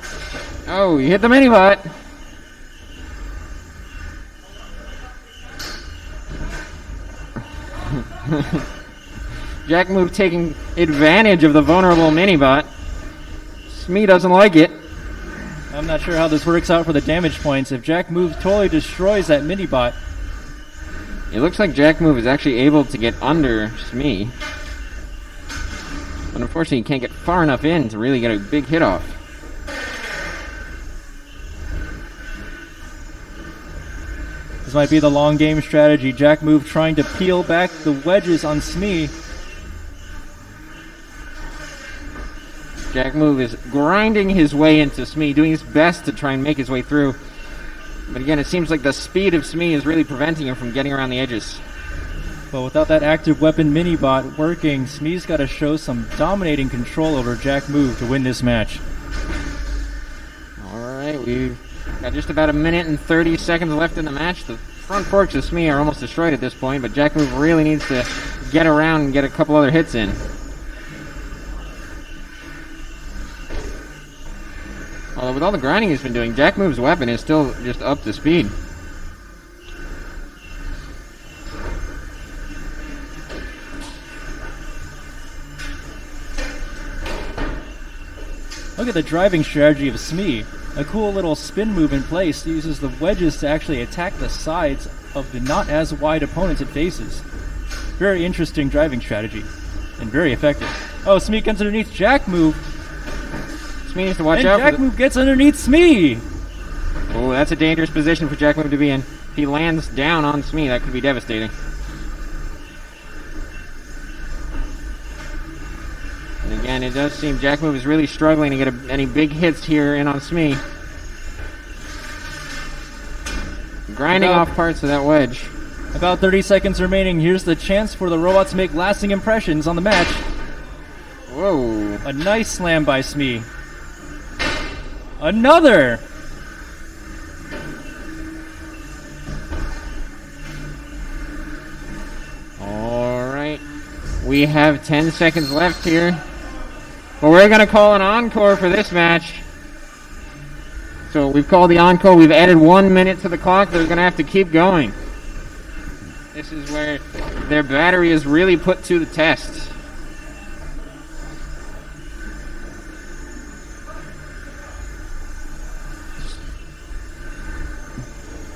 Oh, you hit the mini bot. Jack Move taking advantage of the vulnerable mini bot. Smee doesn't like it. I'm not sure how this works out for the damage points. If Jack Move totally destroys that mini bot. It looks like Jack Move is actually able to get under Smee. But unfortunately, he can't get far enough in to really get a big hit off. This might be the long game strategy. Jack Move trying to peel back the wedges on Smee. Jack Move is grinding his way into Smee, doing his best to try and make his way through. But again, it seems like the speed of Smee is really preventing him from getting around the edges. But without that active weapon mini bot working, Smee's got to show some dominating control over Jack Move to win this match. Alright, we've got just about a minute and 30 seconds left in the match. The front forks of Smee are almost destroyed at this point, but Jack Move really needs to get around and get a couple other hits in. Although with all the grinding he's been doing, Jack Move's weapon is still just up to speed. Look at the driving strategy of Smee. A cool little spin move in place uses the wedges to actually attack the sides of the not as wide opponents it faces. Very interesting driving strategy and very effective. Oh, Smee comes underneath Jack Move. Smee needs to watch and out. Jack Move gets underneath Smee. Oh, that's a dangerous position for Jack Move to be in. If he lands down on Smee, that could be devastating. And again, it does seem Jack Move is really struggling to get any big hits here in on Smee. Grinding off parts of that wedge. About 30 seconds remaining. Here's the chance for the robots to make lasting impressions on the match. Whoa. A nice slam by Smee. Another! Alright. We have 10 seconds left here. But we're going to call an encore for this match. So we've called the encore. We've added 1 minute to the clock. They're going to have to keep going. This is where their battery is really put to the test.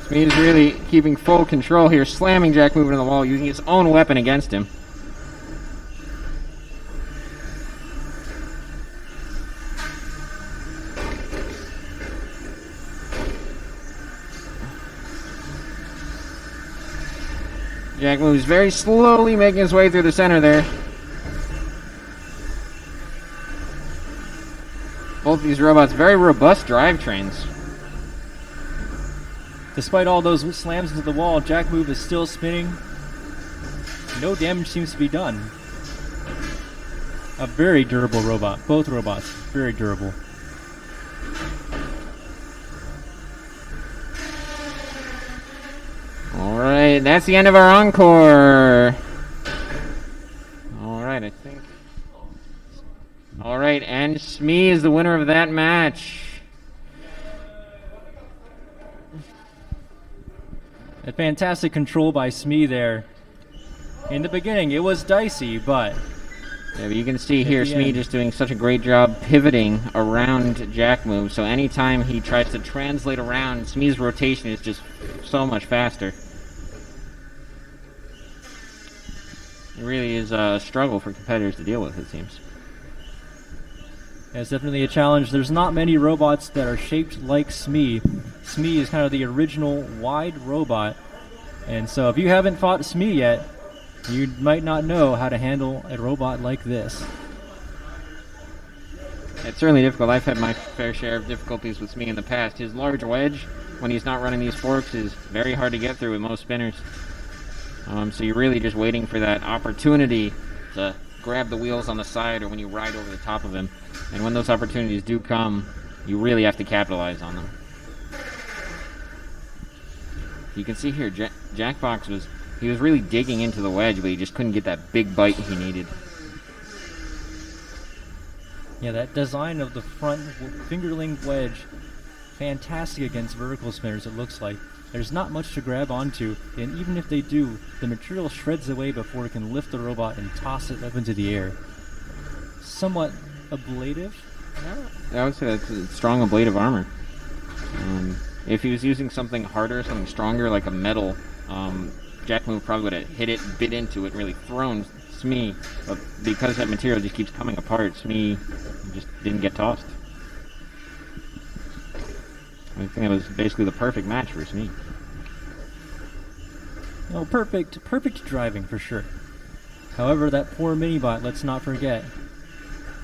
Smee is really keeping full control here, slamming Jack Move into the wall, using his own weapon against him. Jack Move is very slowly making his way through the center there. Both these robots, very robust drivetrains. Despite all those slams into the wall, Jack Move is still spinning. No damage seems to be done. A very durable robot. Both robots, very durable. Alright, that's the end of our encore. Alright, I think. Alright, and Smee is the winner of that match. A fantastic control by Smee there. In the beginning, it was dicey, but... Yeah, but you can see here Smee just doing such a great job pivoting around Jack Move. So anytime he tries to translate around, Smee's rotation is just so much faster. It really is a struggle for competitors to deal with, it seems. Yeah, it's definitely a challenge. There's not many robots that are shaped like Smee. Smee is kind of the original wide robot. And so if you haven't fought Smee yet, you might not know how to handle a robot like this. It's certainly difficult. I've had my fair share of difficulties with Smee in the past. His large wedge, when he's not running these forks, is very hard to get through with most spinners. So you're really just waiting for that opportunity to grab the wheels on the side or when you ride over the top of him. And when those opportunities do come, you really have to capitalize on them. You can see here, Jackbox was really digging into the wedge, but he just couldn't get that big bite he needed. Yeah, that design of the front fingerling wedge, fantastic against vertical spinners, it looks like. There's not much to grab onto, and even if they do, the material shreds away before it can lift the robot and toss it up into the air. Somewhat ablative? I would say that's a strong ablative armor. If he was using something harder, something stronger, like a metal, Jack Move probably would have hit it, bit into it, and really thrown Smee. But because that material just keeps coming apart, Smee just didn't get tossed. I think it was basically the perfect match for Smee. No, perfect driving for sure. However, that poor mini-bot, let's not forget.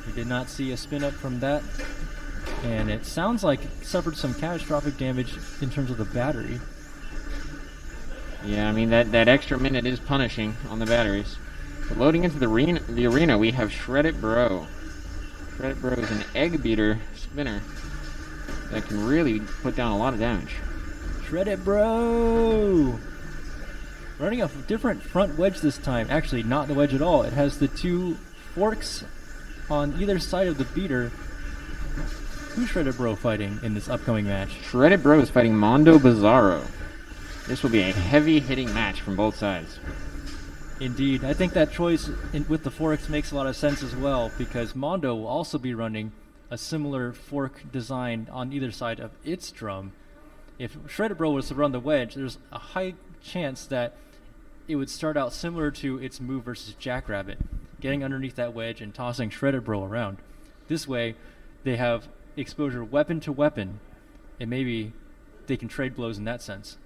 We did not see a spin up from that, and it sounds like it suffered some catastrophic damage in terms of the battery. Yeah, I mean, that extra minute is punishing on the batteries. But loading into the arena, we have Shred-It Bro. Shred-It Bro is an egg beater spinner that can really put down a lot of damage. Shred-It Bro! Running a different front wedge this time. Actually, not the wedge at all. It has the two forks on either side of the beater. Who's Shred-It Bro fighting in this upcoming match? Shred-It Bro is fighting Mondo Bizarro. This will be a heavy-hitting match from both sides. Indeed. I think that choice with the forks makes a lot of sense as well, because Mondo will also be running a similar fork design on either side of its drum. If Shred-It Bro was to run the wedge, there's a high chance that it would start out similar to its move versus Jackrabbit, getting underneath that wedge and tossing Shred-It Bro around. This way, they have exposure weapon to weapon, and maybe they can trade blows in that sense.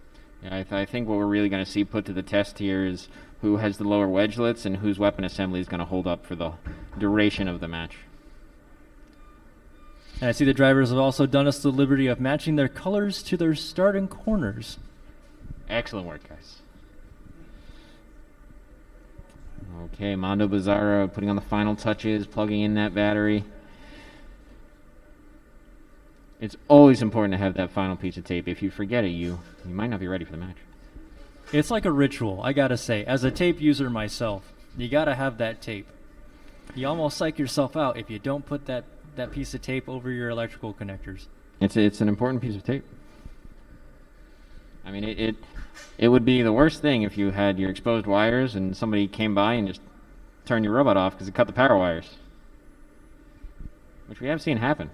Yeah, I think what we're really going to see put to the test here is who has the lower wedgelets and whose weapon assembly is going to hold up for the duration of the match. And I see the drivers have also done us the liberty of matching their colors to their starting corners. Excellent work, guys. Okay, Mondo Bizarro putting on the final touches, plugging in that battery. It's always important to have that final piece of tape. If you forget it, you might not be ready for the match. It's like a ritual, I gotta say. As a tape user myself, you gotta have that tape. You almost psych yourself out if you don't put that piece of tape over your electrical connectors. It's an important piece of tape. I mean, it would be the worst thing if you had your exposed wires and somebody came by and just turned your robot off because it cut the power wires, which we have seen happen.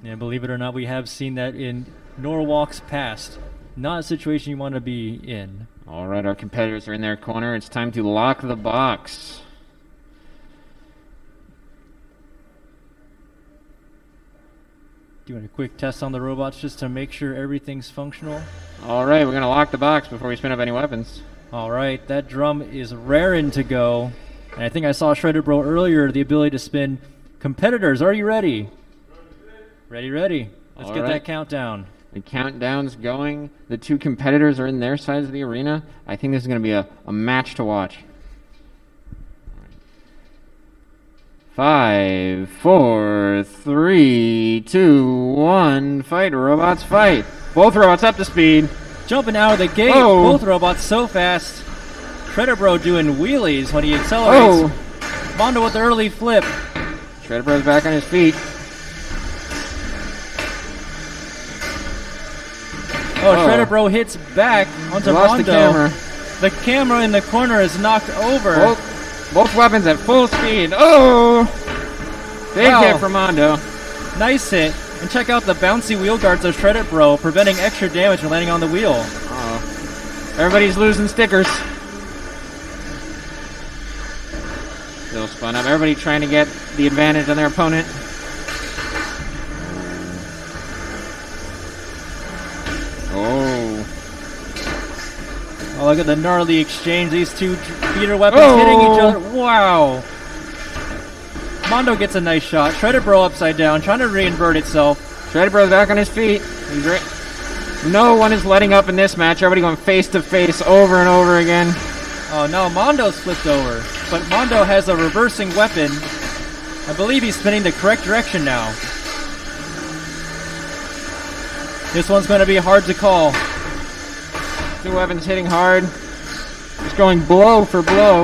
And believe it or not, we have seen that in Norwalk's past. Not a situation you want to be in. All right, our competitors are in their corner. It's time to lock the box. Doing a quick test on the robots just to make sure everything's functional. All right, we're going to lock the box before we spin up any weapons. All right, that drum is raring to go. And I think I saw Shred-It Bro earlier, the ability to spin. Competitors, are you ready? Ready. Let's get that countdown. The countdown's going. The two competitors are in their sides of the arena. I think this is going to be a match to watch. 5, 4, 3, 2, 1, fight, robots, fight. Both robots up to speed. Jumping out of the gate, Whoa. Both robots so fast. Shred-It Bro doing wheelies when he accelerates. Mondo with the early flip. Shred-It Bro's back on his feet. Shred-It Bro hits back onto Mondo. The camera. The camera in the corner is knocked over. Both weapons at full speed. Big hit from Mondo. Nice hit. And check out the bouncy wheel guards of Shred-It Bro, preventing extra damage from landing on the wheel. Everybody's losing stickers. Still spun up. Everybody trying to get the advantage on their opponent. Oh, look at the gnarly exchange. These two beater weapons hitting each other. Wow. Mondo gets a nice shot. Shred-It Bro upside down, trying to reinvert itself. Shred-It Bro's back on his feet. No one is letting up in this match. Everybody going face to face over and over again. Oh, no, Mondo's flipped over. But Mondo has a reversing weapon. I believe he's spinning the correct direction now. This one's going to be hard to call. Two weapons hitting hard. Just going blow for blow.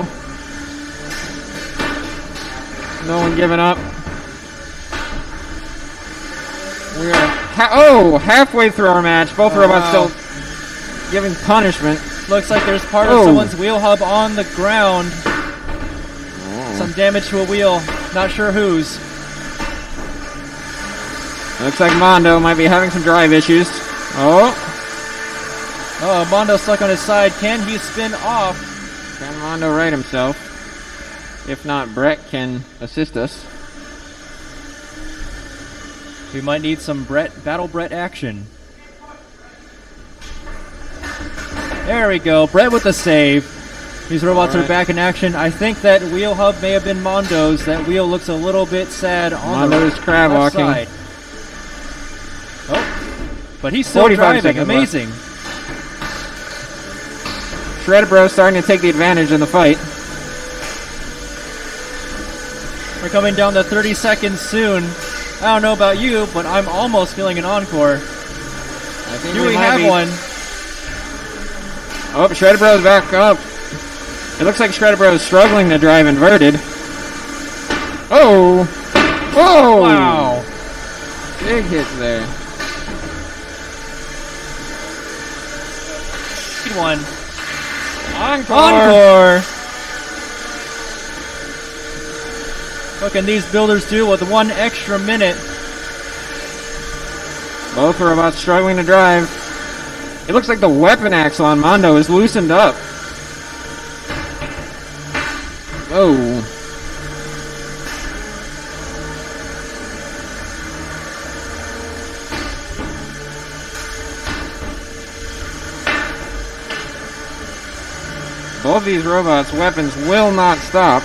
No one giving up. We are halfway through our match. Both robots still giving punishment. Looks like there's part of someone's wheel hub on the ground. Some damage to a wheel. Not sure whose. Looks like Mondo might be having some drive issues. Oh, Mondo stuck on his side. Can he spin off? can Mondo right himself? If not, Brett can assist us. We might need some Battle Brett action. There we go. Brett with the save. These robots are back in action. I think that wheel hub may have been Mondo's. That wheel looks a little bit sad on Mondo's the crab left walking. side. Oh, but he's still 45 driving. seconds Amazing. Shredder Bro starting to take the advantage in the fight. We're coming down to 30 seconds soon. I don't know about you, but I'm almost feeling an encore. I think Do we might have be. one? Oh, Shredder Bro's back up. It looks like Shredder Bro is struggling to drive inverted. Oh! Whoa! Wow. Big hits there. Good one. Encore! Encore! What can these builders do with 1 extra minute? Both robots struggling to drive. It looks like the weapon axle on Mondo is loosened up. Oh. Both these robots' weapons will not stop.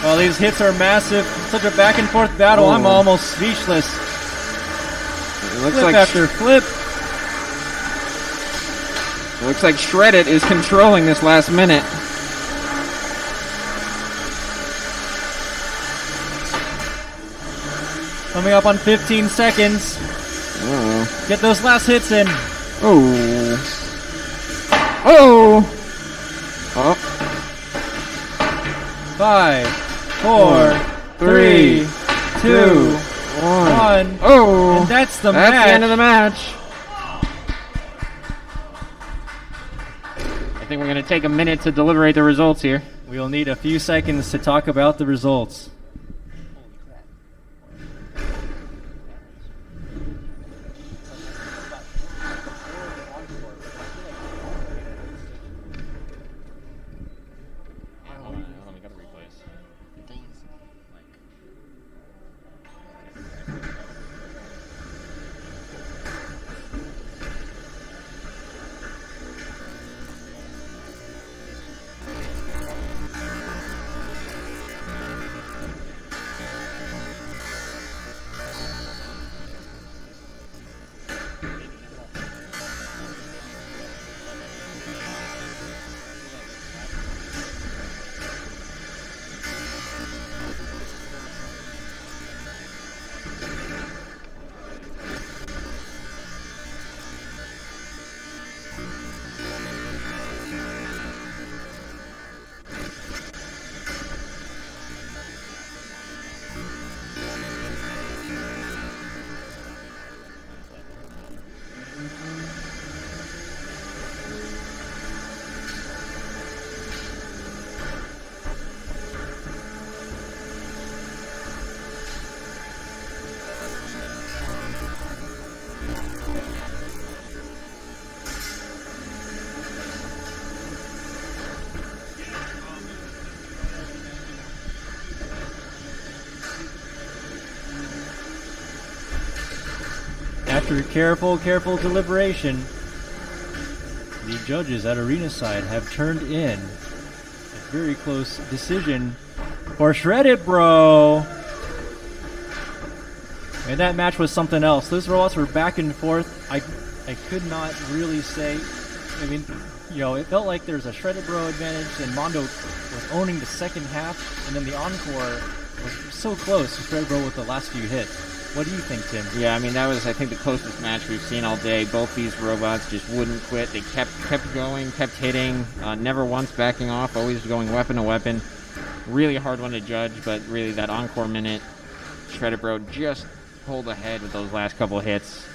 Well, these hits are massive. Such a back and forth battle. I'm almost speechless. It looks Flip like after flip. It looks like Shreddit is controlling this last minute. Coming up on 15 seconds. Oh. Get those last hits in. Oh. Oh. Oh. 5, 4, 3, 2, 1. Oh. And that's the That's match. the end of the match. I think we're going to take a minute to deliberate the results here. We'll need a few seconds to talk about the results. After careful deliberation, the judges at Arena Side have turned in a very close decision for Shred It Bro. And that match was something else. Those robots were back and forth. I could not really say. I mean, you know, it felt like there's a Shred It Bro advantage, and Mondo was owning the second half, and then the encore was so close to Shred It Bro with the last few hits. What do you think, Tim? Yeah, I mean, that was, I think, the closest match we've seen all day. Both these robots just wouldn't quit. They kept going, kept hitting, never once backing off, always going weapon to weapon. Really hard one to judge, but really that encore minute, Shredder Bro just pulled ahead with those last couple hits.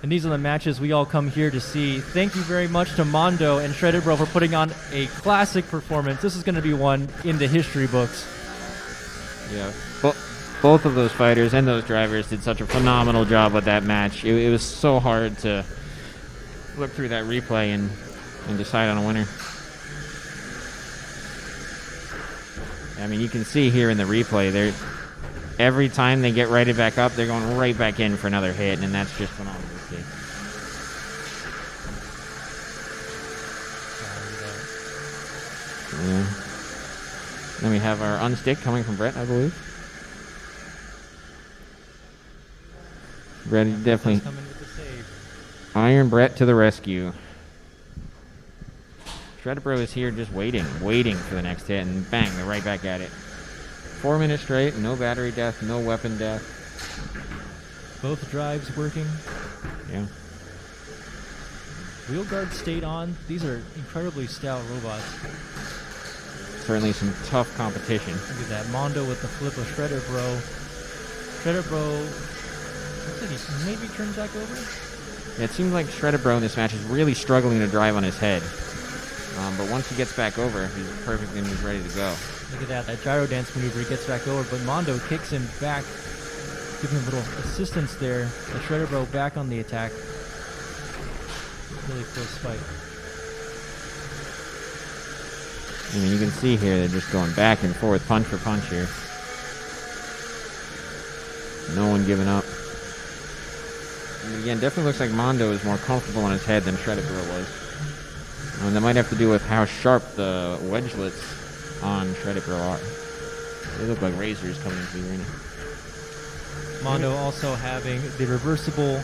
And these are the matches we all come here to see. Thank you very much to Mondo and Shredder Bro for putting on a classic performance. This is going to be one in the history books. Yeah, both of those fighters and those drivers did such a phenomenal job with that match. It was so hard to look through that replay and decide on a winner. I mean, you can see here in the replay, every time they get righted back up, they're going right back in for another hit, and that's just phenomenal to see. Yeah. Then we have our unstick coming from Brett, I believe. Brett definitely Coming with the save. Iron Brett to the rescue. Shredder Bro is here just waiting for the next hit, and bang, they're right back at it. 4 minutes straight, no battery death, no weapon death. Both drives working. Yeah. Wheel guard stayed on. These are incredibly stout robots. Certainly some tough competition. Look at that. Mondo with the flip of Shredder Bro. Shredder Bro, looks like he maybe turns back over. Yeah, it seems like Shredder Bro in this match is really struggling to drive on his head. But once he gets back over, he's perfect and he's ready to go. Look at that gyro dance maneuver. He gets back over, but Mondo kicks him back, giving him a little assistance there. The Shredder Bro back on the attack. Really close fight. I mean, you can see here they're just going back and forth, punch for punch here. No one giving up. And again, definitely looks like Mondo is more comfortable on his head than Shredder Bro was. And that might have to do with how sharp the wedgelets on Shredder Bro are. They look like razors coming into the arena. Mondo also having the reversible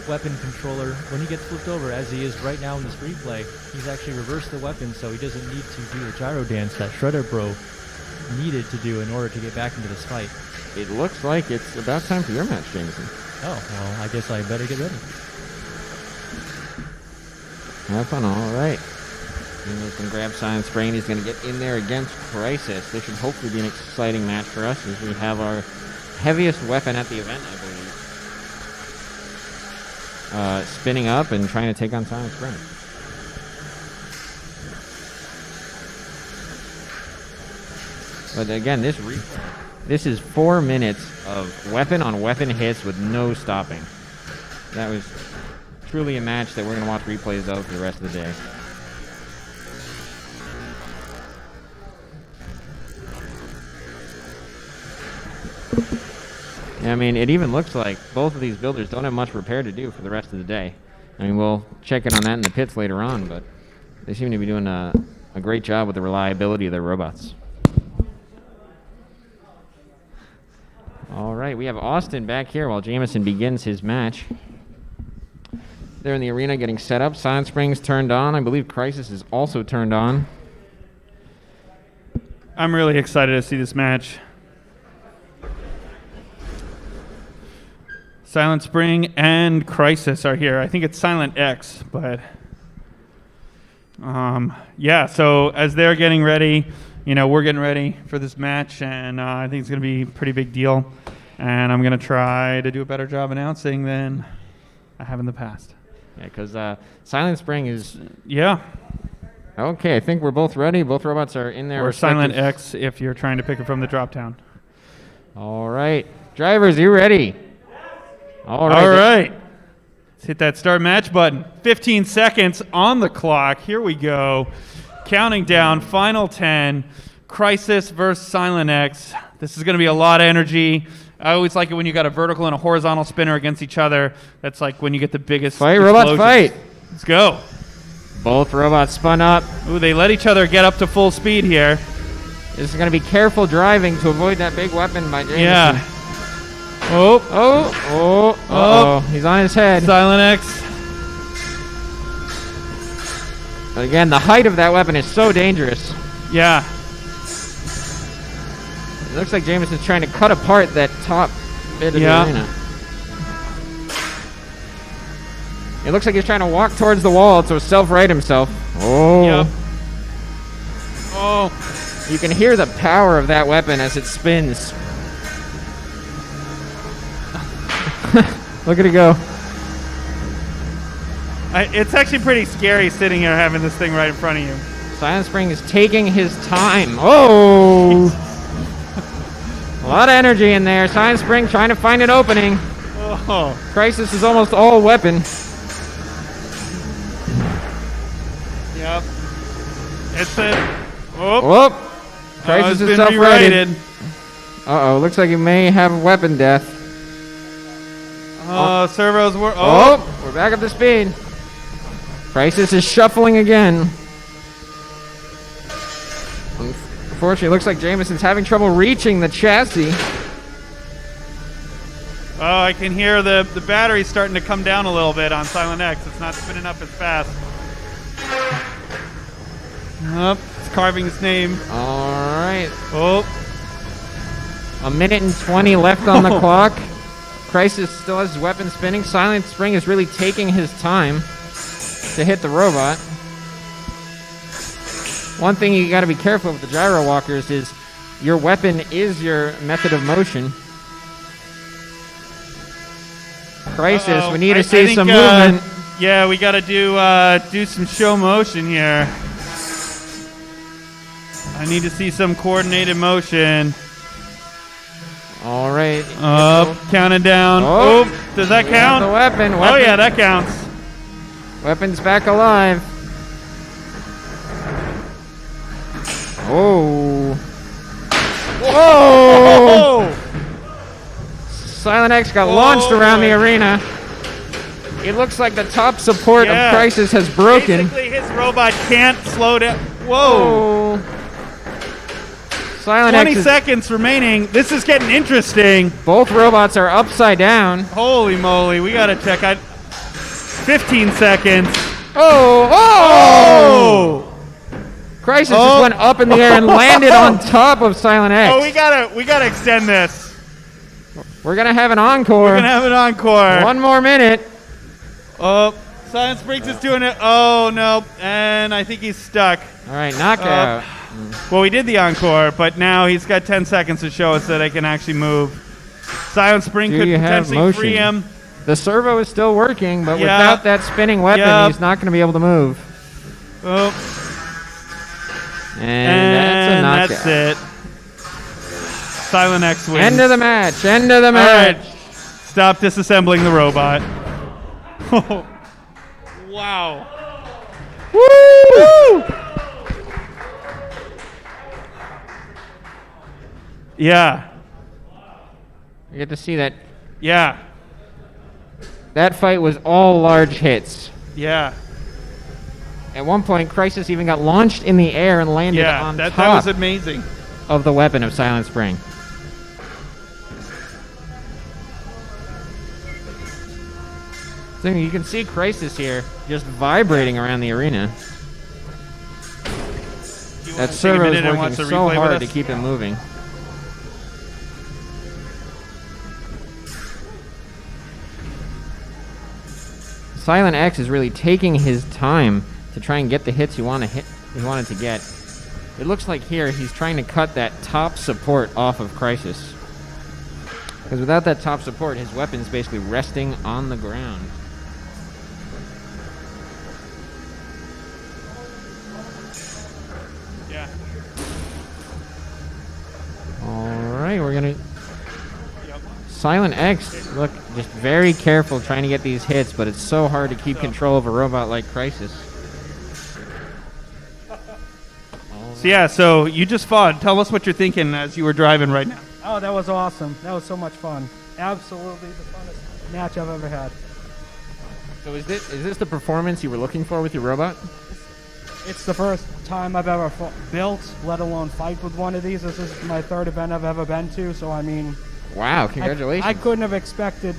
weapon controller when he gets flipped over, as he is right now in this replay. He's actually reversed the weapon, so he doesn't need to do the gyro dance that Shredder Bro needed to do in order to get back into this fight. It looks like it's about time for your match, Jameson. Oh, well, I guess I better get ready. Have fun, all right. He's going to grab Silent Spring. He's going to get in there against Crisis. This should hopefully be an exciting match for us as we have our heaviest weapon at the event, I believe. Spinning up and trying to take on Silent Spring. But again, this is 4 minutes of weapon-on-weapon hits with no stopping. That was truly a match that we're going to watch replays of for the rest of the day. I mean, it even looks like both of these builders don't have much repair to do for the rest of the day. I mean, we'll check in on that in the pits later on, but they seem to be doing a great job with the reliability of their robots. All right, we have Austin back here while Jameson begins his match. They're in the arena getting set up. Silent Spring's turned on. I believe Crisis is also turned on. I'm really excited to see this match. Silent Spring and Crisis are here. I think it's Silent X, but yeah, so as they're getting ready, you know, we're getting ready for this match, and I think it's going to be a pretty big deal, and I'm going to try to do a better job announcing than I have in the past. Yeah, because Silent Spring is... Yeah. Okay, I think we're both ready. Both robots are in there. Or Silent X if you're trying to pick it from the drop-down. All right. Drivers, you ready? All right. Let's hit that start match button. 15 seconds on the clock. Here we go. Counting down, final 10. Crisis versus Silent X. This is going to be a lot of energy. I always like it when you got a vertical and a horizontal spinner against each other. That's like when you get the biggest fight. Robots fight. Let's go. Both robots spun up. Ooh, they let each other get up to full speed here. This is going to be careful driving to avoid that big weapon by Jameson. Yeah. Oh, he's on his head. Silent X. But again, the height of that weapon is so dangerous. Yeah. It looks like Jameson's trying to cut apart that top bit of Yeah. the arena. It looks like he's trying to walk towards the wall to self-right himself. Oh. Yep. Oh. You can hear the power of that weapon as it spins. Look at it go. It's actually pretty scary sitting here having this thing right in front of you. Silent Spring is taking his time. Oh! A lot of energy in there. Silent Spring trying to find an opening. Oh. Crisis is almost all weapon. Yep. It's a. Oh. Whoop! It's Crisis is been self-righted. rewrited. Uh-oh, looks like he may have weapon death. Oh, servos were. Oh, we're back up to speed. Crisis is shuffling again. Unfortunately, it looks like Jameson's having trouble reaching the chassis. Oh, I can hear the battery starting to come down a little bit on Silent X. It's not spinning up as fast. Up, it's carving its name. All right. Oh. 1:20 left on the clock. Crisis still has his weapon spinning. Silent Spring is really taking his time to hit the robot. One thing you got to be careful with the gyro walkers is your weapon is your method of motion. Crisis, Uh-oh. we need I to see think, some movement. Yeah, we got to do some show motion here. I need to see some coordinated motion. All right. Up, counting down. Oh. Oh, does that We have count? the weapon. Oh yeah, that counts. Weapon's back alive. Oh. Whoa! Oh! Silent X got launched around the arena. It looks like the top support Yeah. of Crisis has broken. Basically, his robot can't slow down. Whoa! Oh. Silent 20 X is, seconds remaining. This is getting interesting. both robots are upside down. Holy moly, we gotta check out. 15 seconds. Oh! Oh! Crisis just went up in the air and landed on top of Silent X. Oh, we gotta extend this. We're gonna have an encore. We're gonna have an encore. 1 more minute. Oh, Silent Springs is doing it. Oh no, and I think he's stuck. All right, knockout. Well, we did the encore, but now he's got 10 seconds to show us that I can actually move. Silent Spring Do could you have potentially free motion? him. The servo is still working, but Yeah. without that spinning weapon, Yep. he's not going to be able to move. Oh, And that's a knockout. that's it. Silent X wins. End of the match. End of the All match. right. Stop disassembling the robot. Wow. Woo! Yeah. You get to see that. Yeah. That fight was all large hits. Yeah. At one point, Crisis even got launched in the air and landed Yeah. on That top was amazing. of the weapon of Silent Spring. So you can see Crisis here just vibrating around the arena. That servo is working so hard to keep it moving. Silent X is really taking his time to try and get the hits he wanted to get. It looks like here he's trying to cut that top support off of Crisis. Because without that top support, his weapon's basically resting on the ground. Yeah. Alright, we're gonna... Silent X, look, just very careful trying to get these hits, but it's so hard to keep control of a robot like Crisis. So yeah, so you just fought. Tell us what you're thinking as you were driving right now. Oh, that was awesome. That was so much fun. Absolutely the funnest match I've ever had. So is this the performance you were looking for with your robot? It's the first time I've ever built, let alone fight with one of these. This is my third event I've ever been to, so I mean... Wow, congratulations. I couldn't have expected...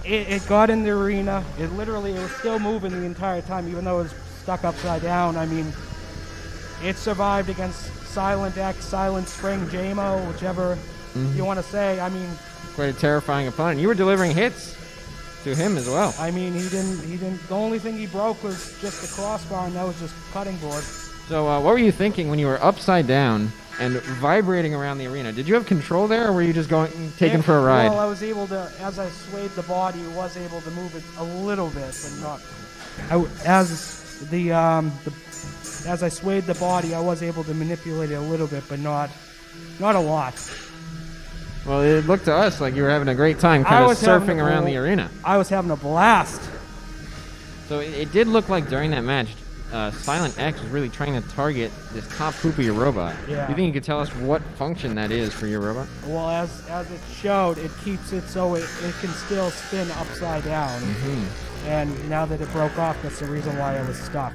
It got in the arena. It was still moving the entire time, even though it was stuck upside down. I mean, it survived against Silent X, Silent Spring, JMO, whichever you want to say. I mean, Quite a terrifying opponent. You were delivering hits to him as well. I mean, he didn't. The only thing he broke was just the crossbar, and that was just cutting board. So what were you thinking when you were upside down and vibrating around the arena? Did you have control there, or were you just taken for a ride? Well, I was able to, as I swayed the body, was able to move it a little bit, but not. As I swayed the body, I was able to manipulate it a little bit, but not a lot. Well, it looked to us like you were having a great time kind of surfing around the arena. I was having a blast. So it did look like during that match, Silent X was really trying to target this top hoop of your robot. Yeah. Do you think you could tell us what function that is for your robot? Well, as it showed, it keeps it so it can still spin upside down. Mm-hmm. And now that it broke off, that's the reason why I was stuck.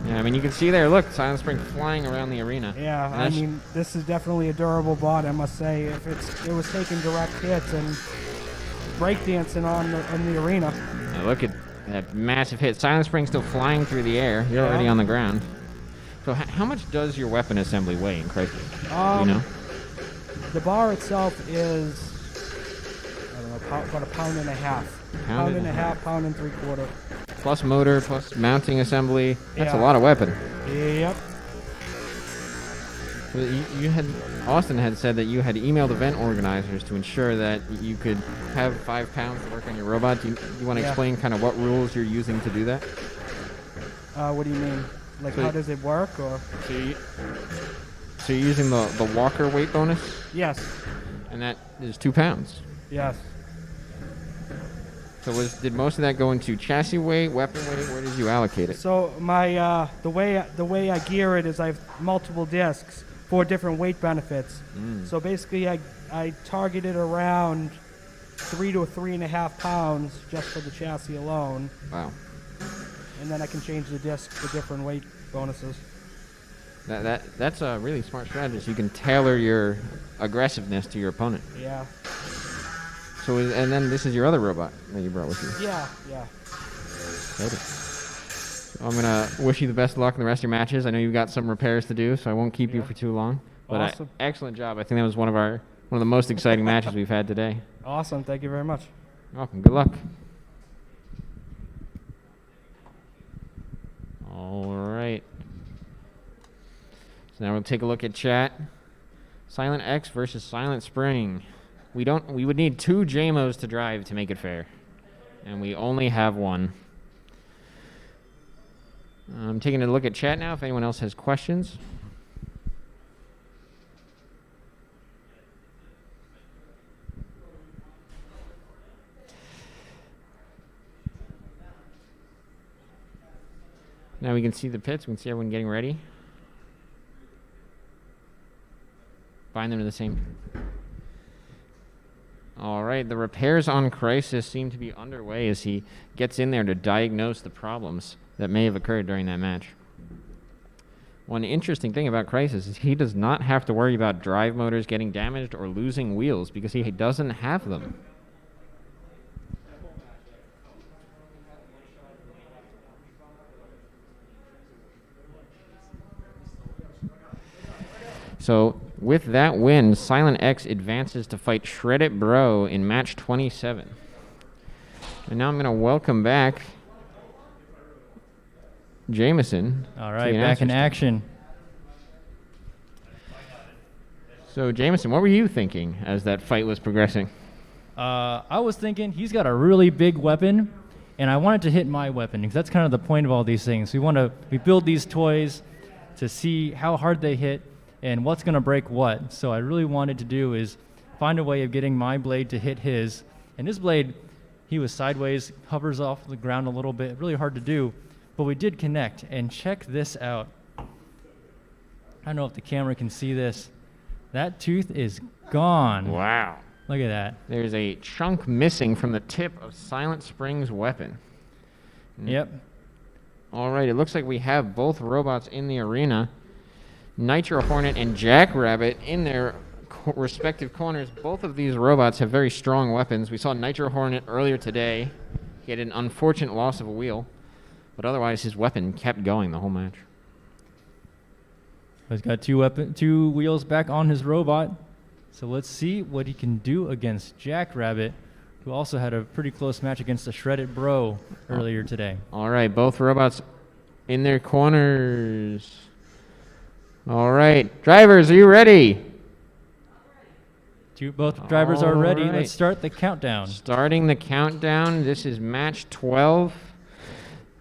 Yeah, I mean, you can see there, look, Silent Spring flying around the arena. Yeah, I mean, this is definitely a durable bot, I must say. If it was taking direct hits and breakdancing in the arena. Now look at that massive hit. Silent Spring still flying through the air. You're already on the ground. So how much does your weapon assembly weigh in Crisis? Do you know? The bar itself is, I don't know, about a pound and a half. Pound and a half, pound and 3/4. Plus motor, plus mounting assembly. That's a Yeah. lot of weapon. Yep. Austin had said that you had emailed event organizers to ensure that you could have 5 pounds to work on your robot. Do you want to explain kind of what rules you're using to do that? What do you mean? Like, So how does it work, or? So you're using the walker weight bonus, Yes. and that is 2 pounds. Yes. So did most of that go into chassis weight, weapon weight? Where did you allocate it? So my the way I gear it is I have multiple discs for different weight benefits. So basically I targeted around 3 to 3.5 pounds just for the chassis alone, Wow. and then I can change the disc for different weight bonuses. That's a really smart strategy. So you can tailor your aggressiveness to your opponent. Yeah. So and then this is your other robot that you brought with you. Yeah. Exciting. I'm gonna wish you the best of luck in the rest of your matches. I know you've got some repairs to do, so I won't keep you for too long. But Awesome. Excellent job. I think that was one of the most exciting matches we've had today. Awesome. Thank you very much. You're welcome. Good luck. All right. So now we'll take a look at chat. Silent X versus Silent Spring. We would need 2 JMOs to drive to make it fair, and we only have 1. I'm taking a look at chat now if anyone else has questions. Now we can see the pits. We can see everyone getting ready. Bind them to the same. All right, the repairs on Crisis seem to be underway as he gets in there to diagnose the problems that may have occurred during that match. One interesting thing about Crisis is he does not have to worry about drive motors getting damaged or losing wheels because he doesn't have them. So with that win, Silent X advances to fight Shred It Bro in match 27. And now I'm going to welcome back Jameson. All right, back in action. So Jameson, what were you thinking as that fight was progressing? I was thinking he's got a really big weapon, and I wanted to hit my weapon because that's kind of the point of all these things. We build these toys to see how hard they hit and what's going to break what. So I really wanted to do is find a way of getting my blade to hit his. And his blade, he was sideways, hovers off the ground a little bit, really hard to do. But we did connect, and check this out. I don't know if the camera can see this. That tooth is gone. Wow. Look at that. There's a chunk missing from the tip of Silent Spring's weapon. Yep. All right, it looks like we have both robots in the arena. Nitro Hornet and Jackrabbit in their respective corners. Both of these robots have very strong weapons. We saw Nitro Hornet earlier today. He had an unfortunate loss of a wheel, but otherwise his weapon kept going the whole match. He's got two wheels back on his robot. So let's see what he can do against Jackrabbit, who also had a pretty close match against the Shredded Bro earlier today. All right, both robots in their corners. All right, drivers, are you ready? Both drivers are ready. All right. Let's start the countdown. Starting the countdown. This is match 12.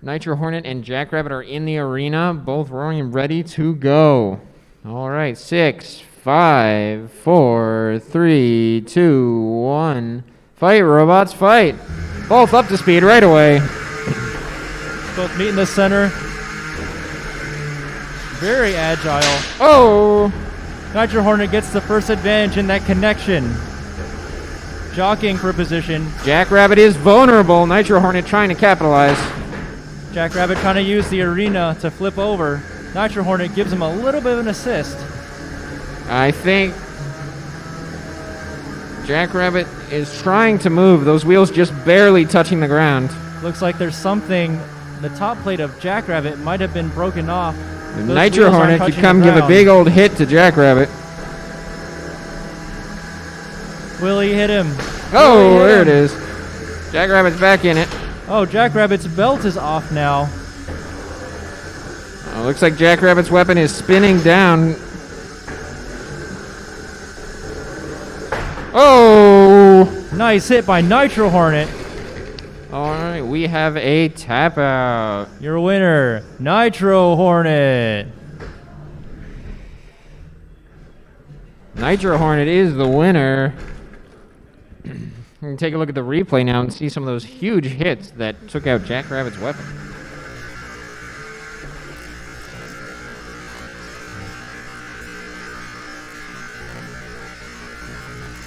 Nitro Hornet and Jackrabbit are in the arena, both roaring and ready to go. All right, 6, 5, 4, 3, 2, 1. Fight, robots, fight. Both up to speed right away. Both meet in the center. Very agile. Oh! Nitro Hornet gets the first advantage in that connection. Jockeying for position. Jackrabbit is vulnerable. Nitro Hornet trying to capitalize. Jackrabbit trying to use the arena to flip over. Nitro Hornet gives him a little bit of an assist. I think Jackrabbit is trying to move. Those wheels just barely touching the ground. Looks like there's something. The top plate of Jackrabbit might have been broken off. Those Nitro wheels aren't Hornet could touching come the give a ground. big old hit to Jackrabbit. Will he hit him? Oh, there it is. Jackrabbit's back in it. Oh, Jackrabbit's belt is off now. Oh, looks like Jackrabbit's weapon is spinning down. Oh! Nice hit by Nitro Hornet. All right, we have a tap out. Your winner, Nitro Hornet. Nitro Hornet is the winner. We can take a look at the replay now and see some of those huge hits that took out Jackrabbit's weapon.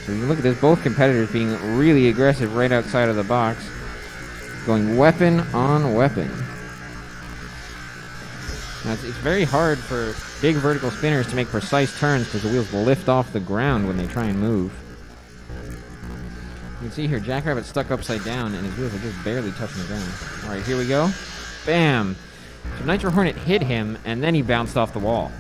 So you look at this, both competitors being really aggressive right outside of the box, going weapon on weapon. Now it's very hard for big vertical spinners to make precise turns because the wheels lift off the ground when they try and move. You can see here, Jackrabbit's stuck upside down and his wheels are just barely touching the ground. All right, here we go. Bam! So Nitro Hornet hit him and then he bounced off the wall.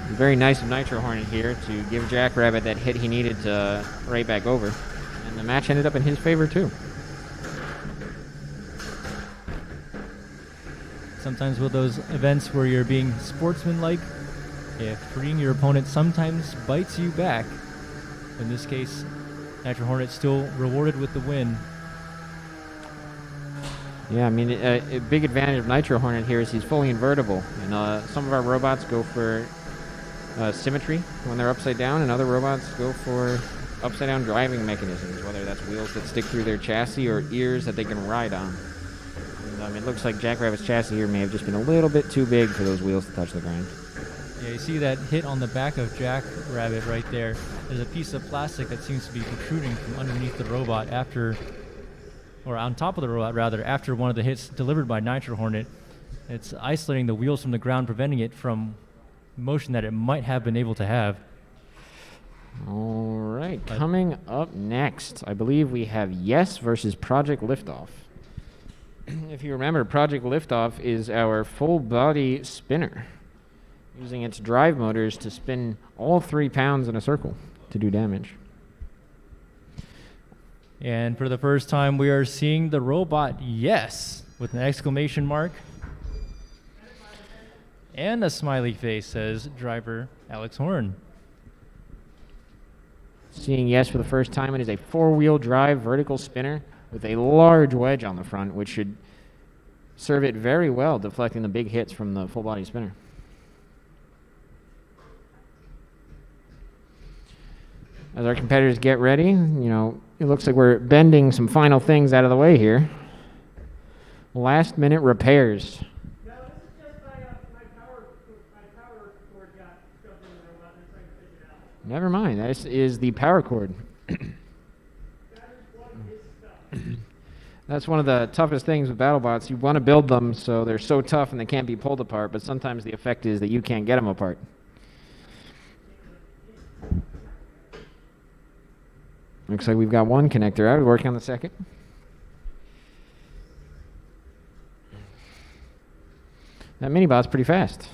Very nice of Nitro Hornet here to give Jackrabbit that hit he needed to right back over. And the match ended up in his favor too. Sometimes with those events where you're being sportsmanlike, if freeing your opponent sometimes bites you back. In this case, Nitro Hornet still rewarded with the win. Yeah, I mean, a big advantage of Nitro Hornet here is he's fully invertible. And some of our robots go for symmetry when they're upside down, and other robots go for upside down driving mechanisms, whether that's wheels that stick through their chassis or ears that they can ride on. And, it looks like Jackrabbit's chassis here may have just been a little bit too big for those wheels to touch the ground. Yeah, you see that hit on the back of Jackrabbit right there. There's a piece of plastic that seems to be protruding from underneath the robot after, or on top of the robot rather, after one of the hits delivered by Nitro Hornet. It's isolating the wheels from the ground, preventing it from motion that it might have been able to have. All right, coming up next, I believe we have Yes versus Project Liftoff. If you remember, Project Liftoff is our full body spinner, using its drive motors to spin all 3 pounds in a circle to do damage. And for the first time, we are seeing the robot Yes with an exclamation mark. And a smiley face, says driver Alex Horn. Seeing Yes for the first time, it is a 4-wheel drive vertical spinner with a large wedge on the front, which should serve it very well, deflecting the big hits from the full body spinner. As our competitors get ready, it looks like we're bending some final things out of the way here. Last minute repairs. No, this is just my power cord got shoved in the robot and I'm trying to figure it out. Never mind, this is the power cord. That's one of the toughest things with BattleBots. You want to build them so they're so tough and they can't be pulled apart, but sometimes the effect is that you can't get them apart. Looks like we've got one connector out. We're working on the second. That mini-bot's pretty fast.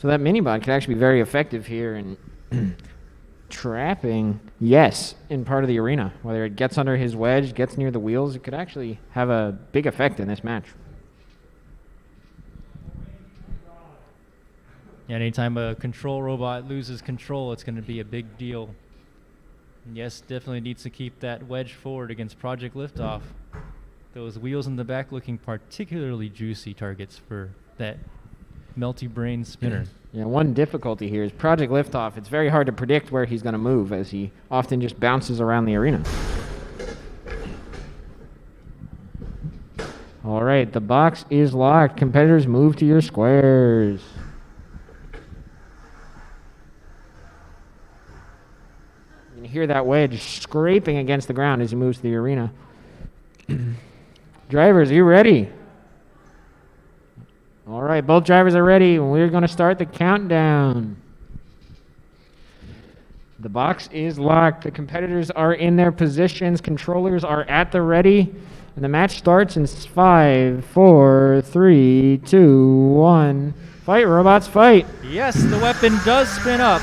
So that mini-bot could actually be very effective here in trapping Yes in part of the arena. Whether it gets under his wedge, gets near the wheels, it could actually have a big effect in this match. Anytime a control robot loses control, it's going to be a big deal. Yes, definitely needs to keep that wedge forward against Project Liftoff. Those wheels in the back looking particularly juicy targets for that melty brain spinner. Yeah, one difficulty here is Project Liftoff. It's very hard to predict where he's going to move, as he often just bounces around the arena. All right, the box is locked. Competitors, move to your squares. You can hear that wedge scraping against the ground as he moves to the arena. Drivers, are you ready? All right, both drivers are ready. We're going to start the countdown. The box is locked. The competitors are in their positions. Controllers are at the ready. And the match starts in 5, 4, 3, 2, 1. Fight, robots, fight. Yes, the weapon does spin up.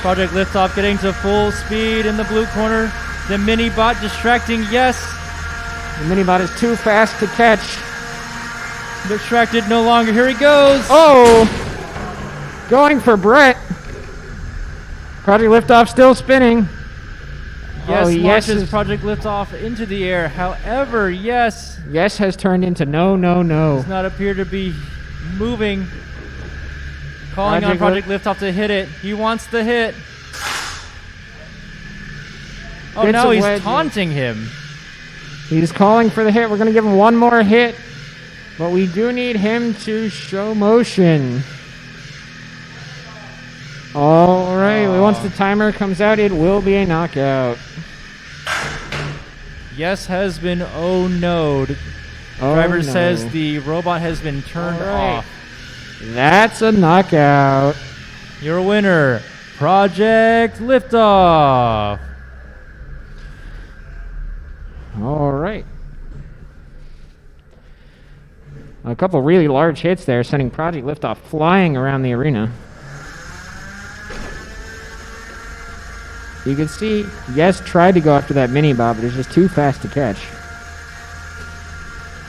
Project Liftoff getting to full speed in the blue corner. The mini-bot distracting Yes. The mini-bot is too fast to catch. Distracted no longer. Here he goes. Oh! Going for Brett. Project Liftoff still spinning. Yes, Yes launches is- Project Liftoff into the air. However, Yes Yes has turned into no, no, no. does not appear to be moving. Calling on Project Project Liftoff to hit it. He wants the hit. Oh, Gets now a he's wedge in. taunting him. He's calling for the hit. We're going to give him one more hit. But we do need him to show motion. All right. Once the timer comes out, it will be a knockout. Yes has been oh no'd. Oh, Driver no. says the robot has been turned All right. off. That's a knockout. Your winner, Project Liftoff. All right. A couple really large hits there, sending Project Liftoff flying around the arena. You can see, Yes tried to go after that mini-bot, but it's just too fast to catch.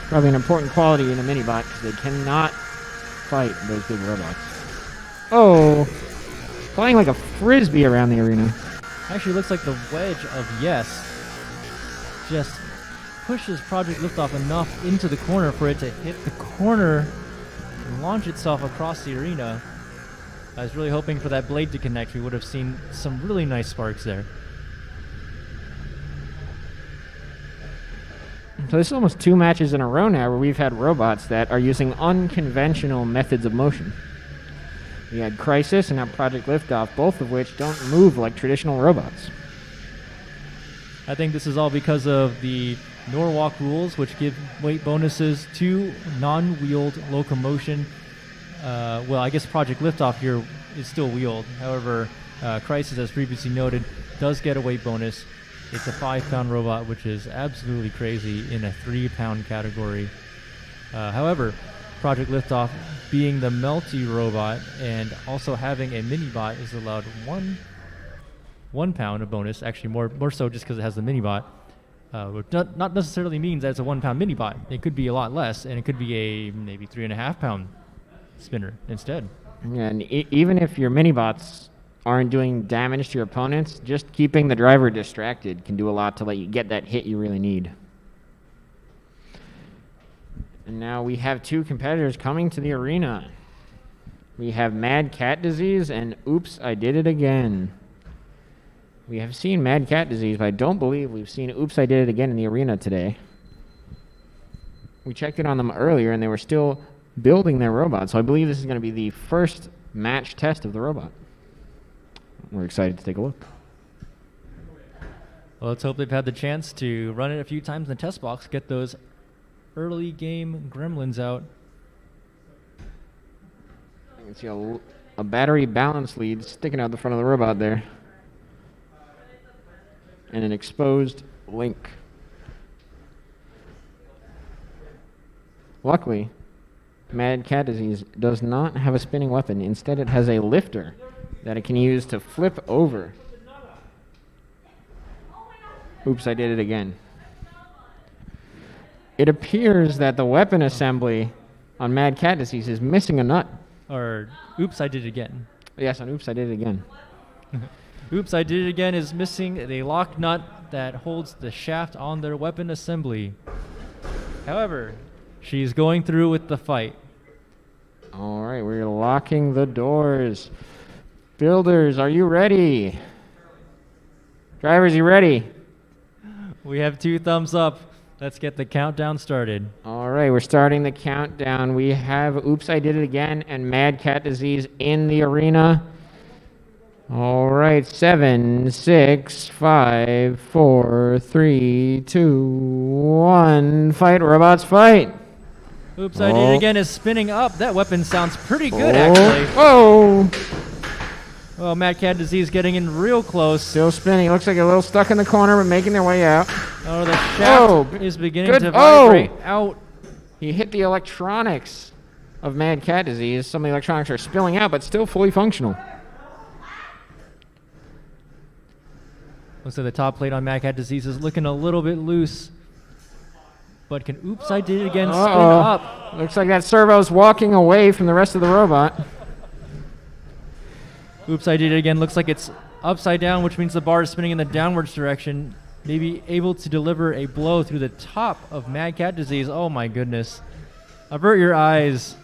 Probably an important quality in a mini-bot, because they cannot fight those big robots. Oh, flying like a frisbee around the arena. Actually looks like the wedge of Yes just pushes Project Liftoff enough into the corner for it to hit the corner and launch itself across the arena. I was really hoping for that blade to connect. We would have seen some really nice sparks there. So this is almost 2 matches in a row now where we've had robots that are using unconventional methods of motion. We had Crisis and now Project Liftoff, both of which don't move like traditional robots. I think this is all because of the Norwalk rules, which give weight bonuses to non-wheeled locomotion. Well, I guess Project Liftoff here is still wheeled. However, Crisis, as previously noted, does get a weight bonus. It's a 5-pound robot, which is absolutely crazy in a 3-pound category. However, Project Liftoff, being the melty robot and also having a mini-bot, is allowed 1 pound of bonus. Actually, more so just because it has the mini-bot. Which not necessarily means that it's a 1-pound mini-bot. It could be a lot less, and it could be a maybe 3.5-pound spinner instead. Yeah, and even if your mini-bots aren't doing damage to your opponents, just keeping the driver distracted can do a lot to let you get that hit you really need. And now we have 2 competitors coming to the arena. We have Mad Cat Disease and Oops, I Did It Again. We have seen Mad Cat Disease, but I don't believe we've seen Oops, I Did It Again in the arena today. We checked in on them earlier, and they were still building their robot, so I believe this is going to be the first match test of the robot. We're excited to take a look. Well, let's hope they've had the chance to run it a few times in the test box, get those early game gremlins out. You can see a battery balance lead sticking out the front of the robot there. And an exposed link. Luckily, Mad Cat Disease does not have a spinning weapon. Instead, it has a lifter that it can use to flip over. Oops, I did it again. It appears that the weapon assembly on Mad Cat Disease is missing a nut. Or, oops, I did it again. Yes, on Oops, I did it again. Oops, I did it again is missing the lock nut that holds the shaft on their weapon assembly. However, she's going through with the fight. All right, we're locking the doors. Builders, are you ready? Drivers, you ready? We have 2 thumbs up. Let's get the countdown started. All right, we're starting the countdown. We have Oops, I Did It Again and Mad Cat Disease in the arena. All right, 7, 6, 5, 4, 3, 2, 1. Fight, robots, fight. Oops, I did it again is spinning up. That weapon sounds pretty good, Oh. actually. Whoa! Oh, Mad Cat Disease getting in real close. Still spinning. Looks like a little stuck in the corner, but making their way out. Oh, the shaft is beginning to vibrate out. He hit the electronics of Mad Cat Disease. Some of the electronics are spilling out, but still fully functional. Looks like the top plate on Mad Cat Disease is looking a little bit loose. But can Oops, I Did It Again spin up? Looks like that servo's walking away from the rest of the robot. Oops, I Did It Again looks like it's upside down, which means the bar is spinning in the downwards direction. Maybe able to deliver a blow through the top of Mad Cat Disease. Oh my goodness. Avert your eyes.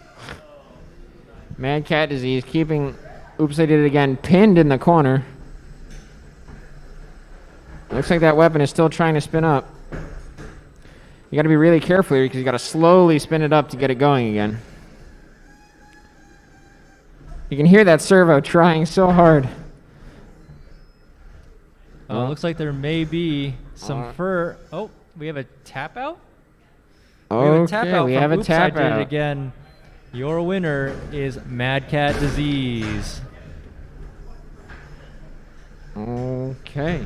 Mad Cat Disease keeping Oops, I Did It Again pinned in the corner. Looks like that weapon is still trying to spin up. You got to be really careful here because you got to slowly spin it up to get it going again. You can hear that servo trying so hard. Looks like there may be some fur. Oh, we have a tap out? Okay, we have a Oops, tap I Did It out. Again. Your winner is Mad Cat Disease. Okay.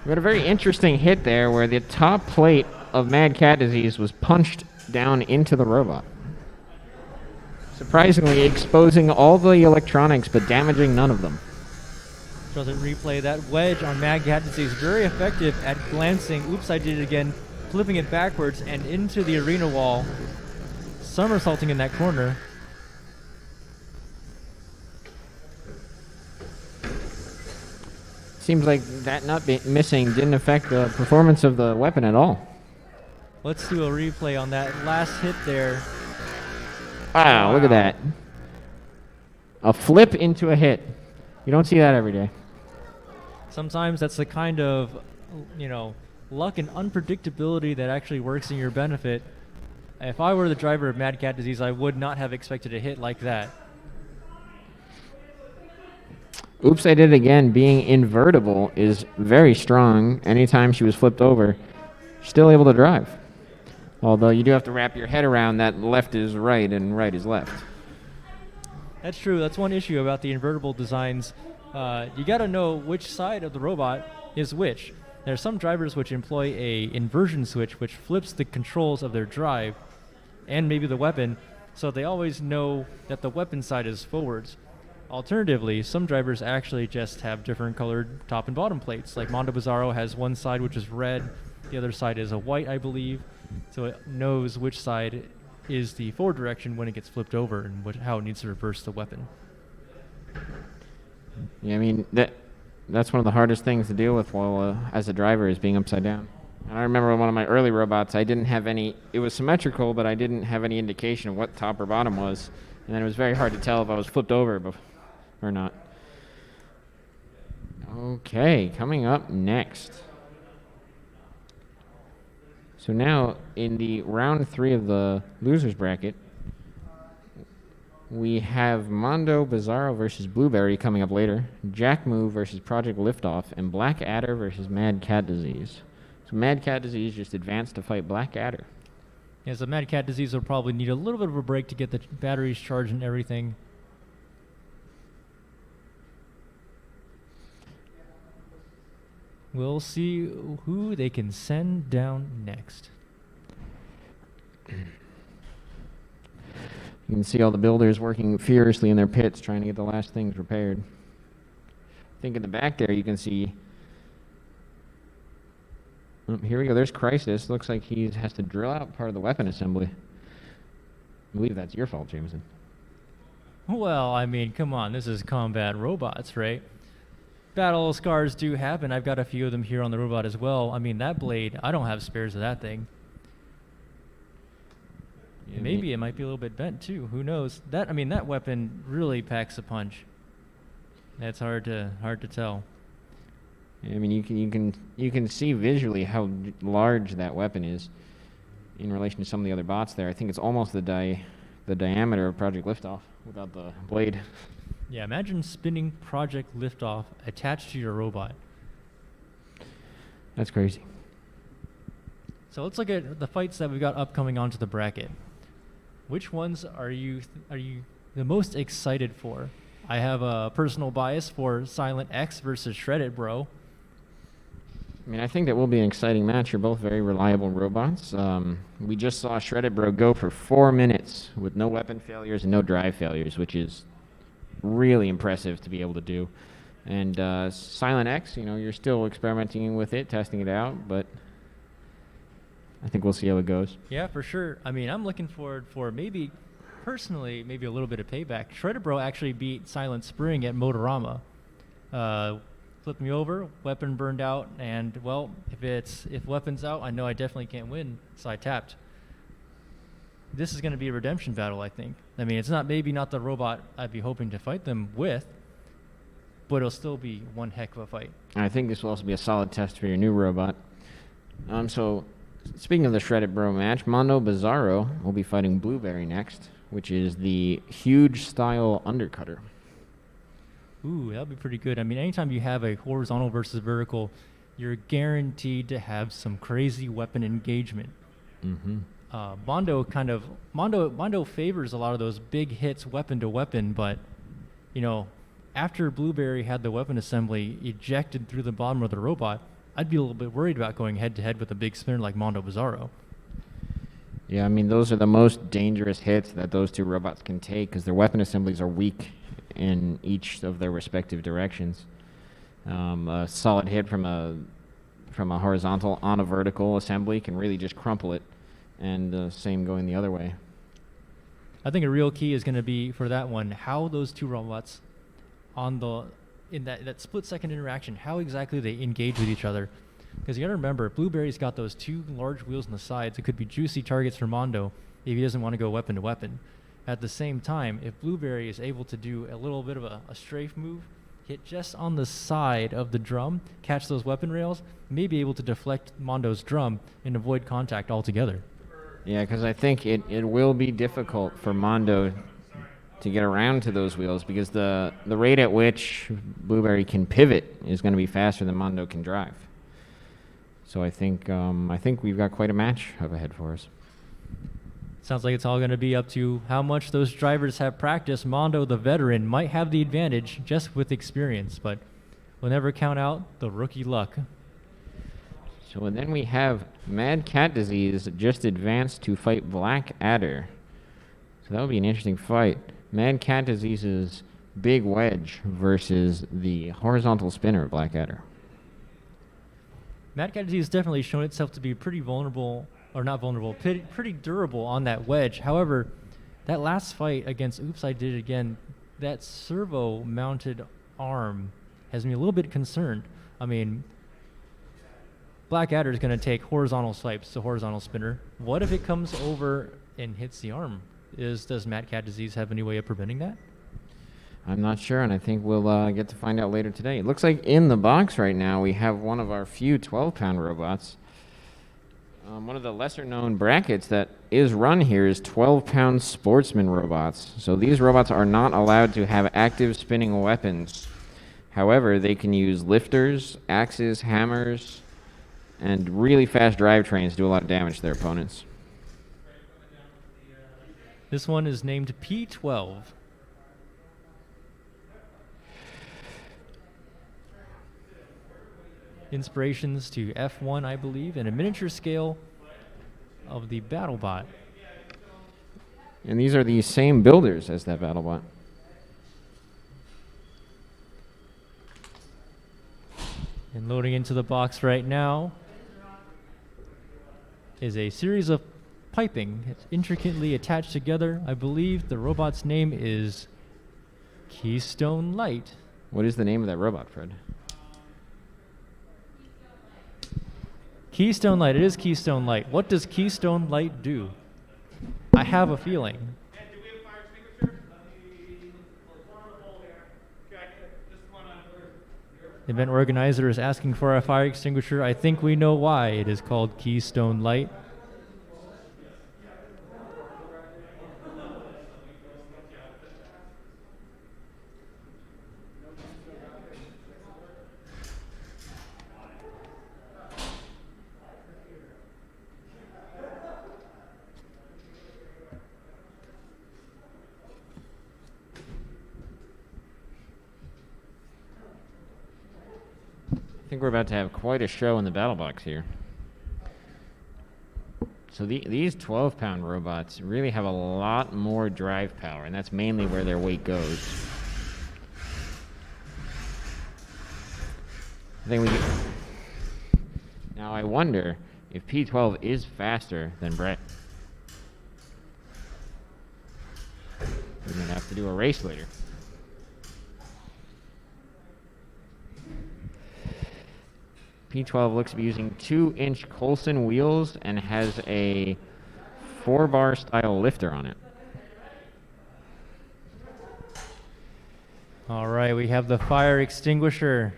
We had a very interesting hit there where the top plate of Mad Cat Disease was punched down into the robot. Surprisingly exposing all the electronics but damaging none of them. Doesn't replay that wedge on Mad Cat Disease. Very effective at glancing. Oops, I did it again. Flipping it backwards and into the arena wall. Somersaulting in that corner. Seems like that nut missing didn't affect the performance of the weapon at all. Let's do a replay on that last hit there. Wow, look at that. A flip into a hit. You don't see that every day. Sometimes that's the kind of, luck and unpredictability that actually works in your benefit. If I were the driver of Mad Cat Disease, I would not have expected a hit like that. Oops, I Did It Again being invertible is very strong. Anytime she was flipped over, she's still able to drive. Although you do have to wrap your head around that left is right and right is left. That's true. That's one issue about the invertible designs. You got to know which side of the robot is which. There are some drivers which employ a inversion switch which flips the controls of their drive and maybe the weapon, so they always know that the weapon side is forwards. Alternatively, some drivers actually just have different colored top and bottom plates. Like Mondo Bizarro has one side which is red, the other side is a white, I believe, so it knows which side is the forward direction when it gets flipped over and how it needs to reverse the weapon. Yeah, I mean, that's one of the hardest things to deal with while as a driver is being upside down. And I remember one of my early robots, I didn't have any, it was symmetrical, but I didn't have any indication of what top or bottom was. And then it was very hard to tell if I was flipped over or not. Okay, coming up next. So now, in the round 3 of the losers bracket, we have Mondo Bizarro versus Blueberry coming up later, Jack Moo versus Project Liftoff, and Black Adder versus Mad Cat Disease. So Mad Cat Disease just advanced to fight Black Adder. Yeah, so Mad Cat Disease will probably need a little bit of a break to get the batteries charged and everything. We'll see who they can send down next. You can see all the builders working furiously in their pits trying to get the last things repaired. I think in the back there you can see. Oh, here we go. There's Crisis. Looks like he has to drill out part of the weapon assembly. I believe that's your fault, Jameson. Well, I mean, come on. This is combat robots, right? Battle scars do happen. I've got a few of them here on the robot as well. I mean, that blade, I don't have spares of that thing. Yeah, Maybe it might be a little bit bent too. Who knows? That, I mean, that weapon really packs a punch. That's hard to tell. I mean, you can see visually how large that weapon is in relation to some of the other bots there. I think it's almost the diameter of Project Liftoff without the blade. Yeah, imagine spinning Project Liftoff attached to your robot. That's crazy. So let's look at the fights that we've got upcoming onto the bracket. Which ones are you the most excited for? I have a personal bias for Silent X versus Shredded Bro. I mean, I think that will be an exciting match. You're both very reliable robots. We just saw Shredded Bro go for 4 minutes with no weapon failures and no drive failures, which is really impressive to be able to do. And Silent X, you know, you're still experimenting with it, testing it out, but I think we'll see how it goes. Yeah, for sure. I mean, I'm looking forward for personally, maybe a little bit of payback. Shredded Bro actually beat Silent Spring at Motorama. Flipped me over, weapon burned out, and well, if weapon's out, I know I definitely can't win, so I tapped. This is going to be a redemption battle, I think. I mean, it's maybe not the robot I'd be hoping to fight them with, but it'll still be one heck of a fight. I think this will also be a solid test for your new robot. So, speaking of the Shredded Bro match, Mondo Bizarro will be fighting Blueberry next, which is the huge style undercutter. Ooh, that'll be pretty good. I mean, anytime you have a horizontal versus vertical, you're guaranteed to have some crazy weapon engagement. Mm-hmm. Mondo favors a lot of those big hits weapon to weapon, but you know, after Blueberry had the weapon assembly ejected through the bottom of the robot, I'd be a little bit worried about going head to head with a big spinner like Mondo Bizarro. Yeah, I mean, those are the most dangerous hits that those two robots can take because their weapon assemblies are weak in each of their respective directions. A solid hit from a horizontal on a vertical assembly can really just crumple it, and same going the other way. I think a real key is going to be for that one how those two robots in that split-second interaction, how exactly they engage with each other. Because you got to remember, Blueberry's got those two large wheels on the sides. It could be juicy targets for Mondo if he doesn't want to go weapon to weapon. At the same time, if Blueberry is able to do a little bit of a strafe move, hit just on the side of the drum, catch those weapon rails, may be able to deflect Mondo's drum and avoid contact altogether. Yeah, because I think it will be difficult for Mondo to get around to those wheels because the rate at which Blueberry can pivot is going to be faster than Mondo can drive. So I think we've got quite a match up ahead for us. Sounds like it's all going to be up to how much those drivers have practiced. Mondo, the veteran, might have the advantage just with experience, but we'll never count out the rookie luck. So and then we have Mad Cat Disease just advanced to fight Black Adder. So that would be an interesting fight. Mad Cat Disease's Big Wedge versus the horizontal spinner Black Adder. Mad Cat Disease has definitely shown itself to be pretty vulnerable, or not vulnerable, pretty durable on that wedge. However, that last fight against Oops, I Did It Again, that servo-mounted arm has me a little bit concerned. I mean, Black Adder is going to take horizontal swipes to horizontal spinner. What if it comes over and hits the arm? Does Mad Cat Disease have any way of preventing that? I'm not sure, and I think we'll get to find out later today. It looks like in the box right now we have one of our few 12-pound robots. One of the lesser-known brackets that is run here is 12-pound sportsman robots. So these robots are not allowed to have active spinning weapons. However, they can use lifters, axes, hammers, and really fast drivetrains to do a lot of damage to their opponents. This one is named P12. Inspirations to F1, I believe, and a miniature scale of the BattleBot. And these are the same builders as that BattleBot. And loading into the box right now is a series of piping. It's intricately attached together. I believe the robot's name is Keystone Light. What is the name of that robot, Fred? Keystone Light. It is Keystone Light. What does Keystone Light do? I have a feeling. And do we have fire extinguisher? One on the pole here. Okay, just one on The event organizer is asking for a fire extinguisher. I think we know why it is called Keystone Light. I think we're about to have quite a show in the battle box here. So these 12-pound robots really have a lot more drive power, and that's mainly where their weight goes. I think we get now I wonder if P12 is faster than Brett. We're going to have to do a race later. P12 looks to be using 2-inch Coulson wheels and has a 4-bar style lifter on it. All right, we have the fire extinguisher.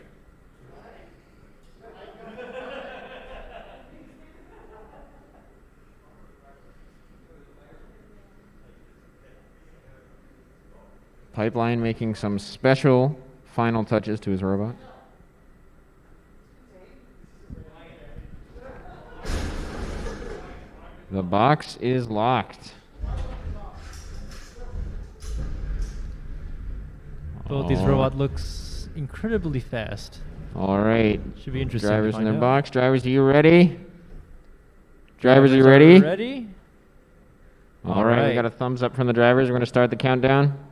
Pipeline making some special final touches to his robot. The box is locked. Both these robots looks incredibly fast. All right. Should be interesting. Drivers to in find their out. box. Drivers, are you ready? Drivers, are you ready? Ready? All right. We got a thumbs up from the drivers. We're going to start the countdown.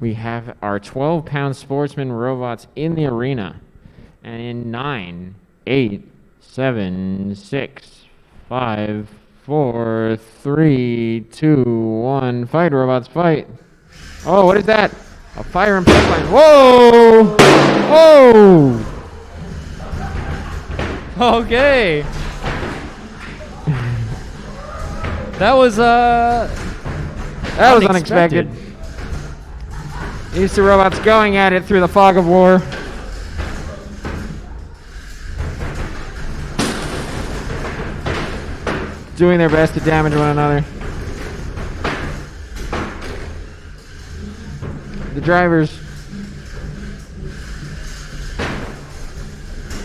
We have our 12-pound sportsman robots in the arena. And in 9, 8, 7, 6, 5, 4, 3, 2, 1. Fight, robots, fight. Oh, what is that? A fire and pipeline. Whoa! Oh! Okay. That was unexpected. These two robots going at it through the fog of war. Doing their best to damage one another. The drivers.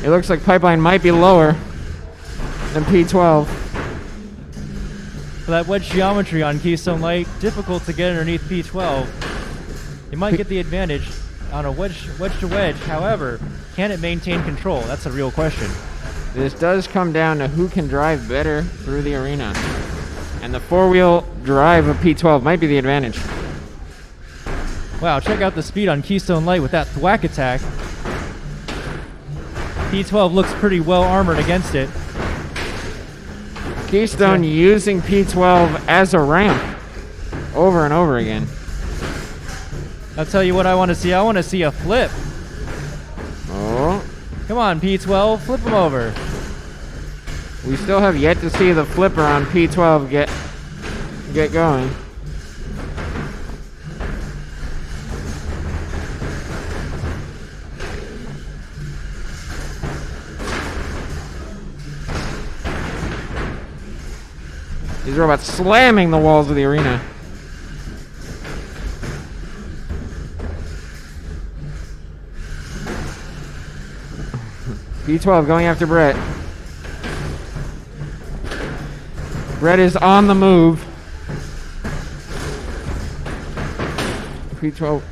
It looks like pipeline might be lower than P12. that wedge geometry on Keystone Light, difficult to get underneath P12. You might get the advantage on a wedge to wedge. However, can it maintain control? That's a real question. This does come down to who can drive better through the arena. And the four-wheel drive of P12 might be the advantage. Wow, check out the speed on Keystone Light with that thwack attack. P12 looks pretty well armored against it. Keystone using P12 as a ramp over and over again. I'll tell you what I want to see. I want to see a flip. Oh. Come on, P12, flip him over. We still have yet to see the flipper on P12 get going. These robots slamming the walls of the arena. P12 going after Brett. Brett is on the move. P12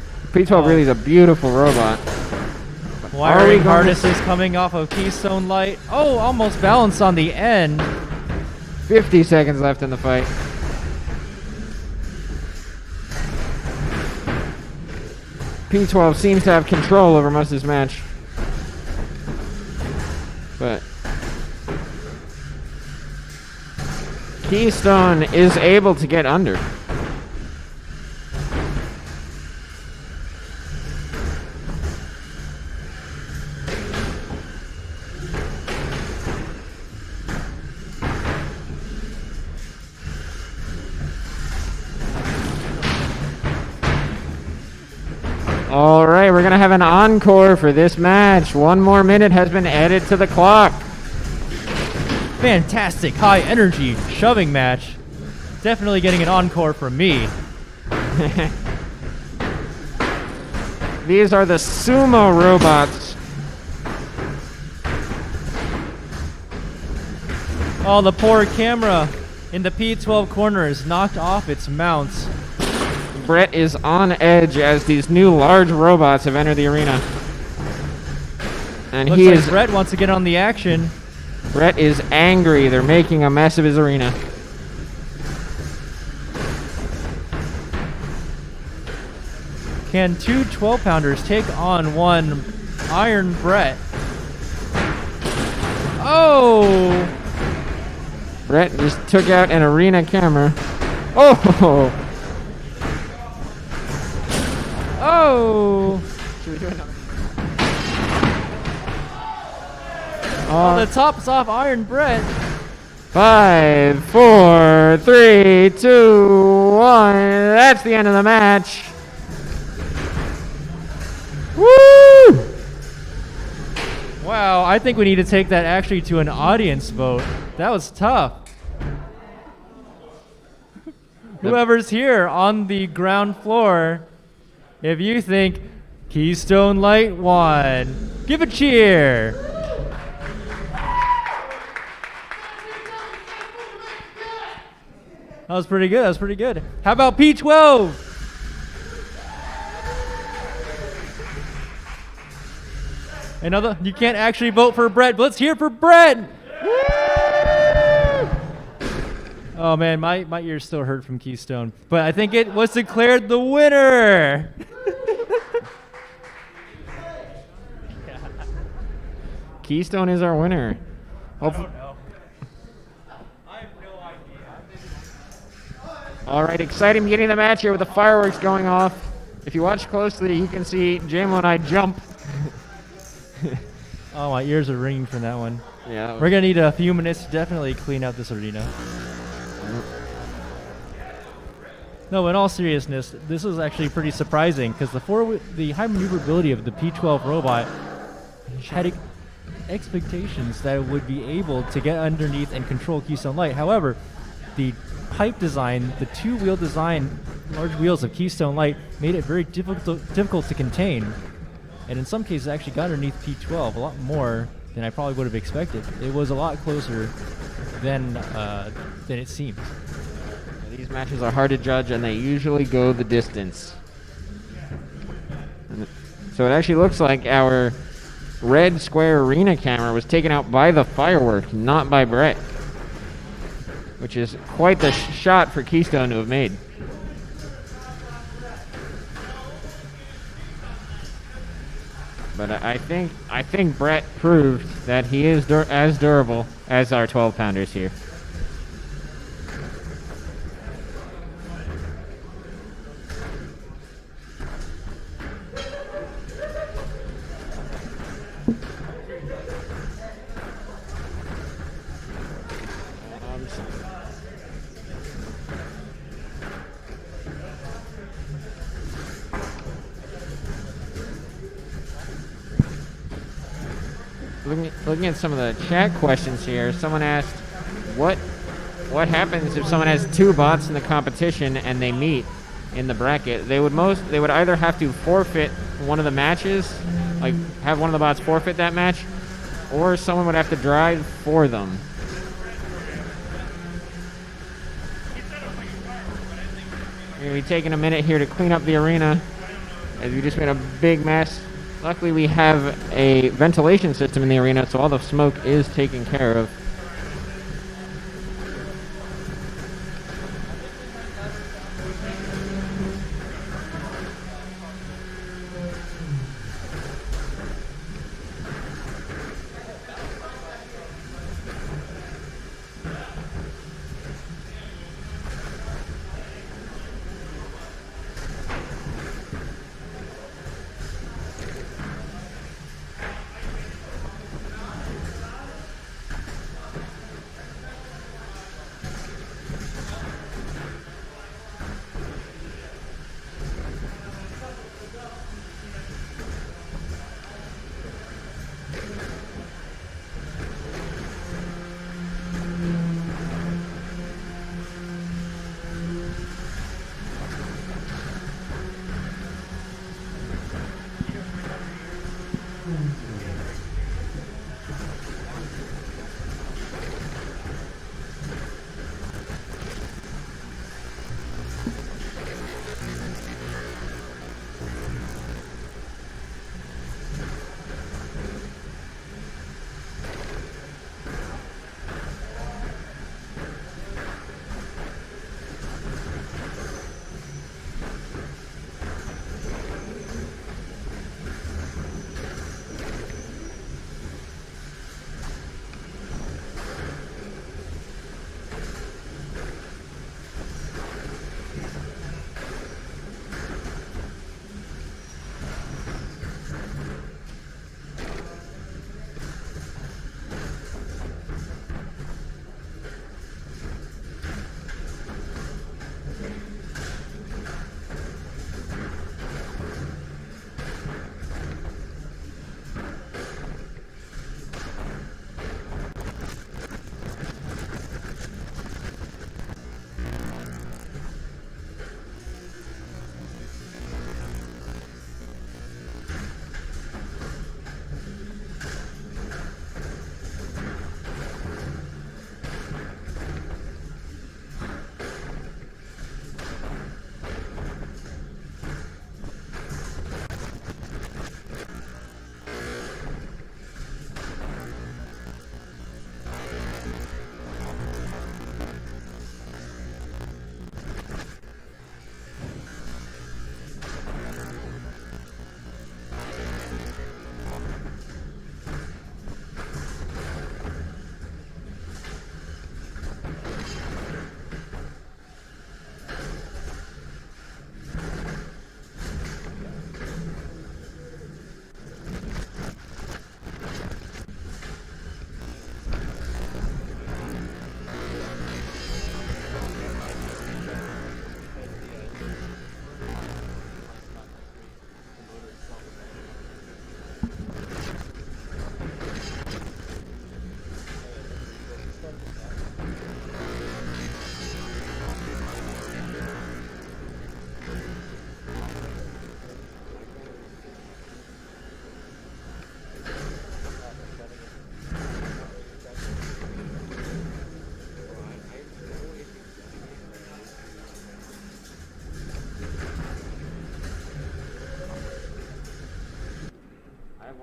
really is a beautiful robot. Wiring harnesses coming off of Keystone Light. Oh, almost balanced on the end. 50 seconds left in the fight. P12 seems to have control over most of this match. But Keystone is able to get under. All right, we're going to have an encore for this match. 1 more minute has been added to the clock. Fantastic high energy shoving match. Definitely getting an encore from me. These are the sumo robots. Oh, the poor camera in the P12 corner is knocked off its mounts. Brett is on edge as these new large robots have entered the arena. And Looks like Brett wants to get on the action. Brett is angry. They're making a mess of his arena. Can two 12-pounders take on one Iron Brett? Oh! Brett just took out an arena camera. Oh! Oh! Should we do another? Oh, the top's off Iron Brett. 5, 4, 3, 2, 1. That's the end of the match. Woo! Wow, I think we need to take that actually to an audience vote. That was tough. Whoever's here on the ground floor, if you think Keystone Light won, give a cheer. That was pretty good. That was pretty good. How about P12? Another. You can't actually vote for Brett, but let's hear for Brett. Woo! Oh man, my ears still hurt from Keystone, but I think it was declared the winner. Keystone is our winner. All right, exciting beginning of the match here with the fireworks going off. If you watch closely, you can see JMO and I jump. Oh, my ears are ringing from that one. Yeah. We're going to need a few minutes to definitely clean out this arena. No, in all seriousness, this was actually pretty surprising because the high maneuverability of the P12 robot had expectations that it would be able to get underneath and control Keystone Light. However, the pipe design, the two-wheel design, large wheels of Keystone Light made it very difficult to contain. And in some cases, actually got underneath P12 a lot more than I probably would have expected. It was a lot closer than it seemed. These matches are hard to judge, and they usually go the distance. So it actually looks like our red square arena camera was taken out by the firework, not by Brett, which is quite the shot for Keystone to have made. But I think Brett proved that he is as durable as our 12-pounders here. Looking at some of the chat questions here, someone asked, what happens if someone has two bots in the competition and they meet in the bracket? They would either have to forfeit one of the matches, like have one of the bots forfeit that match, or someone would have to drive for them. We're going to be taking a minute here to clean up the arena as we just made a big mess. Luckily, we have a ventilation system in the arena, so all the smoke is taken care of.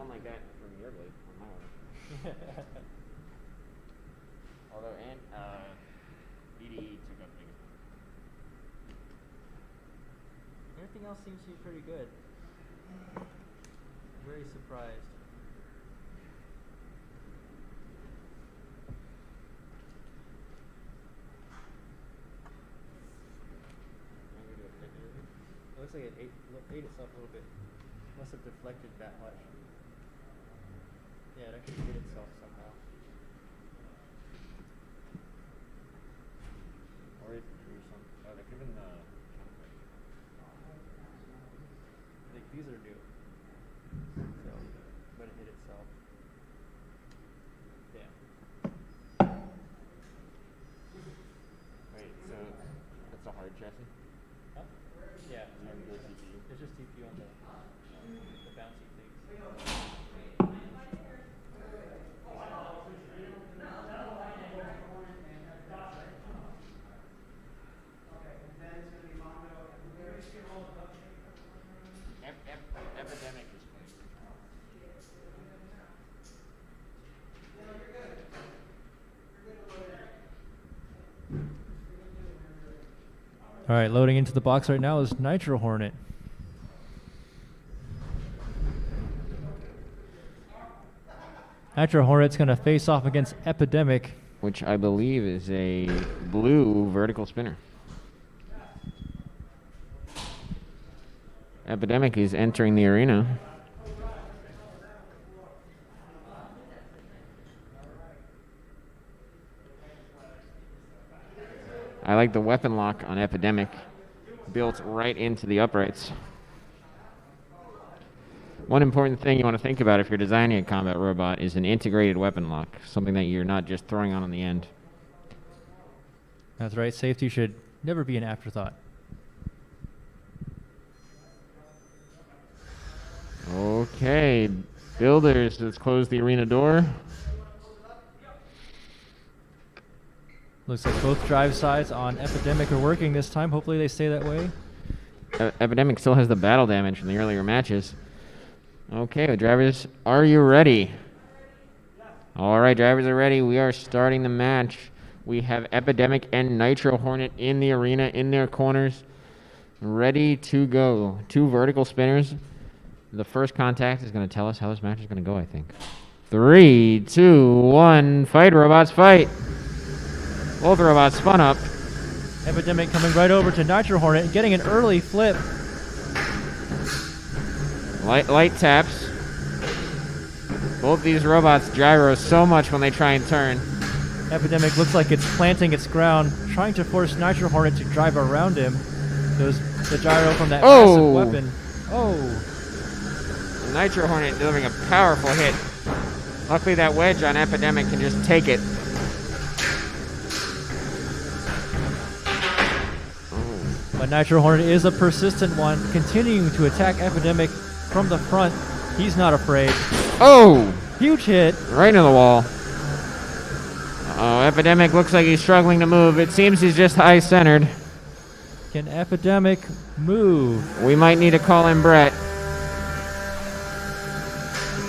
sound like that from your blade on my one. Although, BD took up the biggest one. Everything else seems to be pretty good. Very surprised. It looks like it ate itself a little bit. Must have deflected that much. Yeah, it actually hit itself somehow. Or it threw some. Oh, they could have been I think these are new. So, but it hit itself. Damn. Wait, so that's a hard chassis? Huh? Yeah. No CPU. It's just TPU on the bouncy things. Epidemic is close. All right, loading into the box right now is Nitro Hornet. Nitro Hornet's going to face off against Epidemic. Which I believe is a blue vertical spinner. Epidemic is entering the arena. I like the weapon lock on Epidemic, built right into the uprights. One important thing you want to think about if you're designing a combat robot is an integrated weapon lock, something that you're not just throwing on the end. That's right, safety should never be an afterthought. Okay, builders, let's close the arena door. Looks like both drive sides on Epidemic are working this time. Hopefully they stay that way. Epidemic still has the battle damage from the earlier matches. Okay, drivers, are you ready? All right, drivers are ready. We are starting the match. We have Epidemic and Nitro Hornet in the arena, in their corners, ready to go. Two vertical spinners. The first contact is going to tell us how this match is going to go, I think. 3, 2, 1, fight, robots, fight. Both robots spun up. Epidemic coming right over to Nitro Hornet and getting an early flip. Light taps. Both these robots gyro so much when they try and turn. Epidemic looks like it's planting its ground, trying to force Nitro Hornet to drive around him. There's the gyro from that massive weapon. Oh! Nitro Hornet delivering a powerful hit. Luckily that wedge on Epidemic can just take it. But Nitro Hornet is a persistent one, continuing to attack Epidemic from the front. He's not afraid. Oh! Huge hit. Right into the wall. Oh, Epidemic looks like he's struggling to move. It seems he's just high-centered. Can Epidemic move? We might need to call in Brett.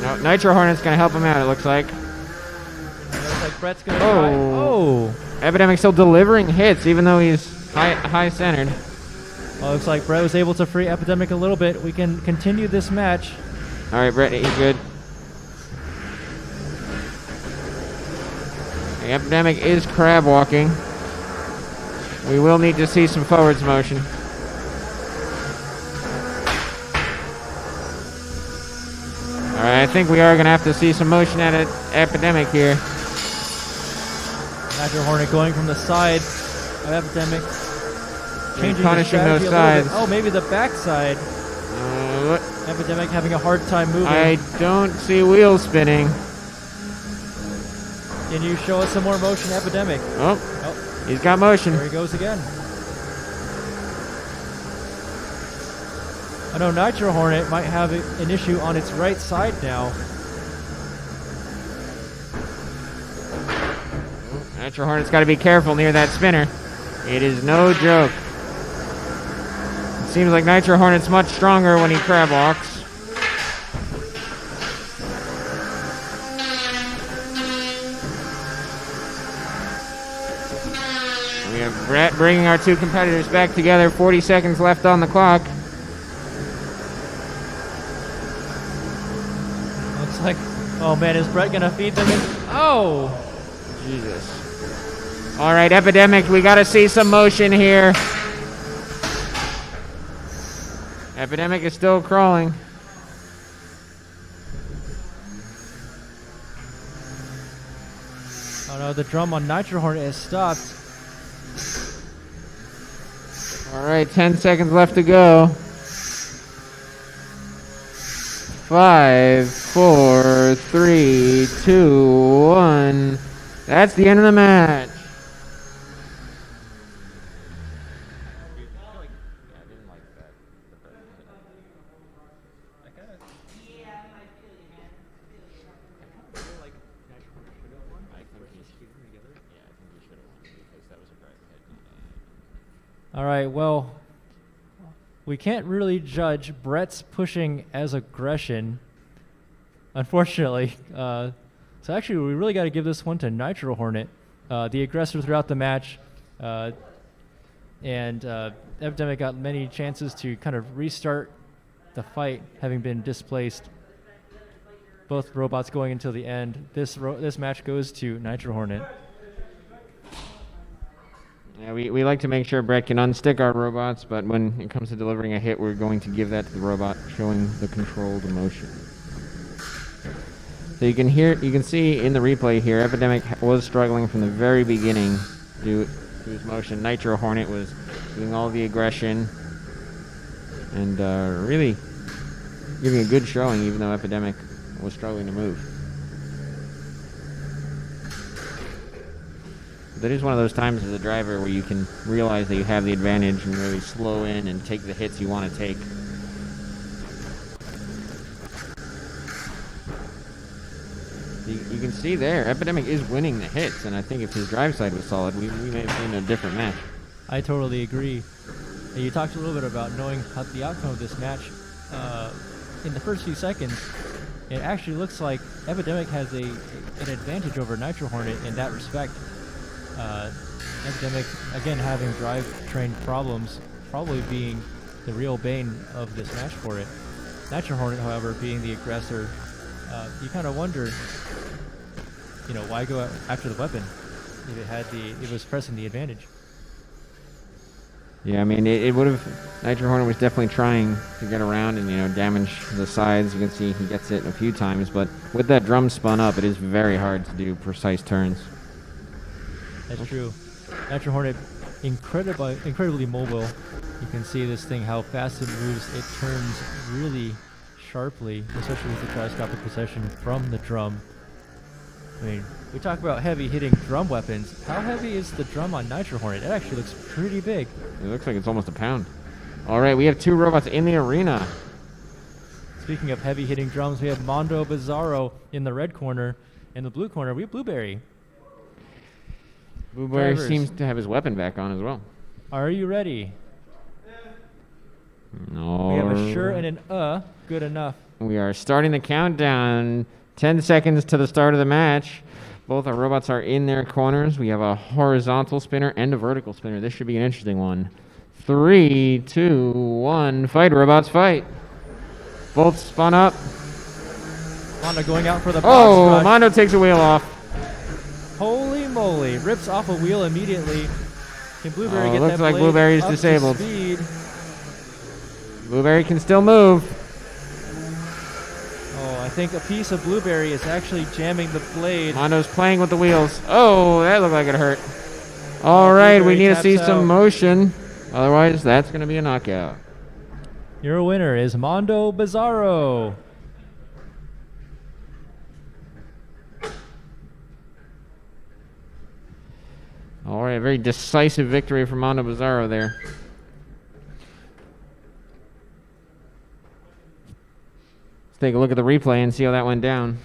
No, Nitro Hornet's going to help him out, it looks like. Looks like Brett's going to try. Oh! Epidemic's still delivering hits, even though he's high-centered. Well, looks like Brett was able to free Epidemic a little bit. We can continue this match. All right, Brett, he's good. The Epidemic is crab walking. We will need to see some forwards motion. All right, I think we are going to have to see some motion at an Epidemic here. Nitro Hornet going from the side of Epidemic. Changing punishing the those strategy a little bit. sides. Oh, maybe the backside. Epidemic having a hard time moving. I don't see wheels spinning. Can you show us some more motion, Epidemic? Oh, he's got motion. There he goes again. I know Nitro Hornet might have an issue on its right side now. Nitro Hornet's got to be careful near that spinner. It is no joke. It seems like Nitro Hornet's much stronger when he crab walks. We have Brett bringing our two competitors back together. 40 seconds left on the clock. Looks like, oh man, is Brett gonna feed them in? Oh! Jesus. All right, Epidemic, we got to see some motion here. Epidemic is still crawling. Oh no, the drum on Nitro Hornet has stopped. All right, 10 seconds left to go. 5, 4, 3, 2, 1. That's the end of the match. All right, well, we can't really judge Brett's pushing as aggression, unfortunately. So actually, we really got to give this one to Nitro Hornet, the aggressor throughout the match. And Epidemic got many chances to kind of restart the fight, having been displaced. Both robots going until the end. This match goes to Nitro Hornet. Yeah, we like to make sure Brett can unstick our robots, but when it comes to delivering a hit, we're going to give that to the robot, showing the controlled motion. So you can see in the replay here, Epidemic was struggling from the very beginning due to his motion. Nitro Hornet was doing all the aggression and really giving a good showing, even though Epidemic was struggling to move. That is one of those times as a driver where you can realize that you have the advantage and really slow in and take the hits you want to take. You can see there, Epidemic is winning the hits, and I think if his drive side was solid, we may have seen a different match. I totally agree. And you talked a little bit about knowing the outcome of this match. In the first few seconds, it actually looks like Epidemic has an advantage over Nitro Hornet in that respect. Epidemic, again, having drivetrain problems, probably being the real bane of this match for it. Nitro Hornet, however, being the aggressor, you kind of wonder, why go after the weapon if it was pressing the advantage. Yeah, I mean, it would have. Nitro Hornet was definitely trying to get around and damage the sides. You can see he gets it a few times, but with that drum spun up, it is very hard to do precise turns. That's true. Nitro Hornet, incredibly mobile. You can see this thing, how fast it moves. It turns really sharply, especially with the gyroscopic precession from the drum. I mean, we talk about heavy-hitting drum weapons. How heavy is the drum on Nitro Hornet? It actually looks pretty big. It looks like it's almost a pound. All right, we have two robots in the arena. Speaking of heavy-hitting drums, we have Mondo Bizarro in the red corner. In the blue corner, we have Blueberry. Blueberry Drivers. seems to have his weapon back on as well. Are you ready? No. We have a sure and an good enough. We are starting the countdown. 10 seconds to the start of the match. Both our robots are in their corners. We have a horizontal spinner and a vertical spinner. This should be an interesting one. 3, 2, 1. Fight, robots, fight. Both spun up. Mondo going out for the box Oh, rush. Mondo takes a wheel off. Holy moly. Rips off a wheel immediately. Can Blueberry get looks that like blade Blueberry's up to disabled. speed? Blueberry can still move. Oh, I think a piece of Blueberry is actually jamming the blade. Mondo's playing with the wheels. Oh, that looked like it hurt. All right, we Blueberry need to taps see out. some motion. Otherwise, that's going to be a knockout. Your winner is Mondo Bizarro. All right, very decisive victory for Mondo Bizarro there. Let's take a look at the replay and see how that went down.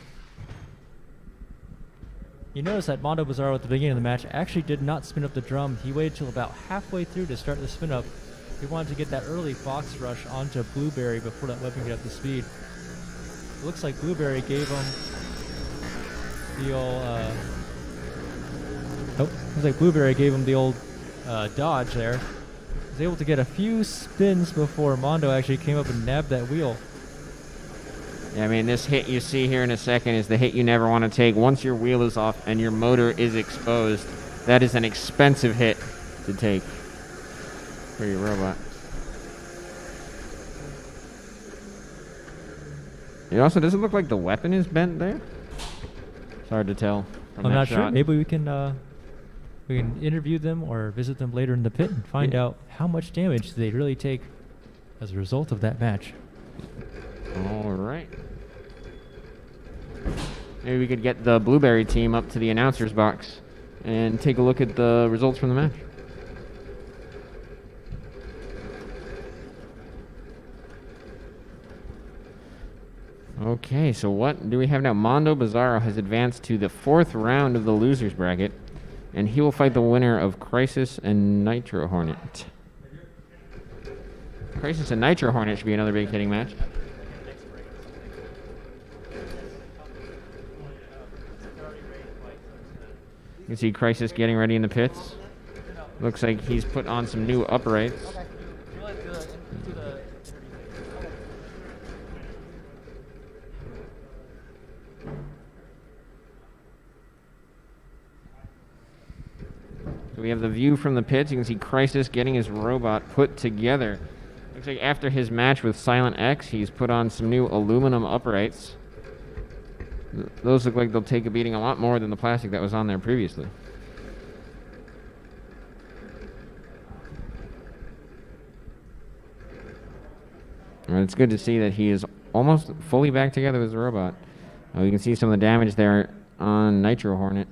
You notice that Mondo Bizarro at the beginning of the match actually did not spin up the drum. He waited till about halfway through to start the spin up. He wanted to get that early box rush onto Blueberry before that weapon got up to speed. It looks like Blueberry gave him the old looks like Blueberry gave him the old dodge there. Was able to get a few spins before Mondo actually came up and nabbed that wheel. Yeah, I mean, this hit you see here in a second is the hit you never want to take. Once your wheel is off and your motor is exposed, that is an expensive hit to take for your robot. It also doesn't look like the weapon is bent there. It's hard to tell from I'm that not shot. sure. Maybe we can interview them or visit them later in the pit and find out how much damage they really take as a result of that match. All right. Maybe we could get the Blueberry team up to the announcer's box and take a look at the results from the match. Okay, so what do we have now? Mondo Bizarro has advanced to the 4th round of the losers bracket, and he will fight the winner of Crisis and Nitro Hornet. Crisis and Nitro Hornet should be another big hitting match. You can see Crisis getting ready in the pits. Looks like he's put on some new uprights. So we have the view from the pits. You can see Crisis getting his robot put together. Looks like after his match with Silent X, he's put on some new aluminum uprights. Those look like they'll take a beating a lot more than the plastic that was on there previously. And it's good to see that he is almost fully back together with his robot. You can see some of the damage there on Nitro Hornet.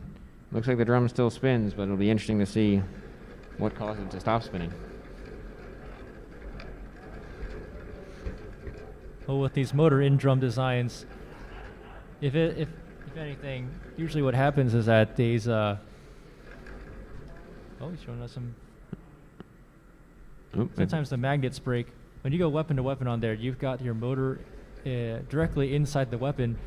Looks like the drum still spins, but it'll be interesting to see what caused it to stop spinning. Well, with these motor in drum designs, if anything, usually what happens is that these oh, he's showing us some. Sometimes the magnets break. When you go weapon to weapon on there, you've got your motor directly inside the weapon.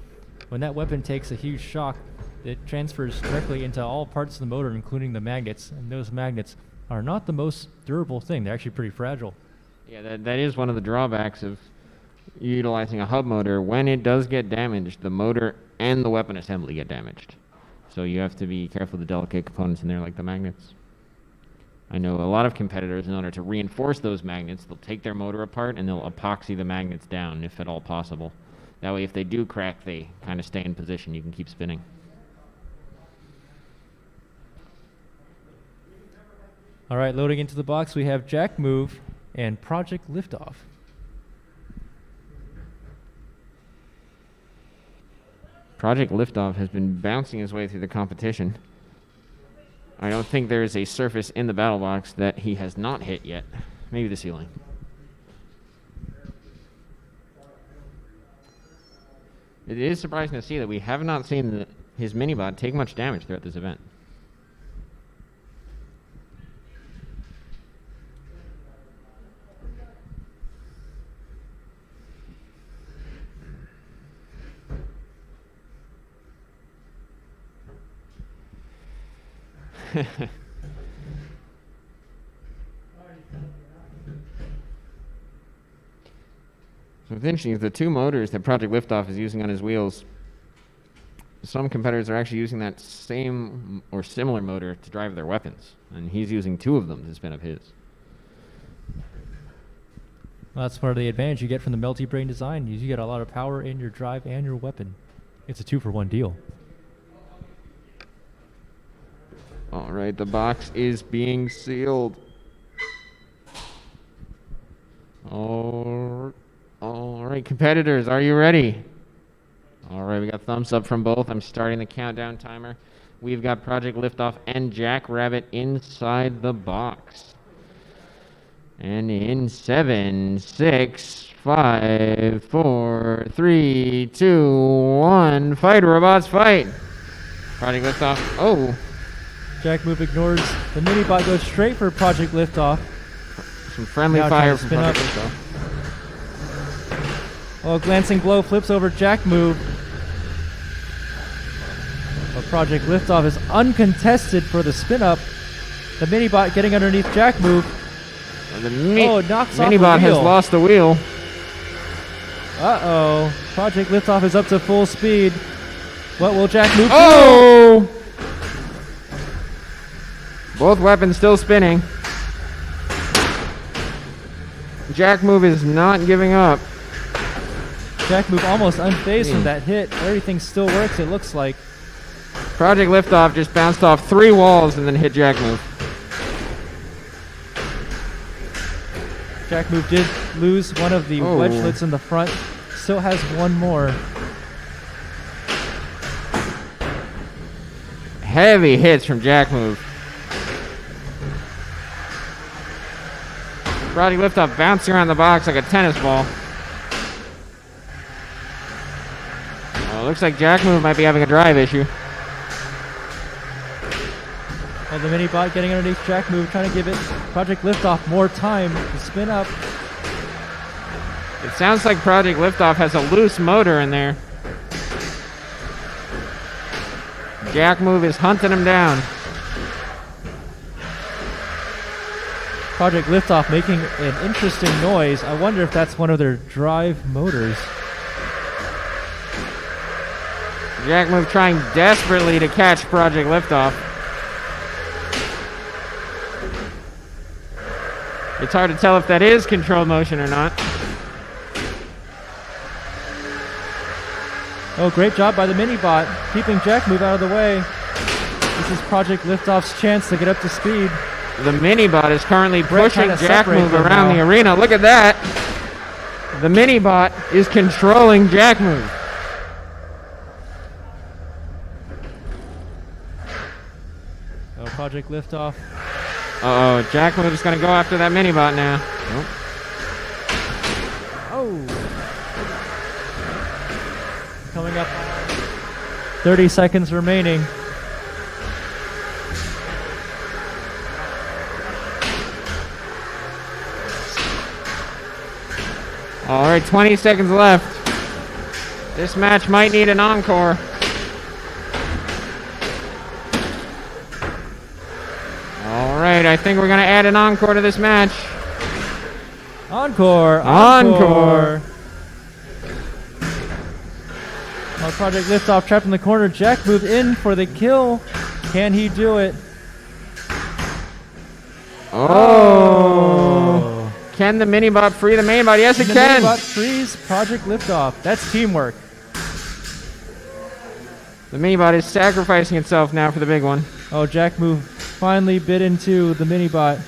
When that weapon takes a huge shock, it transfers directly into all parts of the motor, including the magnets. And those magnets are not the most durable thing. They're actually pretty fragile. Yeah, that is one of the drawbacks of utilizing a hub motor. When it does get damaged, the motor and the weapon assembly get damaged. So you have to be careful of the delicate components in there, like the magnets. I know a lot of competitors, in order to reinforce those magnets, they'll take their motor apart and they'll epoxy the magnets down, if at all possible. That way, if they do crack, they kind of stay in position. You can keep spinning. All right, loading into the box, we have Jack Move and Project Liftoff. Project Liftoff has been bouncing his way through the competition. I don't think there is a surface in the battle box that he has not hit yet. Maybe the ceiling. It is surprising to see that we have not seen his minibot take much damage throughout this event. So what's interesting is the two motors that Project Liftoff is using on his wheels, some competitors are actually using that same or similar motor to drive their weapons, and he's using two of them to spin up his. Well, that's part of the advantage you get from the Melty Brain design. You get a lot of power in your drive and your weapon. It's a 2-for-1 deal. All right, the box is being sealed. All right, competitors, are you ready? All right, we got thumbs up from both. I'm starting the countdown timer. We've got Project Liftoff and Jackrabbit inside the box. And in 7, 6, 5, 4, 3, 2, 1, fight, robots, fight! Project Liftoff, oh! Jack Move ignores the minibot, goes straight for Project Liftoff. Some friendly Now fire trying to from spin Project up. Liftoff. Oh, glancing blow flips over Jack Move. But Project Liftoff is uncontested for the spin up. The Minibot getting underneath Jack Move. The knocks off the Minibot has wheel. lost the wheel. Uh-oh. Project Liftoff is up to full speed. What will Jack Move do? Oh! Both weapons still spinning. Jack Move is not giving up. Jack Move almost unfazed from that hit. Everything still works, it looks like. Project Liftoff just bounced off 3 walls and then hit Jack Move. Jack Move did lose one of the Oh. wedgelets in the front. Still has one more. Heavy hits from Jack Move. Project Liftoff bouncing around the box like a tennis ball. Oh, looks like Jack Move might be having a drive issue. Well, the Minibot getting underneath Jack Move, trying to give it Project Liftoff more time to spin up. It sounds like Project Liftoff has a loose motor in there. Jack Move is hunting him down. Project Liftoff making an interesting noise. I wonder if that's one of their drive motors. Jack Move trying desperately to catch Project Liftoff. It's hard to tell if that is controlled motion or not. Oh, great job by the Minibot, keeping Jack Move out of the way. This is Project Liftoff's chance to get up to speed. The Minibot is currently Brett pushing trying to Jack separate Move them around now. the arena. Look at that. The Minibot is controlling Jack Move. Oh, Project Liftoff. Uh-oh, Jack Move is going to go after that Minibot now. Nope. Oh. Coming up. 30 seconds remaining. All right, 20 seconds left. This match might need an encore. All right, I think we're going to add an encore to this match. Encore! Encore. Oh, Project Liftoff trapped in the corner. Jack Move in for the kill. Can he do it? Oh. Can the Minibot free the Minibot? Yes, it The can. Minibot frees Project Liftoff. That's teamwork. The Minibot is sacrificing itself now for the big one. Oh, Jack Move finally bit into the Minibot.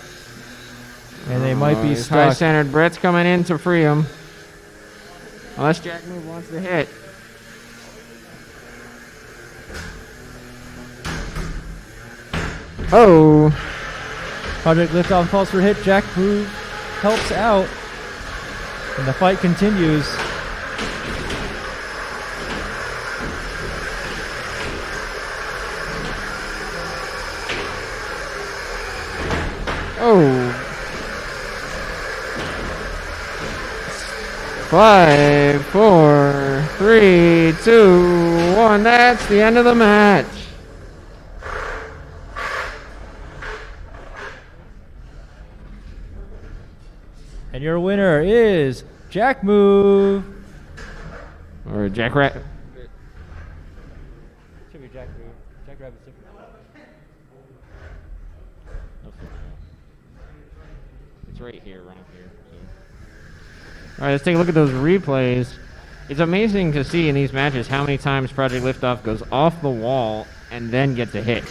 And they might be He's high stuck. centered. Brett's coming in to free him. Unless Jack Move wants to hit. Oh. Project Liftoff calls for hit. Jack Move helps out. And the fight continues. Oh. 5, 4, 3, 2, 1. That's the end of the match. And your winner is Jack Move. Or Jack Rat. Should be Jack Move. Jack Rabbit's different. It's right here, around here. So. All right, let's take a look at those replays. It's amazing to see in these matches how many times Project Liftoff goes off the wall and then gets a hit.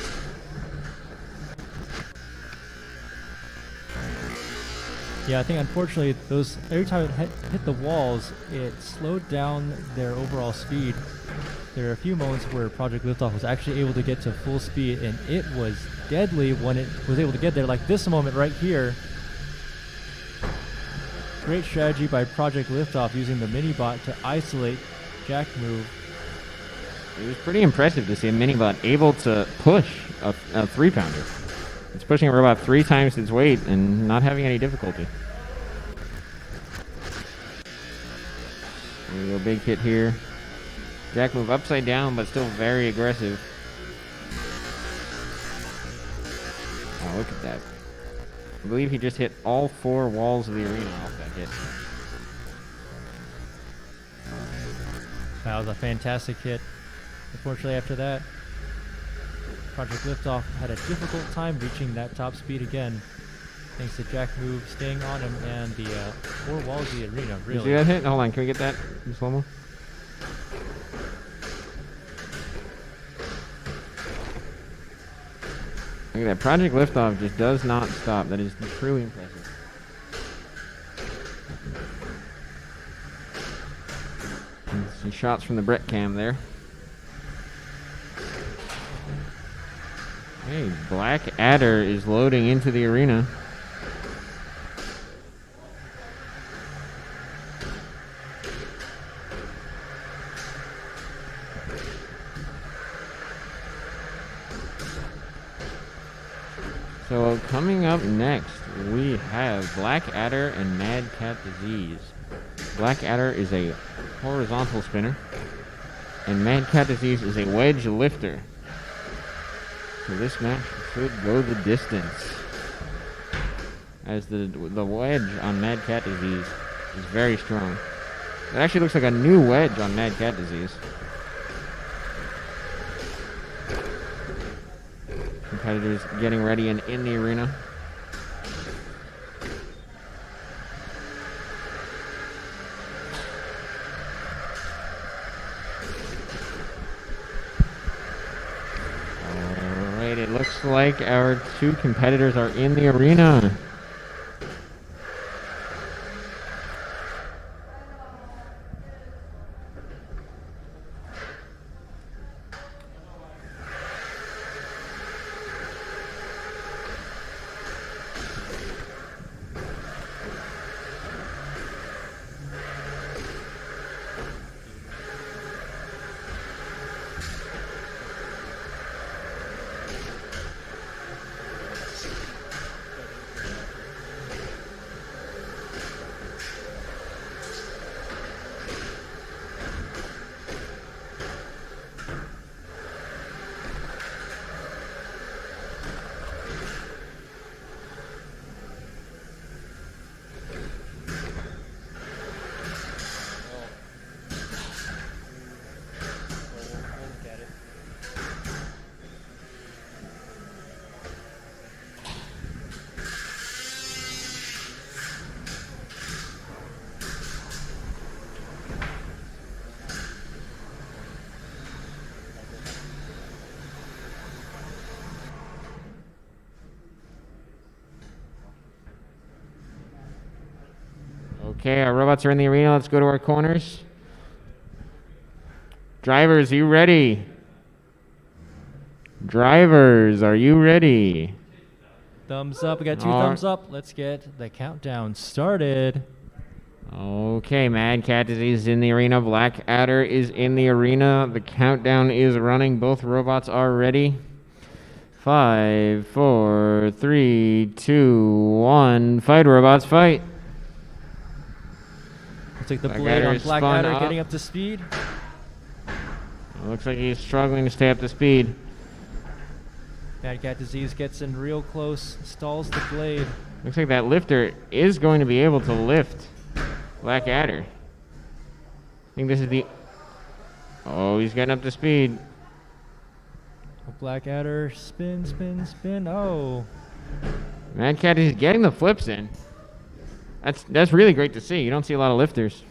Yeah, I think unfortunately those every time it hit the walls, it slowed down their overall speed. There are a few moments where Project Liftoff was actually able to get to full speed, and it was deadly when it was able to get there, like this moment right here. Great strategy by Project Liftoff using the Minibot to isolate Jack Move. It was pretty impressive to see a Minibot able to push a 3-pounder. It's pushing a robot 3 times its weight and not having any difficulty. There we go, big hit here. Jack Move upside down, but still very aggressive. Oh, look at that. I believe he just hit all 4 walls of the arena off that hit. That was a fantastic hit. Unfortunately, after that, Project Liftoff had a difficult time reaching that top speed again, thanks to Jack Move staying on him and the 4 walls of the arena. You see Really. that hit? Hold on, can we get that in slow-mo? Look at that. Project Liftoff just does not stop. That is truly impressive. And some shots from the Brett cam there. Hey, Black Adder is loading into the arena. So coming up next, we have Black Adder and Mad Cat Disease. Black Adder is a horizontal spinner, and Mad Cat Disease is a wedge lifter. So this match should go the distance, as the wedge on Mad Cat Disease is very strong. It actually looks like a new wedge on Mad Cat Disease. Competitors getting ready and in the arena. Alright, it looks like our 2 competitors are in the arena. Okay, our robots are in the arena. Let's go to our corners. Drivers, are you ready? Drivers, are you ready? Thumbs up. We got 2 All thumbs up. Let's get the countdown started. Okay, Mad Cat Disease is in the arena. Black Adder is in the arena. The countdown is running. Both robots are ready. 5, 4, 3, 2, 1. Fight, robots, fight. Looks like the Black blade Adder on is Black spun Adder up. getting up to speed. Looks like he's struggling to stay up to speed. Mad Cat Disease gets in real close, stalls the blade. Looks like that lifter is going to be able to lift Black Adder. I think this is the... Oh, he's getting up to speed. Black Adder, spin, spin, spin. Oh. Mad Cat is getting the flips in. That's really great to see. You don't see a lot of lifters.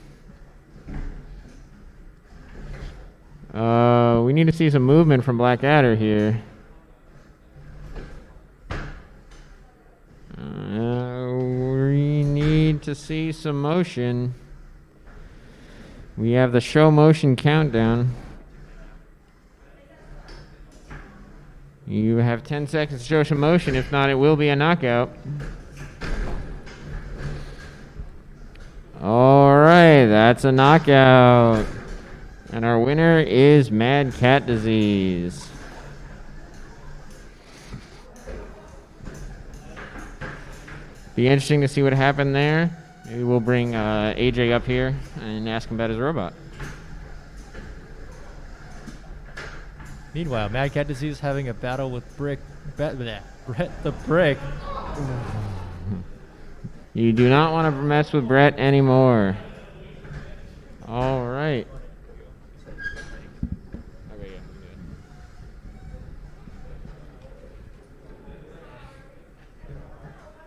We need to see some movement from Black Adder here. We need to see some motion. We have the show motion countdown. You have 10 seconds to show some motion. If not, it will be a knockout. All right, that's a knockout. And our winner is Mad Cat Disease. Be interesting to see what happened there. Maybe we'll bring AJ up here and ask him about his robot. Meanwhile, Mad Cat Disease is having a battle with Brett the Brick. You do not want to mess with Brett anymore. All right. Okay, yeah,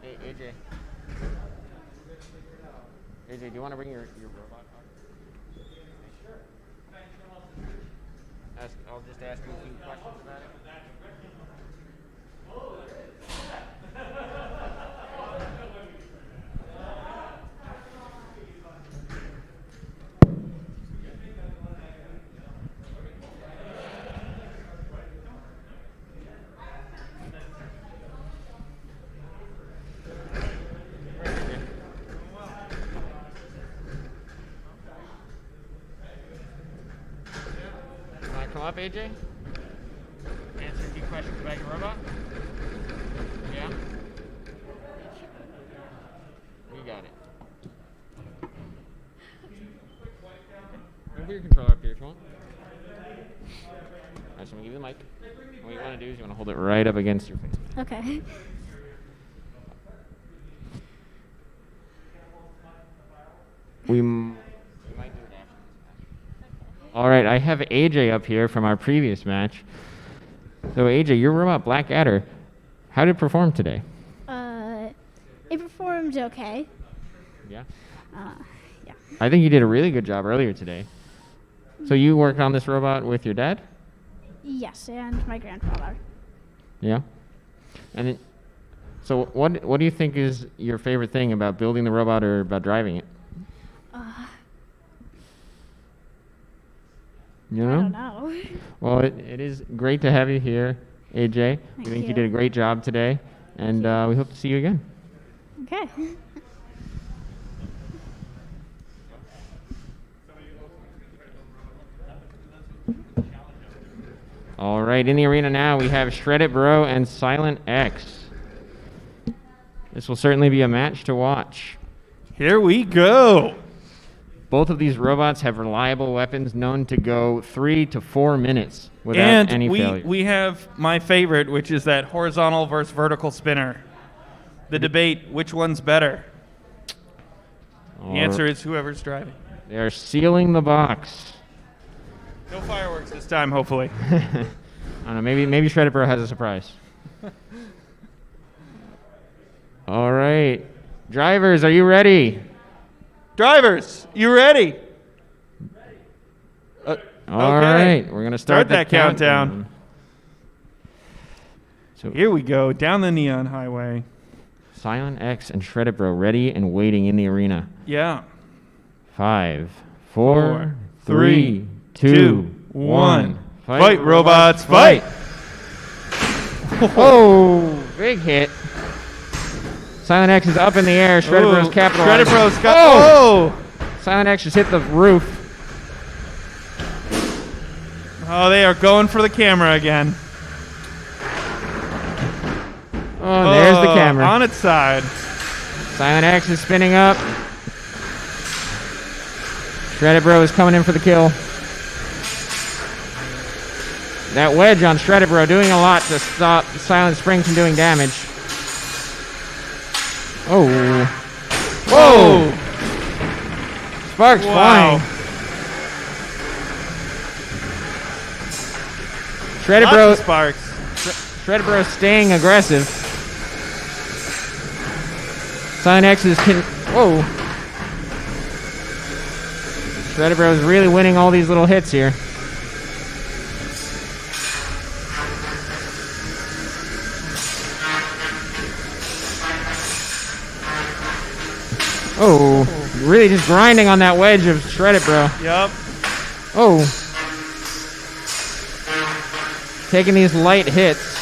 hey, AJ. AJ, do you want to bring your robot? Sure. I'll just ask you a few questions about it. Come up, AJ. Answer a few questions about your robot. Yeah? You got it. Move your controller up here if you want. Alright, so I'm gonna give you the mic. And what you want to do is you want to hold it right up against your face. Okay. We might do it after this match. All right, I have AJ up here from our previous match. So AJ, your robot Blackadder, how did it perform today? It performed okay. Yeah. Yeah. I think you did a really good job earlier today. So you worked on this robot with your dad? Yes, and my grandfather. Yeah. And it, so what do you think is your favorite thing about building the robot or about driving it? You know? I don't know. Well, it is great to have you here, AJ. We think you you. did a great job today, and we hope to see you again. Okay. All right, in the arena now we have Shred It Bro and Silent X. This will certainly be a match to watch. Here we go. Both of these robots have reliable weapons known to go 3 to 4 minutes without any failure. We have my favorite, which is that horizontal versus vertical spinner. The debate, which one's better? The answer is whoever's driving. They are sealing the box. No fireworks this time, hopefully. I don't know, maybe Shred It Bro has a surprise. All right. Drivers, are you ready? Drivers, you ready? All right, we're going to start that countdown. So Here we go, down the neon highway. Silent X and Shred It Bro ready and waiting in the arena. Yeah. 5, 4, 3, 3, 2, 1. Fight, robots, fight! Oh, big hit. Silent X is up in the air. Shred It Bro's capitalized. Shred It Bro's got. Oh! Silent X just hit the roof. Oh, they are going for the camera again. Oh, there's the camera. On its side. Silent X is spinning up. Shred It Bro is coming in for the kill. That wedge on Shred It Bro doing a lot to stop Silent Spring from doing damage. Oh. Whoa! Sparks flying. Shred It Bro. Sparks. Shred It Bro staying aggressive. Silent X is whoa. Shred It Bro is really winning all these little hits here. Oh, really just grinding on that wedge of Shred It Bro. Yep. Oh. Taking these light hits.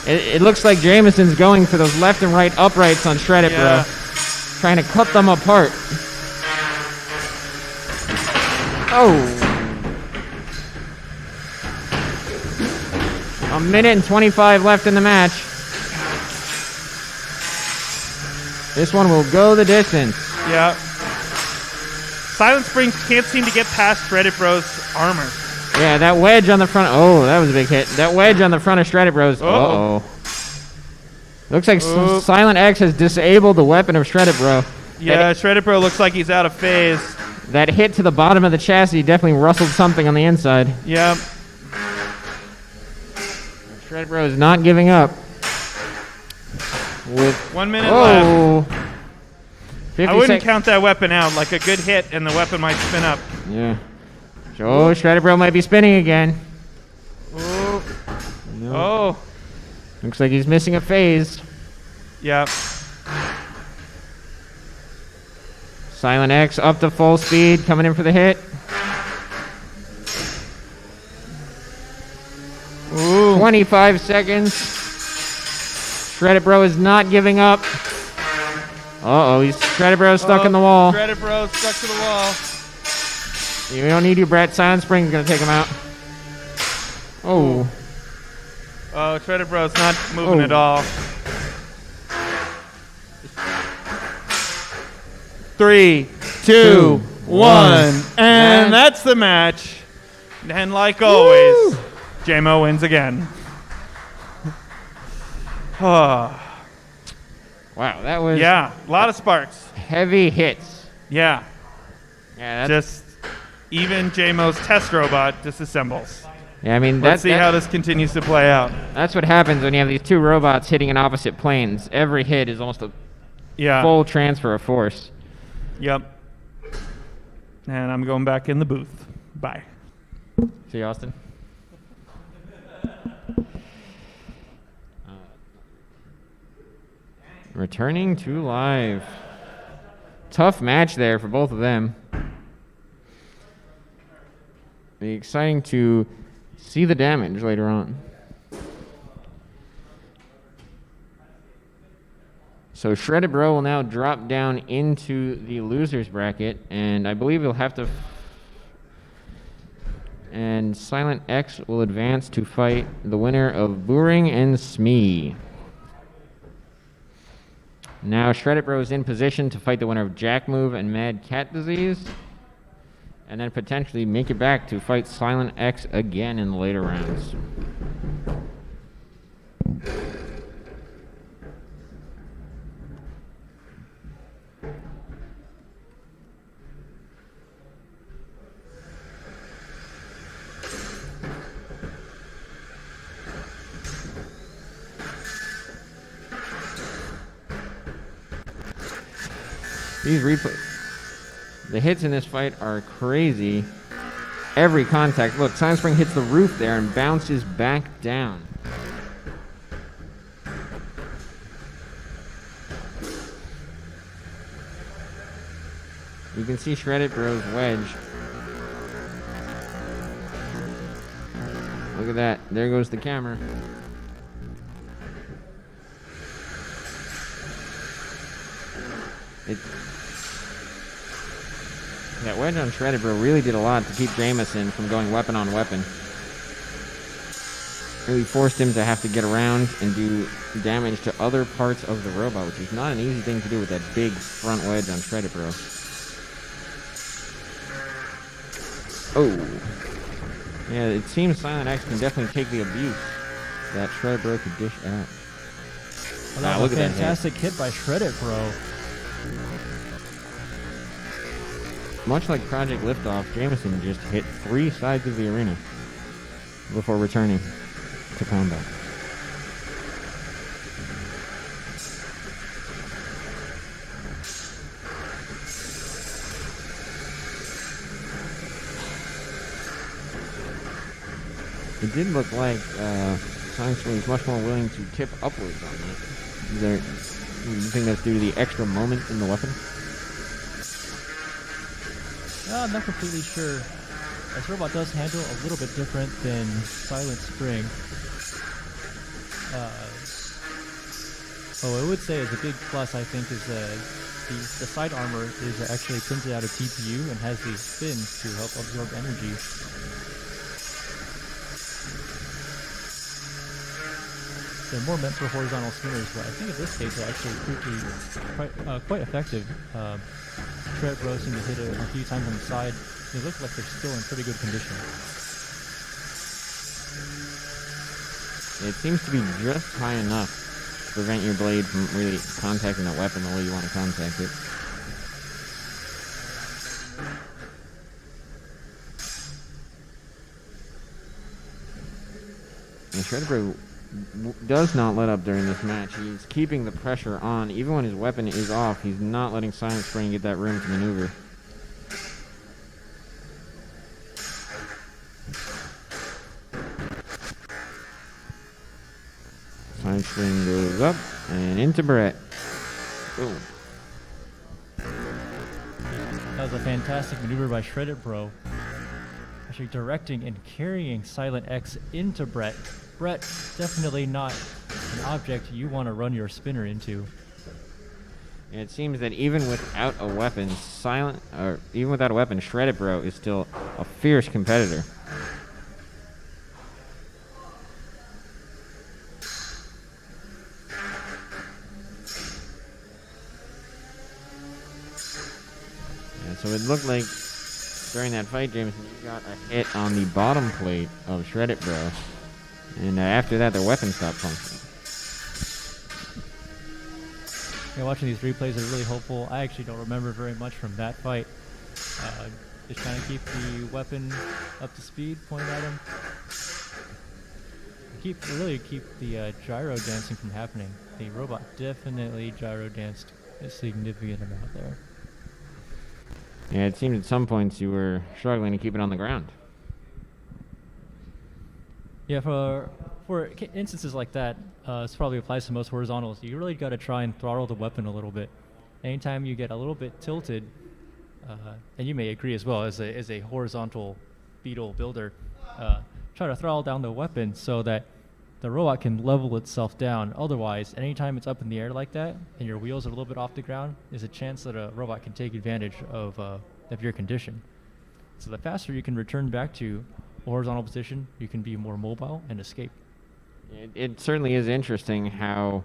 It looks like Jameson's going for those left and right uprights on Shred It Bro. Trying to cut them apart. Oh. A minute and 25 left in the match. This one will go the distance. Yep. Silent Springs can't seem to get past Shredded Bro's armor. Yeah, that wedge on the front. Oh, that was a big hit. That wedge on the front of Shredded Bros. Uh-oh. Looks like Silent X has disabled the weapon of Shredded Bro. Yeah, Shredded Bro looks like he's out of phase. That hit to the bottom of the chassis definitely rustled something on the inside. Yep. Shredded Bro is not giving up. With 1 minute left. 50 I wouldn't count that weapon out. Like a good hit and the weapon might spin up. Yeah. Oh, Shredded Bro might be spinning again. Ooh. No. Oh. Looks like he's missing a phase. Yep. Silent X up to full speed, coming in for the hit. Ooh. 25 seconds. Shredded Bro is not giving up. Uh-oh, Shredded Bro stuck in the wall. Shredded Bro stuck to the wall. We don't need you, Brett. Silent Spring's gonna take him out. Oh. Oh, Shredded Bro's not moving at all. 3, 2, 1, and that's the match. And like always, JMO wins again. Wow, that was a lot of sparks. Heavy hits. Yeah. Yeah, just even JMO's test robot disassembles. Yeah, I mean, let's see how this continues to play out. That's what happens when you have these two robots hitting in opposite planes. Every hit is almost a full transfer of force. Yep. And I'm going back in the booth. Bye. See you, Austin. Returning to live. Tough match there for both of them. Be exciting to see the damage later on. So Shredded Bro will now drop down into the losers bracket, and I believe he'll have to. And Silent X will advance to fight the winner of Booring and Smee. Now Shredded Bro is in position to fight the winner of Jack Move and Mad Cat Disease, and then potentially make it back to fight Silent X again in the later rounds. These the hits in this fight are crazy. Every contact. Look, Silent Spring hits the roof there and bounces back down. You can see Shredded Bro's wedge. Look at that. There goes the camera. That wedge on Shredded Bro really did a lot to keep Jameson from going weapon on weapon. Really forced him to have to get around and do damage to other parts of the robot, which is not an easy thing to do with that big front wedge on Shredded Bro. Oh. Yeah, it seems Silent X can definitely take the abuse that Shredded Bro could dish out. Well, that was a fantastic hit by Shredded Bro. Much like Project Liftoff, Jameson just hit 3 sides of the arena before returning to combat. It did look like Silent Spring was much more willing to tip upwards on that. Do you think that's due to the extra moment in the weapon? I'm not completely sure. This robot does handle a little bit different than Silent Spring. I would say is a big plus, I think, is the side armor is actually printed out of TPU and has these fins to help absorb energy. they're more meant for horizontal spinners, but I think in this case, they actually proved to be quite effective. Shred Bro seemed to hit it a few times on the side. They look like they're still in pretty good condition. It seems to be just high enough to prevent your blade from really contacting the weapon the way you want to contact it. And Shred Bro does not let up during this match. He's keeping the pressure on. Even when his weapon is off, he's not letting Silent Spring get that room to maneuver. Silent Spring goes up and into Brett. Boom. That was a fantastic maneuver by Shredded Bro. Actually directing and carrying Silent X into Brett. Brett, definitely not an object you want to run your spinner into. And it seems that even without a weapon, Shredded Bro is still a fierce competitor. And so it looked like during that fight, Jameson, you got a hit on the bottom plate of Shredded Bro. And after that, their weapon stopped functioning. Yeah, watching these replays is really helpful. I actually don't remember very much from that fight. Just trying to keep the weapon up to speed, pointing at him. Keep the gyro dancing from happening. The robot definitely gyro danced a significant amount there. Yeah, it seemed at some points you were struggling to keep it on the ground. Yeah, for instances like that, this probably applies to most horizontals. You really got to try and throttle the weapon a little bit. Anytime you get a little bit tilted, and you may agree as well as a horizontal beetle builder, try to throttle down the weapon so that the robot can level itself down. Otherwise, anytime it's up in the air like that and your wheels are a little bit off the ground, there's a chance that a robot can take advantage of your condition. So the faster you can return back to a horizontal position, you can be more mobile and escape. It certainly is interesting how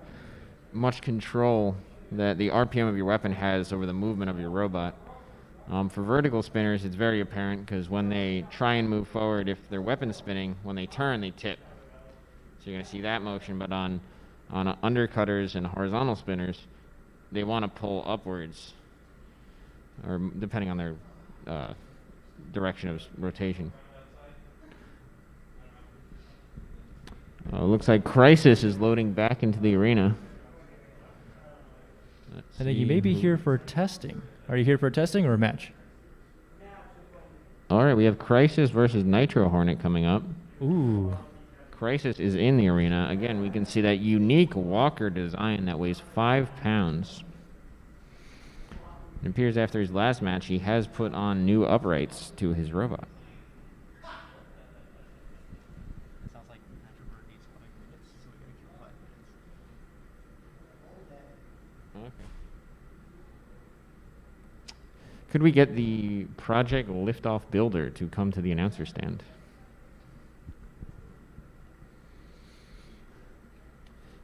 much control that the RPM of your weapon has over the movement of your robot. For vertical spinners, it's very apparent because when they try and move forward, if their weapon's spinning, when they turn, they tip. So you're going to see that motion, but on undercutters and horizontal spinners, they want to pull upwards, or depending on their direction of rotation. Looks like Crisis is loading back into the arena. I think you may be here for testing. Are you here for testing or a match? All right, we have Crisis versus Nitro Hornet coming up. Ooh. Crisis is in the arena. Again, we can see that unique walker design that weighs 5 pounds. It appears after his last match, he has put on new uprights to his robot. Could we get the Project Liftoff builder to come to the announcer stand?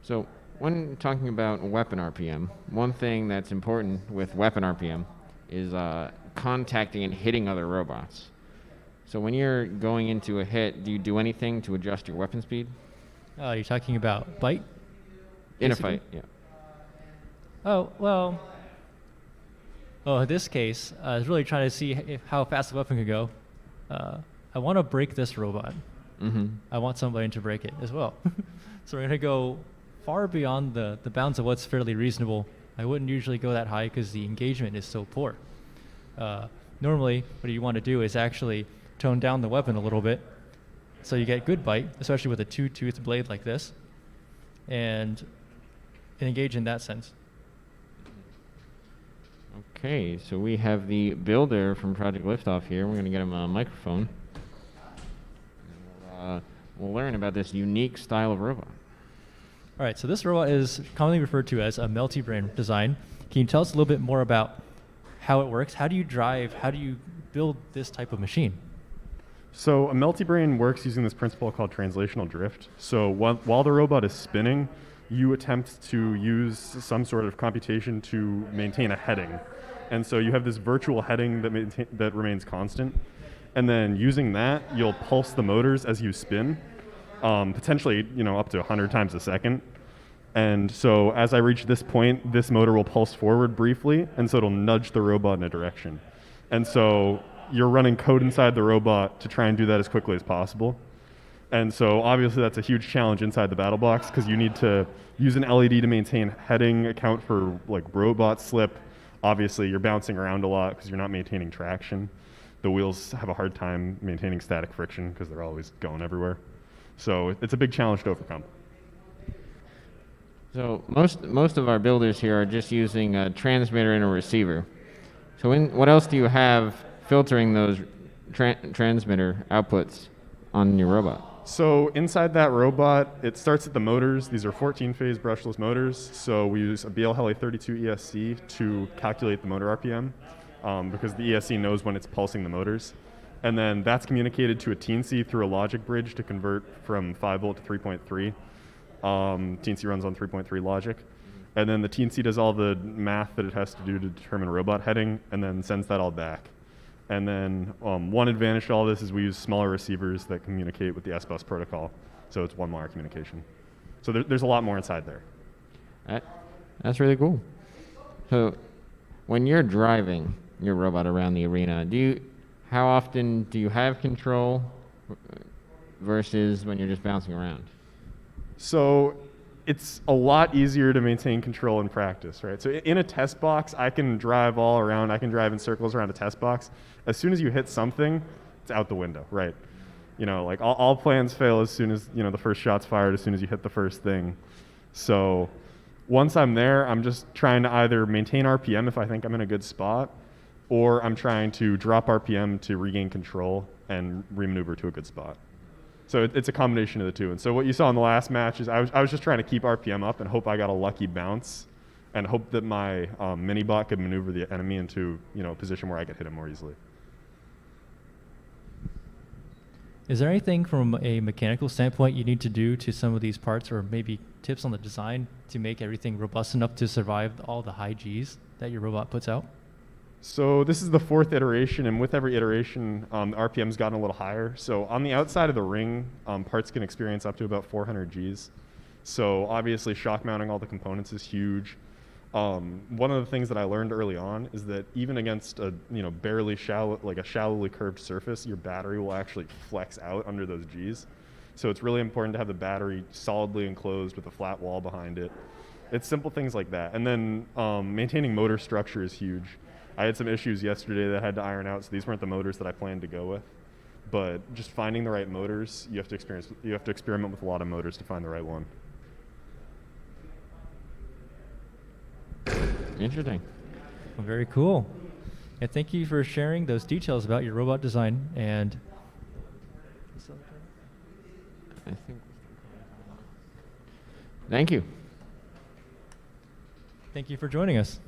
So, when talking about weapon RPM, one thing that's important with weapon RPM is contacting and hitting other robots. So when you're going into a hit, do you do anything to adjust your weapon speed? You're talking about bite? In basically? a fight, yeah. Oh, well... Oh, in this case, I was really trying to see how fast the weapon could go. I want to break this robot. Mm-hmm. I want somebody to break it as well. So we're going to go far beyond the bounds of what's fairly reasonable. I wouldn't usually go that high because the engagement is so poor. Normally, what you want to do is actually tone down the weapon a little bit so you get good bite, especially with a two-tooth blade like this, and engage in that sense. Okay, so we have the builder from Project Liftoff here. We're going to get him a microphone. We'll learn about this unique style of robot. All right, so this robot is commonly referred to as a melty brain design. Can you tell us a little bit more about how it works? How do you build this type of machine? So a multi-brain works using this principle called translational drift. So while the robot is spinning, you attempt to use some sort of computation to maintain a heading. And so you have this virtual heading that remains constant. And then using that, you'll pulse the motors as you spin, potentially up to 100 times a second. And so as I reach this point, this motor will pulse forward briefly, and so it'll nudge the robot in a direction. And so you're running code inside the robot to try and do that as quickly as possible. And so obviously that's a huge challenge inside the battle box because you need to use an LED to maintain heading, account for like robot slip. Obviously you're bouncing around a lot because you're not maintaining traction. The wheels have a hard time maintaining static friction because they're always going everywhere. So it's a big challenge to overcome. So most of our builders here are just using a transmitter and a receiver. So what else do you have filtering those transmitter outputs on your robot? So inside that robot, it starts at the motors. These are 14-phase brushless motors. So we use a BL-Heli32 ESC to calculate the motor RPM because the ESC knows when it's pulsing the motors. And then that's communicated to a TNC through a logic bridge to convert from 5 volt to 3.3. TNC runs on 3.3 logic. And then the TNC does all the math that it has to do to determine robot heading and then sends that all back. And then one advantage to all this is we use smaller receivers that communicate with the S-Bus protocol. So it's one-wire communication. So there's a lot more inside there. That's really cool. So when you're driving your robot around the arena, how often do you have control versus when you're just bouncing around? So it's a lot easier to maintain control in practice, right? So in a test box, I can drive all around. I can drive in circles around a test box. As soon as you hit something, it's out the window, right? Like all plans fail as soon as, the first shot's fired, as soon as you hit the first thing. So once I'm there, I'm just trying to either maintain RPM if I think I'm in a good spot, or I'm trying to drop RPM to regain control and remaneuver to a good spot. So it's a combination of the two. And so what you saw in the last match is I was just trying to keep RPM up and hope I got a lucky bounce and hope that my mini bot could maneuver the enemy into a position where I could hit him more easily. Is there anything from a mechanical standpoint you need to do to some of these parts, or maybe tips on the design to make everything robust enough to survive all the high Gs that your robot puts out? So this is the 4th iteration, and with every iteration, the RPM's gotten a little higher. So on the outside of the ring, parts can experience up to about 400 Gs. So obviously shock mounting all the components is huge. One of the things that I learned early on is that even against a barely shallow, like a shallowly curved surface, your battery will actually flex out under those Gs. So it's really important to have the battery solidly enclosed with a flat wall behind it. It's simple things like that. And then maintaining motor structure is huge. I had some issues yesterday that I had to iron out, so these weren't the motors that I planned to go with. But just finding the right motors, you have to experiment with a lot of motors to find the right one. Interesting. Well, very cool. And thank you for sharing those details about your robot design. And I think. Thank you. thank you for joining us.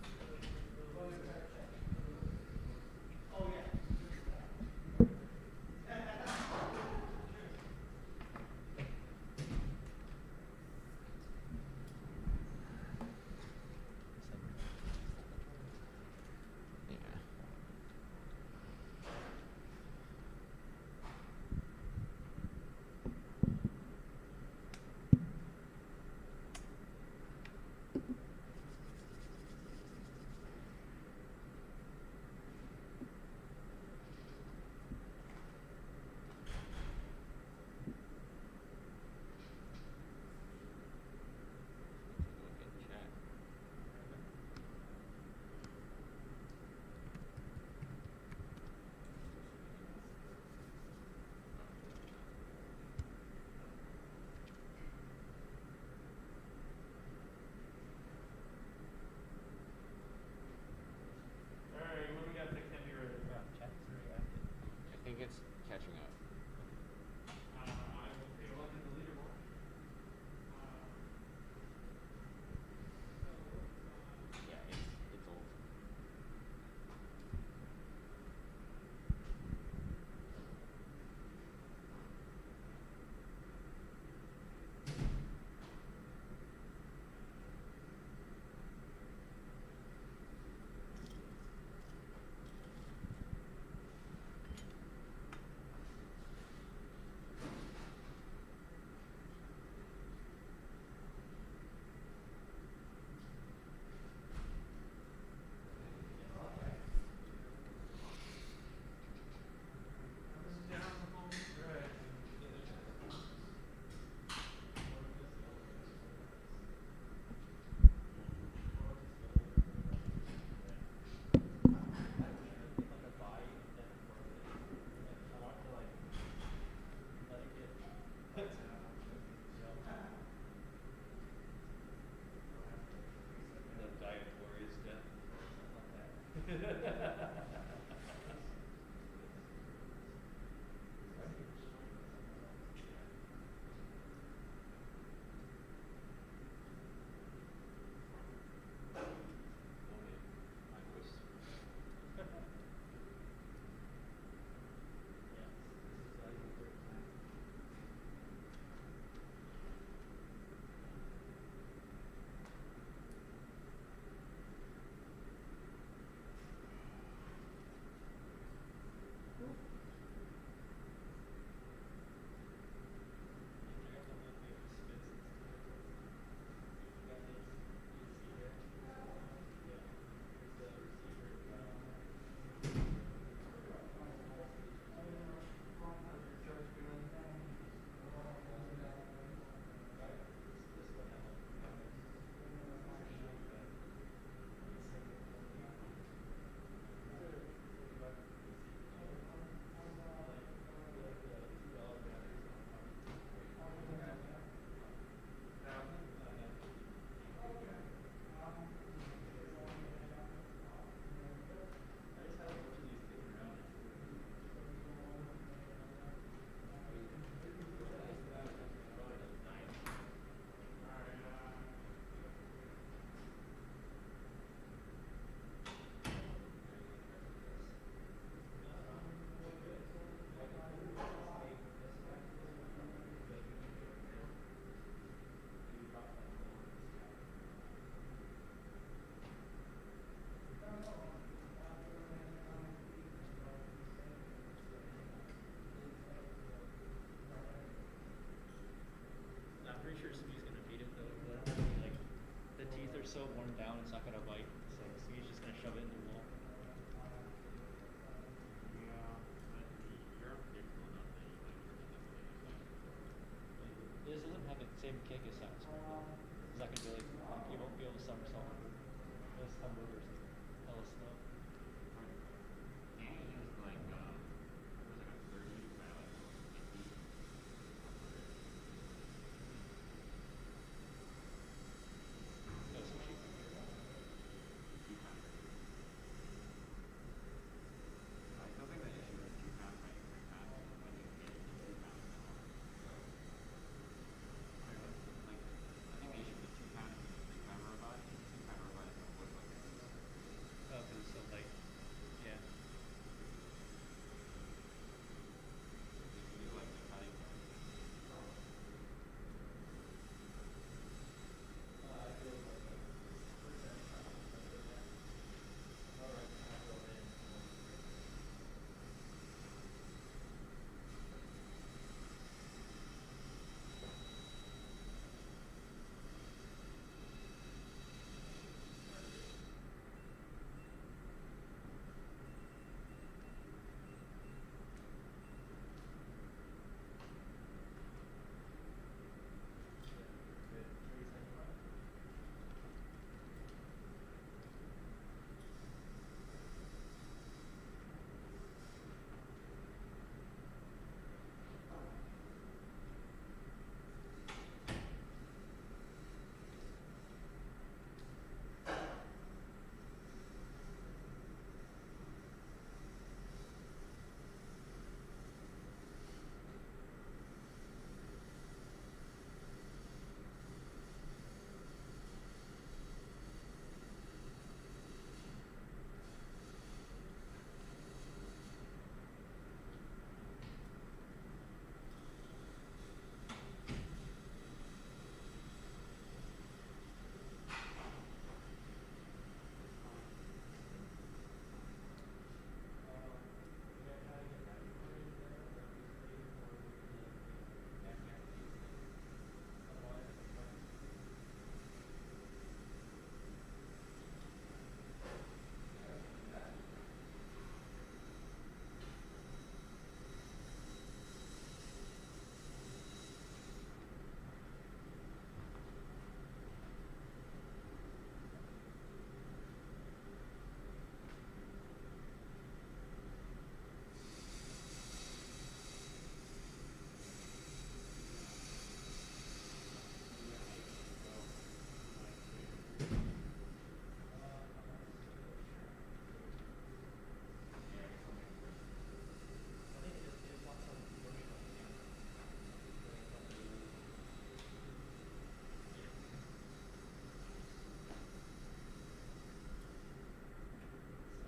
so worn down it's not gonna bite. So he's just gonna shove it in the wall. This doesn't have the same kick as that. It's not gonna be like you won't be able to somersault. This hamburger's hella slow. No sushi. Oh, 'cause it's so light. Yeah.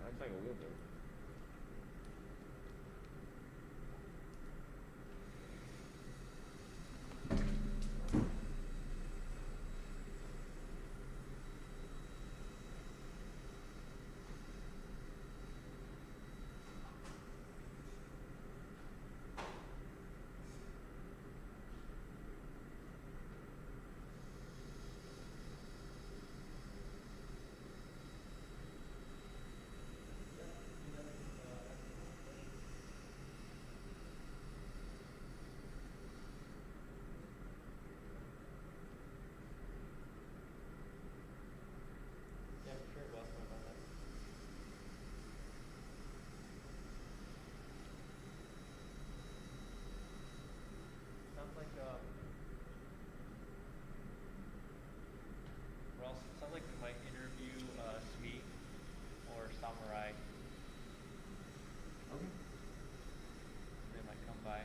Looks like a wheelbarrow. Yeah, for sure. We'll ask him about that. Sounds like Ross, sounds like we might interview Smee or Samurai. Okay. They might come by.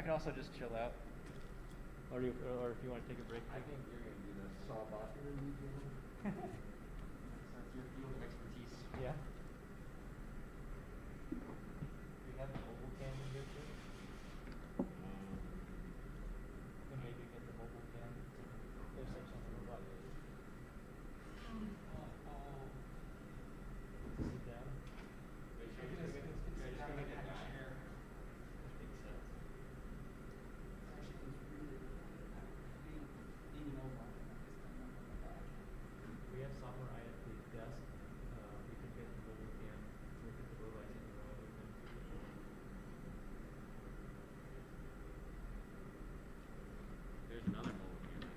can also just chill out. Or if you want to take a break. I think you're going to do the sawbuck. That's your field of expertise. Yeah. Do we have the mobile cam in here too? Can maybe get the mobile cam to search on the robot. Sit down. We have Samurai at the desk. We can get the mobile cam to look at the robots in the row. There's another mobile camera. You're up.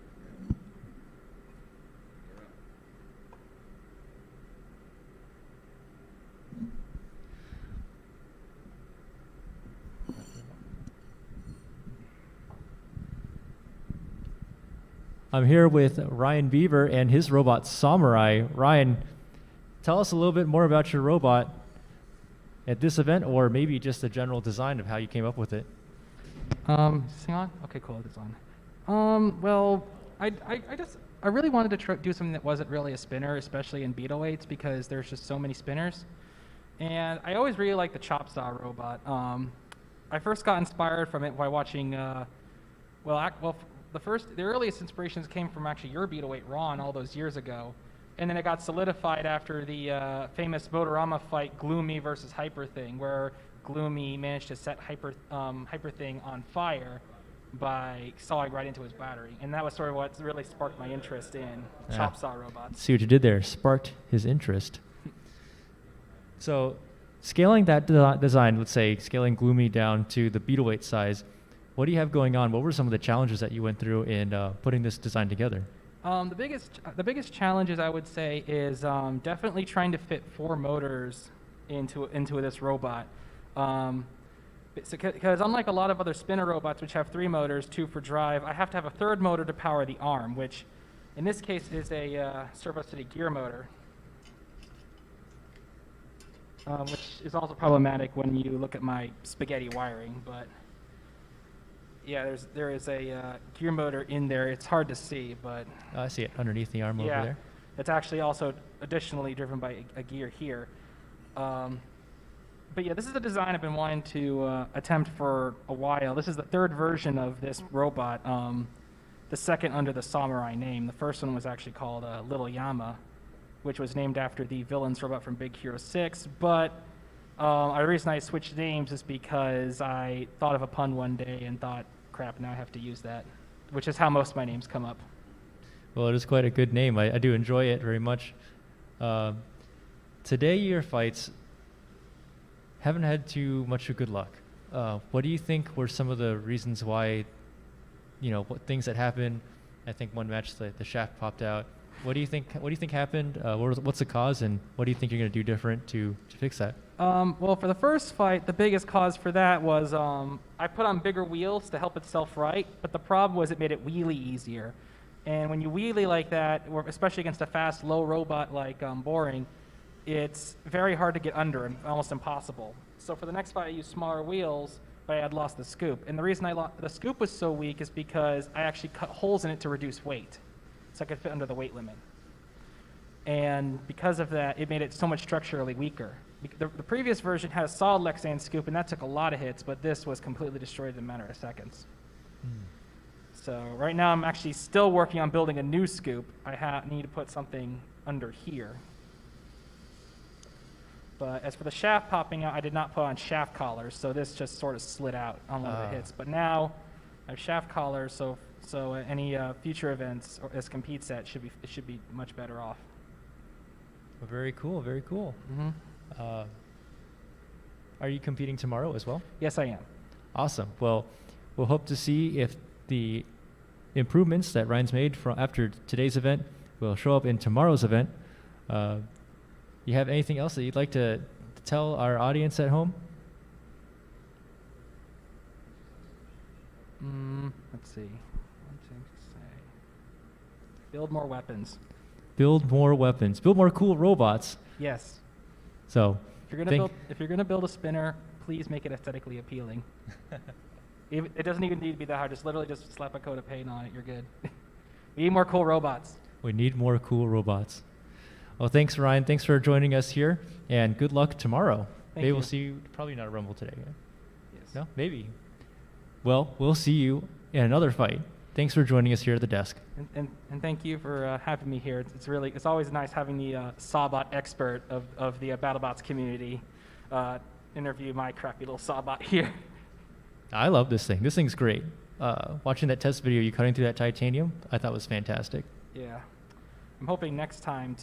I'm here with Ryan Beaver and his robot Samurai. Ryan, tell us a little bit more about your robot at this event, or maybe just the general design of how you came up with it. Is this thing on? Okay, cool, it's on. Well, I really wanted to do something that wasn't really a spinner, especially in beetle weights, because there's just so many spinners. And I always really liked the chop saw robot. I first got inspired from it by watching, the earliest inspirations came from actually your beetle weight Ron all those years ago. And then it got solidified after the famous Motorama fight, Gloomy versus Hyper Thing, where Gloomy managed to set Hyper Thing on fire by sawing right into his battery. And that was sort of what really sparked my interest in chop saw robots. See what you did there, sparked his interest. So scaling that design, let's say scaling Gloomy down to the beetle weight size, what do you have going on? What were some of the challenges that you went through in putting this design together? The biggest challenges I would say is definitely trying to fit 4 motors into this robot. Because unlike a lot of other spinner robots, which have 3 motors, 2 for drive, I have to have a 3rd motor to power the arm, which in this case is a servo-steady gear motor, which is also problematic when you look at my spaghetti wiring. But yeah, there is a gear motor in there. It's hard to see, but I see it underneath the arm over there. It's actually also additionally driven by a gear here. But yeah, this is a design I've been wanting to attempt for a while. This is the 3rd version of this robot, the 2nd under the Samurai name. The first one was actually called Little Yama, which was named after the villain's robot from Big Hero 6. But the reason I switched names is because I thought of a pun one day and thought, crap, now I have to use that, which is how most of my names come up. Well, it is quite a good name. I do enjoy it very much. Today, your fights haven't had too much of good luck. What do you think were some of the reasons why, what things that happened? I think one match the shaft popped out. What do you think happened? What's the cause, and what do you think you're going to do different to fix that? Well, for the first fight, the biggest cause for that was I put on bigger wheels to help itself right, but the problem was it made it wheelie easier. And when you wheelie like that, or especially against a fast, low robot like Boring, it's very hard to get under and almost impossible. So for the next fight, I used smaller wheels, but I had lost the scoop. And the reason the scoop was so weak is because I actually cut holes in it to reduce weight, so I could fit under the weight limit. And because of that, it made it so much structurally weaker. The previous version had a solid Lexan scoop, and that took a lot of hits, but this was completely destroyed in a matter of seconds. So right now, I'm actually still working on building a new scoop. I need to put something under here. But as for the shaft popping out, I did not put on shaft collars, so this just sort of slid out on one of the hits. But now I have shaft collars, so any future events or as compete set should be much better off. Well, very cool, very cool. Mm-hmm. Are you competing tomorrow as well? Yes, I am. Awesome. Well, we'll hope to see if the improvements that Ryan's made after today's event will show up in tomorrow's event. You have anything else that you'd like to tell our audience at home? Let's see. One thing to say. Build more weapons. Build more weapons. Build more cool robots. Yes. So if you're gonna build a spinner, please make it aesthetically appealing. It doesn't even need to be that hard. Just literally just slap a coat of paint on it. You're good. We need more cool robots. We need more cool robots. Well, thanks, Ryan. Thanks for joining us here, and good luck tomorrow. Maybe we'll see you, probably not a Rumble today. Yeah? Yes. No? Maybe. Well, we'll see you in another fight. Thanks for joining us here at the desk. And thank you for having me here. It's always nice having the Sawbot expert of the BattleBots community interview my crappy little Sawbot here. I love this thing. This thing's great. Watching that test video, you cutting through that titanium, I thought was fantastic. Yeah. I'm hoping next time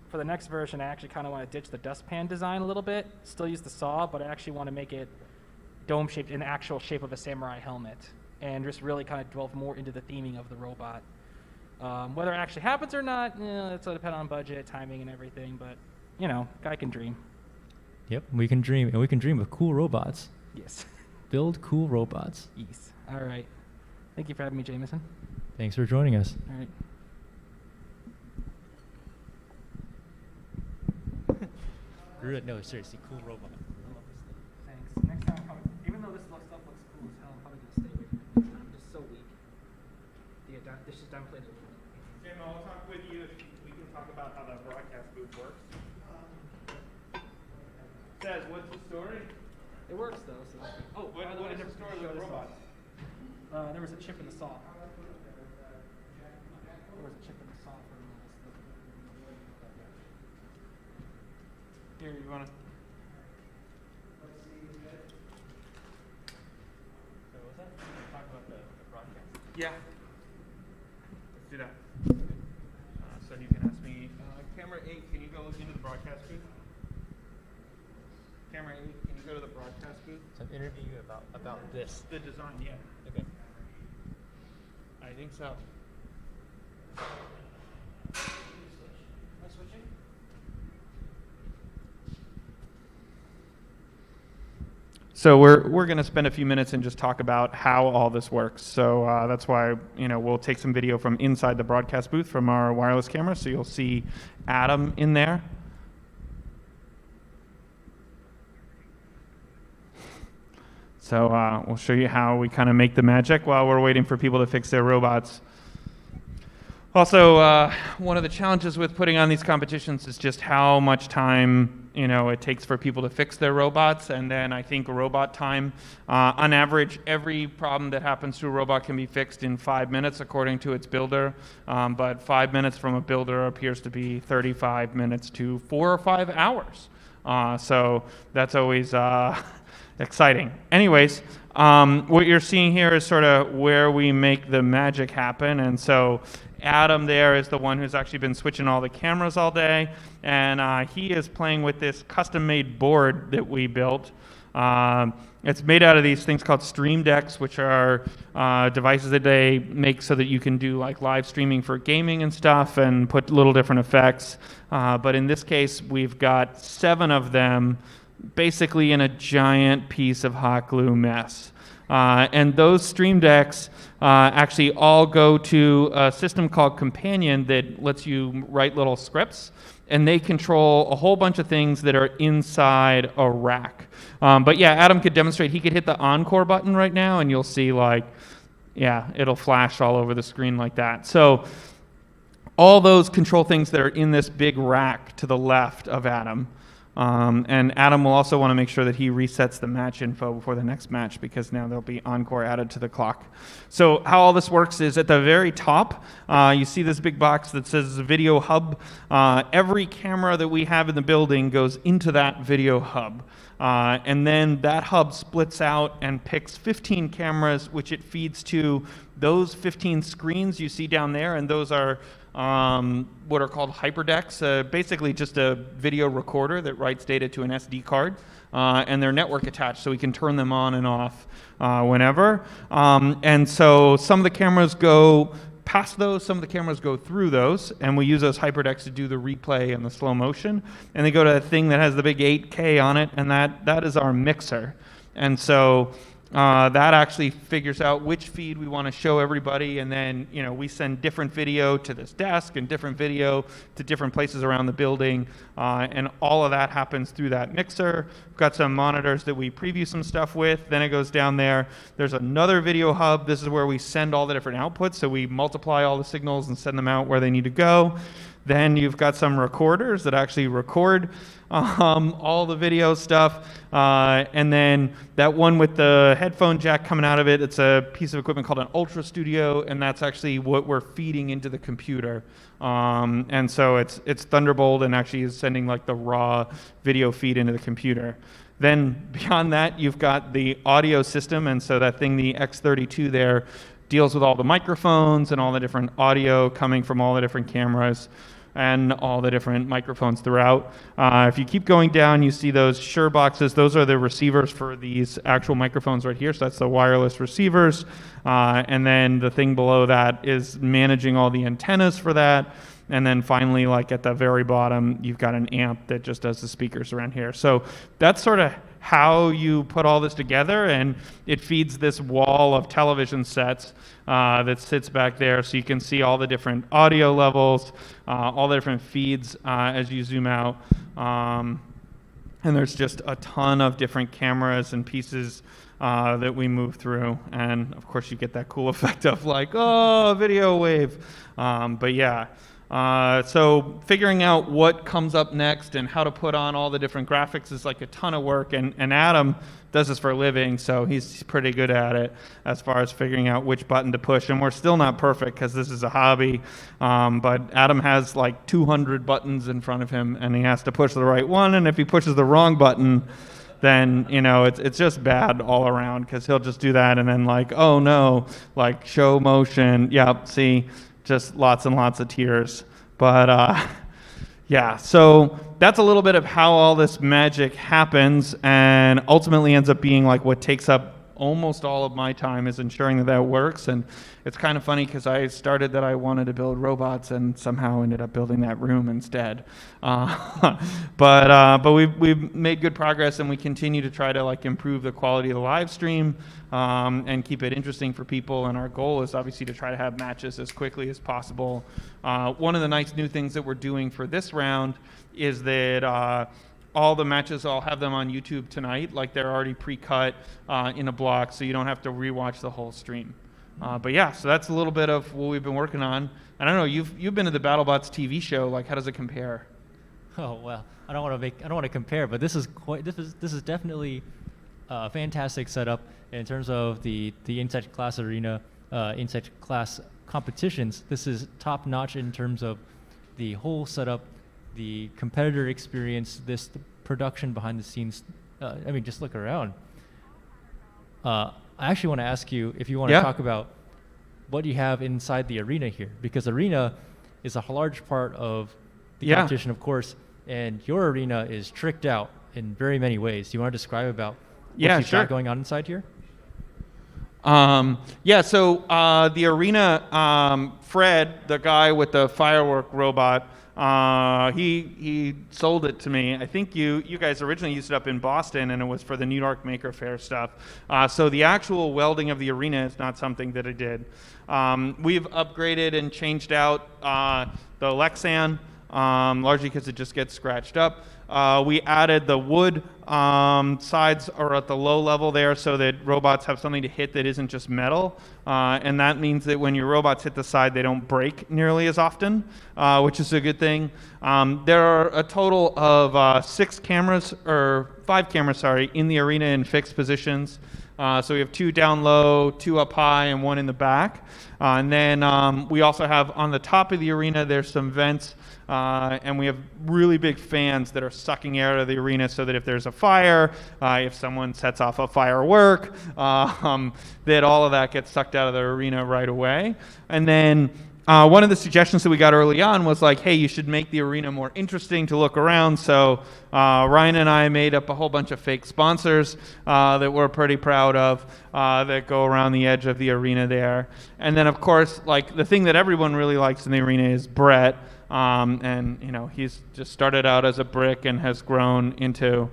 for the next version, I actually kind of want to ditch the dustpan design a little bit. Still use the saw, but I actually want to make it dome-shaped in the actual shape of a samurai helmet. And just really kind of delve more into the theming of the robot. Whether it actually happens or not, it's going to depend on budget, timing, and everything. But, guy can dream. Yep, we can dream, and we can dream of cool robots. Yes. Build cool robots. Yes. All right. Thank you for having me, Jameson. Thanks for joining us. All right. No, seriously, cool robot. Thanks. Next time, even though this stuff looks cool as hell, I'm probably going to stay away from it next time. I'm just so weak. This is downplayed. Jim, I'll talk with you if we can talk about how the broadcast booth works. Says, what's the story? It works though. So that's good. Oh, What by the way, is the story with robots? There was a chip in the saw. There was a chip in the saw for this. Here, you want to? So was that talk about the broadcast? Yeah. Let's do that. So you can ask me, camera 8, can you go into the broadcast booth? Camera 8, can you go to the broadcast booth? So I'm interviewing you about this. The design, yeah. Okay. I think so. Am I switching? So we're going to spend a few minutes and just talk about how all this works. So that's why we'll take some video from inside the broadcast booth from our wireless camera. So you'll see Adam in there. So we'll show you how we kind of make the magic while we're waiting for people to fix their robots. Also, one of the challenges with putting on these competitions is just how much time it takes for people to fix their robots. And then I think robot time, on average, every problem that happens to a robot can be fixed in 5 minutes according to its builder. But 5 minutes from a builder appears to be 35 minutes to 4 or 5 hours. So that's always exciting. Anyways, what you're seeing here is sort of where we make the magic happen. And so Adam there is the one who's actually been switching all the cameras all day, and he is playing with this custom-made board that we built. It's made out of these things called Stream Decks, which are devices that they make so that you can do like live streaming for gaming and stuff and put little different effects. But in this case, we've got 7 of them basically in a giant piece of hot glue mess. And those Stream Decks actually all go to a system called Companion that lets you write little scripts, and they control a whole bunch of things that are inside a rack. But yeah, Adam could demonstrate. He could hit the Encore button right now, and you'll see it'll flash all over the screen like that. So all those control things that are in this big rack to the left of Adam. And Adam will also want to make sure that he resets the match info before the next match, because now there'll be Encore added to the clock. So how all this works is at the very top, you see this big box that says Video Hub. Every camera that we have in the building goes into that Video Hub. And then that hub splits out and picks 15 cameras, which it feeds to those 15 screens you see down there, and those are what are called hyperdecks, basically just a video recorder that writes data to an SD card, and they're network attached, so we can turn them on and off whenever. And so some of the cameras go past those, some of the cameras go through those, and we use those hyperdecks to do the replay and the slow motion. And they go to a thing that has the big 8K on it, and that is our mixer. And so That actually figures out which feed we want to show everybody, and then we send different video to this desk and different video to different places around the building, and all of that happens through that mixer. We've got some monitors that we preview some stuff with. Then it goes down there. There's another video hub. This is where we send all the different outputs, so we multiply all the signals and send them out where they need to go. Then you've got some recorders that actually record all the video stuff. And then that one with the headphone jack coming out of it, it's a piece of equipment called an Ultra Studio, and that's actually what we're feeding into the computer. And so it's Thunderbolt and actually is sending like the raw video feed into the computer. Then beyond that, you've got the audio system, and so that thing, the X32 there, deals with all the microphones and all the different audio coming from all the different cameras and all the different microphones throughout. If you keep going down, you see those Shure boxes. Those are the receivers for these actual microphones right here. So that's the wireless receivers. And then the thing below that is managing all the antennas for that. And then finally, like at the very bottom, you've got an amp that just does the speakers around here. So that's sort of how you put all this together, and it feeds this wall of television sets that sits back there, so you can see all the different audio levels, all the different feeds as you zoom out. And there's just a ton of different cameras and pieces that we move through, and of course you get that cool effect of like, oh, video wave. But yeah. So figuring out what comes up next and how to put on all the different graphics is like a ton of work, and Adam does this for a living, so he's pretty good at it as far as figuring out which button to push. And we're still not perfect because this is a hobby, but Adam has like 200 buttons in front of him, and he has to push the right one, and if he pushes the wrong button, then it's just bad all around, because he'll just do that and then like, oh no, like show motion, yep, see, just lots and lots of tears. But yeah, so that's a little bit of how all this magic happens, and ultimately ends up being like what takes up almost all of my time is ensuring that that works. And it's kind of funny because I started that I wanted to build robots and somehow ended up building that room instead. But we've made good progress, and we continue to try to like improve the quality of the live stream and keep it interesting for people. And our goal is obviously to try to have matches as quickly as possible. One of the nice new things that we're doing for this round is that all the matches, I'll have them on YouTube tonight. Like they're already pre-cut in a block, so you don't have to rewatch the whole stream. But yeah, so that's a little bit of what we've been working on. And I don't know, you've been to the BattleBots TV show. Like, how does it compare? Oh well, I don't want to compare, but this is definitely a fantastic setup in terms of the Insect Class Arena, Insect Class competitions. This is top notch in terms of the whole setup, the competitor experience, the production behind the scenes. I mean, just look around. I actually want to ask you if you want to talk about what you have inside the arena here, because arena is a large part of the competition, of course, and your arena is tricked out in very many ways. Do you want to describe about what you've got going on inside here? So the arena, Fred, the guy with the firework robot, he sold it to me. I think you guys originally used it up in Boston, and it was for the New York Maker Faire stuff. So the actual welding of the arena is not something that I did. We've upgraded and changed out the Lexan, largely because it just gets scratched up. We added the wood sides are at the low level there, so that robots have something to hit that isn't just metal. And that means that when your robots hit the side, they don't break nearly as often, which is a good thing. There are a total of 5 cameras, in the arena in fixed positions. So we have 2 down low, 2 up high, and 1 in the back. And then we also have on the top of the arena, there's some vents, and we have really big fans that are sucking air out of the arena, so that if there's a fire, if someone sets off a firework, that all of that gets sucked out of the arena right away. And then one of the suggestions that we got early on was like, hey, you should make the arena more interesting to look around. So Ryan and I made up a whole bunch of fake sponsors that we're pretty proud of that go around the edge of the arena there. And then, of course, like the thing that everyone really likes in the arena is Brett. And he's just started out as a brick and has grown into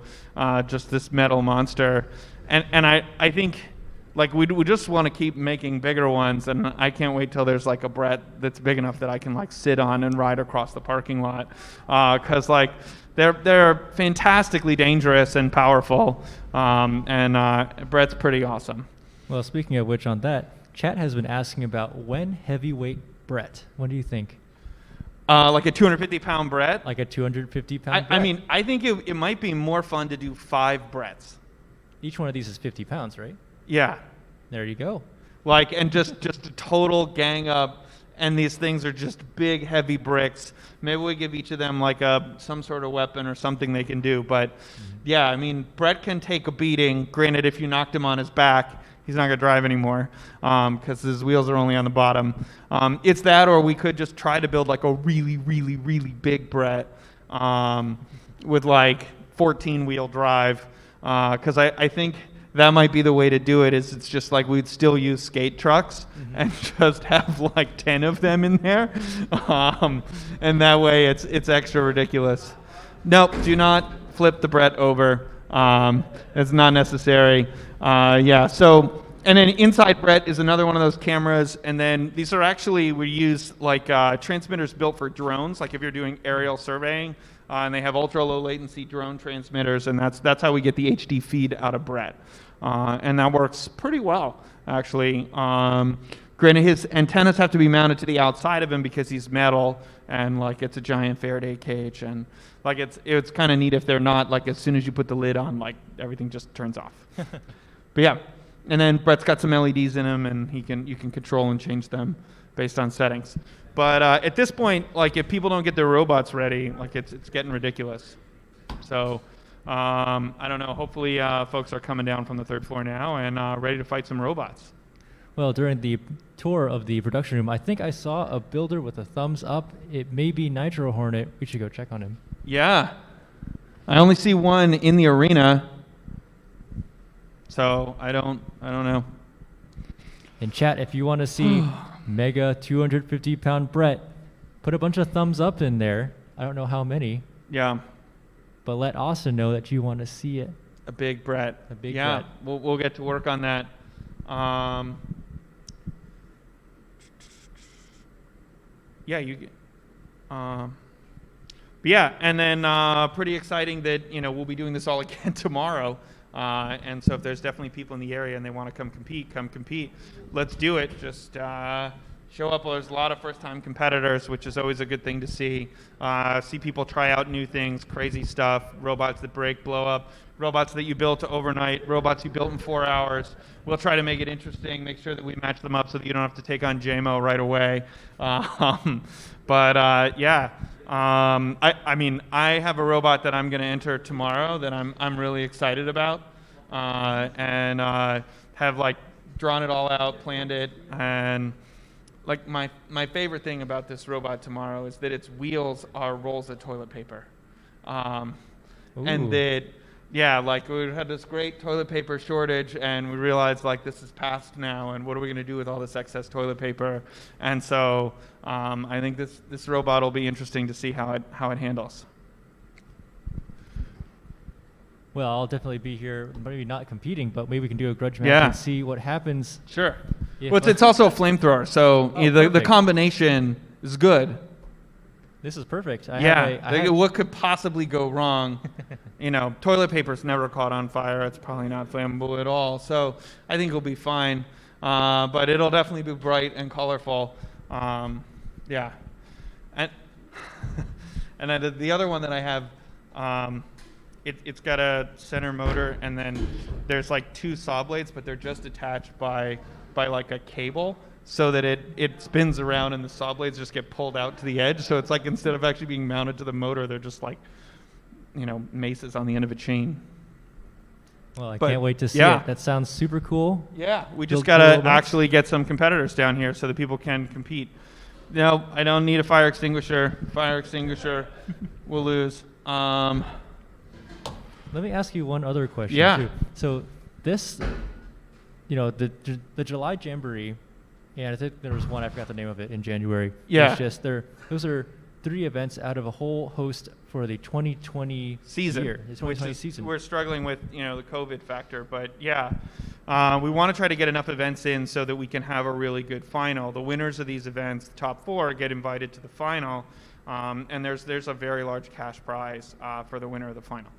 just this metal monster. And I think Like we just want to keep making bigger ones, and I can't wait till there's like a Brett that's big enough that I can like sit on and ride across the parking lot, because like they're fantastically dangerous and powerful, and Brett's pretty awesome. Well, speaking of which, on that, chat has been asking about when heavyweight Brett. What do you think? Like a 250-pound Brett. Like a 250-pound I mean, I think it might be more fun to do 5 Bretts. Each one of these is 50 pounds, right? Yeah. There you go. Like, and just a total gang up, and these things are just big, heavy bricks. Maybe we give each of them like some sort of weapon or something they can do. But yeah, I mean, Brett can take a beating. Granted, if you knocked him on his back, he's not going to drive anymore because his wheels are only on the bottom. It's that, or we could just try to build like a really, really, really big Brett with like 14-wheel drive, because I think that might be the way to do it. Is it's just like we'd still use skate trucks and just have like 10 of them in there, and that way it's extra ridiculous. Nope, do not flip the Brett over. It's not necessary. Yeah, so, and then inside Brett is another one of those cameras, and then these are actually, we use like transmitters built for drones, like if you're doing aerial surveying, and they have ultra low latency drone transmitters, and that's how we get the HD feed out of Brett. And that works pretty well, actually. Granted, his antennas have to be mounted to the outside of him because he's metal, and like it's a giant Faraday cage, and like it's kind of neat if they're not, like as soon as you put the lid on, like everything just turns off. But yeah, and then Brett's got some LEDs in him, and you can control and change them based on settings. But at this point, like if people don't get their robots ready, like it's getting ridiculous. So I don't know. Hopefully, folks are coming down from the 3rd floor now and ready to fight some robots. Well, during the tour of the production room, I think I saw a builder with a thumbs up. It may be Nitro Hornet. We should go check on him. Yeah, I only see one in the arena, so I don't know. In chat, if you want to see mega 250-pound Brett, put a bunch of thumbs up in there. I don't know how many. Yeah. But let Austin know that you want to see it. A big Brett. A big Brett. We'll get to work on that. Yeah, but yeah, and then pretty exciting that we'll be doing this all again tomorrow. And so if there's definitely people in the area and they want to come compete. Let's do it. Just show up. There's a lot of first-time competitors, which is always a good thing to see. See people try out new things, crazy stuff, robots that break, blow up, robots that you built overnight, robots you built in 4 hours. We'll try to make it interesting, make sure that we match them up so that you don't have to take on JMO right away. Yeah. I mean, I have a robot that I'm going to enter tomorrow that I'm really excited about, and have like drawn it all out, planned it, and like my favorite thing about this robot tomorrow is that its wheels are rolls of toilet paper, and that like we had this great toilet paper shortage, and we realized like this is past now, and what are we going to do with all this excess toilet paper? And so I think this robot will be interesting to see how it handles. Well, I'll definitely be here, maybe not competing, but maybe we can do a grudge match and see what happens. Sure. Well, it's also a flamethrower, so the combination is good. This is perfect. What could possibly go wrong? Toilet paper's never caught on fire. It's probably not flammable at all. So I think it'll be fine. But it'll definitely be bright and colorful. Yeah. And and then the other one that I have, it's got a center motor, and then there's like 2 saw blades, but they're just attached by like a cable, so that it spins around and the saw blades just get pulled out to the edge. So it's like instead of actually being mounted to the motor, they're just like, maces on the end of a chain. Well, I can't wait to see it. That sounds super cool. Yeah, we just got to actually get some competitors down here so that people can compete. No, I don't need a fire extinguisher. Fire extinguisher, we'll lose. Let me ask you one other question, too. So this, the July Jamboree, and I think there was one, I forgot the name of it, in January. Yeah. It's just those are 3 events out of a whole host for the 2020 season. year. The 2020 season. We're struggling with, the COVID factor, but yeah. We want to try to get enough events in so that we can have a really good final. The winners of these events, the top 4, get invited to the final, and there's a very large cash prize for the winner of the final,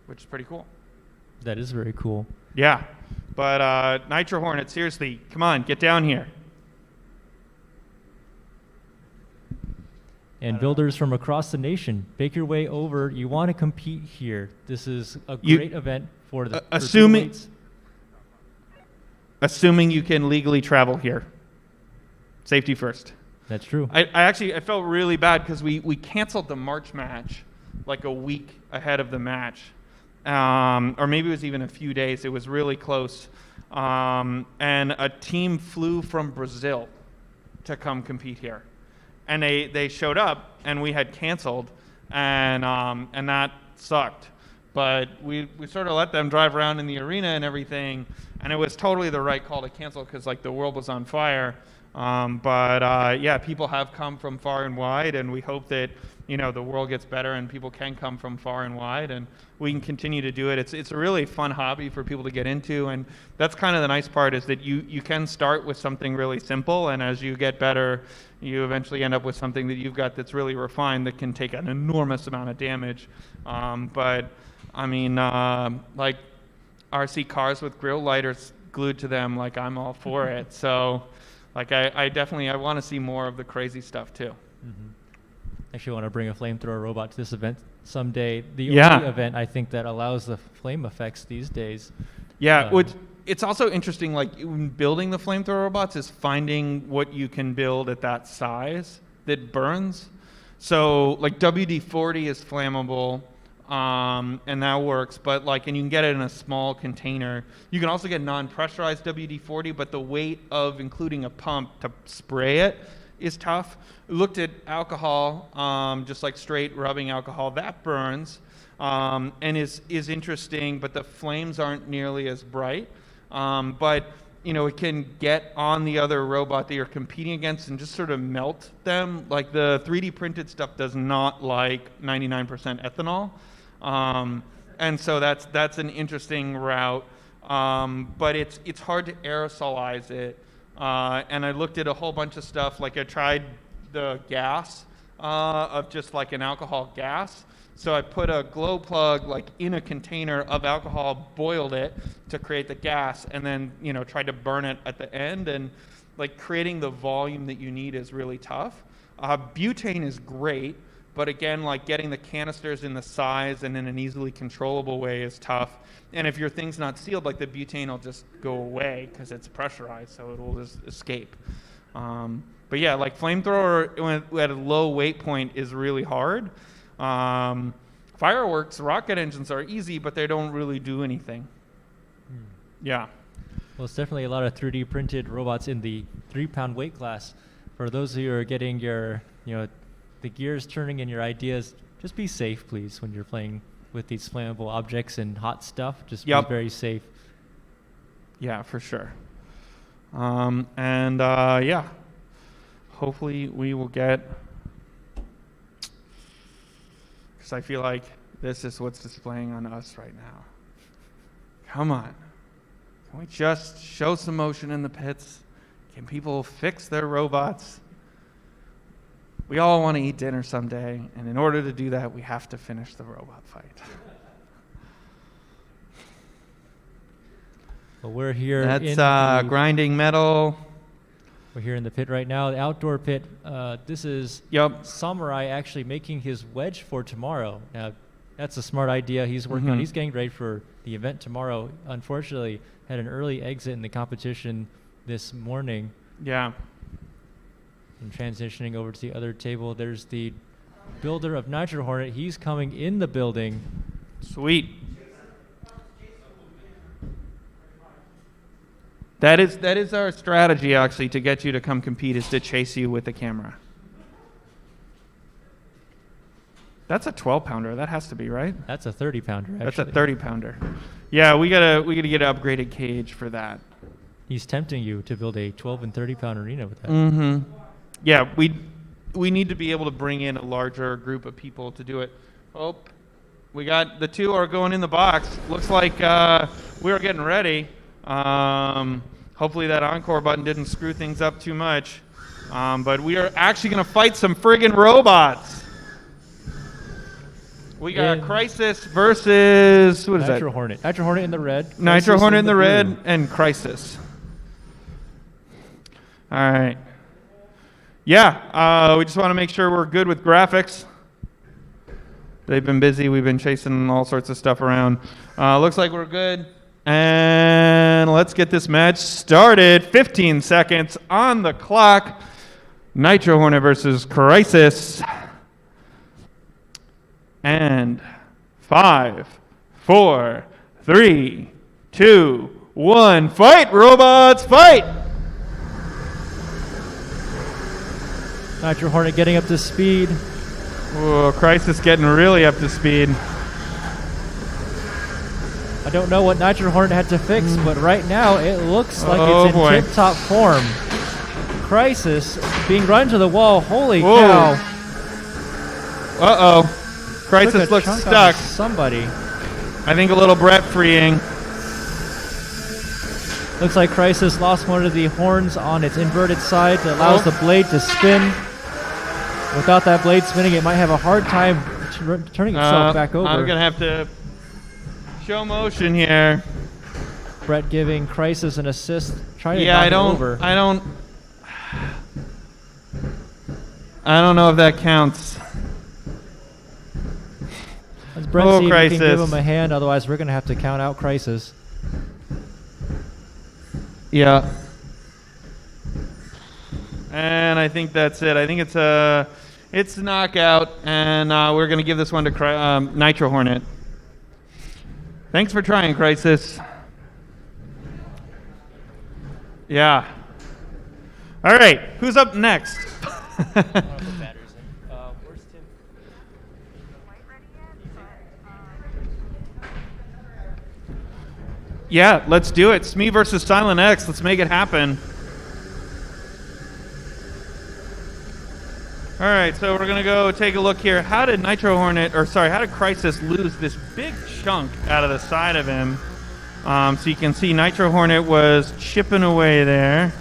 which is pretty cool. That is very cool. Yeah, but Nitro Hornet, seriously, come on, get down here. And builders from across the nation, make your way over. You want to compete here. This is a great event for the assuming you can legally travel here. Safety first. That's true. I felt really bad because we canceled the March match like a week ahead of the match. Or maybe it was even a few days. It was really close. And a team flew from Brazil to come compete here. And they showed up, and we had canceled, and that sucked. But we sort of let them drive around in the arena and everything, and it was totally the right call to cancel because like the world was on fire. Yeah, people have come from far and wide, and we hope that the world gets better and people can come from far and wide, and we can continue to do it. It's a really fun hobby for people to get into, and that's kind of the nice part is that you can start with something really simple, and as you get better, you eventually end up with something that you've got that's really refined that can take an enormous amount of damage. But I mean, like RC cars with grill lighters glued to them, like I'm all for it. So, like I definitely want to see more of the crazy stuff too. Mm-hmm. Actually, want to bring a flamethrower robot to this event someday. The only event I think that allows the flame effects these days. Yeah, it's also interesting, like in building the flamethrower robots is finding what you can build at that size that burns. So like WD-40 is flammable, and that works, but and you can get it in a small container. You can also get non-pressurized WD-40, but the weight of including a pump to spray it is tough. We looked at alcohol, just like straight rubbing alcohol, that burns, and is interesting, but the flames aren't nearly as bright. But it can get on the other robot that you're competing against and just sort of melt them. Like the 3D printed stuff does not like 99% ethanol. And so that's an interesting route. But it's hard to aerosolize it. And I looked at a whole bunch of stuff. Like I tried the gas of just like an alcohol gas. So I put a glow plug in a container of alcohol, boiled it to create the gas, and then tried to burn it at the end. And creating the volume that you need is really tough. Butane is great, but again, getting the canisters in the size and in an easily controllable way is tough. And if your thing's not sealed, the butane will just go away because it's pressurized, so it will just escape. But yeah, flamethrower at a low weight point is really hard. Fireworks, rocket engines are easy, but they don't really do anything. Yeah. Well, it's definitely a lot of 3D printed robots in the 3-pound weight class. For those of you who are getting your, the gears turning and your ideas, just be safe, please, when you're playing with these flammable objects and hot stuff. Just be very safe. Yeah, for sure. Yeah, hopefully we will get, because I feel like this is what's displaying on us right now. Come on. Can we just show some motion in the pits? Can people fix their robots? We all want to eat dinner someday, and in order to do that, we have to finish the robot fight. Well, we're here. That's grinding metal. We're here in the pit right now, the outdoor pit. This is Samurai actually making his wedge for tomorrow. Now, that's a smart idea he's working on. He's getting ready for the event tomorrow. Unfortunately, had an early exit in the competition this morning. Yeah. And transitioning over to the other table, there's the builder of Nitro Hornet. He's coming in the building. Sweet. That is our strategy, actually, to get you to come compete, is to chase you with the camera. That's a 12-pounder. That has to be, right? That's a 30-pounder, actually. That's a 30-pounder. Yeah, we gotta get an upgraded cage for that. He's tempting you to build a 12 and 30-pound arena with that. Mm-hmm. Yeah, we need to be able to bring in a larger group of people to do it. Oh, we got the two are going in the box. Looks like we are getting ready. Hopefully that encore button didn't screw things up too much. But we are actually going to fight some friggin' robots. We got Crisis versus, what is Nitro that? Hornet. Nitro Hornet in the red. Nitro Crisis Hornet in the red blue. and Crisis. All right. Yeah, we just want to make sure we're good with graphics. They've been busy. We've been chasing all sorts of stuff around. Looks like we're good. And let's get this match started. 15 seconds on the clock. Nitro Hornet versus Crisis. And 5, 4, 3, 2, 1. Fight, robots, fight! Nitro Hornet getting up to speed. Whoa, Crisis getting really up to speed. I don't know what Nitro Hornet had to fix, but right now it looks like Oh, it's in boy. tip-top form. Crisis being run to the wall. Holy Whoa. cow. Uh-oh. Crisis Took a looks chunk stuck. out of somebody. I think a little breath freeing. Looks like Crisis lost one of the horns on its inverted side that allows the blade to spin. Without that blade spinning, it might have a hard time turning itself back over. I'm going to have to show motion here. Brett giving Crisis an assist, trying to Yeah, knock I it don't over. I don't know if that counts. Let's Brett Oh, see if we can give Crisis. him a hand, otherwise we're going to have to count out Crisis. Yeah. And I think that's it. I think it's a knockout, and we're going to give this one to Nitro Hornet. Thanks for trying, Crisis. Yeah. All right, who's up next? Yeah, let's do it. Smee versus Silent X. Let's make it happen. All right, so we're going to go take a look here. How did Crisis lose this big chunk out of the side of him? So you can see Nitro Hornet was chipping away there.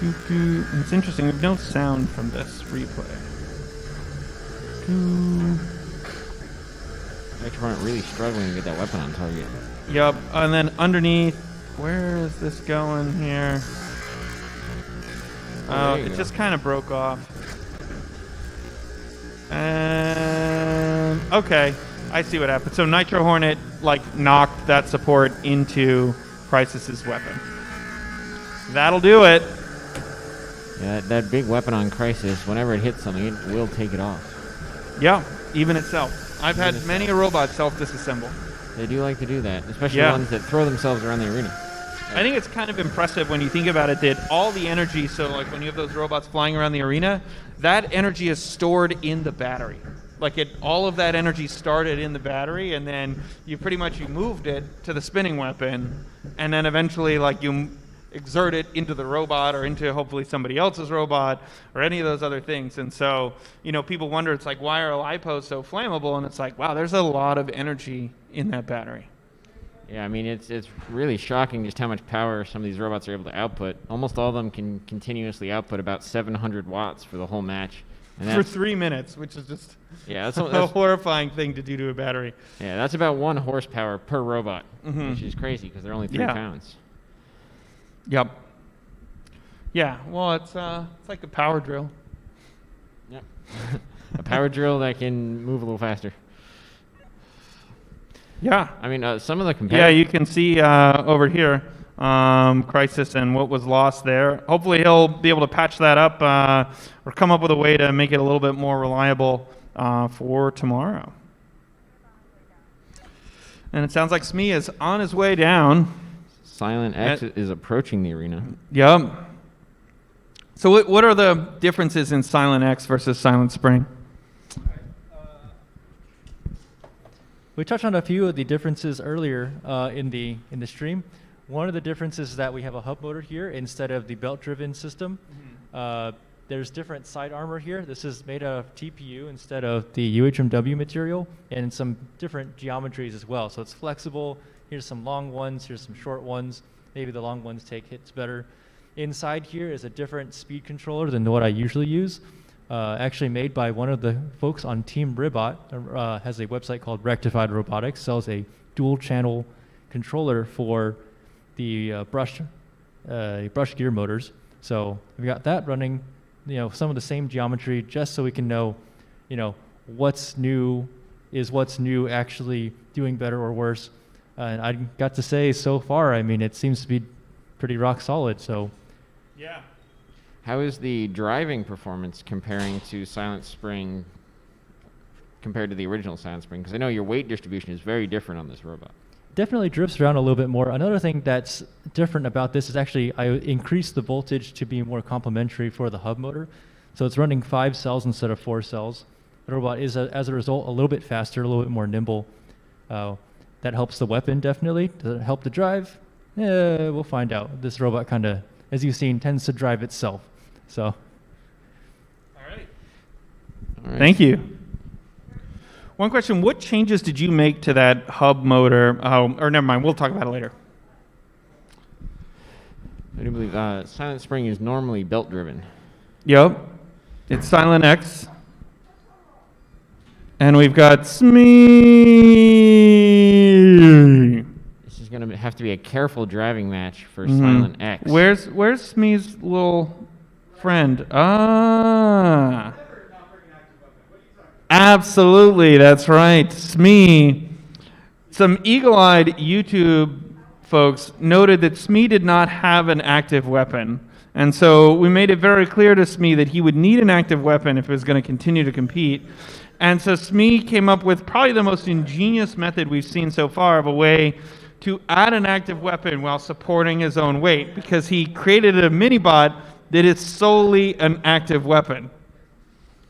It's interesting. We have no sound from this replay. Nitro Hornet really struggling to get that weapon on target. Yep, and then underneath, where is this going here? there you It go. just kind of broke off. And okay, I see what happened. So Nitro Hornet knocked that support into Crisis's weapon. That'll do it. Yeah, that big weapon on Crisis, whenever it hits something, it will take it off. Yeah, even itself. I've had many a robot self-disassemble. They do like to do that, especially Yeah. ones that throw themselves around the arena. I think it's kind of impressive when you think about it that all the energy, so when you have those robots flying around the arena, that energy is stored in the battery. All of that energy started in the battery, and then you moved it to the spinning weapon, and then eventually you exert it into the robot or into hopefully somebody else's robot or any of those other things. And so, people wonder, it's why are lipos so flammable? And it's wow, there's a lot of energy in that battery. Yeah, I mean, it's really shocking just how much power some of these robots are able to output. Almost all of them can continuously output about 700 watts for the whole match. And For that's, 3 minutes, which is just yeah, a horrifying thing to do to a battery. yeah, that's about 1 horsepower per robot, which is crazy because they're only 3 Yeah. pounds. Yep. Yeah, well, it's like a power drill. Yep. A power drill that can move a little faster. Yeah. I mean, some of the Yeah, competitors. you can see over here, Crisis and what was lost there. Hopefully he'll be able to patch that up or come up with a way to make it a little bit more reliable for tomorrow. And it sounds like Smee is on his way down. Silent X is approaching the arena. Yep. So what are the differences in Silent X versus Silent Spring? We touched on a few of the differences earlier in the stream. One of the differences is that we have a hub motor here instead of the belt-driven system. there's different side armor here. This is made out of TPU instead of the UHMW material, and some different geometries as well. So it's flexible. Here's some long ones, here's some short ones. Maybe the long ones take hits better. Inside here is a different speed controller than what I usually use. Actually made by one of the folks on Team Ribot, has a website called Rectified Robotics, sells a dual channel controller for the brush gear motors. So we got that running, some of the same geometry, just so we can know, what's new actually doing better or worse. And I got to say so far, it seems to be pretty rock solid. So Yeah. How is the driving performance comparing to Silent Spring compared to the original Silent Spring? Because I know your weight distribution is very different on this robot. definitely drifts around a little bit more. Another thing that's different about this is actually I increased the voltage to be more complementary for the hub motor. So it's running 5 cells instead of 4 cells. The robot is, as a result, a little bit faster, a little bit more nimble. That helps the weapon, definitely. Does it help the drive? We'll find out. This robot kind of, as you've seen, tends to drive itself. So. All right. Thank you. One question, what changes did you make to that hub motor? Or never mind, we'll talk about it later. I do believe Silent Spring is normally belt-driven. Yep. It's Silent X. And we've got Smee. This is going to have to be a careful driving match for Silent X. Where's Smee's little friend? Ah. Absolutely, that's right. Smee. Some eagle-eyed YouTube folks noted that Smee did not have an active weapon. And so we made it very clear to Smee that he would need an active weapon if he was going to continue to compete. And so Smee came up with probably the most ingenious method we've seen so far of a way to add an active weapon while supporting his own weight, because he created a mini-bot that is solely an active weapon.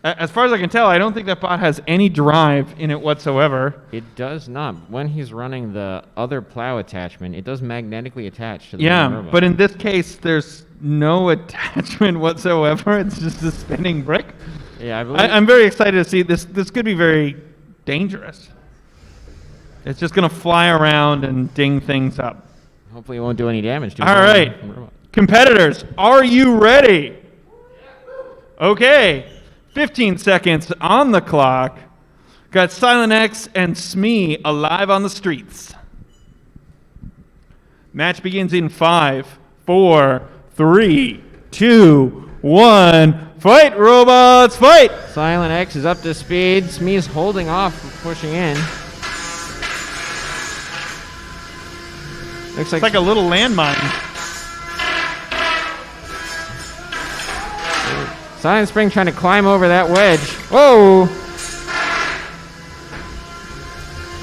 As far as I can tell, I don't think that bot has any drive in it whatsoever. It does not. When he's running the other plow attachment, it does magnetically attach to the robot. But in this case, there's no attachment whatsoever. It's just a spinning brick. Yeah, I believe. I'm very excited to see this. This could be very dangerous. It's just going to fly around and ding things up. Hopefully it won't do any damage to All right. Competitors, are you ready? Okay. 15 seconds on the clock. Got Silent X and Smee alive on the streets. Match begins in 5, 4, 3, 2, 1. Fight, robots, fight! Silent X is up to speed. Smee's holding off from pushing in. Looks It's like a little landmine. Silent Spring trying to climb over that wedge. Whoa!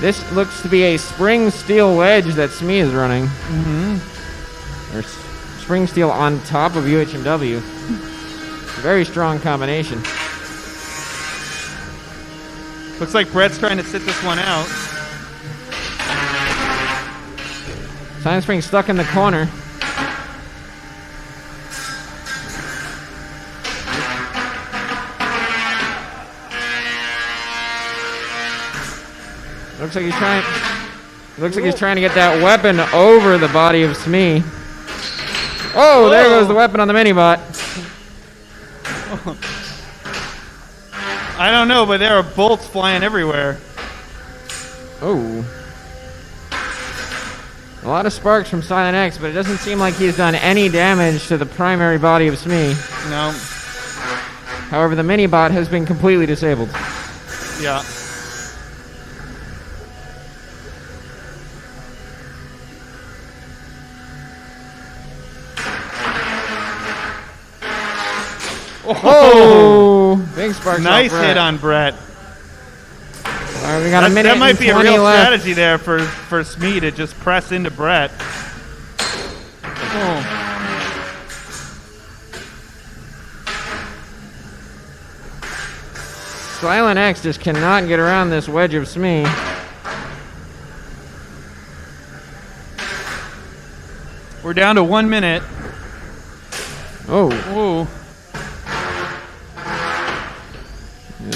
This looks to be a spring steel wedge that Smee is running. Mm-hmm. Or spring steel on top of UHMW. Very strong combination. Looks like Brett's trying to sit this one out. Silent Spring stuck in the corner. Looks like he's trying to get that weapon over the body of Smee. Oh, there goes the weapon on the mini-bot. I don't know, but there are bolts flying everywhere. Oh. A lot of sparks from Silent X, but it doesn't seem like he's done any damage to the primary body of Smee. No. However, the mini-bot has been completely disabled. Yeah. Oh! Big sparks. Nice hit on Brett. We got a minute that might and be a 20 real left. strategy there for Smee to just press into Brett. Oh. Silent X just cannot get around this wedge of Smee. We're down to 1 minute. Oh. Ooh.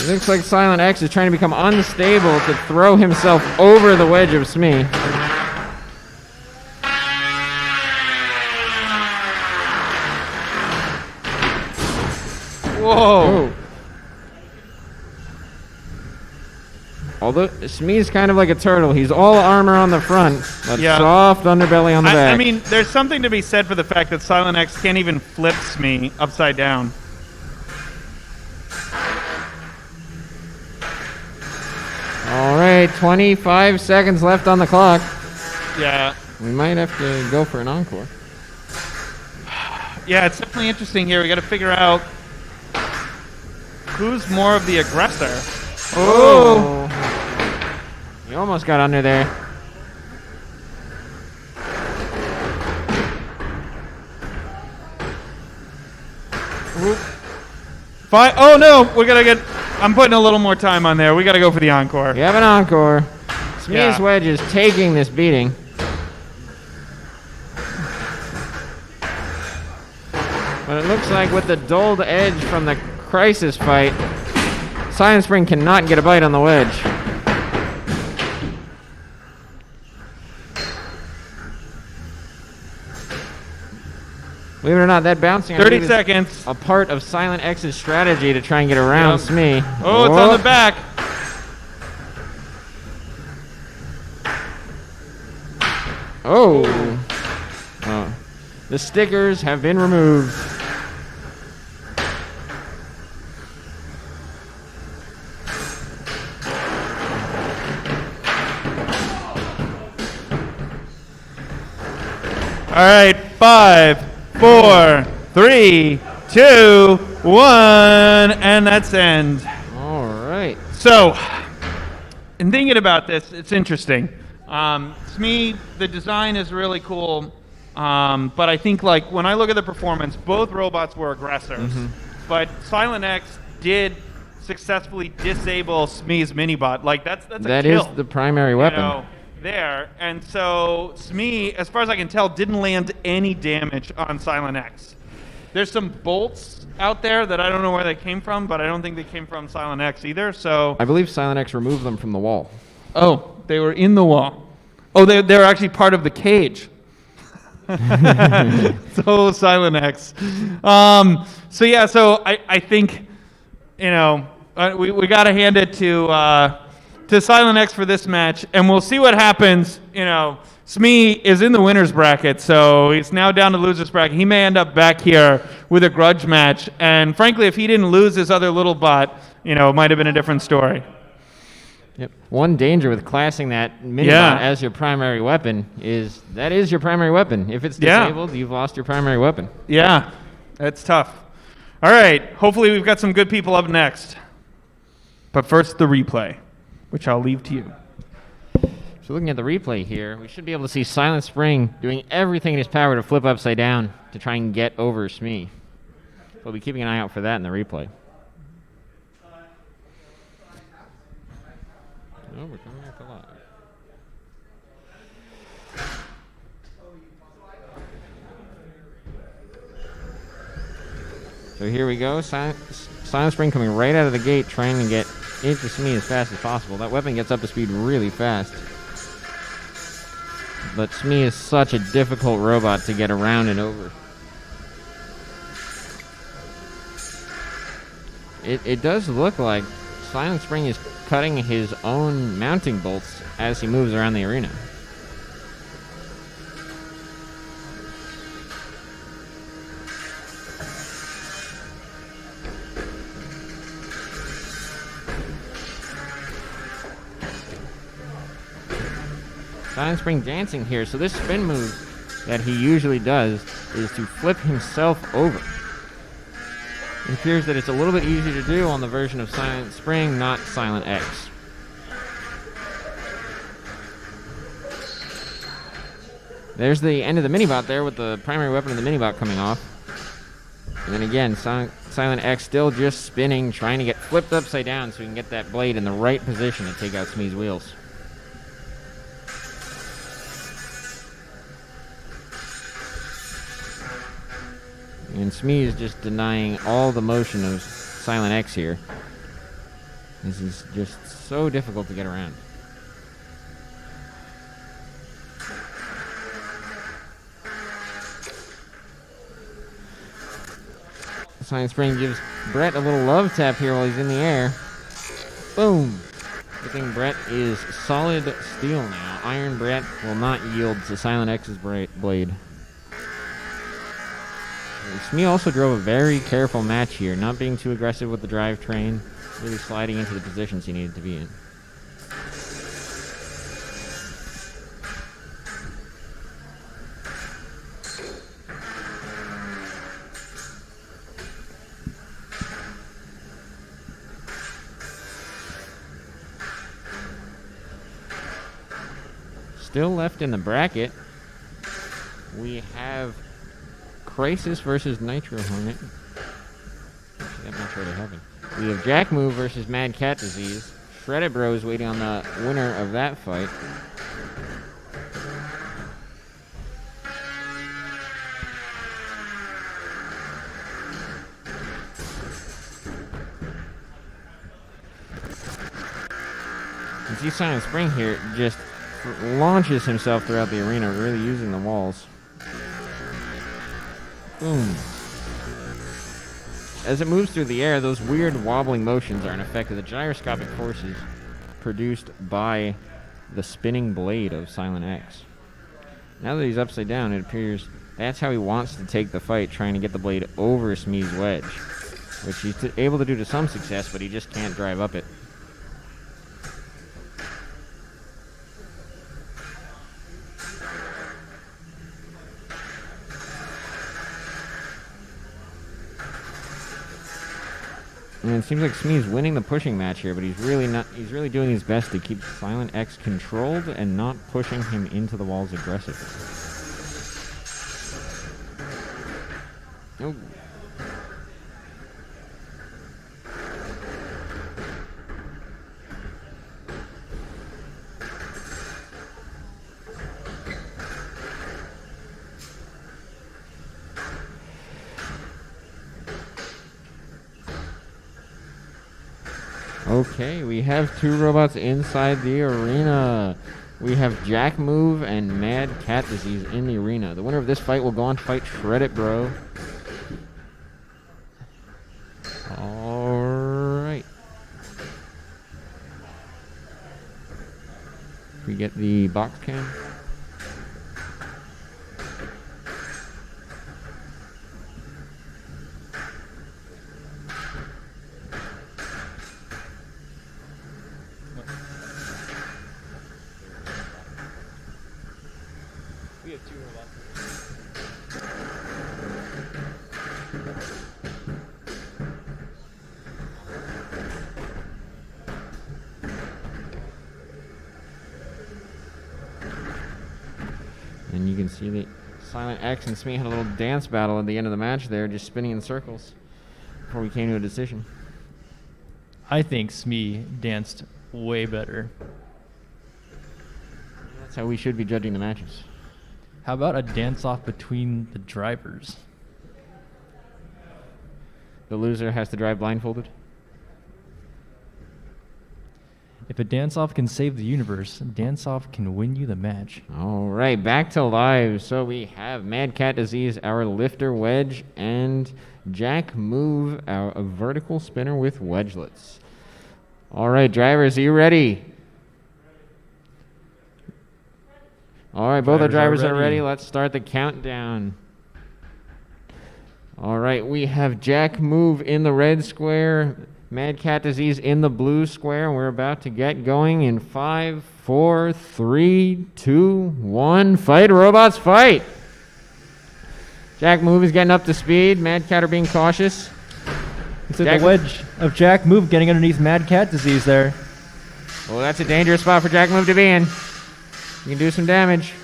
It looks like Silent X is trying to become unstable to throw himself over the wedge of Smee. Whoa. Although Smee's kind of like a turtle. He's all armor on the front, but Yeah. soft underbelly on the back. I mean, there's something to be said for the fact that Silent X can't even flip Smee upside down. All right, 25 seconds left on the clock. Yeah. We might have to go for an encore. Yeah, it's definitely interesting here. We got to figure out who's more of the aggressor. Oh! He almost got under there. Oh no, we gotta get. I'm putting a little more time on there. We gotta go for the encore. We have an encore. Smee's Yeah. wedge is taking this beating. But it looks like with the dulled edge from the crisis fight, Silent Spring cannot get a bite on the wedge. Believe it or not, that bouncing I 30 believe, is seconds. a part of Silent X's strategy to try and get around Yep. Smee. Oh, it's on the back. Oh. Oh. The stickers have been removed. All right, 5, 4, 3, 2, 1, and that's end. All right. So, in thinking about this, it's interesting. Smee, the design is really cool, but I think like when I look at the performance, both robots were aggressors, but Silent X did successfully disable Smee's minibot. Like that's a That kill. is the primary weapon. You know, there, and so Smee, as far as I can tell, didn't land any damage on Silent X. There's some bolts out there that I don't know where they came from, but I don't think they came from Silent X either. So I believe Silent X removed them from the wall. oh, they were in the wall. Oh, they're actually part of the cage. So Silent X. So yeah, so I think, you know, we got to hand it to Silent X for this match, and we'll see what happens. You know, Smee is in the winner's bracket, so he's now down to loser's bracket. He may end up back here with a grudge match, and frankly, if he didn't lose his other little bot, you know, it might have been a different story. Yep. One danger with classing that minibot Yeah. as your primary weapon is that is your primary weapon. If it's Yeah. disabled, you've lost your primary weapon. Yeah, that's tough. All right, hopefully we've got some good people up next. But first, the replay, which I'll leave to you. So looking at the replay here, we should be able to see Silent Spring doing everything in his power to flip upside down to try and get over Smee. We'll be keeping an eye out for that in the replay. Oh, we're coming out a lot. So here we go. Silent Spring coming right out of the gate, trying to get into Smee as fast as possible. That weapon gets up to speed really fast. But Smee is such a difficult robot to get around and over. It does look like Silent Spring is cutting his own mounting bolts as he moves around the arena. Silent Spring dancing here, so this spin move that he usually does is to flip himself over. It appears that it's a little bit easier to do on the version of Silent Spring, not Silent X. There's the end of the minibot there with the primary weapon of the minibot coming off. And then again, Silent X still just spinning, trying to get flipped upside down so he can get that blade in the right position to take out Smee's wheels. And Smee is just denying all the motion of Silent X here. This is just so difficult to get around. Silent Spring gives Brett a little love tap here while he's in the air. Boom! Good thing Brett is solid steel now. Iron Brett will not yield to Silent X's blade. Smee also drove a very careful match here, not being too aggressive with the drivetrain, really sliding into the positions he needed to be in. Still left in the bracket, we have Crisis versus Nitro Hornet. Actually, that match already happened. We have Jack Move versus Mad Cat Disease. Shredded Bro is waiting on the winner of that fight. You see Silent Spring here just launches himself throughout the arena, really using the walls. Boom. As it moves through the air, those weird wobbling motions are an effect of the gyroscopic forces produced by the spinning blade of Silent X. Now that he's upside down, it appears that's how he wants to take the fight, trying to get the blade over Smee's wedge, which he's able to do to some success, but he just can't drive up it. And it seems like Smee's winning the pushing match here, but he's really doing his best to keep Silent X controlled and not pushing him into the walls aggressively. Oh. Okay, we have two robots inside the arena. We have Jack Move and Mad Cat Disease in the arena. The winner of this fight will go on to fight Shredded Bro. Alright. We get the box cam. We have two robots. And you can see that Silent X and Smee had a little dance battle at the end of the match there, just spinning in circles before we came to a decision. I think Smee danced way better. That's how we should be judging the matches. How about a dance-off between the drivers? The loser has to drive blindfolded. If a dance-off can save the universe, dance-off can win you the match. All right, back to live. So we have Mad Cat Disease, our lifter wedge, and Jack Move, our vertical spinner with wedgelets. All right, drivers, are you ready? All right, both our drivers are ready. Let's start the countdown. All right, we have Jack Move in the red square, Mad Cat Disease in the blue square, and we're about to get going in 5, 4, 3, 2, 1. Fight, robots, fight! Jack Move is getting up to speed. Mad Cat are being cautious. It's the wedge of Jack Move getting underneath Mad Cat Disease there. Well, that's a dangerous spot for Jack Move to be in. You can do some damage.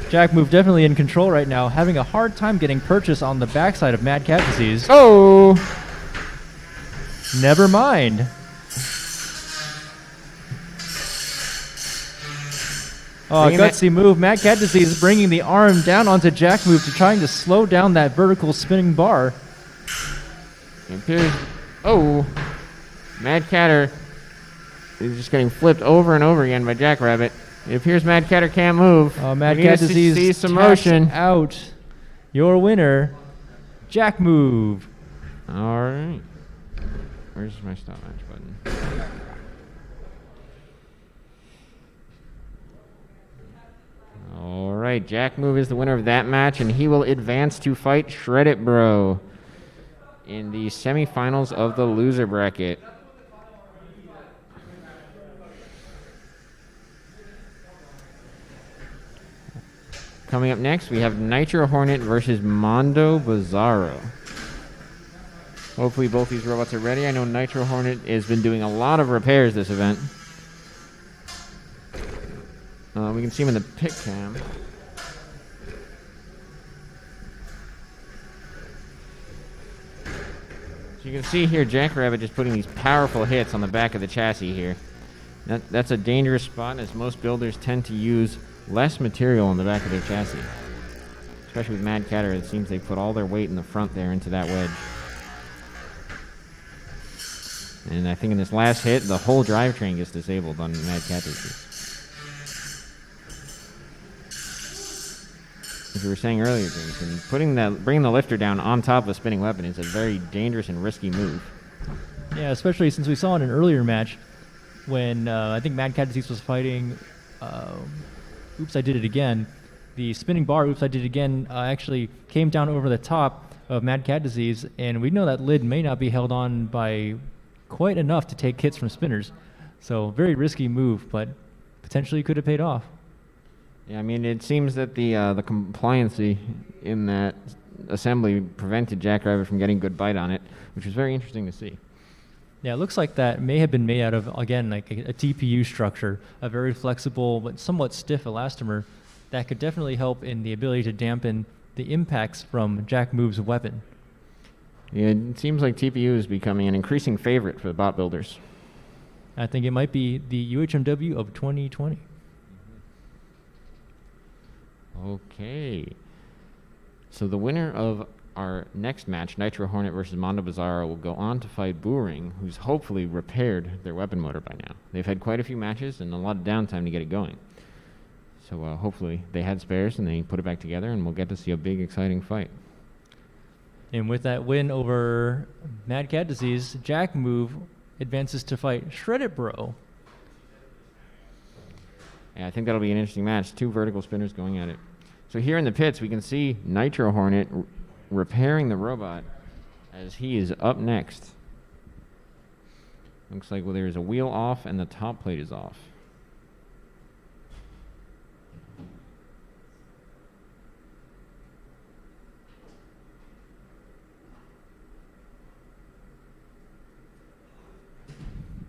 Jack Move definitely in control right now, having a hard time getting purchase on the backside of Mad Cat Disease. Oh! Never mind. Oh, Bringing that- gutsy move. Mad Cat Disease bringing the arm down onto Jack Move to trying to slow down that vertical spinning bar. It appears. Oh, Mad Catter is just getting flipped over and over again by Jackrabbit. It appears Mad Catter can't move. Mad We need Cat to Disease see some taps motion. out. Your winner, Jack Move. All right. Where's my stop match button? All right, Jack Move is the winner of that match, and he will advance to fight Shred It Bro in the semifinals of the loser bracket. Coming up next, we have Nitro Hornet versus Mondo Bizarro. Hopefully both these robots are ready. I know Nitro Hornet has been doing a lot of repairs this event. We can see him in the pit cam. So you can see here Jackrabbit just putting these powerful hits on the back of the chassis here. That's a dangerous spot, as most builders tend to use less material on the back of their chassis. Especially with Mad Catter, it seems they put all their weight in the front there into that wedge. And I think in this last hit, the whole drivetrain gets disabled on Mad Catter's. As we were saying earlier, James, bringing the lifter down on top of a spinning weapon is a very dangerous and risky move. Yeah, especially since we saw in an earlier match when I think Mad Cat Disease was fighting Oops, I Did It Again. The spinning bar, Oops, I Did It Again, actually came down over the top of Mad Cat Disease, and we know that lid may not be held on by quite enough to take hits from spinners. So very risky move, but potentially could have paid off. Yeah, I mean, it seems that the compliancy in that assembly prevented Jackrabbit from getting good bite on it, which was very interesting to see. Yeah, it looks like that may have been made out of, again, like a TPU structure, a very flexible but somewhat stiff elastomer that could definitely help in the ability to dampen the impacts from Jack Move's weapon. Yeah, it seems like TPU is becoming an increasing favorite for the bot builders. I think it might be the UHMW of 2020. Okay. So the winner of our next match, Nitro Hornet versus Mondo Bizarro, will go on to fight Booring, who's hopefully repaired their weapon motor by now. They've had quite a few matches and a lot of downtime to get it going. So hopefully they had spares and they put it back together, and we'll get to see a big, exciting fight. And with that win over Mad Cat Disease, Jack Move advances to fight Shred It Bro. Yeah, I think that'll be an interesting match. Two vertical spinners going at it. So here in the pits, we can see Nitro Hornet repairing the robot as he is up next. Looks like there's a wheel off and the top plate is off.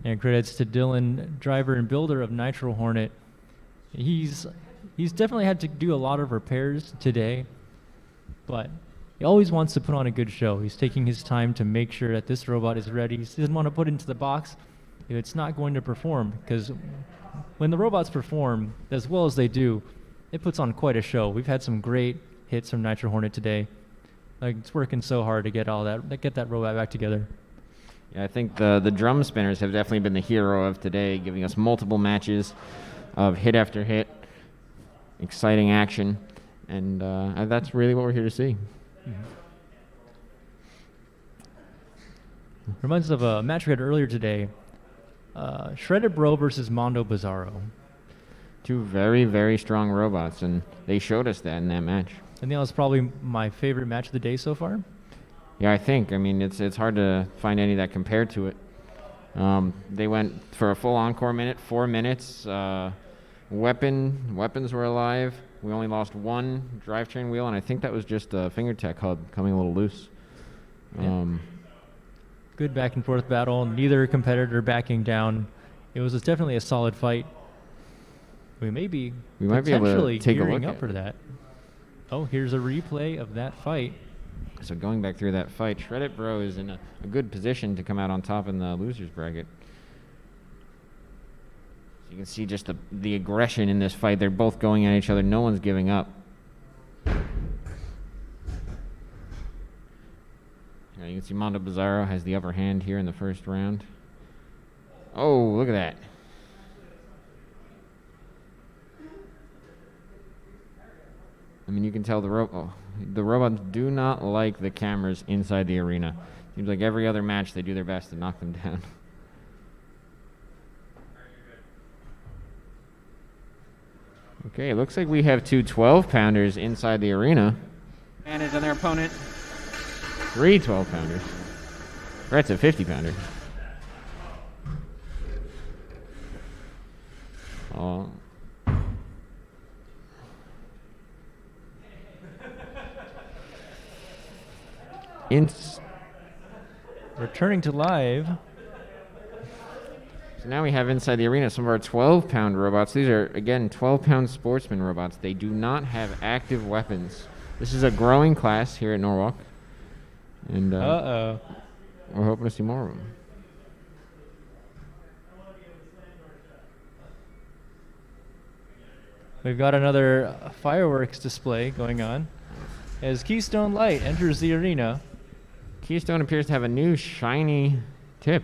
And credits to Dylan, driver and builder of Nitro Hornet. He's definitely had to do a lot of repairs today, but he always wants to put on a good show. He's taking his time to make sure that this robot is ready. He doesn't want to put it into the box if it's not going to perform, because when the robots perform as well as they do, it puts on quite a show. We've had some great hits from Nitro Hornet today. Like, it's working so hard to get that robot back together. Yeah, I think the drum spinners have definitely been the hero of today, giving us multiple matches of hit after hit, exciting action, and that's really what we're here to see. Mm-hmm. Reminds us of a match we had earlier today, Shred It Bro versus Mondo Bizarro. Two very, very strong robots, and they showed us that in that match. I think that was probably my favorite match of the day so far. Yeah, I think. I mean, it's hard to find any that compared to it. They went for a full encore minute, 4 minutes. Weapons were alive. We only lost one drivetrain wheel, and I think that was just a FingerTech hub coming a little loose. Yeah. Good back and forth battle. Neither competitor backing down. It was definitely a solid fight. We might be able to take gearing up for that. Oh, here's a replay of that fight. So going back through that fight, Shred It Bro is in a good position to come out on top in the losers bracket. You can see just the aggression in this fight. They're both going at each other. No one's giving up. Yeah, you can see Mondo Bizarro has the upper hand here in the first round. Oh, look at that. I mean, you can tell the robots do not like the cameras inside the arena. Seems like every other match they do their best to knock them down. Okay, it looks like we have two 12-pounders inside the arena. Advantage on their opponent. 3 12-pounders. Brett's a 50-pounder. Oh. Returning to live. So now we have inside the arena some of our 12-pound robots. These are, again, 12-pound sportsman robots. They do not have active weapons. This is a growing class here at Norwalk. And we're hoping to see more of them. We've got another fireworks display going on as Keystone Light enters the arena. Keystone appears to have a new shiny tip.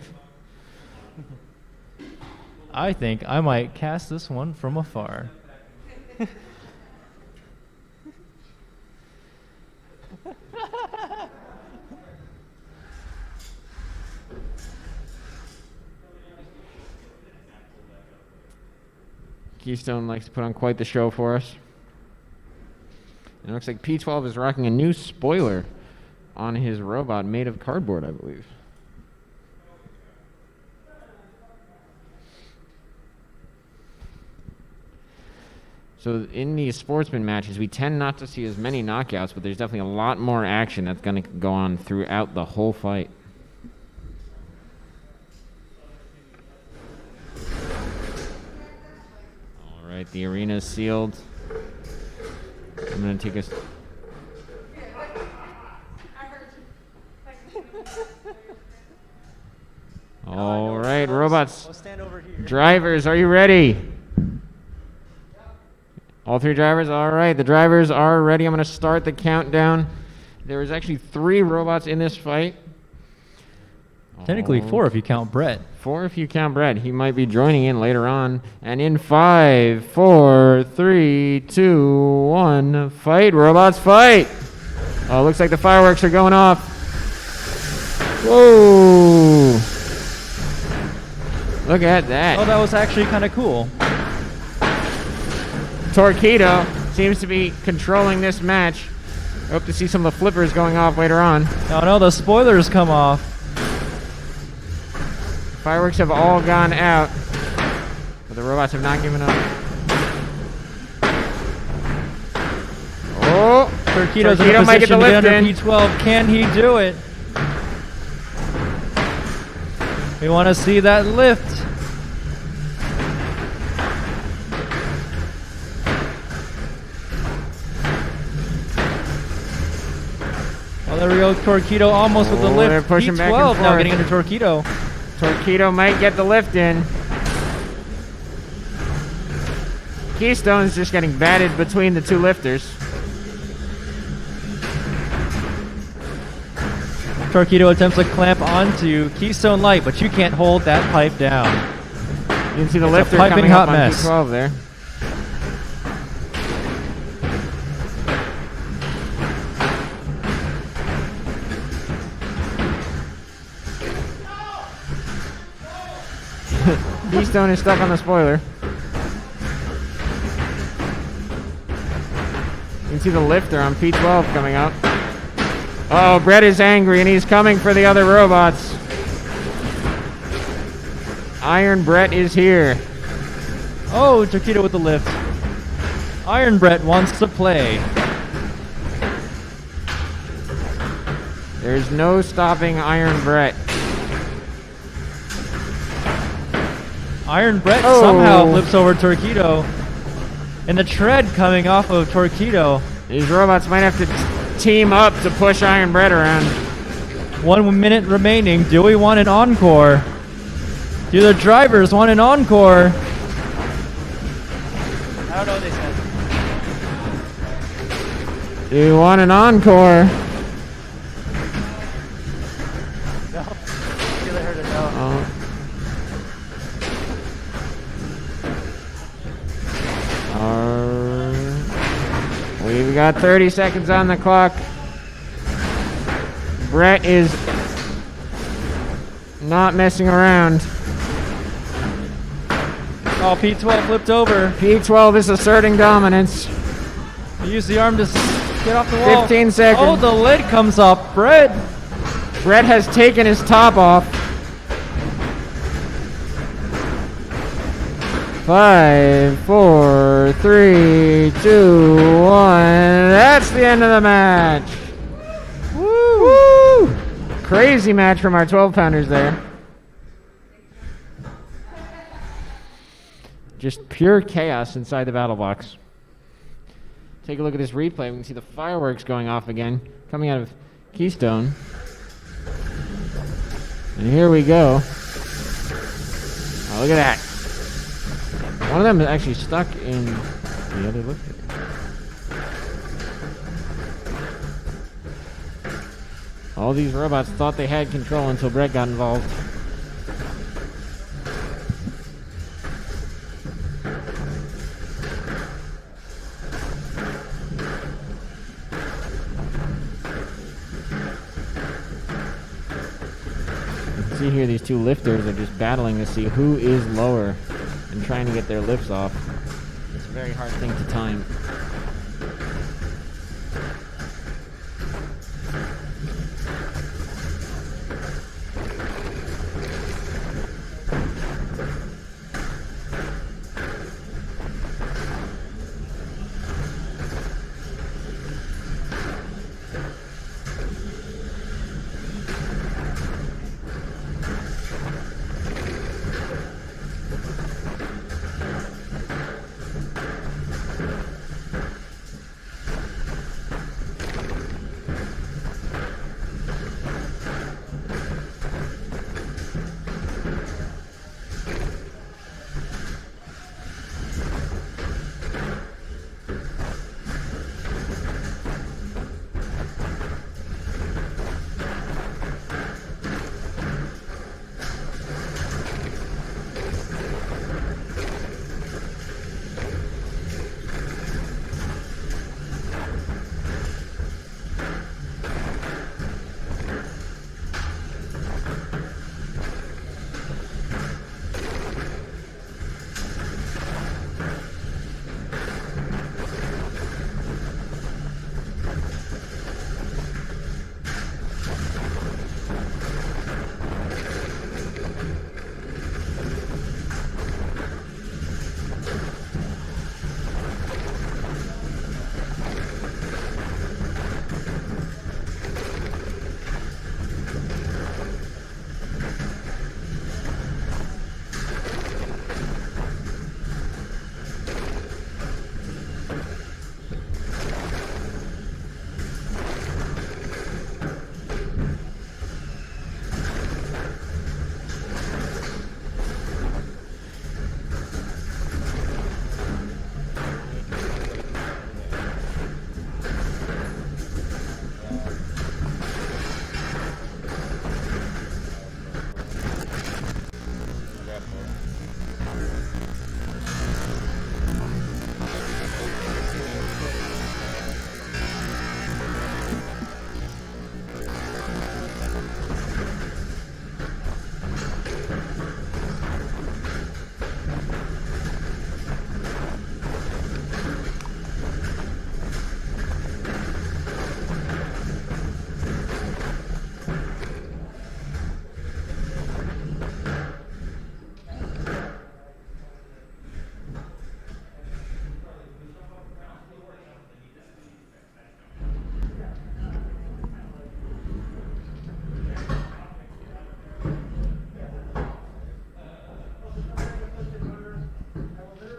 I think I might cast this one from afar. Keystone likes to put on quite the show for us. And it looks like P12 is rocking a new spoiler on his robot made of cardboard, I believe. So in these sportsman matches, we tend not to see as many knockouts, but there's definitely a lot more action that's going to go on throughout the whole fight. All right, the arena is sealed. I'm going to take us... All right, robots. Drivers, are you ready? All 3 drivers? All right, the drivers are ready. I'm going to start the countdown. There is actually 3 robots in this fight. Technically 4 if you count Brett. 4 if you count Brett. He might be joining in later on. And in 5, 4, 3, 2, 1, fight, robots, fight! Oh, looks like the fireworks are going off. Whoa! Look at that. Oh, that was actually kind of cool. Torpedo seems to be controlling this match. I hope to see some of the flippers going off later on. Oh no, the spoilers come off. Fireworks have all gone out, but the robots have not given up. Oh, Torpedo's in a might get the position to lift get under in. P12. Can he do it? We want to see that lift. Oh, there we go. Torpedo almost with the lift. They're pushing P12 back and now forth. getting into Torpedo. Torpedo might get the lift in. Keystone's just getting batted between the 2 lifters. Torpedo attempts to clamp onto Keystone Light, but you can't hold that pipe down. You can see the It's lifter a piping coming hot up on mess. P12 there. Keystone is stuck on the spoiler. You can see the lifter on P12 coming up. Oh, Brett is angry and he's coming for the other robots. Iron Brett is here. Oh, Torpedo with the lift. Iron Brett wants to play. There's no stopping Iron Brett. Iron Brett somehow flips over Torpedo. And the tread coming off of Torpedo. These robots might have to team up to push Iron Brett around. 1 minute remaining. Do we want an encore? Do the drivers want an encore? I don't know what they said. Do you want an encore? No. I feel I heard a no. We've got 30 seconds on the clock. Brett is not messing around. Oh, P12 flipped over. P12 is asserting dominance. He used the arm to get off the wall. 15 seconds. Oh, the lid comes up. Brett has taken his top off. 5, 4, 3, 2, 1. That's the end of the match. Woo! Crazy match from our 12-pounders there. Just pure chaos inside the battle box. Take a look at this replay. We can see the fireworks going off again, coming out of Keystone. And here we go. Oh, look at that. One of them is actually stuck in the other lifter. All these robots thought they had control until Brett got involved. You can see here these two lifters are just battling to see who is lower and trying to get their lifts off. It's a very hard thing to time.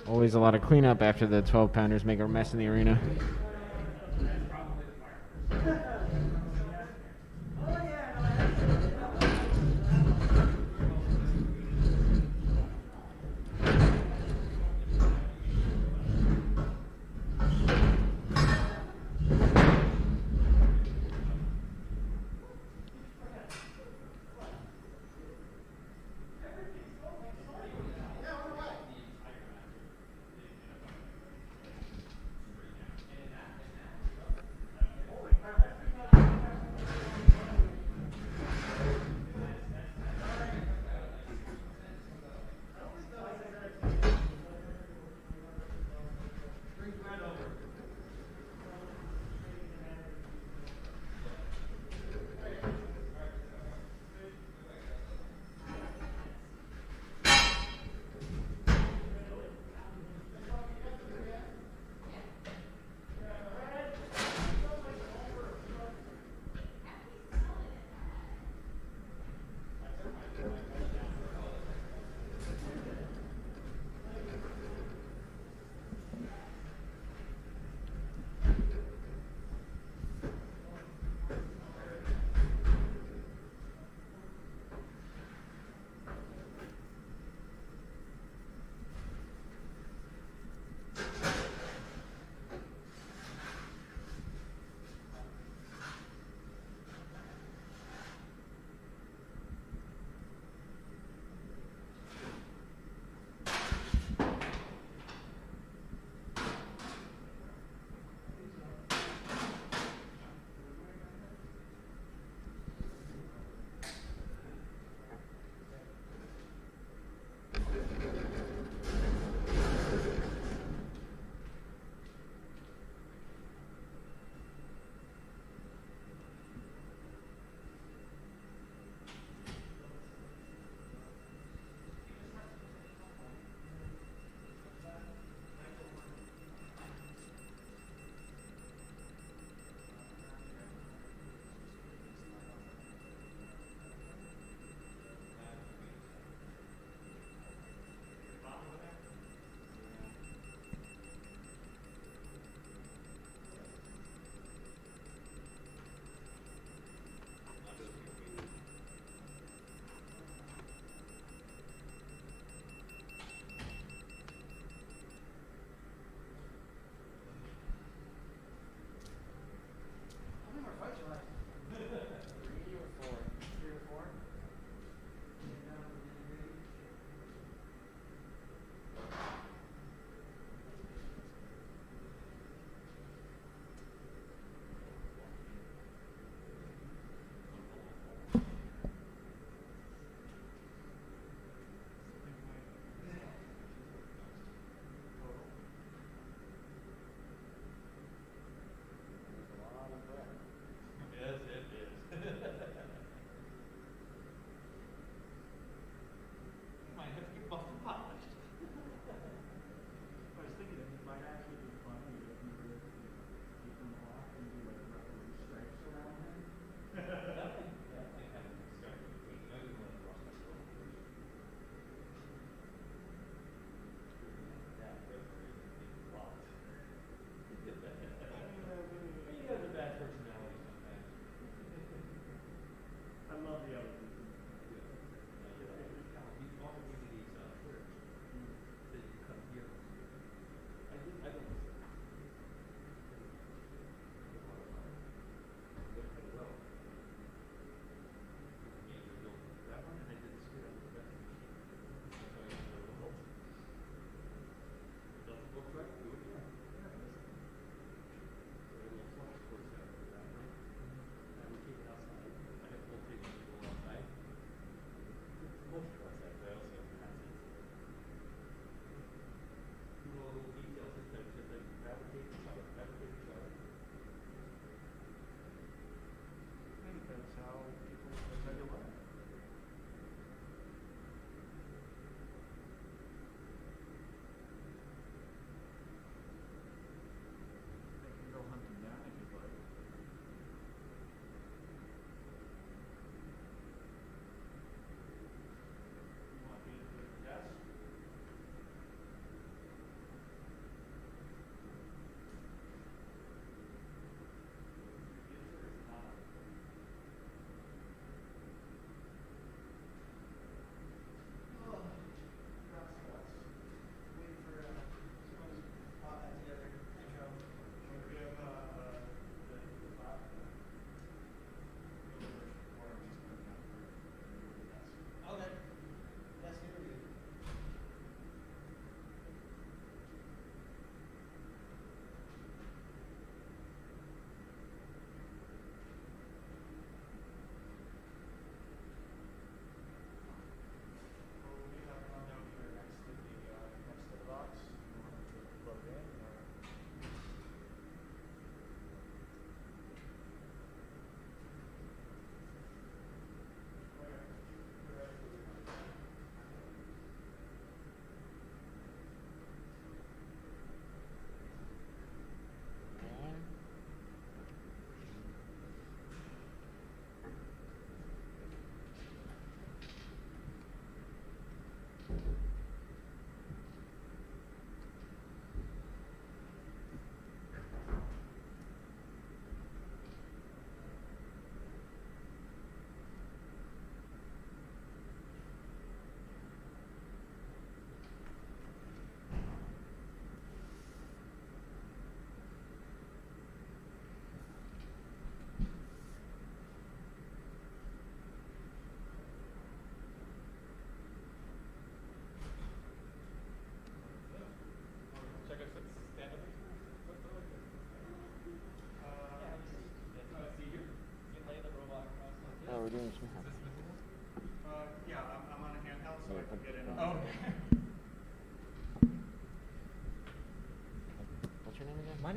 Always a lot of cleanup after the 12-pounders make a mess in the arena.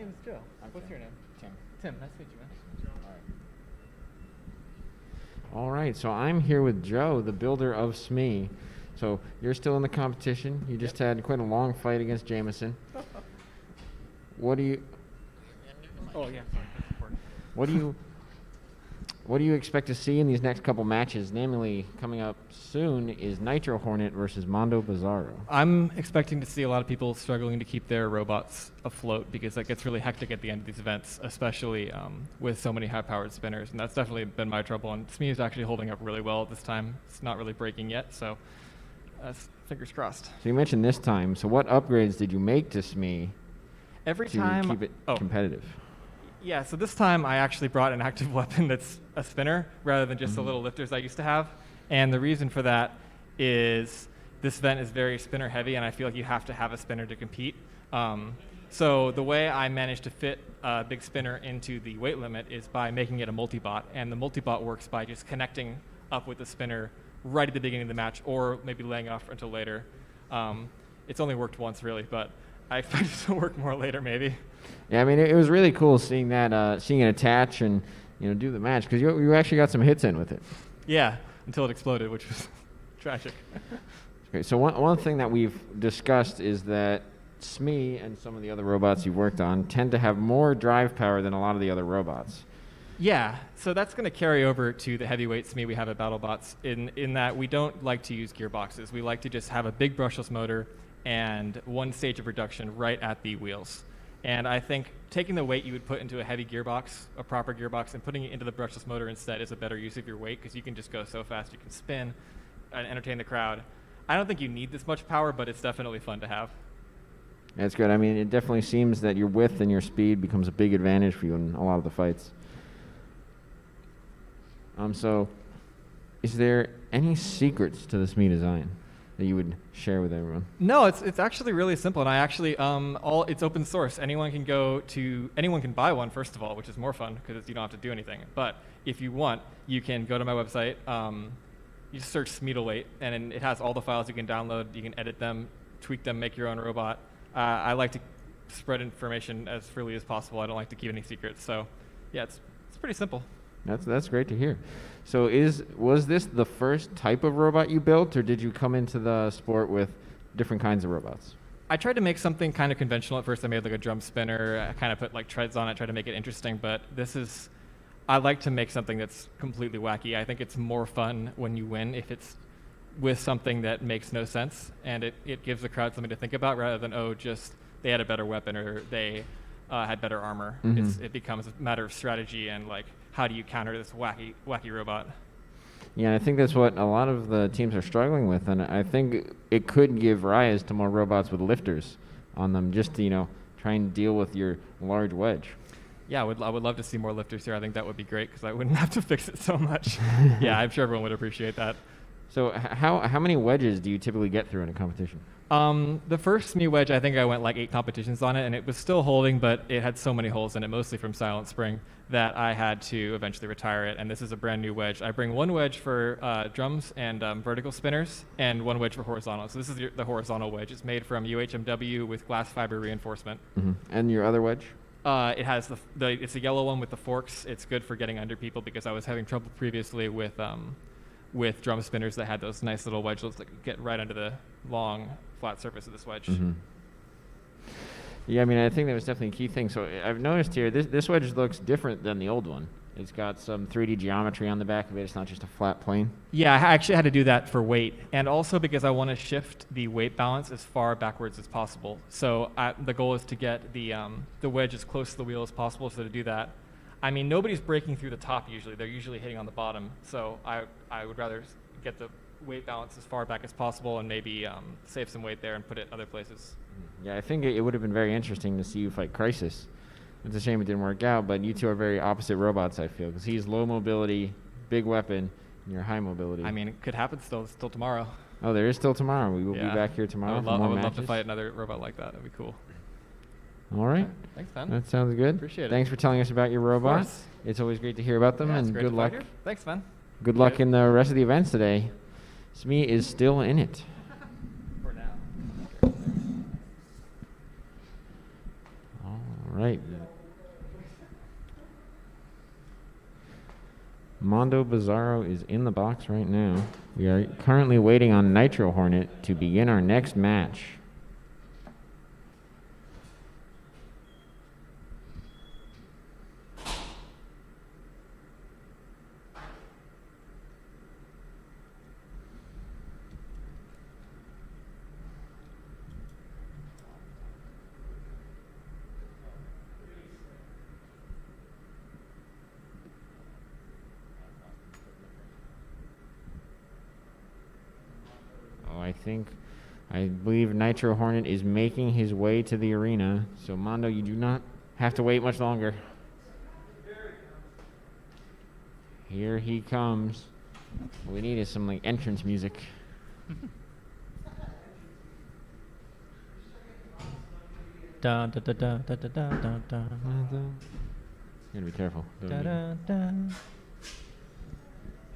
name's Joe. What's your name? Tim. Tim. Nice to meet you, man. All right, so I'm here with Joe, the builder of SME. So you're still in the competition. You just had quite a long fight against Jameson. What do you? Oh yeah. Sorry. That's important. What do you expect to see in these next couple matches? Namely, coming up soon is Nitro Hornet versus Mondo Bizarro. I'm expecting to see a lot of people struggling to keep their robots afloat because that gets really hectic at the end of these events, especially with so many high-powered spinners, and that's definitely been my trouble. And SME is actually holding up really well at this time. It's not really breaking yet, so fingers crossed. So you mentioned this time. So what upgrades did you make to SME Every to time, keep it competitive? Yeah, so this time I actually brought an active weapon that's a spinner rather than just the little lifters I used to have. And the reason for that is this event is very spinner heavy, and I feel like you have to have a spinner to compete. So the way I managed to fit a big spinner into the weight limit is by making it a multi-bot. And the multi-bot works by just connecting up with the spinner right at the beginning of the match, or maybe laying off until later. It's only worked once, really, but I expect it to work more later, maybe. Yeah, I mean, it was really cool seeing that, seeing it attach and do the match, because you actually got some hits in with it. Yeah, until it exploded, which was tragic. Okay, so one thing that we've discussed is that SME and some of the other robots you've worked on tend to have more drive power than a lot of the other robots. Yeah, so that's going to carry over to the heavyweight SME we have at BattleBots in that we don't like to use gearboxes. We like to just have a big brushless motor and one stage of reduction right at the wheels. And I think taking the weight you would put into a heavy gearbox, a proper gearbox, and putting it into the brushless motor instead is a better use of your weight, because you can just go so fast. You can spin and entertain the crowd. I don't think you need this much power, but it's definitely fun to have. That's good. I mean, it definitely seems that your width and your speed becomes a big advantage for you in a lot of the fights. So is there any secrets to the SME design that you would share with everyone? No, it's actually really simple, and I actually it's open source. Anyone can buy one, first of all, which is more fun because you don't have to do anything. But if you want, you can go to my website. You just search Smeedleweight, and it has all the files you can download. You can edit them, tweak them, make your own robot. I like to spread information as freely as possible. I don't like to keep any secrets. So, yeah, it's pretty simple. That's great to hear. So was this the first type of robot you built, or did you come into the sport with different kinds of robots? I tried to make something kind of conventional at first. I made like a drum spinner. I kind of put like treads on it, tried to make it interesting. But I like to make something that's completely wacky. I think it's more fun when you win if it's with something that makes no sense, and it gives the crowd something to think about rather than, just they had a better weapon or they had better armor. Mm-hmm. It becomes a matter of strategy and like, how do you counter this wacky robot? Yeah, I think that's what a lot of the teams are struggling with, and I think it could give rise to more robots with lifters on them, just to try and deal with your large wedge. Yeah, I would love to see more lifters here. I think that would be great because I wouldn't have to fix it so much. Yeah, I'm sure everyone would appreciate that. So how many wedges do you typically get through in a competition? The first SME wedge, I think I went like 8 competitions on it, and it was still holding, but it had so many holes in it, mostly from Silent Spring, that I had to eventually retire it. And this is a brand new wedge. I bring one wedge for drums and vertical spinners, and one wedge for horizontal. So this is the horizontal wedge. It's made from UHMW with glass fiber reinforcement. Mm-hmm. And your other wedge? It has it's a yellow one with the forks. It's good for getting under people because I was having trouble previously with drum spinners that had those nice little wedges that get right under the long flat surface of this wedge. Mm-hmm. Yeah, I mean, I think that was definitely a key thing. So I've noticed here, this wedge looks different than the old one. It's got some 3D geometry on the back of it. It's not just a flat plane. Yeah, I actually had to do that for weight, and also because I want to shift the weight balance as far backwards as possible. So the goal is to get the wedge as close to the wheel as possible. So to do that, I mean, nobody's breaking through the top usually. They're usually hitting on the bottom. So I would rather get the weight balance as far back as possible and maybe save some weight there and put it other places. Yeah, I think it would have been very interesting to see you fight Crisis. It's a shame it didn't work out, but you two are very opposite robots, I feel, because he's low mobility, big weapon, and you're high mobility. I mean, it could happen still tomorrow. Oh, there is still tomorrow. We will be back here tomorrow for more matches. I would love to fight another robot like that. That'd be cool. All right. Thanks, man. That sounds good. Appreciate it. Thanks for telling us about your robots. It's always great to hear about them, and good luck. Thanks, man. Good luck in the rest of the events today. SME is still in it. For now. All right. Mondo Bizarro is in the box right now. We are currently waiting on Nitro Hornet to begin our next match. I believe Nitro Hornet is making his way to the arena. So Mondo, you do not have to wait much longer. Here he comes. What we need is some like entrance music. Dun, dun, dun, dun, dun, dun, dun, dun. You gotta be careful. Dun, dun, dun.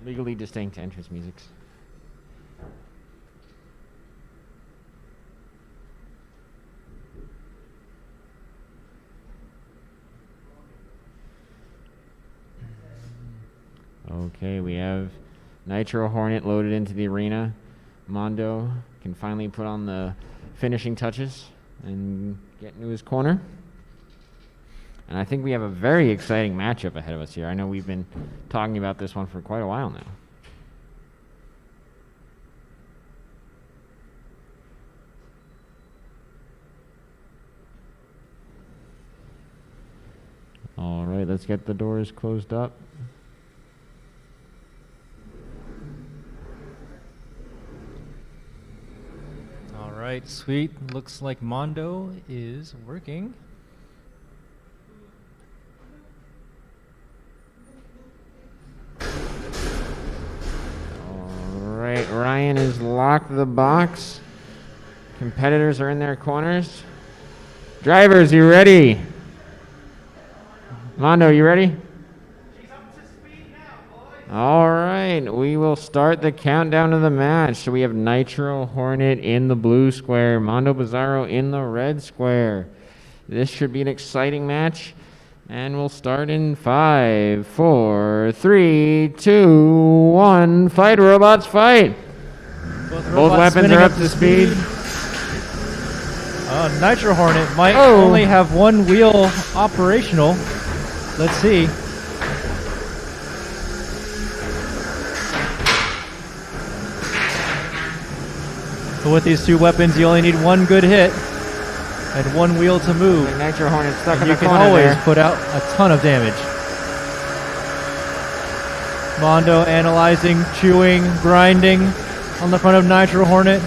Legally distinct entrance musics. Okay, we have Nitro Hornet loaded into the arena. Mondo can finally put on the finishing touches and get into his corner. And I think we have a very exciting matchup ahead of us here. I know we've been talking about this one for quite a while now. All right, let's get the doors closed up. All right, sweet. Looks like Mondo is working. All right, Ryan has locked the box. Competitors are in their corners. Drivers, you ready? Mondo, you ready? All right, we will start the countdown of the match. So we have Nitro Hornet in the blue square, Mondo Bizarro in the red square. This should be an exciting match, and we'll start in 5, 4, 3, 2, 1. Fight, robots, fight! Both weapons are up to speed. Nitro Hornet might only have one wheel operational. Let's see. So with these two weapons, you only need one good hit and one wheel to move. The Nitro Hornet stuck in you the can corner always there. put out a ton of damage. Mondo analyzing, chewing, grinding on the front of Nitro Hornet.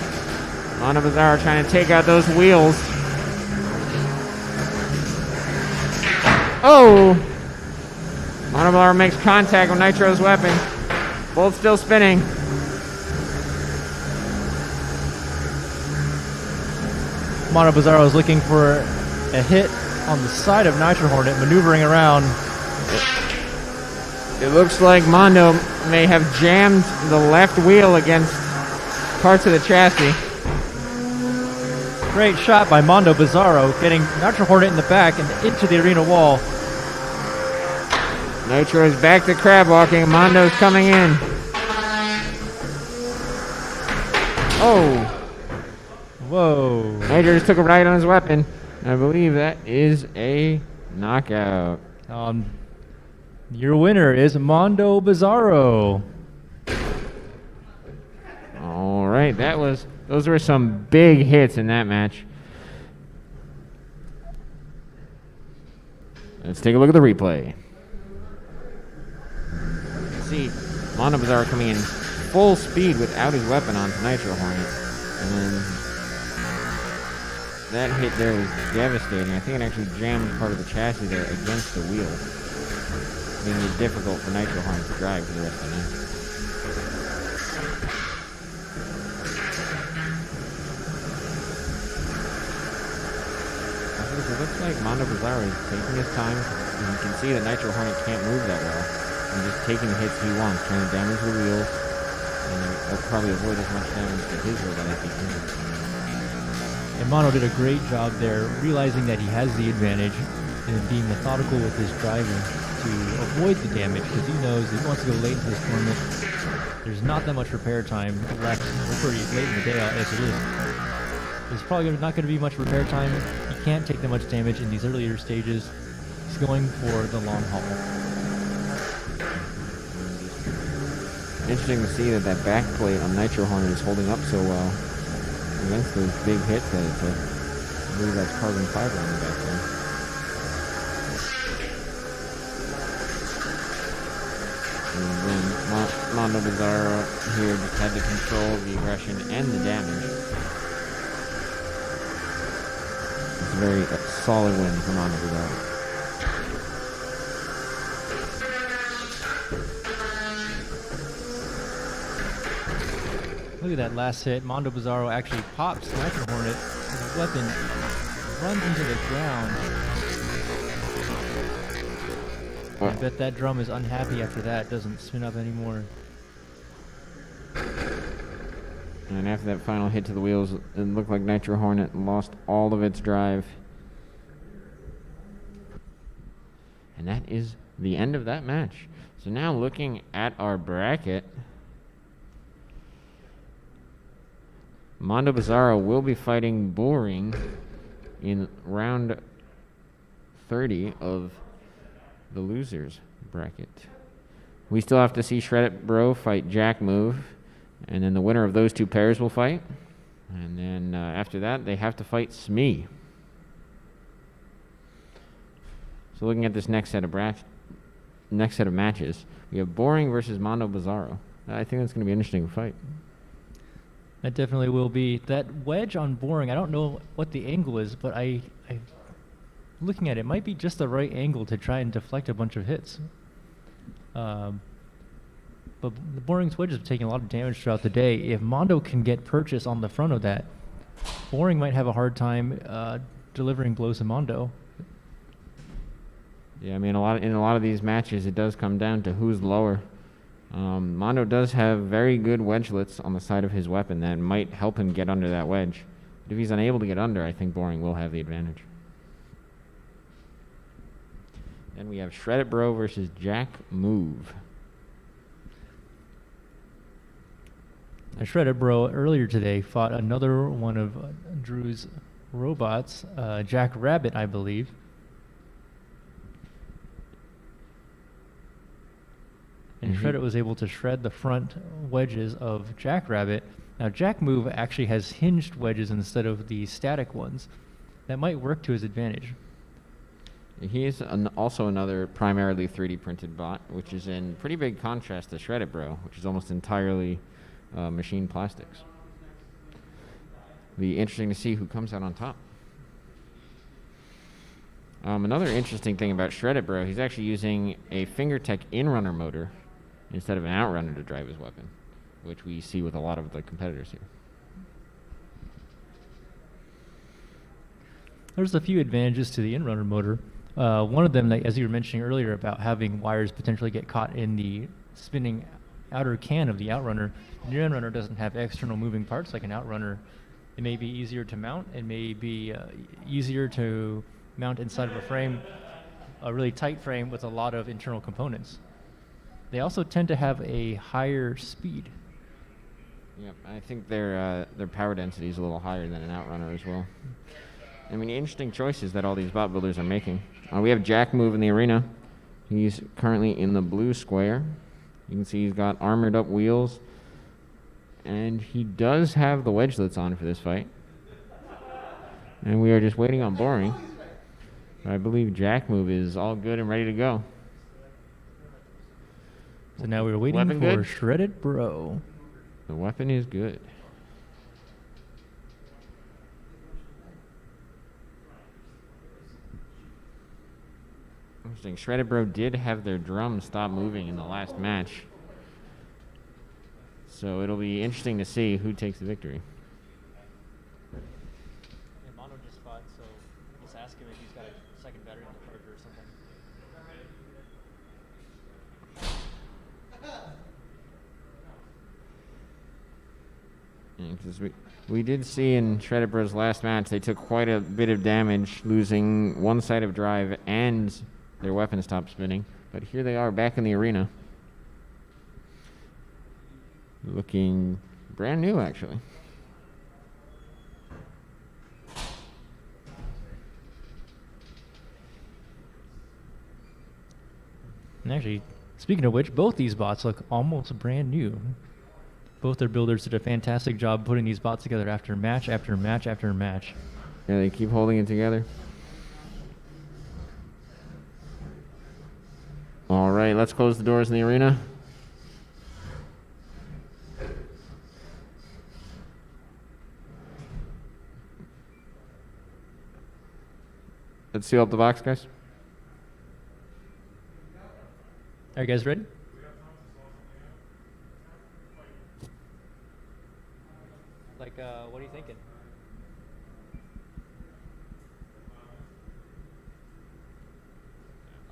Mondo Bizarro trying to take out those wheels. Oh! Mondo Bizarro makes contact with Nitro's weapon. Both still spinning. Mondo Bizarro is looking for a hit on the side of Nitro Hornet, maneuvering around. It looks like Mondo may have jammed the left wheel against parts of the chassis. Great shot by Mondo Bizarro, getting Nitro Hornet in the back and into the arena wall. Nitro is back to crab walking. Mondo's coming in. Oh! Whoa. Nitro just took a ride on his weapon. I believe that is a knockout. Your winner is Mondo Bizarro. All right, those were some big hits in that match. Let's take a look at the replay. See, Mondo Bizarro coming in full speed without his weapon on Nitro Hornet. And then that hit there was devastating. I think it actually jammed part of the chassis there against the wheel, making it difficult for Nitro Hornet to drive for the rest of the night. It looks like Mondo Bizarro is taking his time. And you can see that Nitro Hornet can't move that well. And just taking the hits he wants, trying to damage the wheels. And he'll probably avoid as much damage to his robot as he can. And Mondo did a great job there, realizing that he has the advantage, and being methodical with his driving to avoid the damage, because he knows if he wants to go late into this tournament, there's not that much repair time left. We're pretty late in the day as it is. There's probably not going to be much repair time. He can't take that much damage in these earlier stages. He's going for the long haul. Interesting to see that back plate on Nitro Hornet is holding up so well against those big hits that it took. I believe that's carbon fiber on the back plate. And then Mondo Bizarro here just had to control the aggression and the damage. It's a very solid win for Mondo Bizarro. Look at that last hit. Mondo Bizarro actually pops Nitro Hornet. His weapon runs into the ground. I bet that drum is unhappy after that. Doesn't spin up anymore. And after that final hit to the wheels, it looked like Nitro Hornet lost all of its drive. And that is the end of that match. So now looking at our bracket, Mondo Bizarro will be fighting Boring in round 30 of the losers bracket. We still have to see Shred It Bro fight Jack Move, and then the winner of those two pairs will fight. And then after that, they have to fight Smee. So looking at this next set of matches, we have Boring versus Mondo Bizarro. I think that's going to be an interesting fight. That definitely will be. That wedge on Boring, I don't know what the angle is, but I looking at it, might be just the right angle to try and deflect a bunch of hits. But the Boring's wedges have taken a lot of damage throughout the day. If Mondo can get purchase on the front of that, Boring might have a hard time delivering blows to Mondo. Yeah, I mean, in a lot of these matches, it does come down to who's lower. Mondo does have very good wedgelets on the side of his weapon that might help him get under that wedge. But if he's unable to get under, I think Boring will have the advantage. Then we have Shred It Bro versus Jack Move. Shred It Bro earlier today fought another one of Drew's robots, Jack Rabbit, I believe. And Shred It was able to shred the front wedges of Jack Rabbit. Now Jack Move actually has hinged wedges instead of the static ones. That might work to his advantage. He is also another primarily 3D printed bot, which is in pretty big contrast to Shred It Bro, which is almost entirely machined plastics. Be interesting to see who comes out on top. Another interesting thing about Shred It Bro, he's actually using a FingerTech in-runner motor instead of an outrunner to drive his weapon, which we see with a lot of the competitors here. There's a few advantages to the in-runner motor. One of them, like, as you were mentioning earlier, about having wires potentially get caught in the spinning outer can of the outrunner. The in-runner doesn't have external moving parts like an outrunner. It may be easier to mount. It may be easier to mount inside of a frame, a really tight frame with a lot of internal components. They also tend to have a higher speed. Yep, I think their power density is a little higher than an outrunner as well. I mean, interesting choices that all these bot builders are making. We have Jack Move in the arena. He's currently in the blue square. You can see he's got armored up wheels. And he does have the wedgelets on for this fight. And we are just waiting on Boring. I believe Jack Move is all good and ready to go. So now we're waiting Weapon for good? Shred It Bro. The weapon is good. Interesting. Shred It Bro did have their drum stop moving in the last match. So it'll be interesting to see who takes the victory. And Mono just fought, so let's ask him if he's got a second battery on the charger or something. Because we did see in Shredded Bros' last match, they took quite a bit of damage, losing one side of drive and their weapon stopped spinning. But here they are back in the arena. Looking brand new, actually. And actually, speaking of which, both these bots look almost brand new. Both their builders did a fantastic job putting these bots together after match after match after match. Yeah, they keep holding it together. All right, let's close the doors in the arena. Let's seal up the box, guys. Are you guys ready? Like, what are you thinking?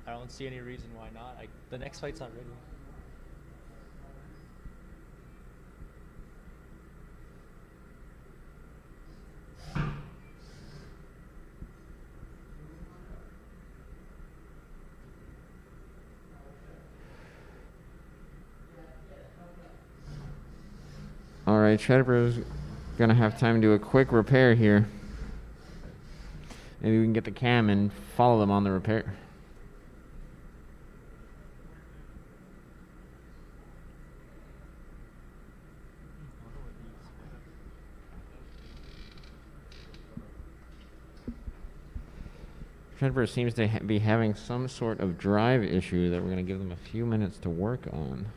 I don't see any reason why not. The next fight's not ready. All right, Shredder's gonna have time to do a quick repair here. Maybe we can get the cam and follow them on the repair. Shredder seems to be having some sort of drive issue that we're gonna give them a few minutes to work on.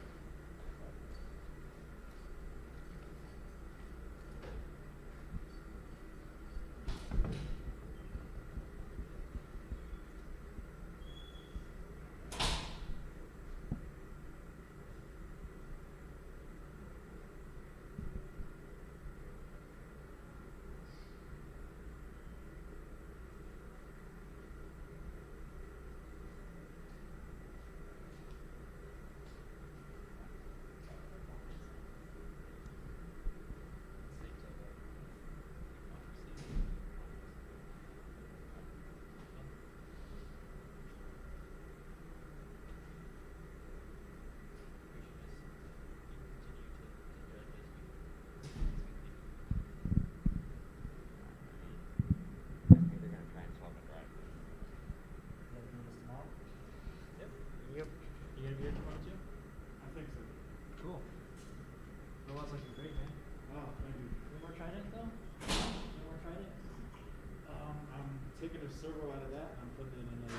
Taking a servo out of that, I'm putting it in a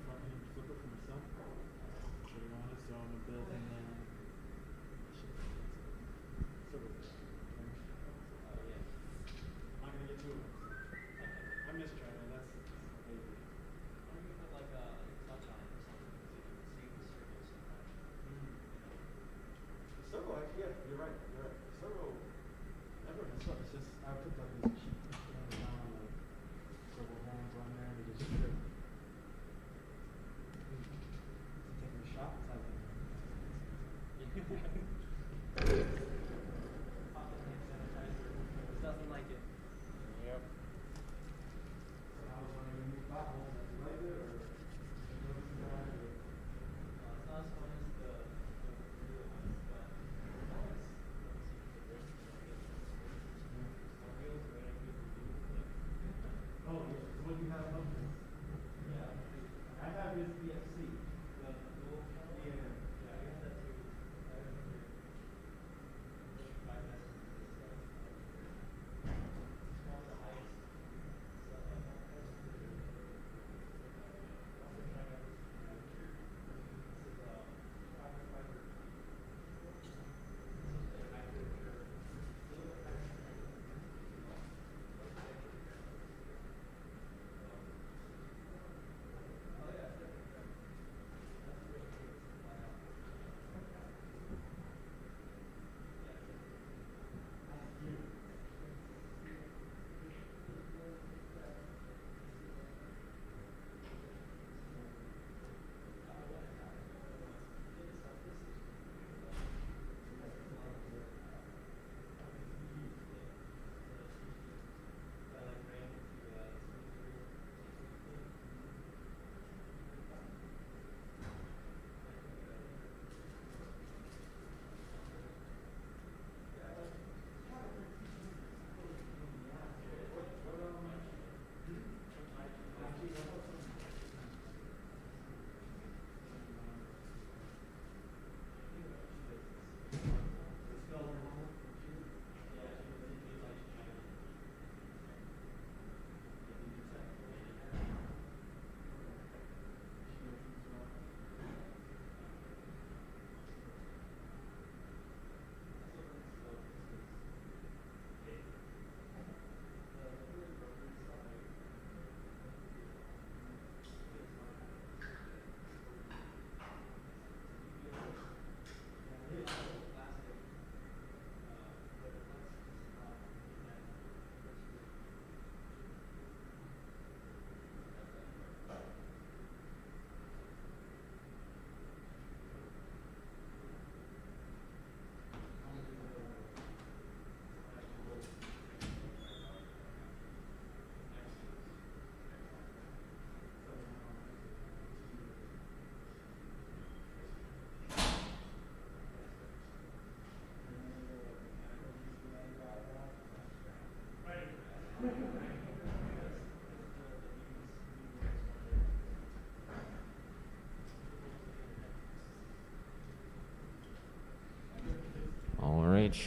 front hinge flipper for myself. Put it on it, so I'm building servo. Oh yeah. I'm not gonna get too I miss China. That's crazy. I'm gonna put like a touch on it or something so you can see the servo so much. The servo, actually, yeah, you're right. You're right. The servo never mess up. It's just I put like this cheap down on the servo horns on there and it just trip. Taking a shot. Pocket hand sanitizer. There's nothing like it. Yep. So I was wondering if you potholes, do you like it or noticing that? It's not as fun as the real ones, but oh, yeah. So what do you have up there? Yeah. I have his BFC. The dual channel? Yeah. Yeah, I got that too.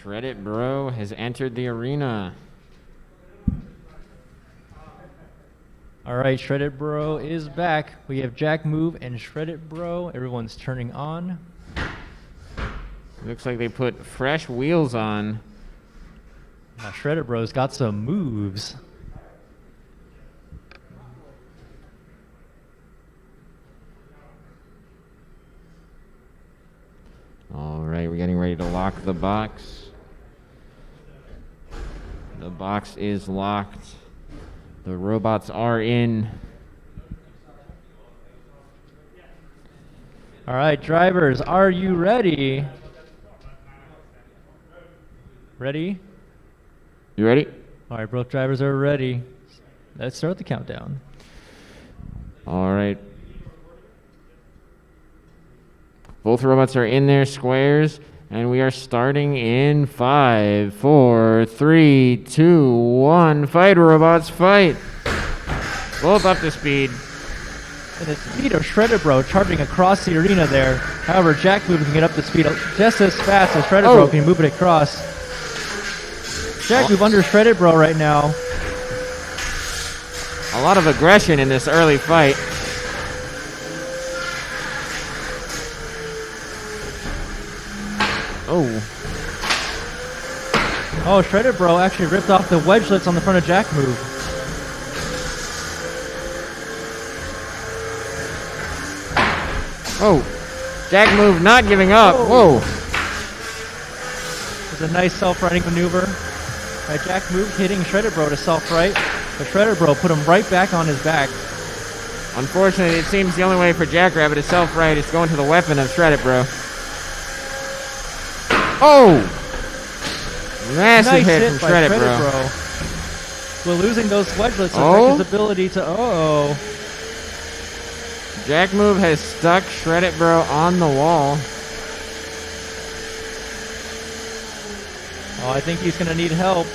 Shred It Bro has entered the arena. All right, Shred It Bro is back. We have Jack Move and Shred It Bro. Everyone's turning on. Looks like they put fresh wheels on. Now Shred It Bro's got some moves. All right, we're getting ready to lock the box. The box is locked. The robots are in. All right, drivers, are you ready? Ready? You ready? All right, both drivers are ready. Let's start the countdown. All right. Both robots are in their squares, and we are starting in 5, 4, 3, 2, 1. Fight, robots, fight! Both up to speed. And the speed of Shred It Bro charging across the arena there. However, Jack Move can get up to speed just as fast as Shred It Bro can move it across. Jack Move under Shred It Bro right now. A lot of aggression in this early fight. Oh, Shred It Bro actually ripped off the wedgelets on the front of Jack Move. Oh, Jack Move not giving up. Whoa. It's a nice self-righting maneuver by Jack Move hitting Shred It Bro to self-right, but Shred It Bro put him right back on his back. Unfortunately, it seems the only way for Jackrabbit to self-right is going to the weapon of Shred It Bro. Oh! Massive Nice hit hit from by Shred It Shred It Bro. Bro. Well, losing those wedgelets affect his ability to... Jack Move has stuck Shred It Bro on the wall. Oh, I think he's going to need help.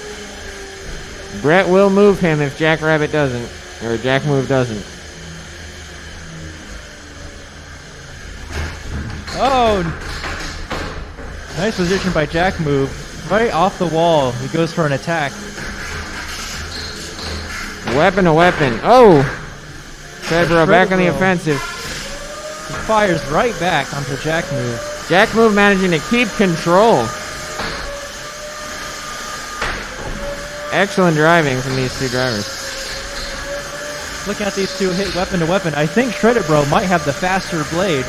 Brett will move him if Jackrabbit doesn't, or Jack Move doesn't. Oh! Nice position by Jack Move. Right off the wall, he goes for an attack. Weapon to weapon. Oh! Shred Bro back on the offensive. He fires right back onto Jack Move. Jack Move managing to keep control. Excellent driving from these two drivers. Looking at these two hit weapon to weapon, I think Shred It Bro might have the faster blade.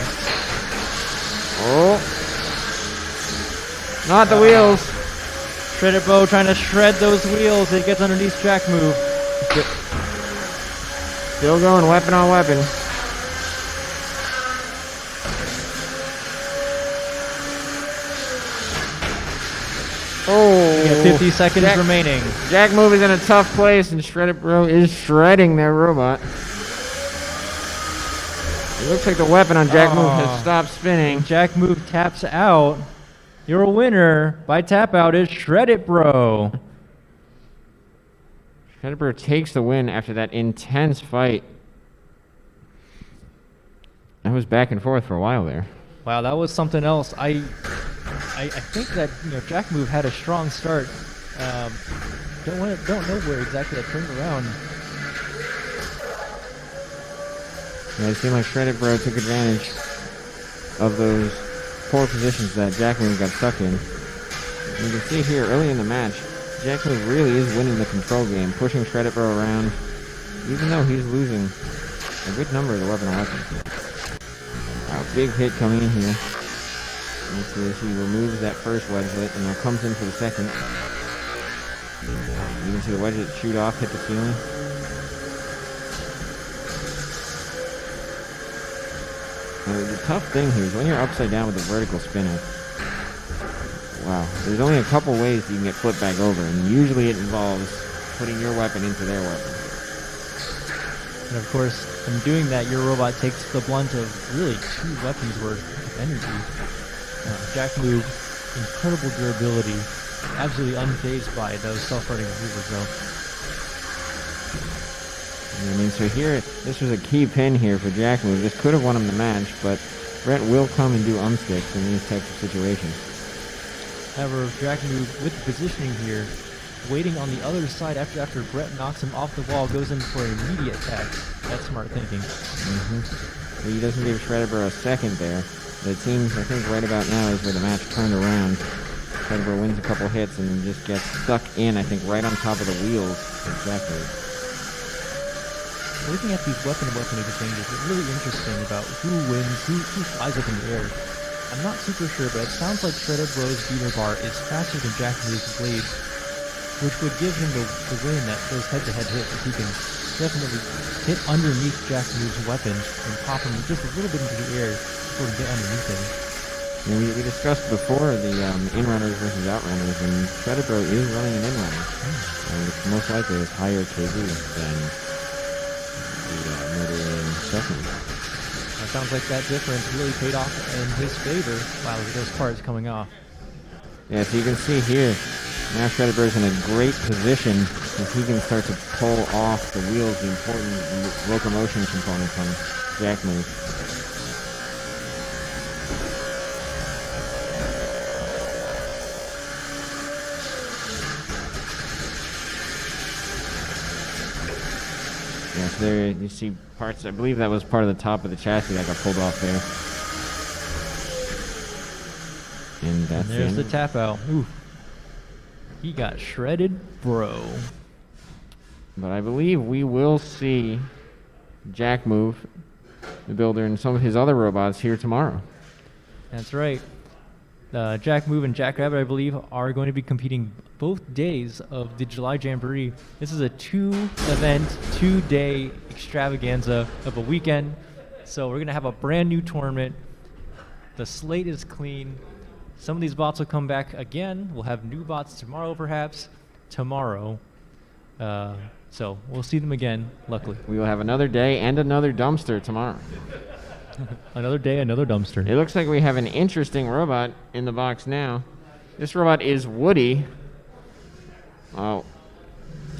Oh. Not the wheels. Shred It Bro trying to shred those wheels. It gets underneath Jack Move. Still going weapon on weapon. Oh. We have 50 seconds remaining. Jack Move is in a tough place, and Shred It Bro is shredding their robot. It looks like the weapon on Jack Move has stopped spinning. Jack Move taps out. Your winner by tap out is Shred It Bro. Shred It Bro takes the win after that intense fight. That was back and forth for a while there. Wow, that was something else. I think that Jack Move had a strong start. Don't know where exactly that turned around. Yeah, it seemed like Shred It Bro took advantage of those poor positions that Jack Move got stuck in. And you can see here early in the match, Jack Move really is winning the control game, pushing Shred It Bro around, even though he's losing a good number of the weapon on weapon. Wow, big hit coming in here. And so he removes that first wedgelet and now comes in for the second. You can see the wedgelet shoot off, hit the ceiling. Now, the tough thing here is when you're upside down with a vertical spinner, wow, there's only a couple ways you can get flipped back over, and usually it involves putting your weapon into their weapon. And of course, in doing that, your robot takes the blunt of really 2 weapons worth of energy. Jack Move, incredible durability, absolutely unfazed by those self-running maneuvers though. I mean, so here, this was a key pin here for Jack Move. This could have won him the match, but Brett will come and do sticks in these types of situations. However, Jack Move with the positioning here, waiting on the other side after Brett knocks him off the wall, goes in for an immediate attack. That's smart thinking. He doesn't give Shredder a second there. But it seems, I think, right about now is where the match turned around. Shredder wins a couple hits and just gets stuck in, I think, right on top of the wheels of Jack Move. Looking at these weapon-to-weapon exchanges, it's really interesting about who wins, who flies up in the air. I'm not super sure, but it sounds like Shredder Bro's beater bar is faster than Jack Move's blade, which would give him the win at those head-to-head hits if he can definitely hit underneath Jack Move's weapon and pop him just a little bit into the air before he get underneath him. And we discussed before the in-runners versus outrunners, and Shredder Bro is running an in-runner, which most likely is higher KV than the murdering second. It sounds like that difference really paid off in his favor while those parts coming off. Yeah, so you can see here, now Shredder Bro's in a great position if he can start to pull off the wheels, the important locomotion components on Jack Move. Yes, there you see parts. I believe that was part of the top of the chassis that got pulled off there. And that's there's the tap out. Ooh. He got shredded, bro. But I believe we will see Jack Move, the builder, and some of his other robots here tomorrow. That's right. Jack Move and Jack Rabbit, I believe, are going to be competing both days of the July Jamboree. This is a 2-event, 2-day extravaganza of a weekend. So we're going to have a brand new tournament. The slate is clean. Some of these bots will come back again. We'll have new bots tomorrow, perhaps. Tomorrow. So we'll see them again, luckily. We will have another day and another dumpster tomorrow. Another day, another dumpster. It looks like we have an interesting robot in the box now. This robot is Woody. Oh.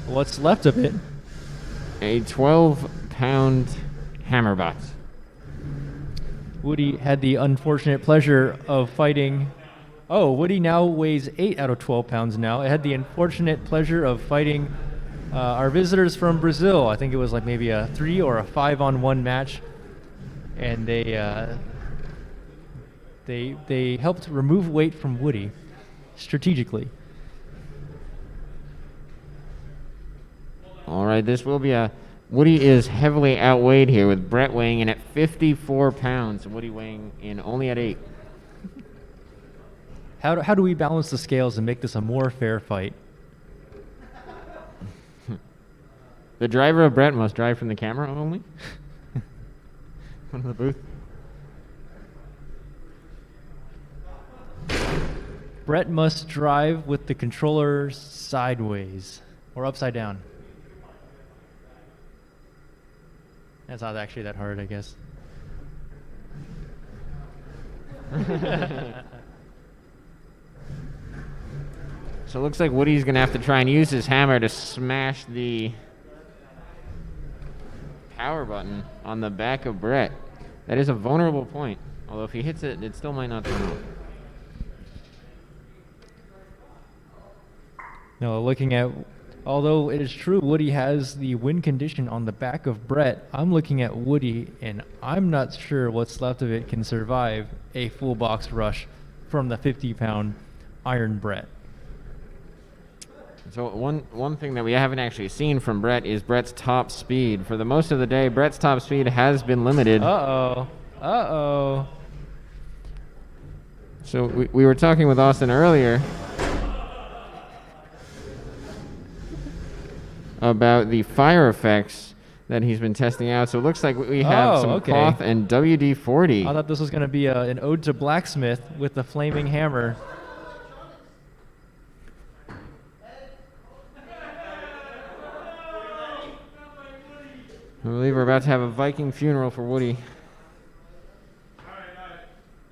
What's left of it? A 12-pound hammerbot. Woody had the unfortunate pleasure of fighting... Oh, Woody now weighs 8 out of 12 pounds now. It had the unfortunate pleasure of fighting our visitors from Brazil. I think it was like maybe a 3 or a 5-on-1 match. And they helped remove weight from Woody strategically. All right, this will be a... Woody is heavily outweighed here with Brett weighing in at 54 pounds and Woody weighing in only at 8. How do we balance the scales and make this a more fair fight? The driver of Brett must drive from the camera only? From the booth? Brett must drive with the controller sideways or upside down. That's not actually that hard, I guess. So it looks like Woody's going to have to try and use his hammer to smash the power button on the back of Brett. That is a vulnerable point. Although if he hits it, it still might not turn off. No, looking at... Although it is true Woody has the win condition on the back of Brett, I'm looking at Woody, and I'm not sure what's left of it can survive a full box rush from the 50-pound Iron Brett. So one thing that we haven't actually seen from Brett is Brett's top speed. For the most of the day, Brett's top speed has been limited. Uh-oh. Uh-oh. So we were talking with Austin earlier about the fire effects that he's been testing out. So it looks like we have some cloth and WD-40. I thought this was going to be an ode to blacksmith with the flaming hammer. I believe we're about to have a Viking funeral for Woody.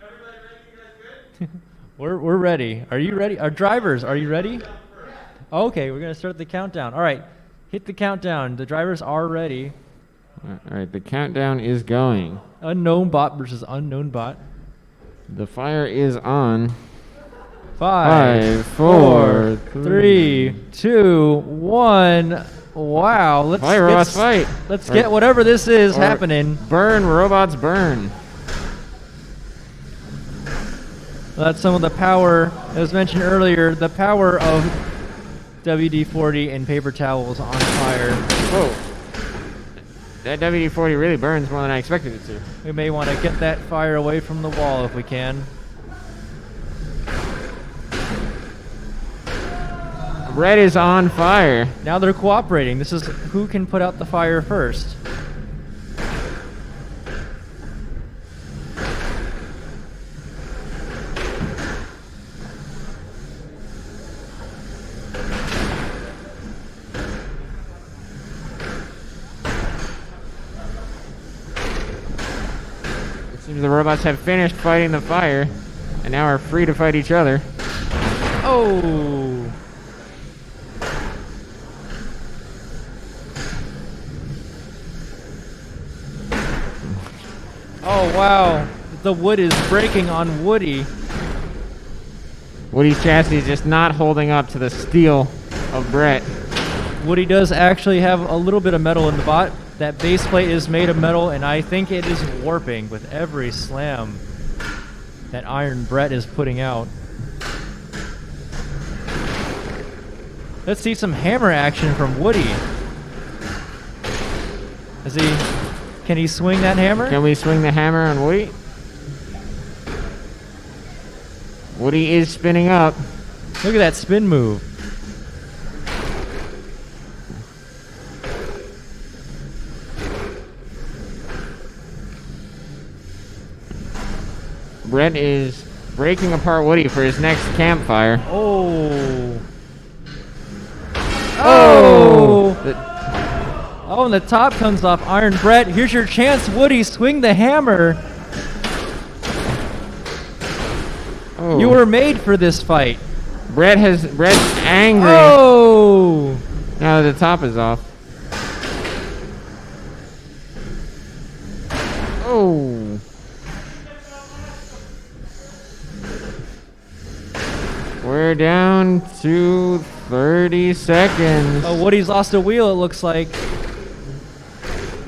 Everybody ready? You guys good? We're ready. Are you ready? Our drivers, are you ready? Okay, we're going to start the countdown. All right, hit the countdown. The drivers are ready. All right, the countdown is going. Unknown bot versus unknown bot. The fire is on. 5, 4, 3, 2, 1. Wow. Let's Fight, robots, fight. Let's get whatever this is Or happening. Burn, robots, burn. That's some of the power, as mentioned earlier, the power of WD-40 and paper towels on fire. Whoa. That WD-40 really burns more than I expected it to. We may want to get that fire away from the wall if we can. Red is on fire. Now they're cooperating. This is who can put out the fire first. Seems the robots have finished fighting the fire and now are free to fight each other. Oh! Oh, wow. The wood is breaking on Woody. Woody's chassis is just not holding up to the steel of Brett. Woody does actually have a little bit of metal in the bot. That base plate is made of metal, and I think it is warping with every slam that Iron Brett is putting out. Let's see some hammer action from Woody. Can he swing that hammer? Can we swing the hammer on Woody? Woody is spinning up. Look at that spin move. Brett is breaking apart Woody for his next campfire. Oh. Oh! Oh, and the top comes off. Iron Brett, here's your chance, Woody. Swing the hammer. Oh. You were made for this fight. Brett's angry. Oh! Now that the top is off. Oh. We're down to 30 seconds. Oh, Woody's lost a wheel, it looks like.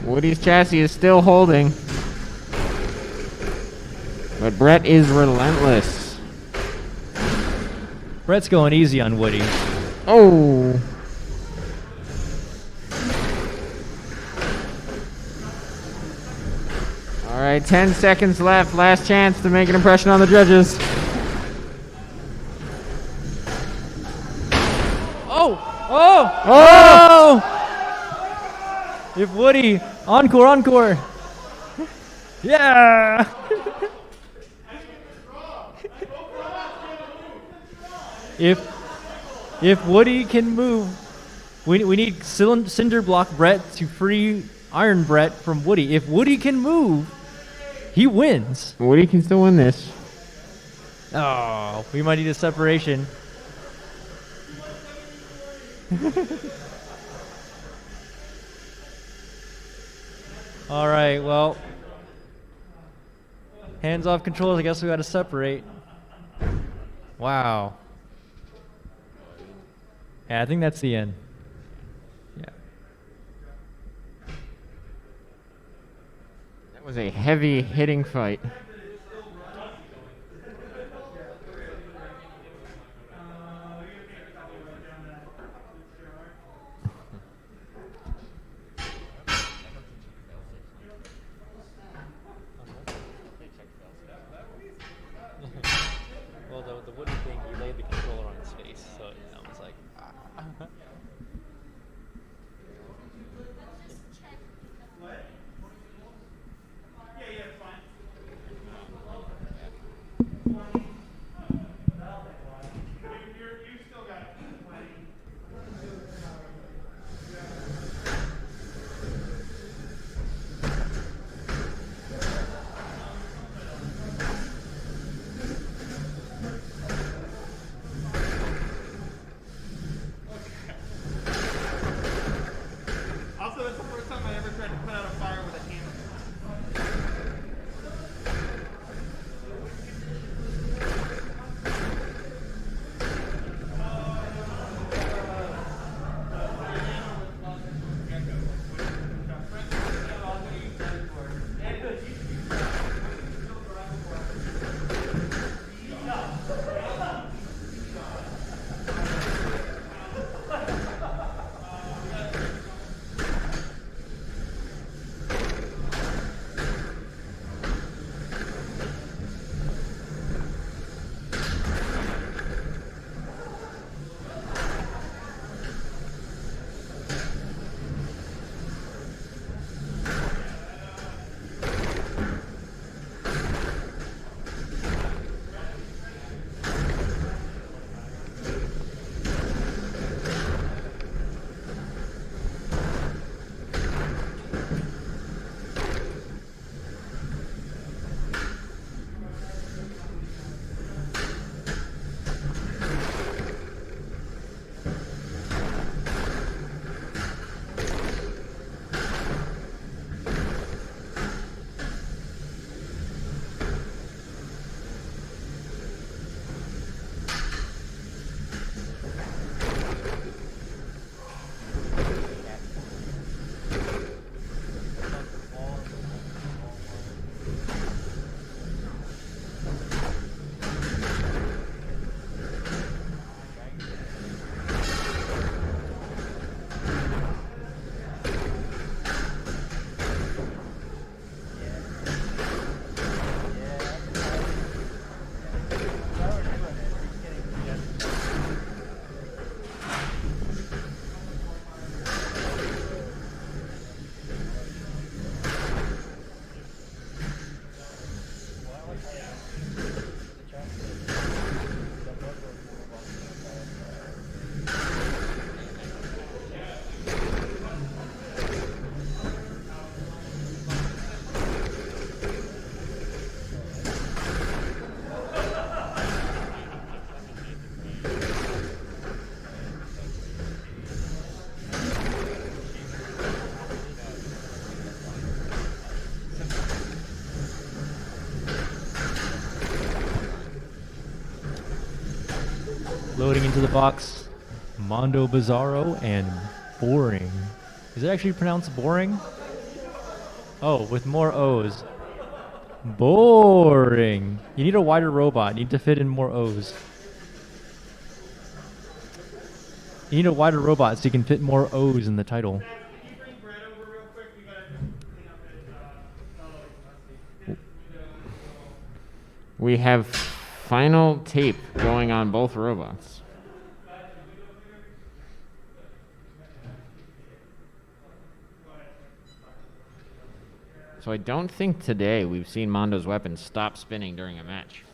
Woody's chassis is still holding. But Brett is relentless. Brett's going easy on Woody. Oh. All right, 10 seconds left. Last chance to make an impression on the judges. Oh! Oh! Oh! If Woody, encore. Yeah! If Woody can move, we need Cinder Block Brett to free Iron Brett from Woody. If Woody can move, he wins. Woody can still win this. Oh, we might need a separation. All right, well, hands off controls. I guess we got to separate. Wow. Yeah, I think that's the end. Yeah. That was a heavy hitting fight. Well, the wooden thing, he laid the controller on his face, so it was like, ah. loading into the box. Mondo Bizarro and Boring. Is it actually pronounced boring? Oh, with more O's. Boring. You need a wider robot. You need to fit in more O's. You need a wider robot so you can fit more O's in the title. We have final tape going on both robots. So I don't think today we've seen Mondo's weapon stop spinning during a match.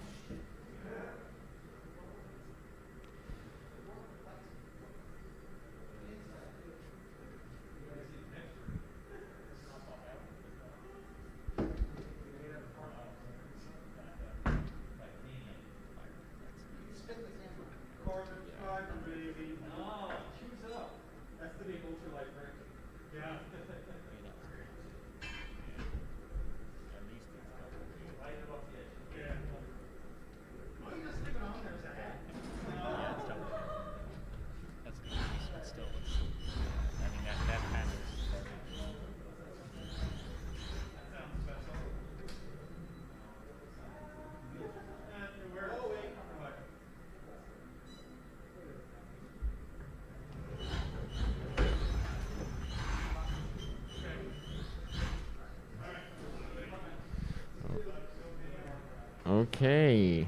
Okay.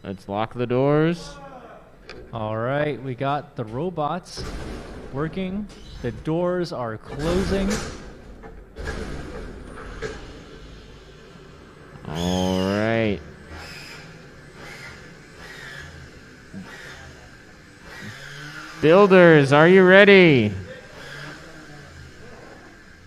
Let's lock the doors. All right, we got the robots working. The doors are closing. All right. Builders, are you ready?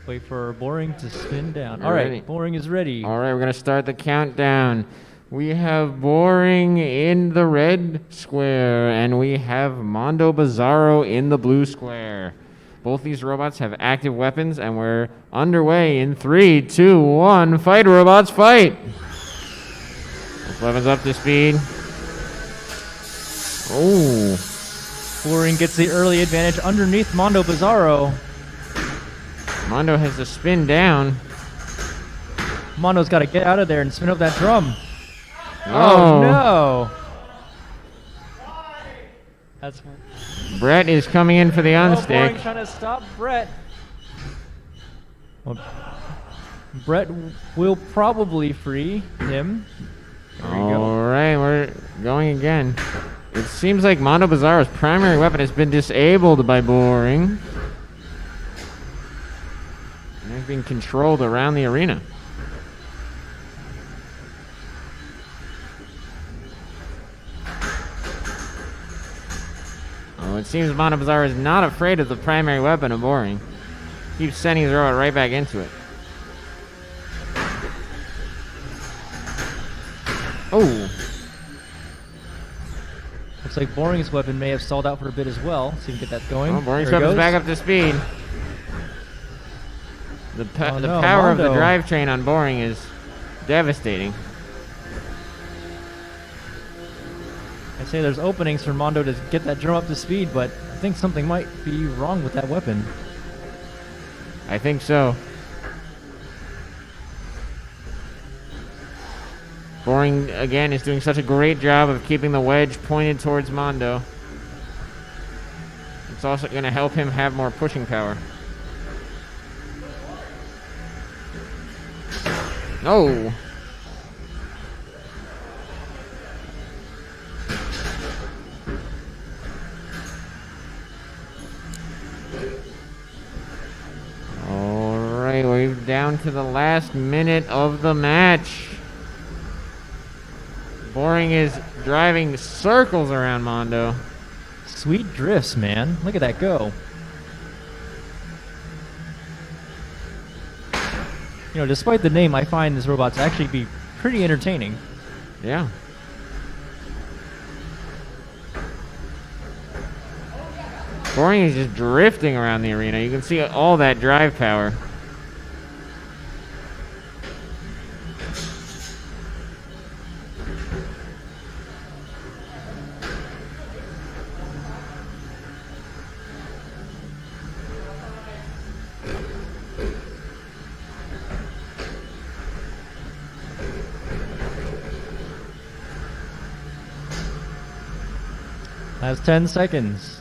Wait for Boring to spin down. You're All right, ready. Boring is ready. All right, we're going to start the countdown. We have Boring in the red square, and we have Mondo Bizarro in the blue square. Both these robots have active weapons, and we're underway in 3, 2, 1. Fight, robots, fight! Both weapons up to speed. Oh. Boring gets the early advantage underneath Mondo Bizarro. Mondo has to spin down. Mondo's got to get out of there and spin up that drum. Oh, no. That's Brett is coming in for the Boring unstick. trying to stop Brett. Well, Brett will probably free him. There we go. All right, we're going again. It seems like Mondo Bizarro's primary weapon has been disabled by Boring. And he's being controlled around the arena. Oh, it seems Mondo Bizarro is not afraid of the primary weapon of Boring. Keeps sending his robot right back into it. Oh. Looks like Boring's weapon may have stalled out for a bit as well. So you can get that going. Oh, Boring's There it weapon's goes. back up to speed. The Oh, the no, power of the Mondo. drivetrain on Boring is devastating. I say there's openings for Mondo to get that drum up to speed, but I think something might be wrong with that weapon. I think so. Boring, again, is doing such a great job of keeping the wedge pointed towards Mondo. It's also going to help him have more pushing power. Oh! Alright, we're down to the last minute of the match. Boring is driving circles around Mondo. Sweet drifts, man. Look at that go. You know, despite the name, I find this robot to actually be pretty entertaining. Yeah. Boring is just drifting around the arena. You can see all that drive power. Has 10 seconds.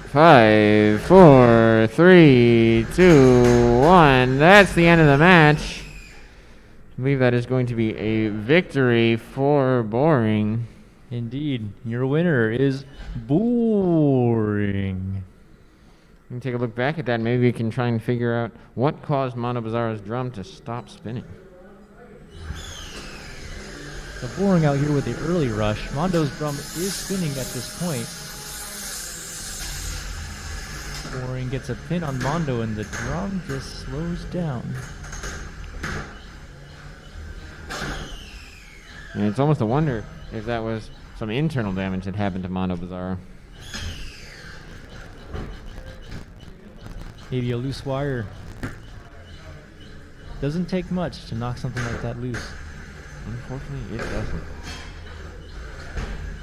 5, 4, 3, 2, 1. That's the end of the match. I believe that is going to be a victory for Boring. Indeed. Your winner is Boring. We can take a look back at that. Maybe we can try and figure out what caused Mondo Bizarro's drum to stop spinning. So Boring out here with the early rush. Mondo's drum is spinning at this point. Boring gets a pin on Mondo and the drum just slows down. And it's almost a wonder if that was some internal damage that happened to Mondo Bizarro. Maybe a loose wire. Doesn't take much to knock something like that loose. Unfortunately, it doesn't.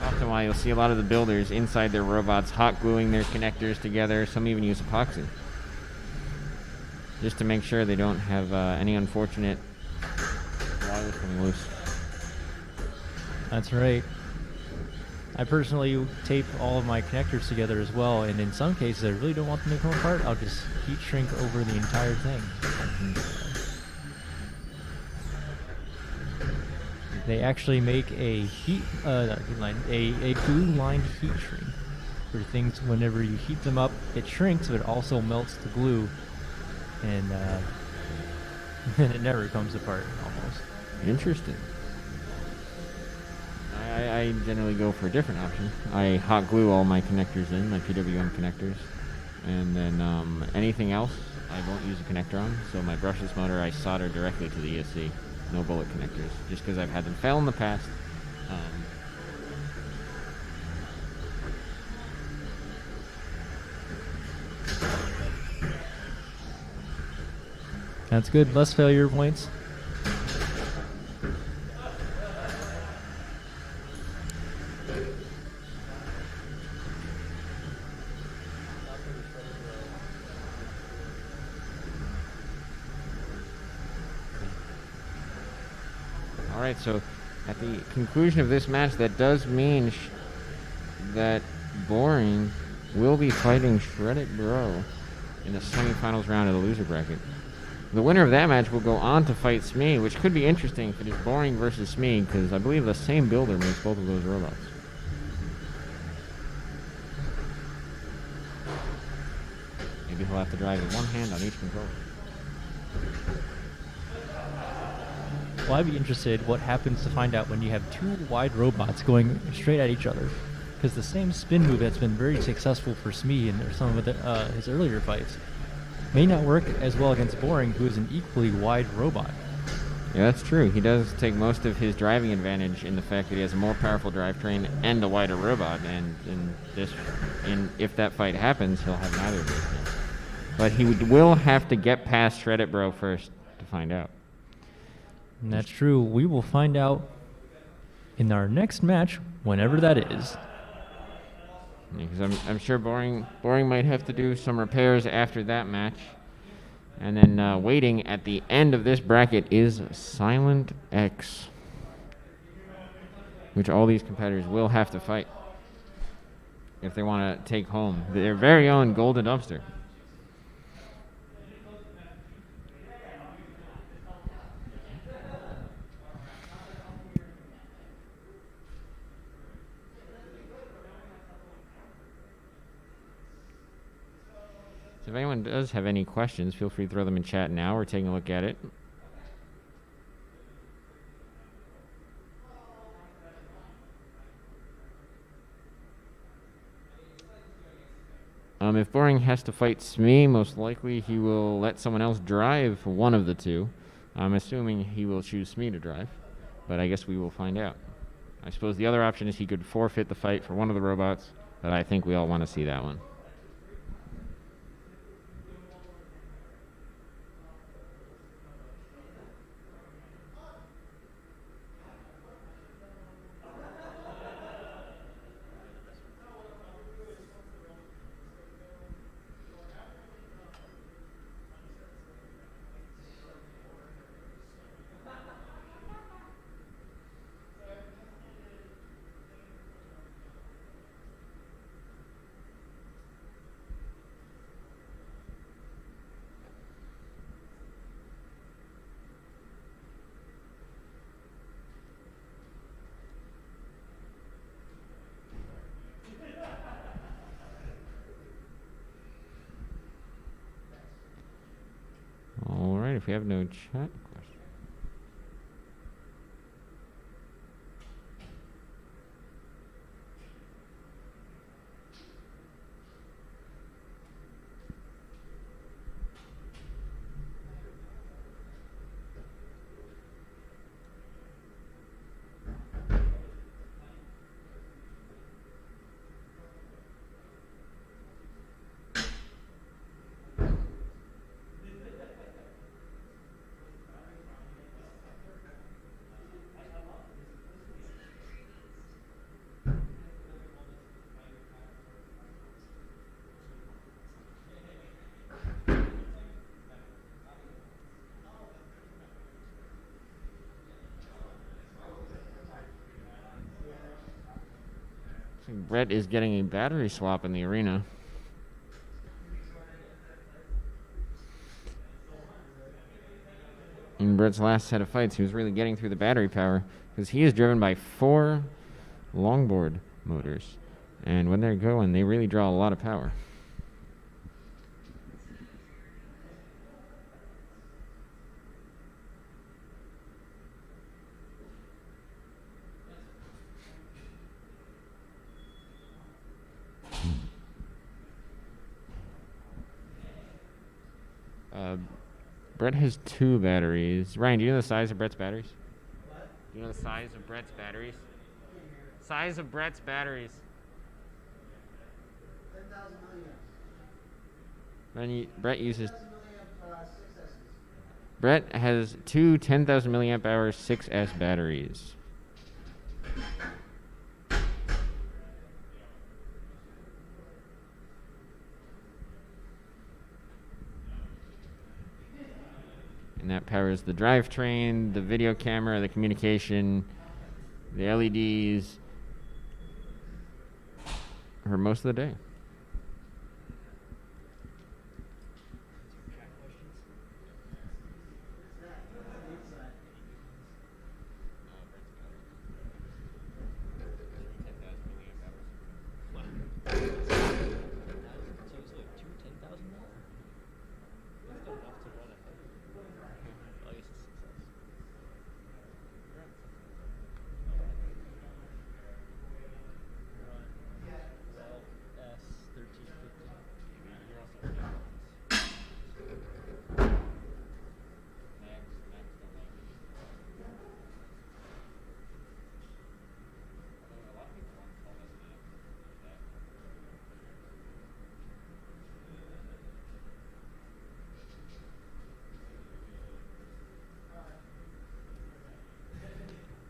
Often why you'll see a lot of the builders inside their robots hot gluing their connectors together. Some even use epoxy. Just to make sure they don't have any unfortunate wires coming loose. That's right. I personally tape all of my connectors together as well, and in some cases I really don't want them to come apart. I'll just heat shrink over the entire thing. They actually make a glue-lined heat shrink for things. Whenever you heat them up, it shrinks, but it also melts the glue, and then it never comes apart almost. Interesting. I generally go for a different option. I hot glue all my connectors in, my PWM connectors, and then anything else I won't use a connector on. So my brushless motor I solder directly to the ESC. No bullet connectors, just because I've had them fail in the past. That's good. Less failure points. Alright, so at the conclusion of this match, that does mean that Boring will be fighting Shredded Bro in the semifinals round of the loser bracket. The winner of that match will go on to fight Smee, which could be interesting if it is Boring versus Smee, because I believe the same builder makes both of those robots. Maybe he'll have to drive with one hand on each controller. Well, I'd be interested what happens to find out when you have two wide robots going straight at each other. Because the same spin move that's been very successful for Smee in some of his earlier fights may not work as well against Boring, who is an equally wide robot. Yeah, that's true. He does take most of his driving advantage in the fact that he has a more powerful drivetrain and a wider robot. And if that fight happens, he'll have neither of those things. But he will have to get past Shredded Bro first to find out. And that's true. We will find out in our next match, whenever that is. Because I'm sure Boring might have to do some repairs after that match. And then waiting at the end of this bracket is Silent X, which all these competitors will have to fight if they want to take home their very own golden dumpster. So if anyone does have any questions, feel free to throw them in chat now. We're taking a look at it. If Boring has to fight Smee, most likely he will let someone else drive one of the two. I'm assuming he will choose Smee to drive, but I guess we will find out. I suppose the other option is he could forfeit the fight for one of the robots, but I think we all want to see that one. if we have no chat questions. Brett is getting a battery swap in the arena. In Brett's last set of fights, he was really getting through the battery power because he is driven by 4 longboard motors. And when they're going, they really draw a lot of power. Brett has 2 batteries. Ryan, do you know the size of Brett's batteries? What? Do you know the size of Brett's batteries? Size of Brett's batteries. 10,000 milliamps. Brett uses. 10,000 milliamp 6Ss. Brett has 2 10,000 milliamp hour 6S batteries. And that powers the drivetrain, the video camera, the communication, the LEDs for most of the day.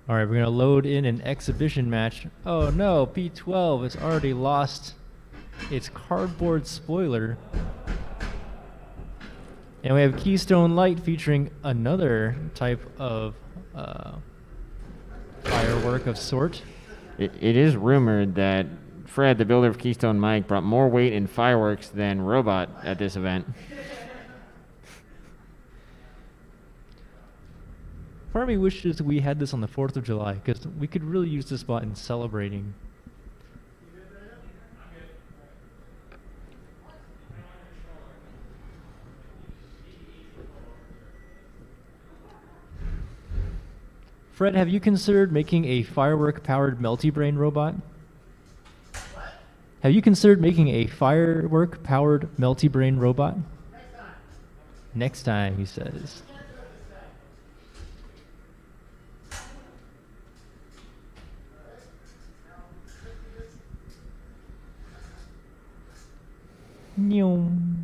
All right, we're going to load in an exhibition match. Oh no, P12 has already lost its cardboard spoiler. And we have Keystone Light featuring another type of firework of sort. It is rumored that Fred, the builder of Keystone Mike, brought more weight in fireworks than Robot at this event. Part of me wishes we had this on the 4th of July, because we could really use this spot in celebrating. Fred, have you considered making a firework-powered Melty-Brain robot? Have you considered making a firework-powered Melty-Brain robot? Next time, he says. Nyum.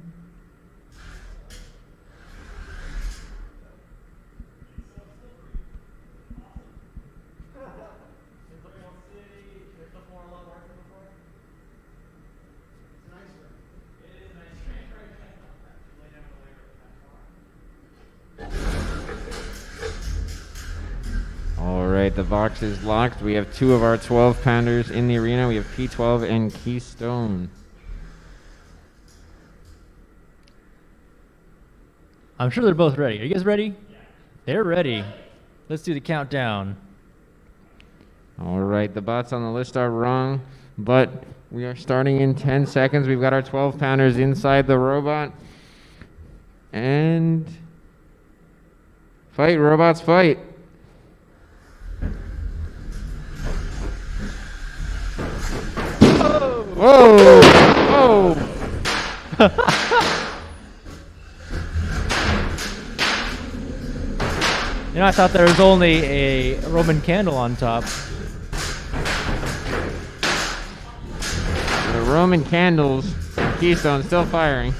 All right, the box is locked. We have 2 of our 12-pounders in the arena. We have P12 and Keystone. I'm sure they're both ready. Are you guys ready? Yeah. They're ready. Let's do the countdown. All right, the bots on the list are wrong, but we are starting in 10 seconds. We've got our 12-pounders inside the robot. And Fight, robots, fight. Whoa! Whoa! You know, I thought there was only a Roman candle on top. The Roman candles, Keystone still firing.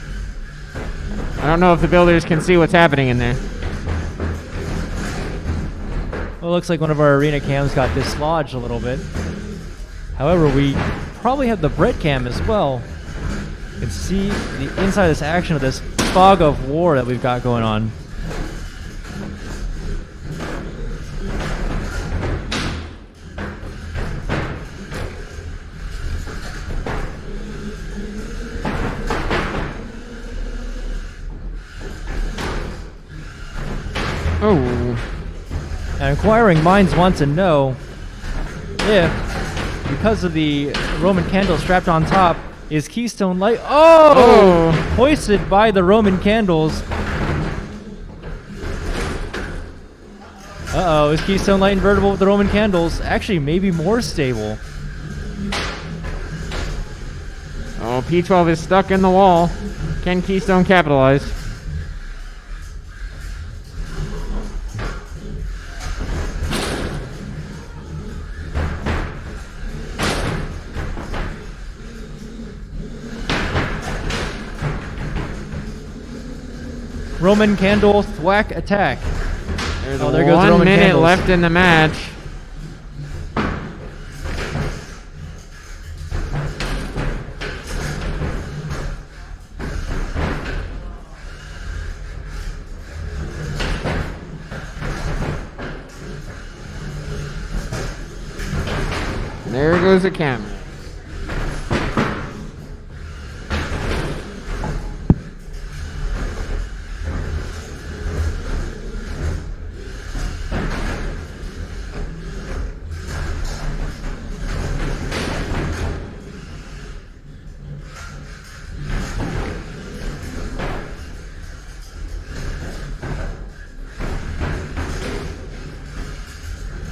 I don't know if the builders can see what's happening in there. Well, it looks like one of our arena cams got dislodged a little bit. However, we probably have the Brett cam as well. You can see the inside of this action of this fog of war that we've got going on. Oh. And inquiring minds want to know if, because of the Roman candle strapped on top, is Keystone Light hoisted by the Roman candles. Uh-oh, is Keystone Light invertible with the Roman candles? Actually, maybe more stable. Oh, P12 is stuck in the wall. Can Keystone capitalize? Roman candle thwack attack. There's there goes the 1 Roman minute candles. left in the match. There goes the camera.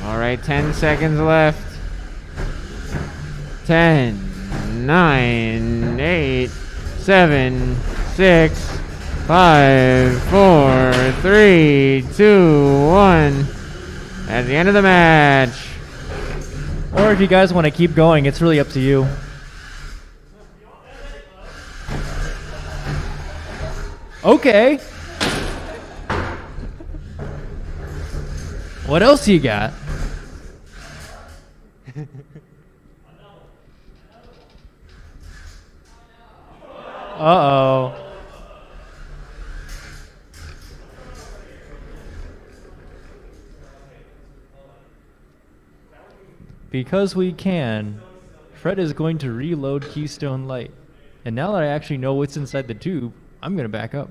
All right, 10 seconds left. 10, 9, 8, 7, 6, 5, 4, 3, 2, 1. At the end of the match. Or if you guys want to keep going, it's really up to you. Okay. What else you got? Uh-oh. Because we can, Fred is going to reload Keystone Light. And now that I actually know what's inside the tube, I'm going to back up.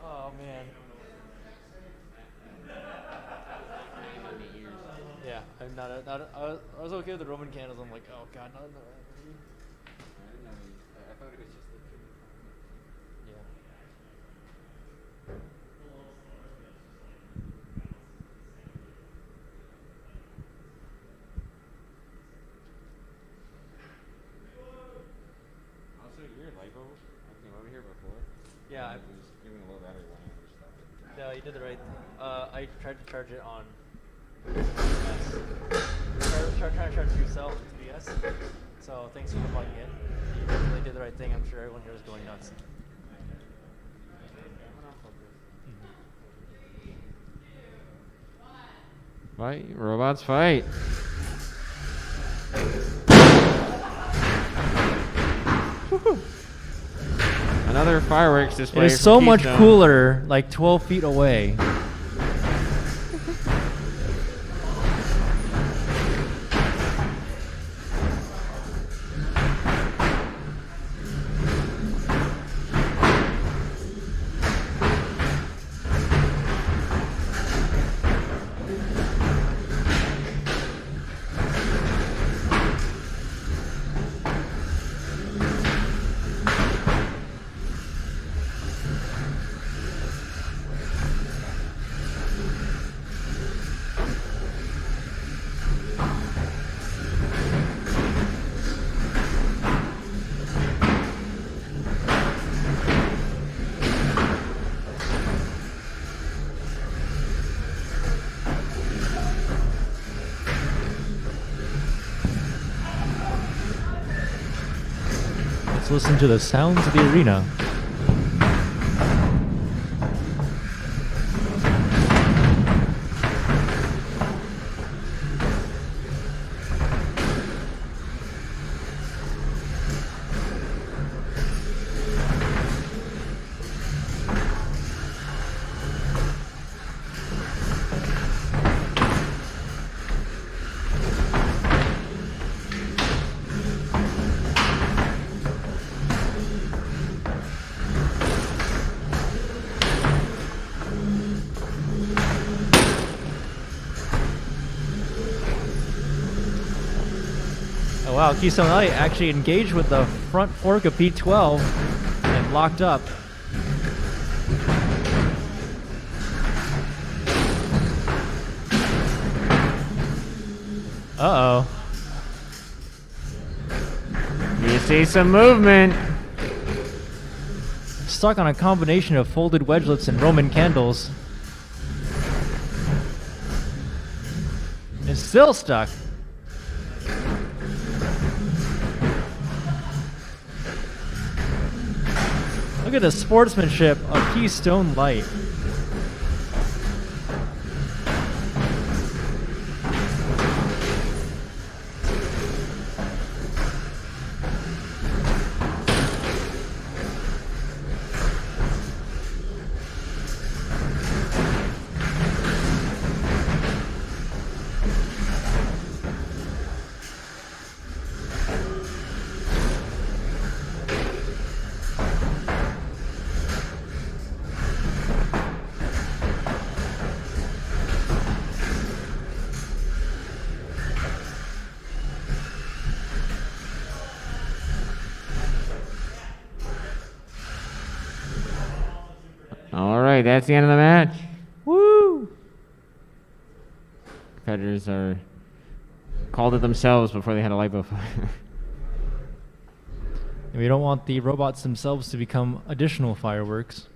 Oh, man. Yeah, I'm not. I was okay with the Roman candles. I'm like, oh god, not in the. I thought it was just the Yeah. Also, your LiPo, I came over here before. Yeah, I was giving a low battery when I was stopping. No, you did the right thing. I tried to charge it on. Trying to charge it yourself to BS. So thanks for plugging in. You definitely did the right thing. I'm sure everyone here is going nuts. Fight, robots, fight. Another fireworks display. It is from so much Keystone. cooler, like 12 feet away. listen to the sounds of the arena. Oh wow, Keystone Light actually engaged with the front fork of P12 and locked up. Uh-oh. You see some movement. Stuck on a combination of folded wedgelets and Roman candles. It's still stuck. Look at the sportsmanship of Keystone Light. All right, that's the end of the match. Woo! Competitors are called it themselves before they had a lipo fire. And we don't want the robots themselves to become additional fireworks.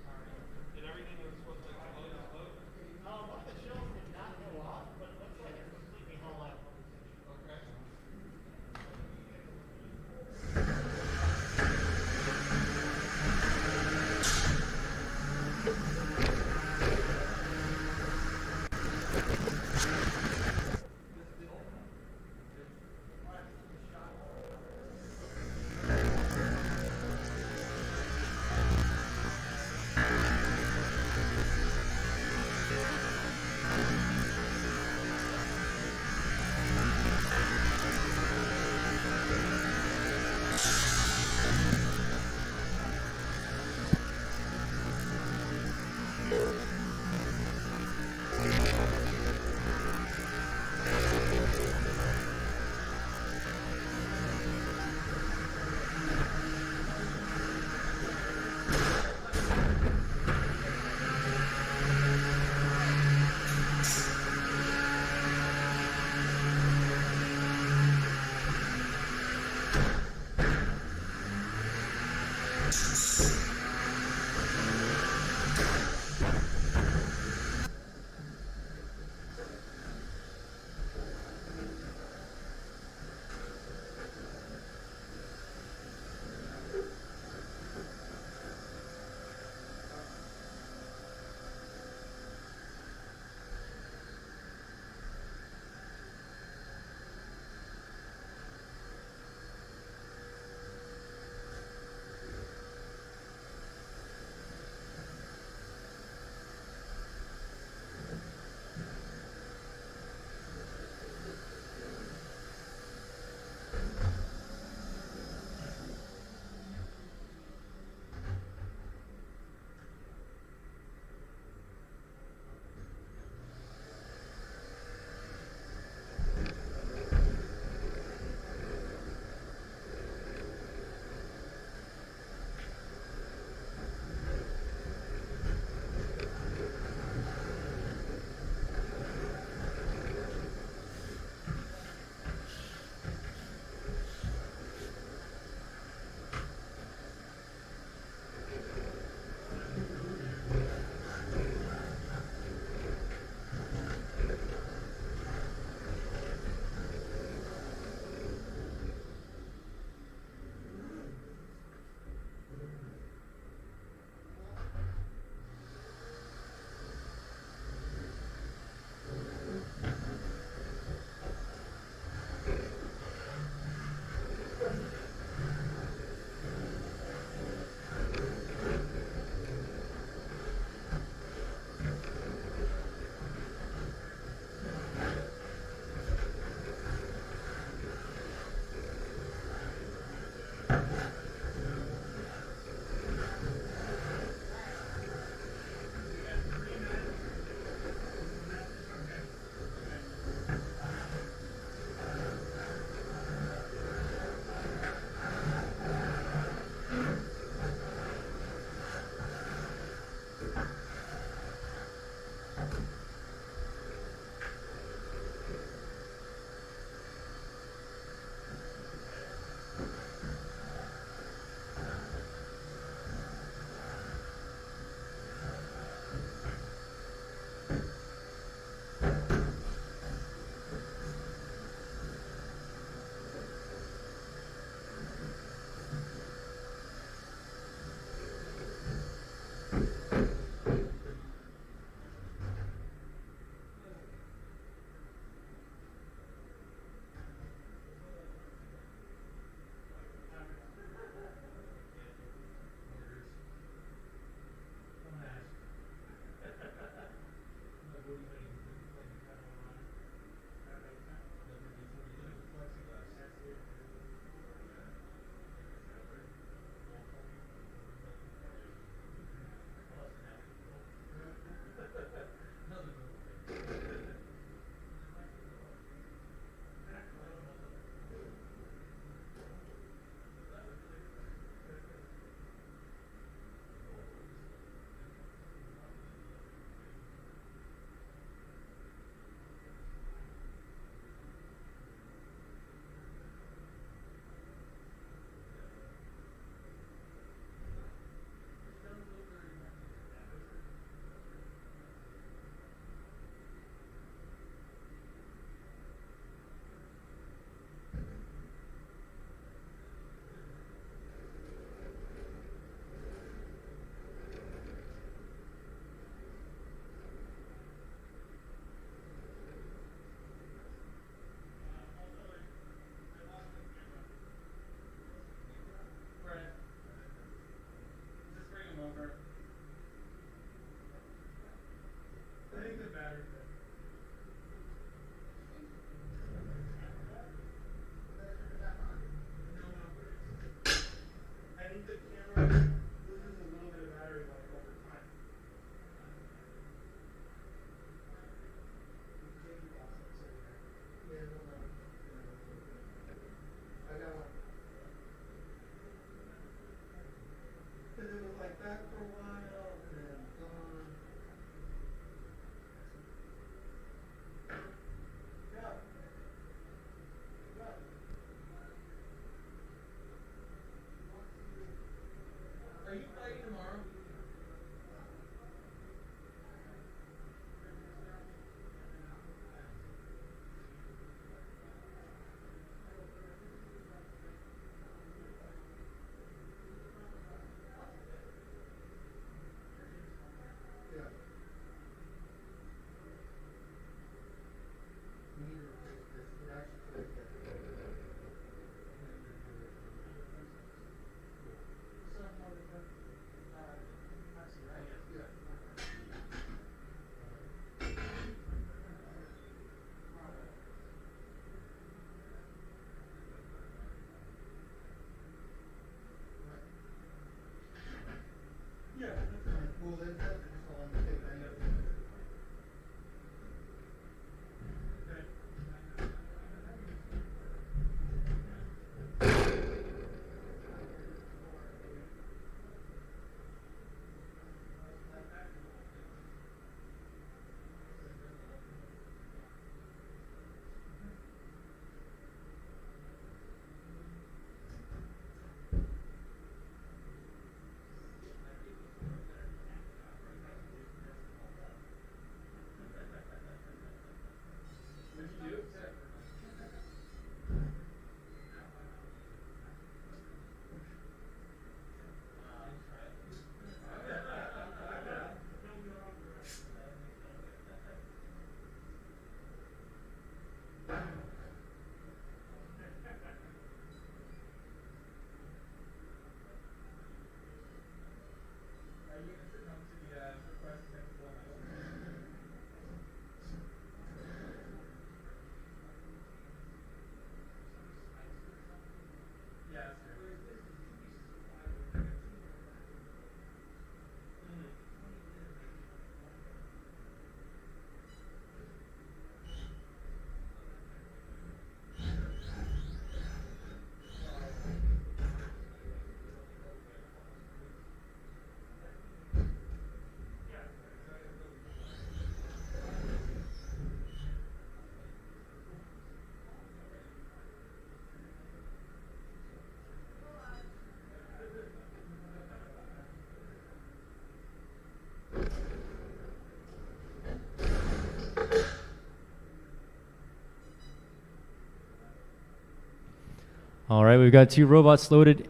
All right, we've got 2 robots loaded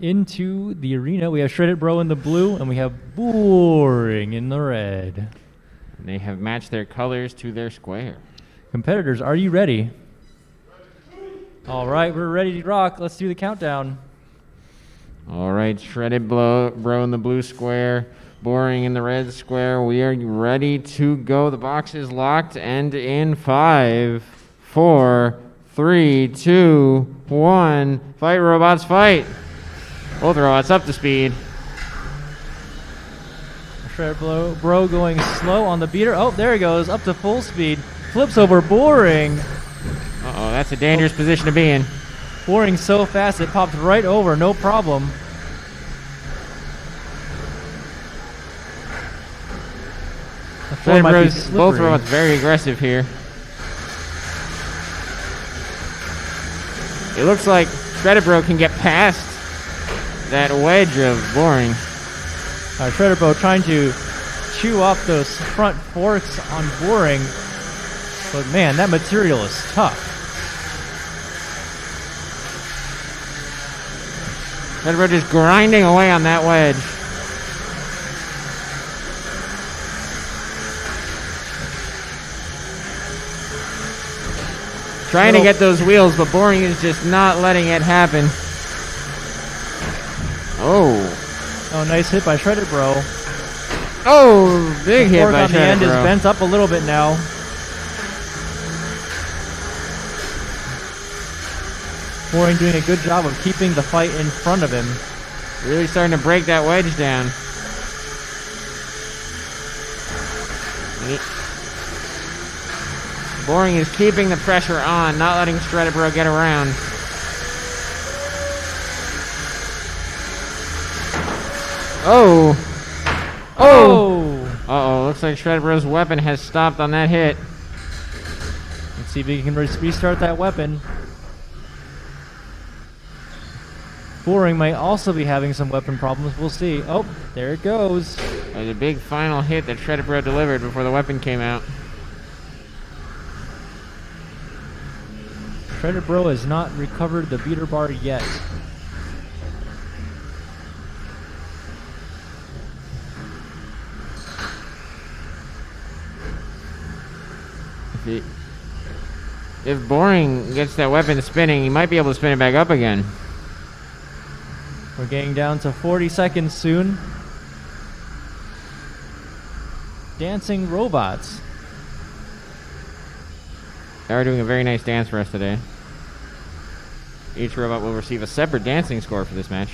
into the arena. We have Shredded Bro in the blue, and we have Boring in the red. They have matched their colors to their square. Competitors, are you ready? All right, we're ready to rock. Let's do the countdown. All right, Shredded Bro in the blue square, Boring in the red square. We are ready to go. The box is locked and in 5, 4, 3, 2, 1. Fight, robots, fight. Both robots up to speed. Shredded Bro going slow on the beater. Oh, there he goes, up to full speed. Flips over Boring. Uh-oh, that's a dangerous position to be in. Boring so fast it popped right over, no problem. The floor might be slippery. Both robots very aggressive here. It looks like Shredded Bro can get past that wedge of Boring. Shredded Bro trying to chew off those front forks on Boring. But man, that material is tough. Shredded Bro just grinding away on that wedge. Trying to get those wheels, but Boring is just not letting it happen. Oh, nice hit by Shredded Bro. Oh, big hit by on the Shredded end Bro. is bent up a little bit now. Boring doing a good job of keeping the fight in front of him. Really starting to break that wedge down. Boring is keeping the pressure on, not letting Shredded Bro get around. Oh! Uh-oh, looks like Shredded Bro's weapon has stopped on that hit. Let's see if he can restart that weapon. Boring might also be having some weapon problems. We'll see. Oh, there it goes. There's a big final hit that Shredded Bro delivered before the weapon came out. Shredded Bro has not recovered the beater bar yet. If Boring gets that weapon spinning, he might be able to spin it back up again. We're getting down to 40 seconds soon. Dancing robots. They are doing a very nice dance for us today. Each robot will receive a separate dancing score for this match.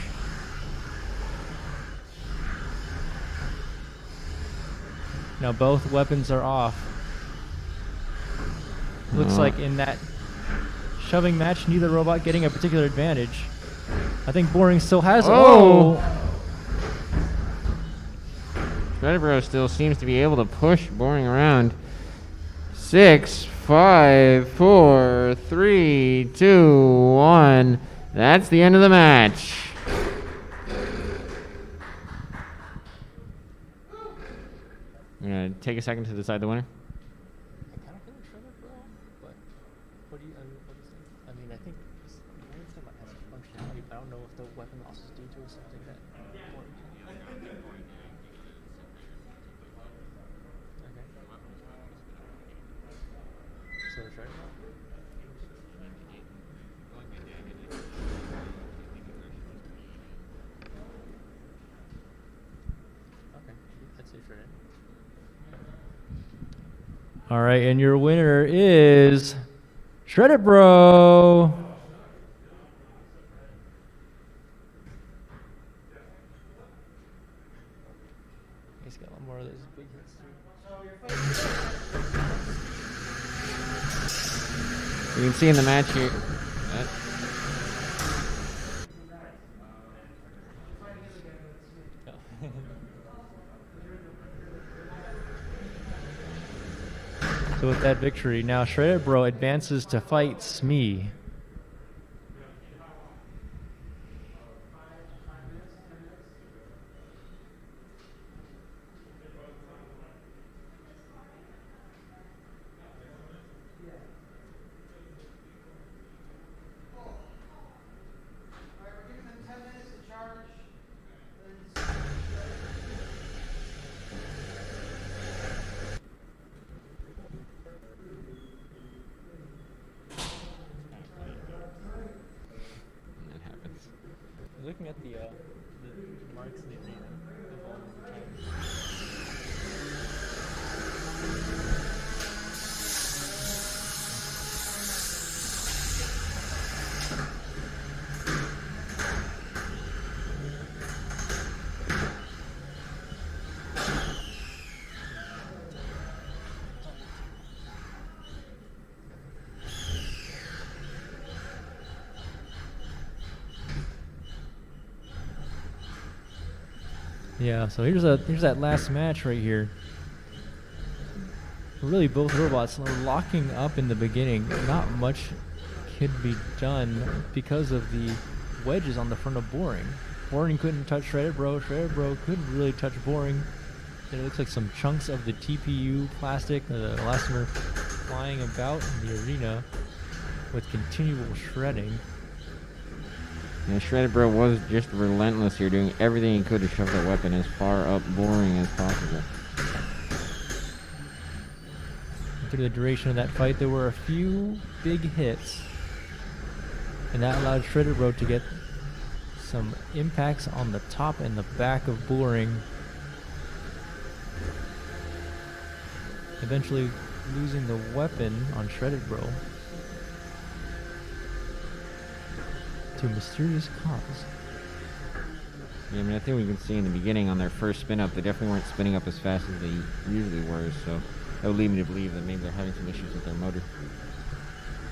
Now both weapons are off. Looks like in that shoving match, neither robot getting a particular advantage. I think Boring still has. Shredded Bro still seems to be able to push Boring around. 6, 5, 4, 3, 2, 1. That's the end of the match. I'm going to take a second to decide the winner. I kind of feel like Shredded Bro, but what do you think? I mean, I think this might have some functionality, but I don't know if the weapon loss is due to something that. So Shredded Bro? Okay, let's say Shredded. All right, and your winner is Shredded Bro. He's got one more of those big hits too. You can see in the match here. So with that victory, now Shredded Bro advances to fight Smee. looking at the marks they made of all the times. Yeah, so here's that last match right here. Really, both robots were locking up in the beginning. Not much could be done because of the wedges on the front of Boring. Boring couldn't touch Shredded Bro. Shredded Bro couldn't really touch Boring. It looks like some chunks of the TPU plastic, the elastomer, flying about in the arena with continual shredding. Yeah, Shredded Bro was just relentless here, doing everything he could to shove that weapon as far up Boring as possible. Through the duration of that fight, there were a few big hits, and that allowed Shredded Bro to get some impacts on the top and the back of Boring, eventually losing the weapon on Shredded Bro to a mysterious cause. Yeah, I mean, I think we can see in the beginning on their first spin up, they definitely weren't spinning up as fast as they usually were, so that would lead me to believe that maybe they're having some issues with their motor.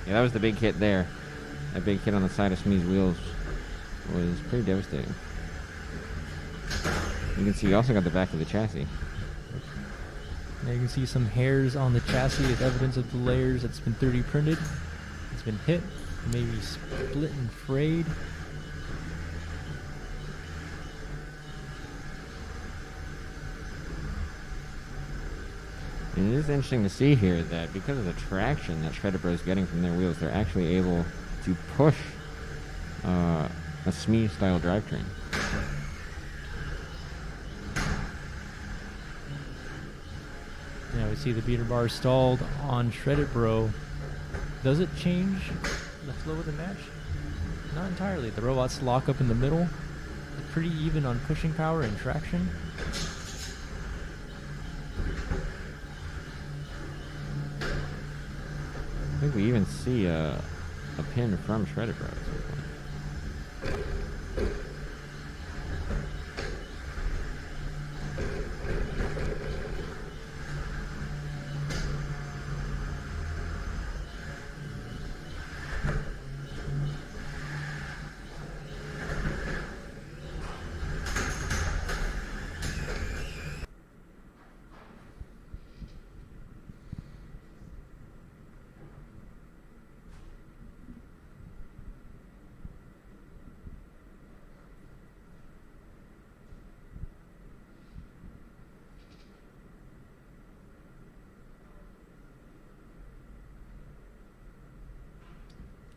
Yeah, that was the big hit there. That big hit on the side of Smee's wheels was pretty devastating. You can see he also got the back of the chassis. Now you can see some hairs on the chassis as evidence of the layers that's been 3D printed. It's been hit, maybe split and frayed. And it is interesting to see here that because of the traction that Shredded Bro is getting from their wheels, they're actually able to push a Smee-style drivetrain. Now we see the beater bar stalled on Shredded Bro. Does it change the flow of the match? Not entirely. The robots lock up in the middle. Pretty even on pushing power and traction. I think we even see a pin from Shredded Bro at some point.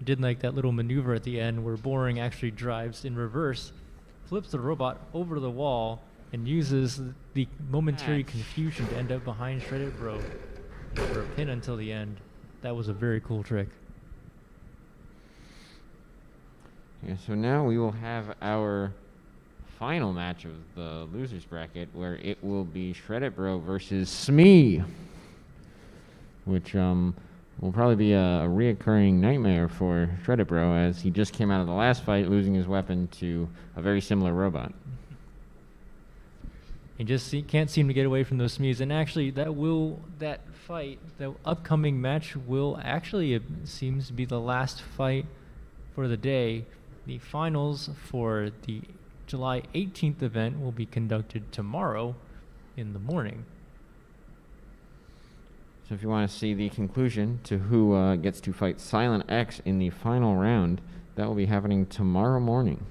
Did like that little maneuver at the end where Boring actually drives in reverse, flips the robot over the wall, and uses the momentary confusion to end up behind Shredded Bro for a pin until the end. That was a very cool trick. Yeah, so now we will have our final match of the losers bracket, where it will be Shredded Bro versus Smee, which will probably be a reoccurring nightmare for Shredded Bro, as he just came out of the last fight losing his weapon to a very similar robot. He just can't seem to get away from those Smees, and actually that fight, the upcoming match will actually, it seems to be the last fight for the day. The finals for the July 18th event will be conducted tomorrow in the morning. So if you want to see the conclusion to who gets to fight Silent X in the final round, that will be happening tomorrow morning.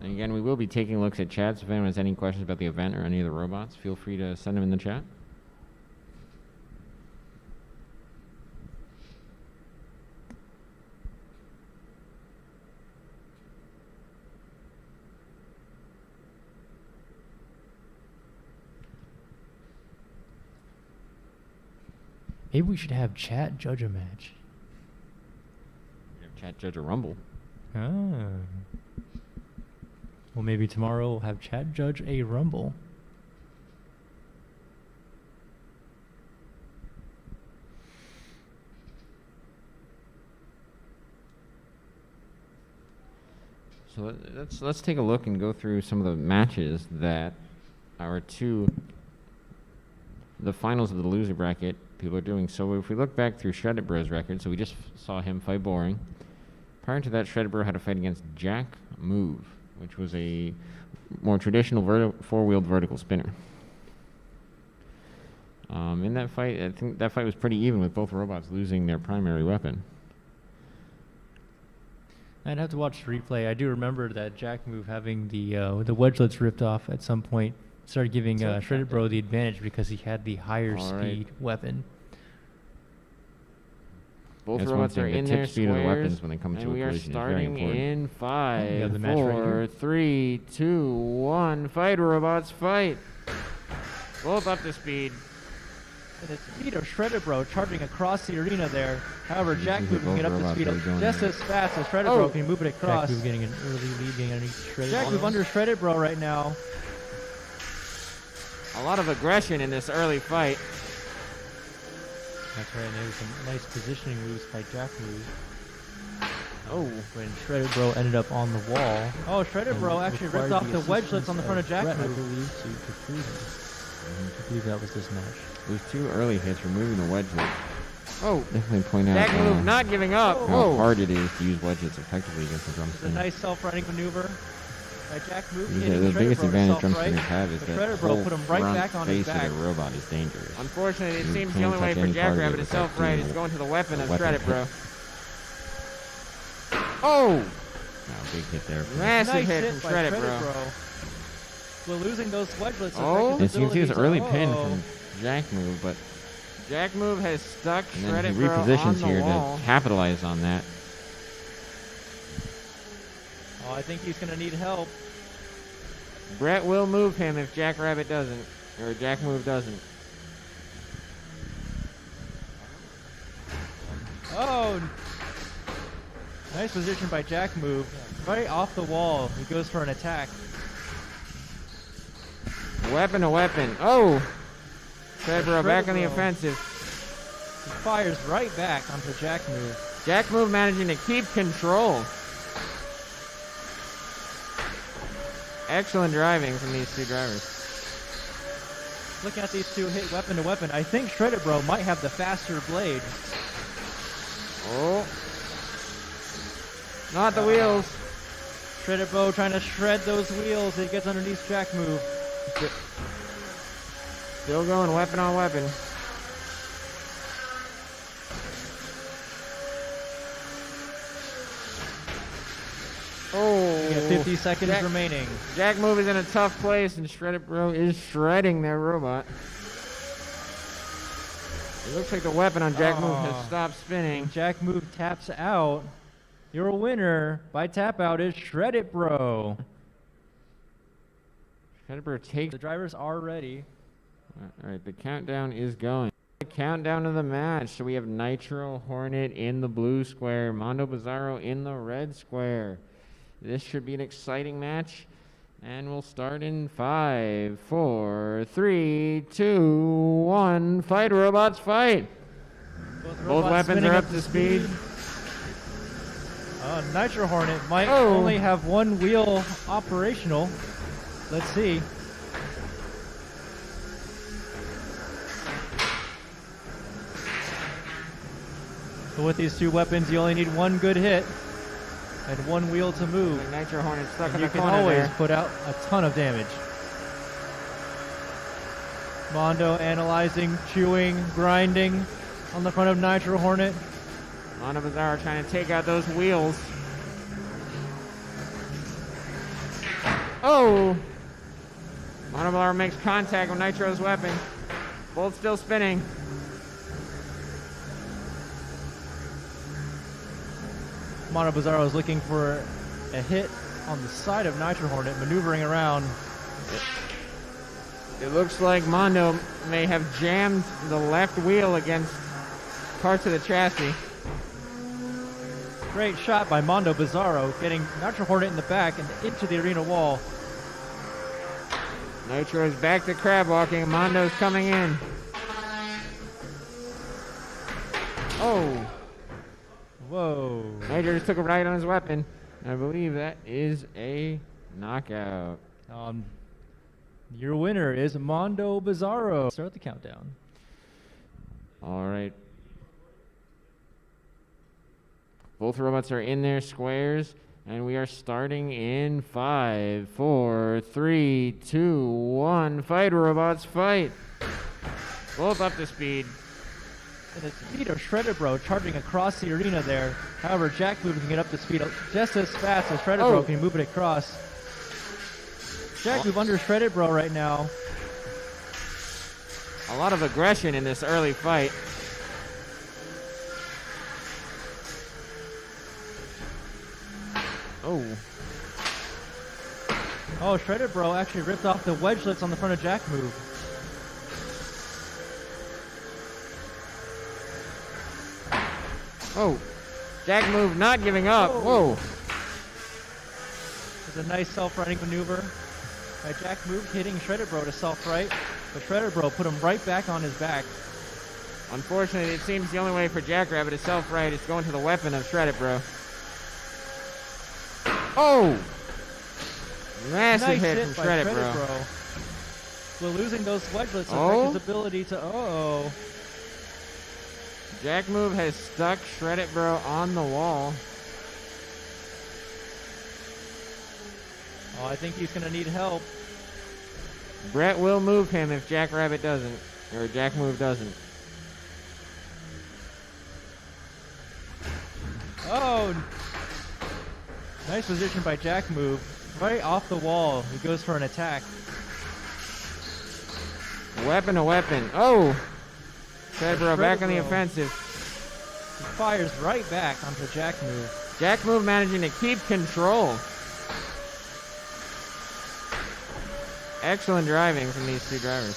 And again, we will be taking looks at chat, so if anyone has any questions about the event or any of the robots, feel free to send them in the chat. Maybe we should have chat judge a match. Chat judge a rumble. Ah. Well, maybe tomorrow we'll have chat judge a rumble. So let's take a look and go through some of the matches that are the finals of the loser bracket people are doing. So if we look back through Shredded Bro's record, so we just saw him fight Boring. Prior to that, Shredded Bro had a fight against Jack Move, which was a more traditional four-wheeled vertical spinner. In that fight, I think that fight was pretty even with both robots losing their primary weapon. I'd have to watch the replay. I do remember that Jack Move having the wedgelets ripped off at some point started giving Shredded Bro the advantage because he had the higher speed weapon. Both robots are in their speed of the weapons when they come to and a we are collision is very starting important. in 5, match right 4, here. 3, 2, 1. Fight, robots, fight. Both up to speed. And the speed of Shredded Bro charging across the arena there. However, Jack Move can both get up to robots speed are going just there. as fast as Shredded Bro can move it across. Jack Move getting an early lead, getting underneath Shredded Jack Move under Shredded Bro right now. A lot of aggression in this early fight. That's right, and there was some nice positioning moves by Jack Move. Oh. When Shredded Bro ended up on the wall. Oh, Shredded Bro actually ripped off the wedgelets on the front of Jack Brett, I Move. believe, so you could free him. I believe that was this match. Those two early hits removing the wedgelet. Oh. Definitely point out Jack Move not giving up. Oh. How hard it is to use wedgets effectively against the drum It's a spinner. nice self-running maneuver by Jack Move. The hitting Shredded biggest Bro to advantage drum self-right. spinners have is But that Shredded Bro whole put him right front back on his face back. of the robot is dangerous. Unfortunately, it You seems the can't only way touch for any part of it Jackrabbit to without self-right doing is a- going to the weapon a of weapon Shredded hit. Bro. Oh! Big hit there. Massive Nice hit hit from by Shredded Shredded Bro. Well, losing those wedgelets. Oh! As you can see, it's an early pin Oh. from Jack Move, but Jack Move has stuck and then Shredded he Bro on repositions the here wall. to capitalize on that. Oh, I think he's going to need help. Brett will move him if Jackrabbit doesn't, or Jack Move doesn't. Oh! Nice position by Jack Move. Right off the wall. He goes for an attack. Weapon to weapon. Oh! Shredded Bro back on the Bro. offensive. He fires right back onto Jack Move. Jack Move managing to keep control. Excellent driving from these two drivers. Looking at these two hit weapon to weapon, I think Shredded Bro might have the faster blade. Oh. Not the wheels. Shredded Bro trying to shred those wheels. It gets underneath Jack Move. Still going weapon on weapon. Oh. We got 50 seconds Jack- remaining. Jack Move is in a tough place, and Shredded Bro is shredding their robot. It looks like the weapon on Jack Move Oh. has stopped spinning. Jack Move taps out. Your winner by tap out is Shredded Bro. Shredded Bro takes. The drivers are ready. All right, the countdown is going. The countdown of the match. So we have Nitro Hornet in the blue square, Mondo Bizarro in the red square. This should be an exciting match, and we'll start in 5, 4, 3, 2, 1. Fight, robots, fight! Both robots weapons spinning are up up to to speed. Nitro Hornet might Oh. only have one wheel operational. Let's see. So with these two weapons, you only need one good hit and one wheel to move. The Nitro Hornet stuck in You the can corner always there. put out a ton of damage. Mondo analyzing, chewing, grinding on the front of Nitro Hornet. Mondo Bizarro trying to take out those wheels. Oh! Mondo Bizarro makes contact with Nitro's weapon. Both still spinning. Mondo Bizarro is looking for a hit on the side of Nitro Hornet, maneuvering around. It looks like Mondo may have jammed the left wheel against parts of the chassis. Great shot by Mondo Bizarro, getting Nitro Hornet in the back and into the arena wall. Nitro's back to crab walking. Mondo's coming in. Oh. Whoa. Nitro just took a ride on his weapon. I believe that is a knockout. Your winner is Mondo Bizarro. Start the countdown. All right. Both robots are in their squares, and we are starting in 5, 4, 3, 2, 1. Fight, robots, fight. Both up to speed. And the speed of Shredded Bro charging across the arena there. However, Jack Move can get up to speed just as fast as Shredded Bro can move it across. Jack Move under Shredded Bro right now. A lot of aggression in this early fight. Oh, Shredded Bro actually ripped off the wedgelets on the front of Jack Move. Oh, Jack Move not giving up. Whoa. It's a nice self-righting maneuver by Jack Move, hitting Shredded Bro to self-right, but Shredded Bro put him right back on his back. Unfortunately, it seems the only way for Jackrabbit to self-right is going to the weapon of Shredded Bro. Oh! Massive Nice hit hit from by Shredded Bro. Well, losing those wedgelets affect his ability to. Jack Move has stuck Shredded Bro on the wall. Oh, I think he's gonna need help. Brett will move him if Jackrabbit doesn't, or Jack Move doesn't. Oh! Nice position by Jack Move. Right off the wall, he goes for an attack. Weapon to weapon. Oh! Shredded Bro back on the offensive. He fires right back onto Jack Move. Jack Move managing to keep control. Excellent driving from these two drivers.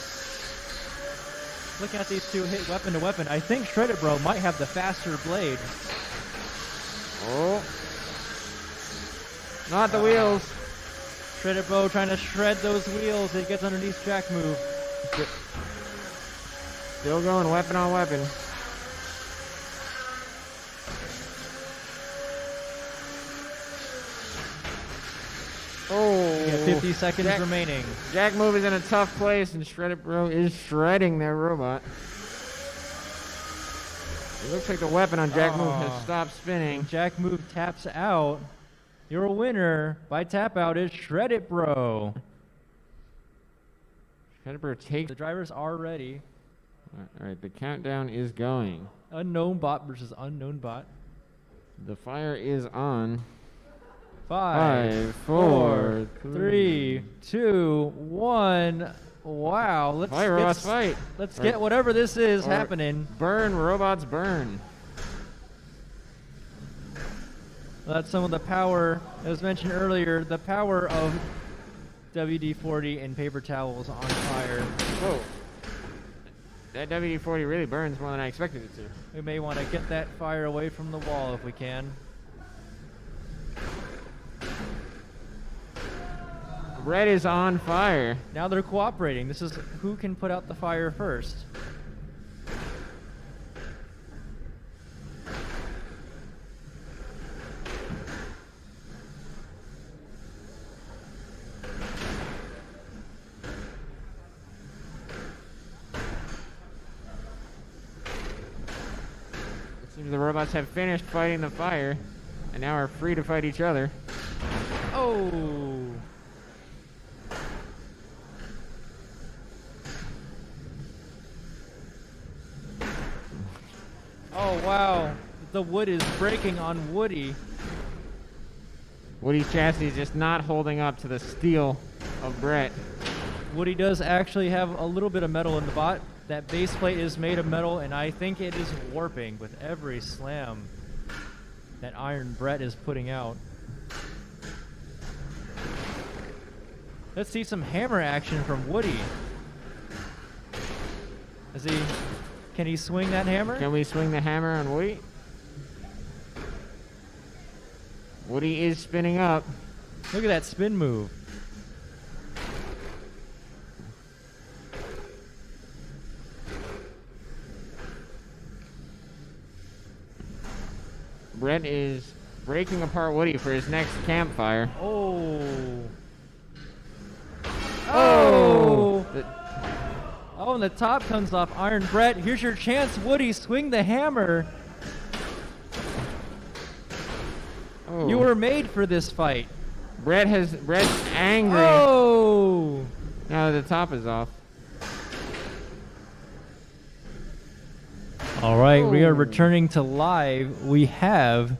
Looking at these two hit weapon to weapon, I think Shredded Bro might have the faster blade. Oh. Not the wheels. Shredded Bro trying to shred those wheels. It gets underneath Jack Move. Still going weapon on weapon. Oh. We have 50 seconds remaining. Jack Move is in a tough place, and Shredded Bro is shredding their robot. It looks like the weapon on Jack Move has stopped spinning. Jack Move taps out. Your winner by tap out is Shredded Bro. Shredded Bro takes. The drivers are ready. All right, the countdown is going. Unknown bot versus unknown bot. The fire is on. 5, 4, 3, 2, 1. Wow, let's get whatever this is happening. Burn, robots, burn. That's some of the power, as mentioned earlier, the power of WD-40 and paper towels on fire. Whoa. That WD-40 really burns more than I expected it to. We may want to get that fire away from the wall if we can. Red is on fire. Now they're cooperating. This is who can put out the fire first. It seems the robots have finished fighting the fire and now are free to fight each other. Oh! Oh, wow. The wood is breaking on Woody. Woody's chassis is just not holding up to the steel of Brett. Woody does actually have a little bit of metal in the bot. That base plate is made of metal, and I think it is warping with every slam that Iron Brett is putting out. Let's see some hammer action from Woody. As he Can he swing that hammer? Can we swing the hammer on Woody? Woody is spinning up. Look at that spin move. Brett is breaking apart Woody for his next campfire. Oh. Oh! Oh, and the top comes off. Iron Brett, here's your chance. Woody, swing the hammer. Oh. You were made for this fight. Brett's angry. Oh! Now the top is off. All right, we are Oh. returning to live. We have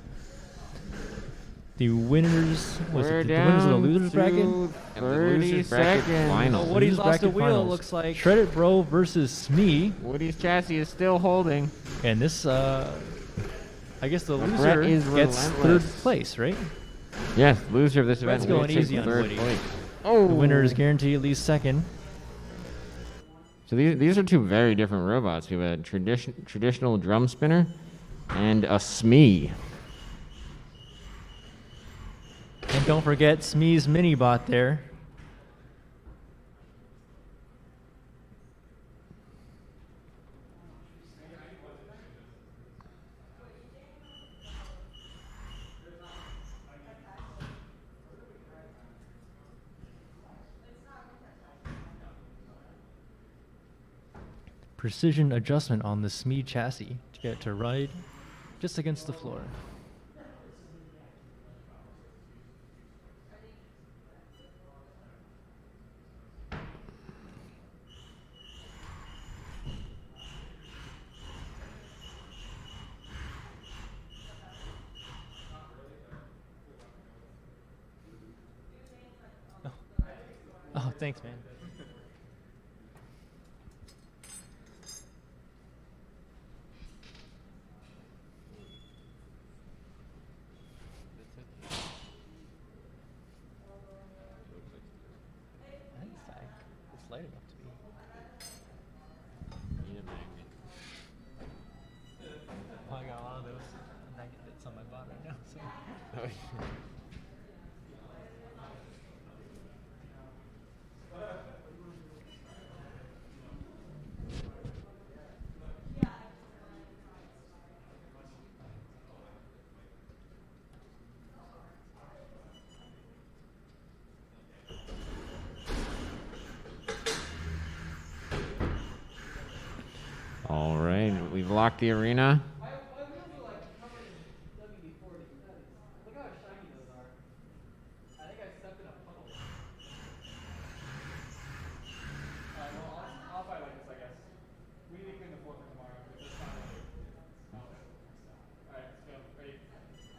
the winners. Was We're it the winners of the down losers bracket? to 30 Losers seconds. Oh, Woody's Losers lost a bracket wheel, it finals. looks like. Shredded Bro versus Smee. Woody's chassis is still holding. And this, I guess the Brett loser is gets relentless. third place, right? Yes, loser of this Brett's event will going take easy on third Woody. place. Oh! The winner is guaranteed at least second. So these are two very different robots. We have a traditional drum spinner and a Smee. And don't forget Smee's mini bot there. Precision adjustment on the Smee chassis to get it to ride just against the floor. Oh, thanks, man. It's light enough to be. Oh, I got a lot of those magnets on my bot right now. So. All right, we've locked the arena.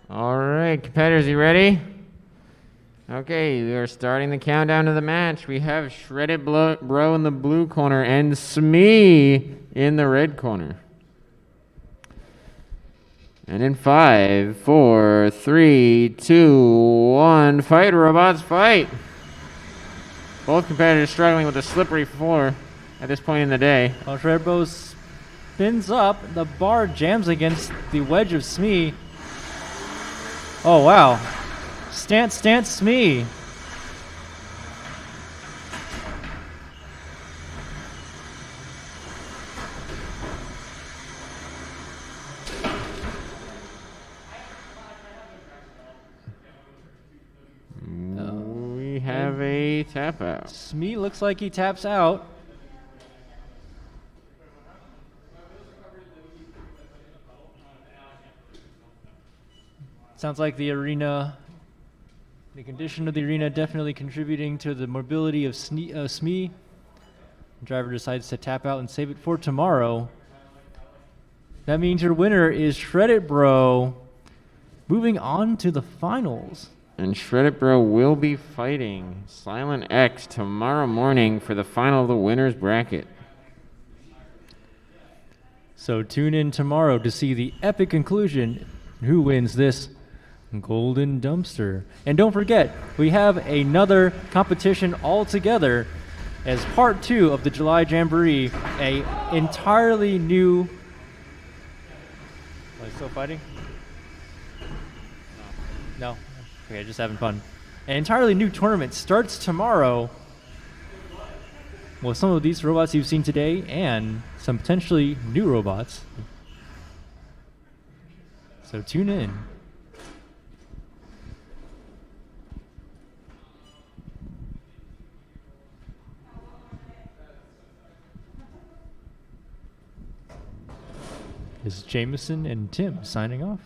All right, competitors, you ready? Okay, we are starting the countdown to the match. We have Shredded Bro in the blue corner and Smee in the red corner. And in 5, 4, 3, 2, 1, fight, robots, fight! Both competitors struggling with a slippery floor at this point in the day. Oh, Shredded Bro spins up. The bar jams against the wedge of Smee. Oh, wow. Stance, Smee. We have a tap out. Smee looks like he taps out. Sounds like the arena, the condition of the arena definitely contributing to the mobility of Smee. The driver decides to tap out and save it for tomorrow. That means your winner is Shredded Bro. Moving on to the finals. And Shredded Bro will be fighting Silent X tomorrow morning for the final of the winner's bracket. So tune in tomorrow to see the epic conclusion. Who wins this golden dumpster? And don't forget, we have another competition all together as part 2 of the July Jamboree, a entirely new. Are they still fighting? No. Okay, just having fun. An entirely new tournament starts tomorrow with some of these robots you've seen today and some potentially new robots. So tune in. This is Jameson and Tim signing off.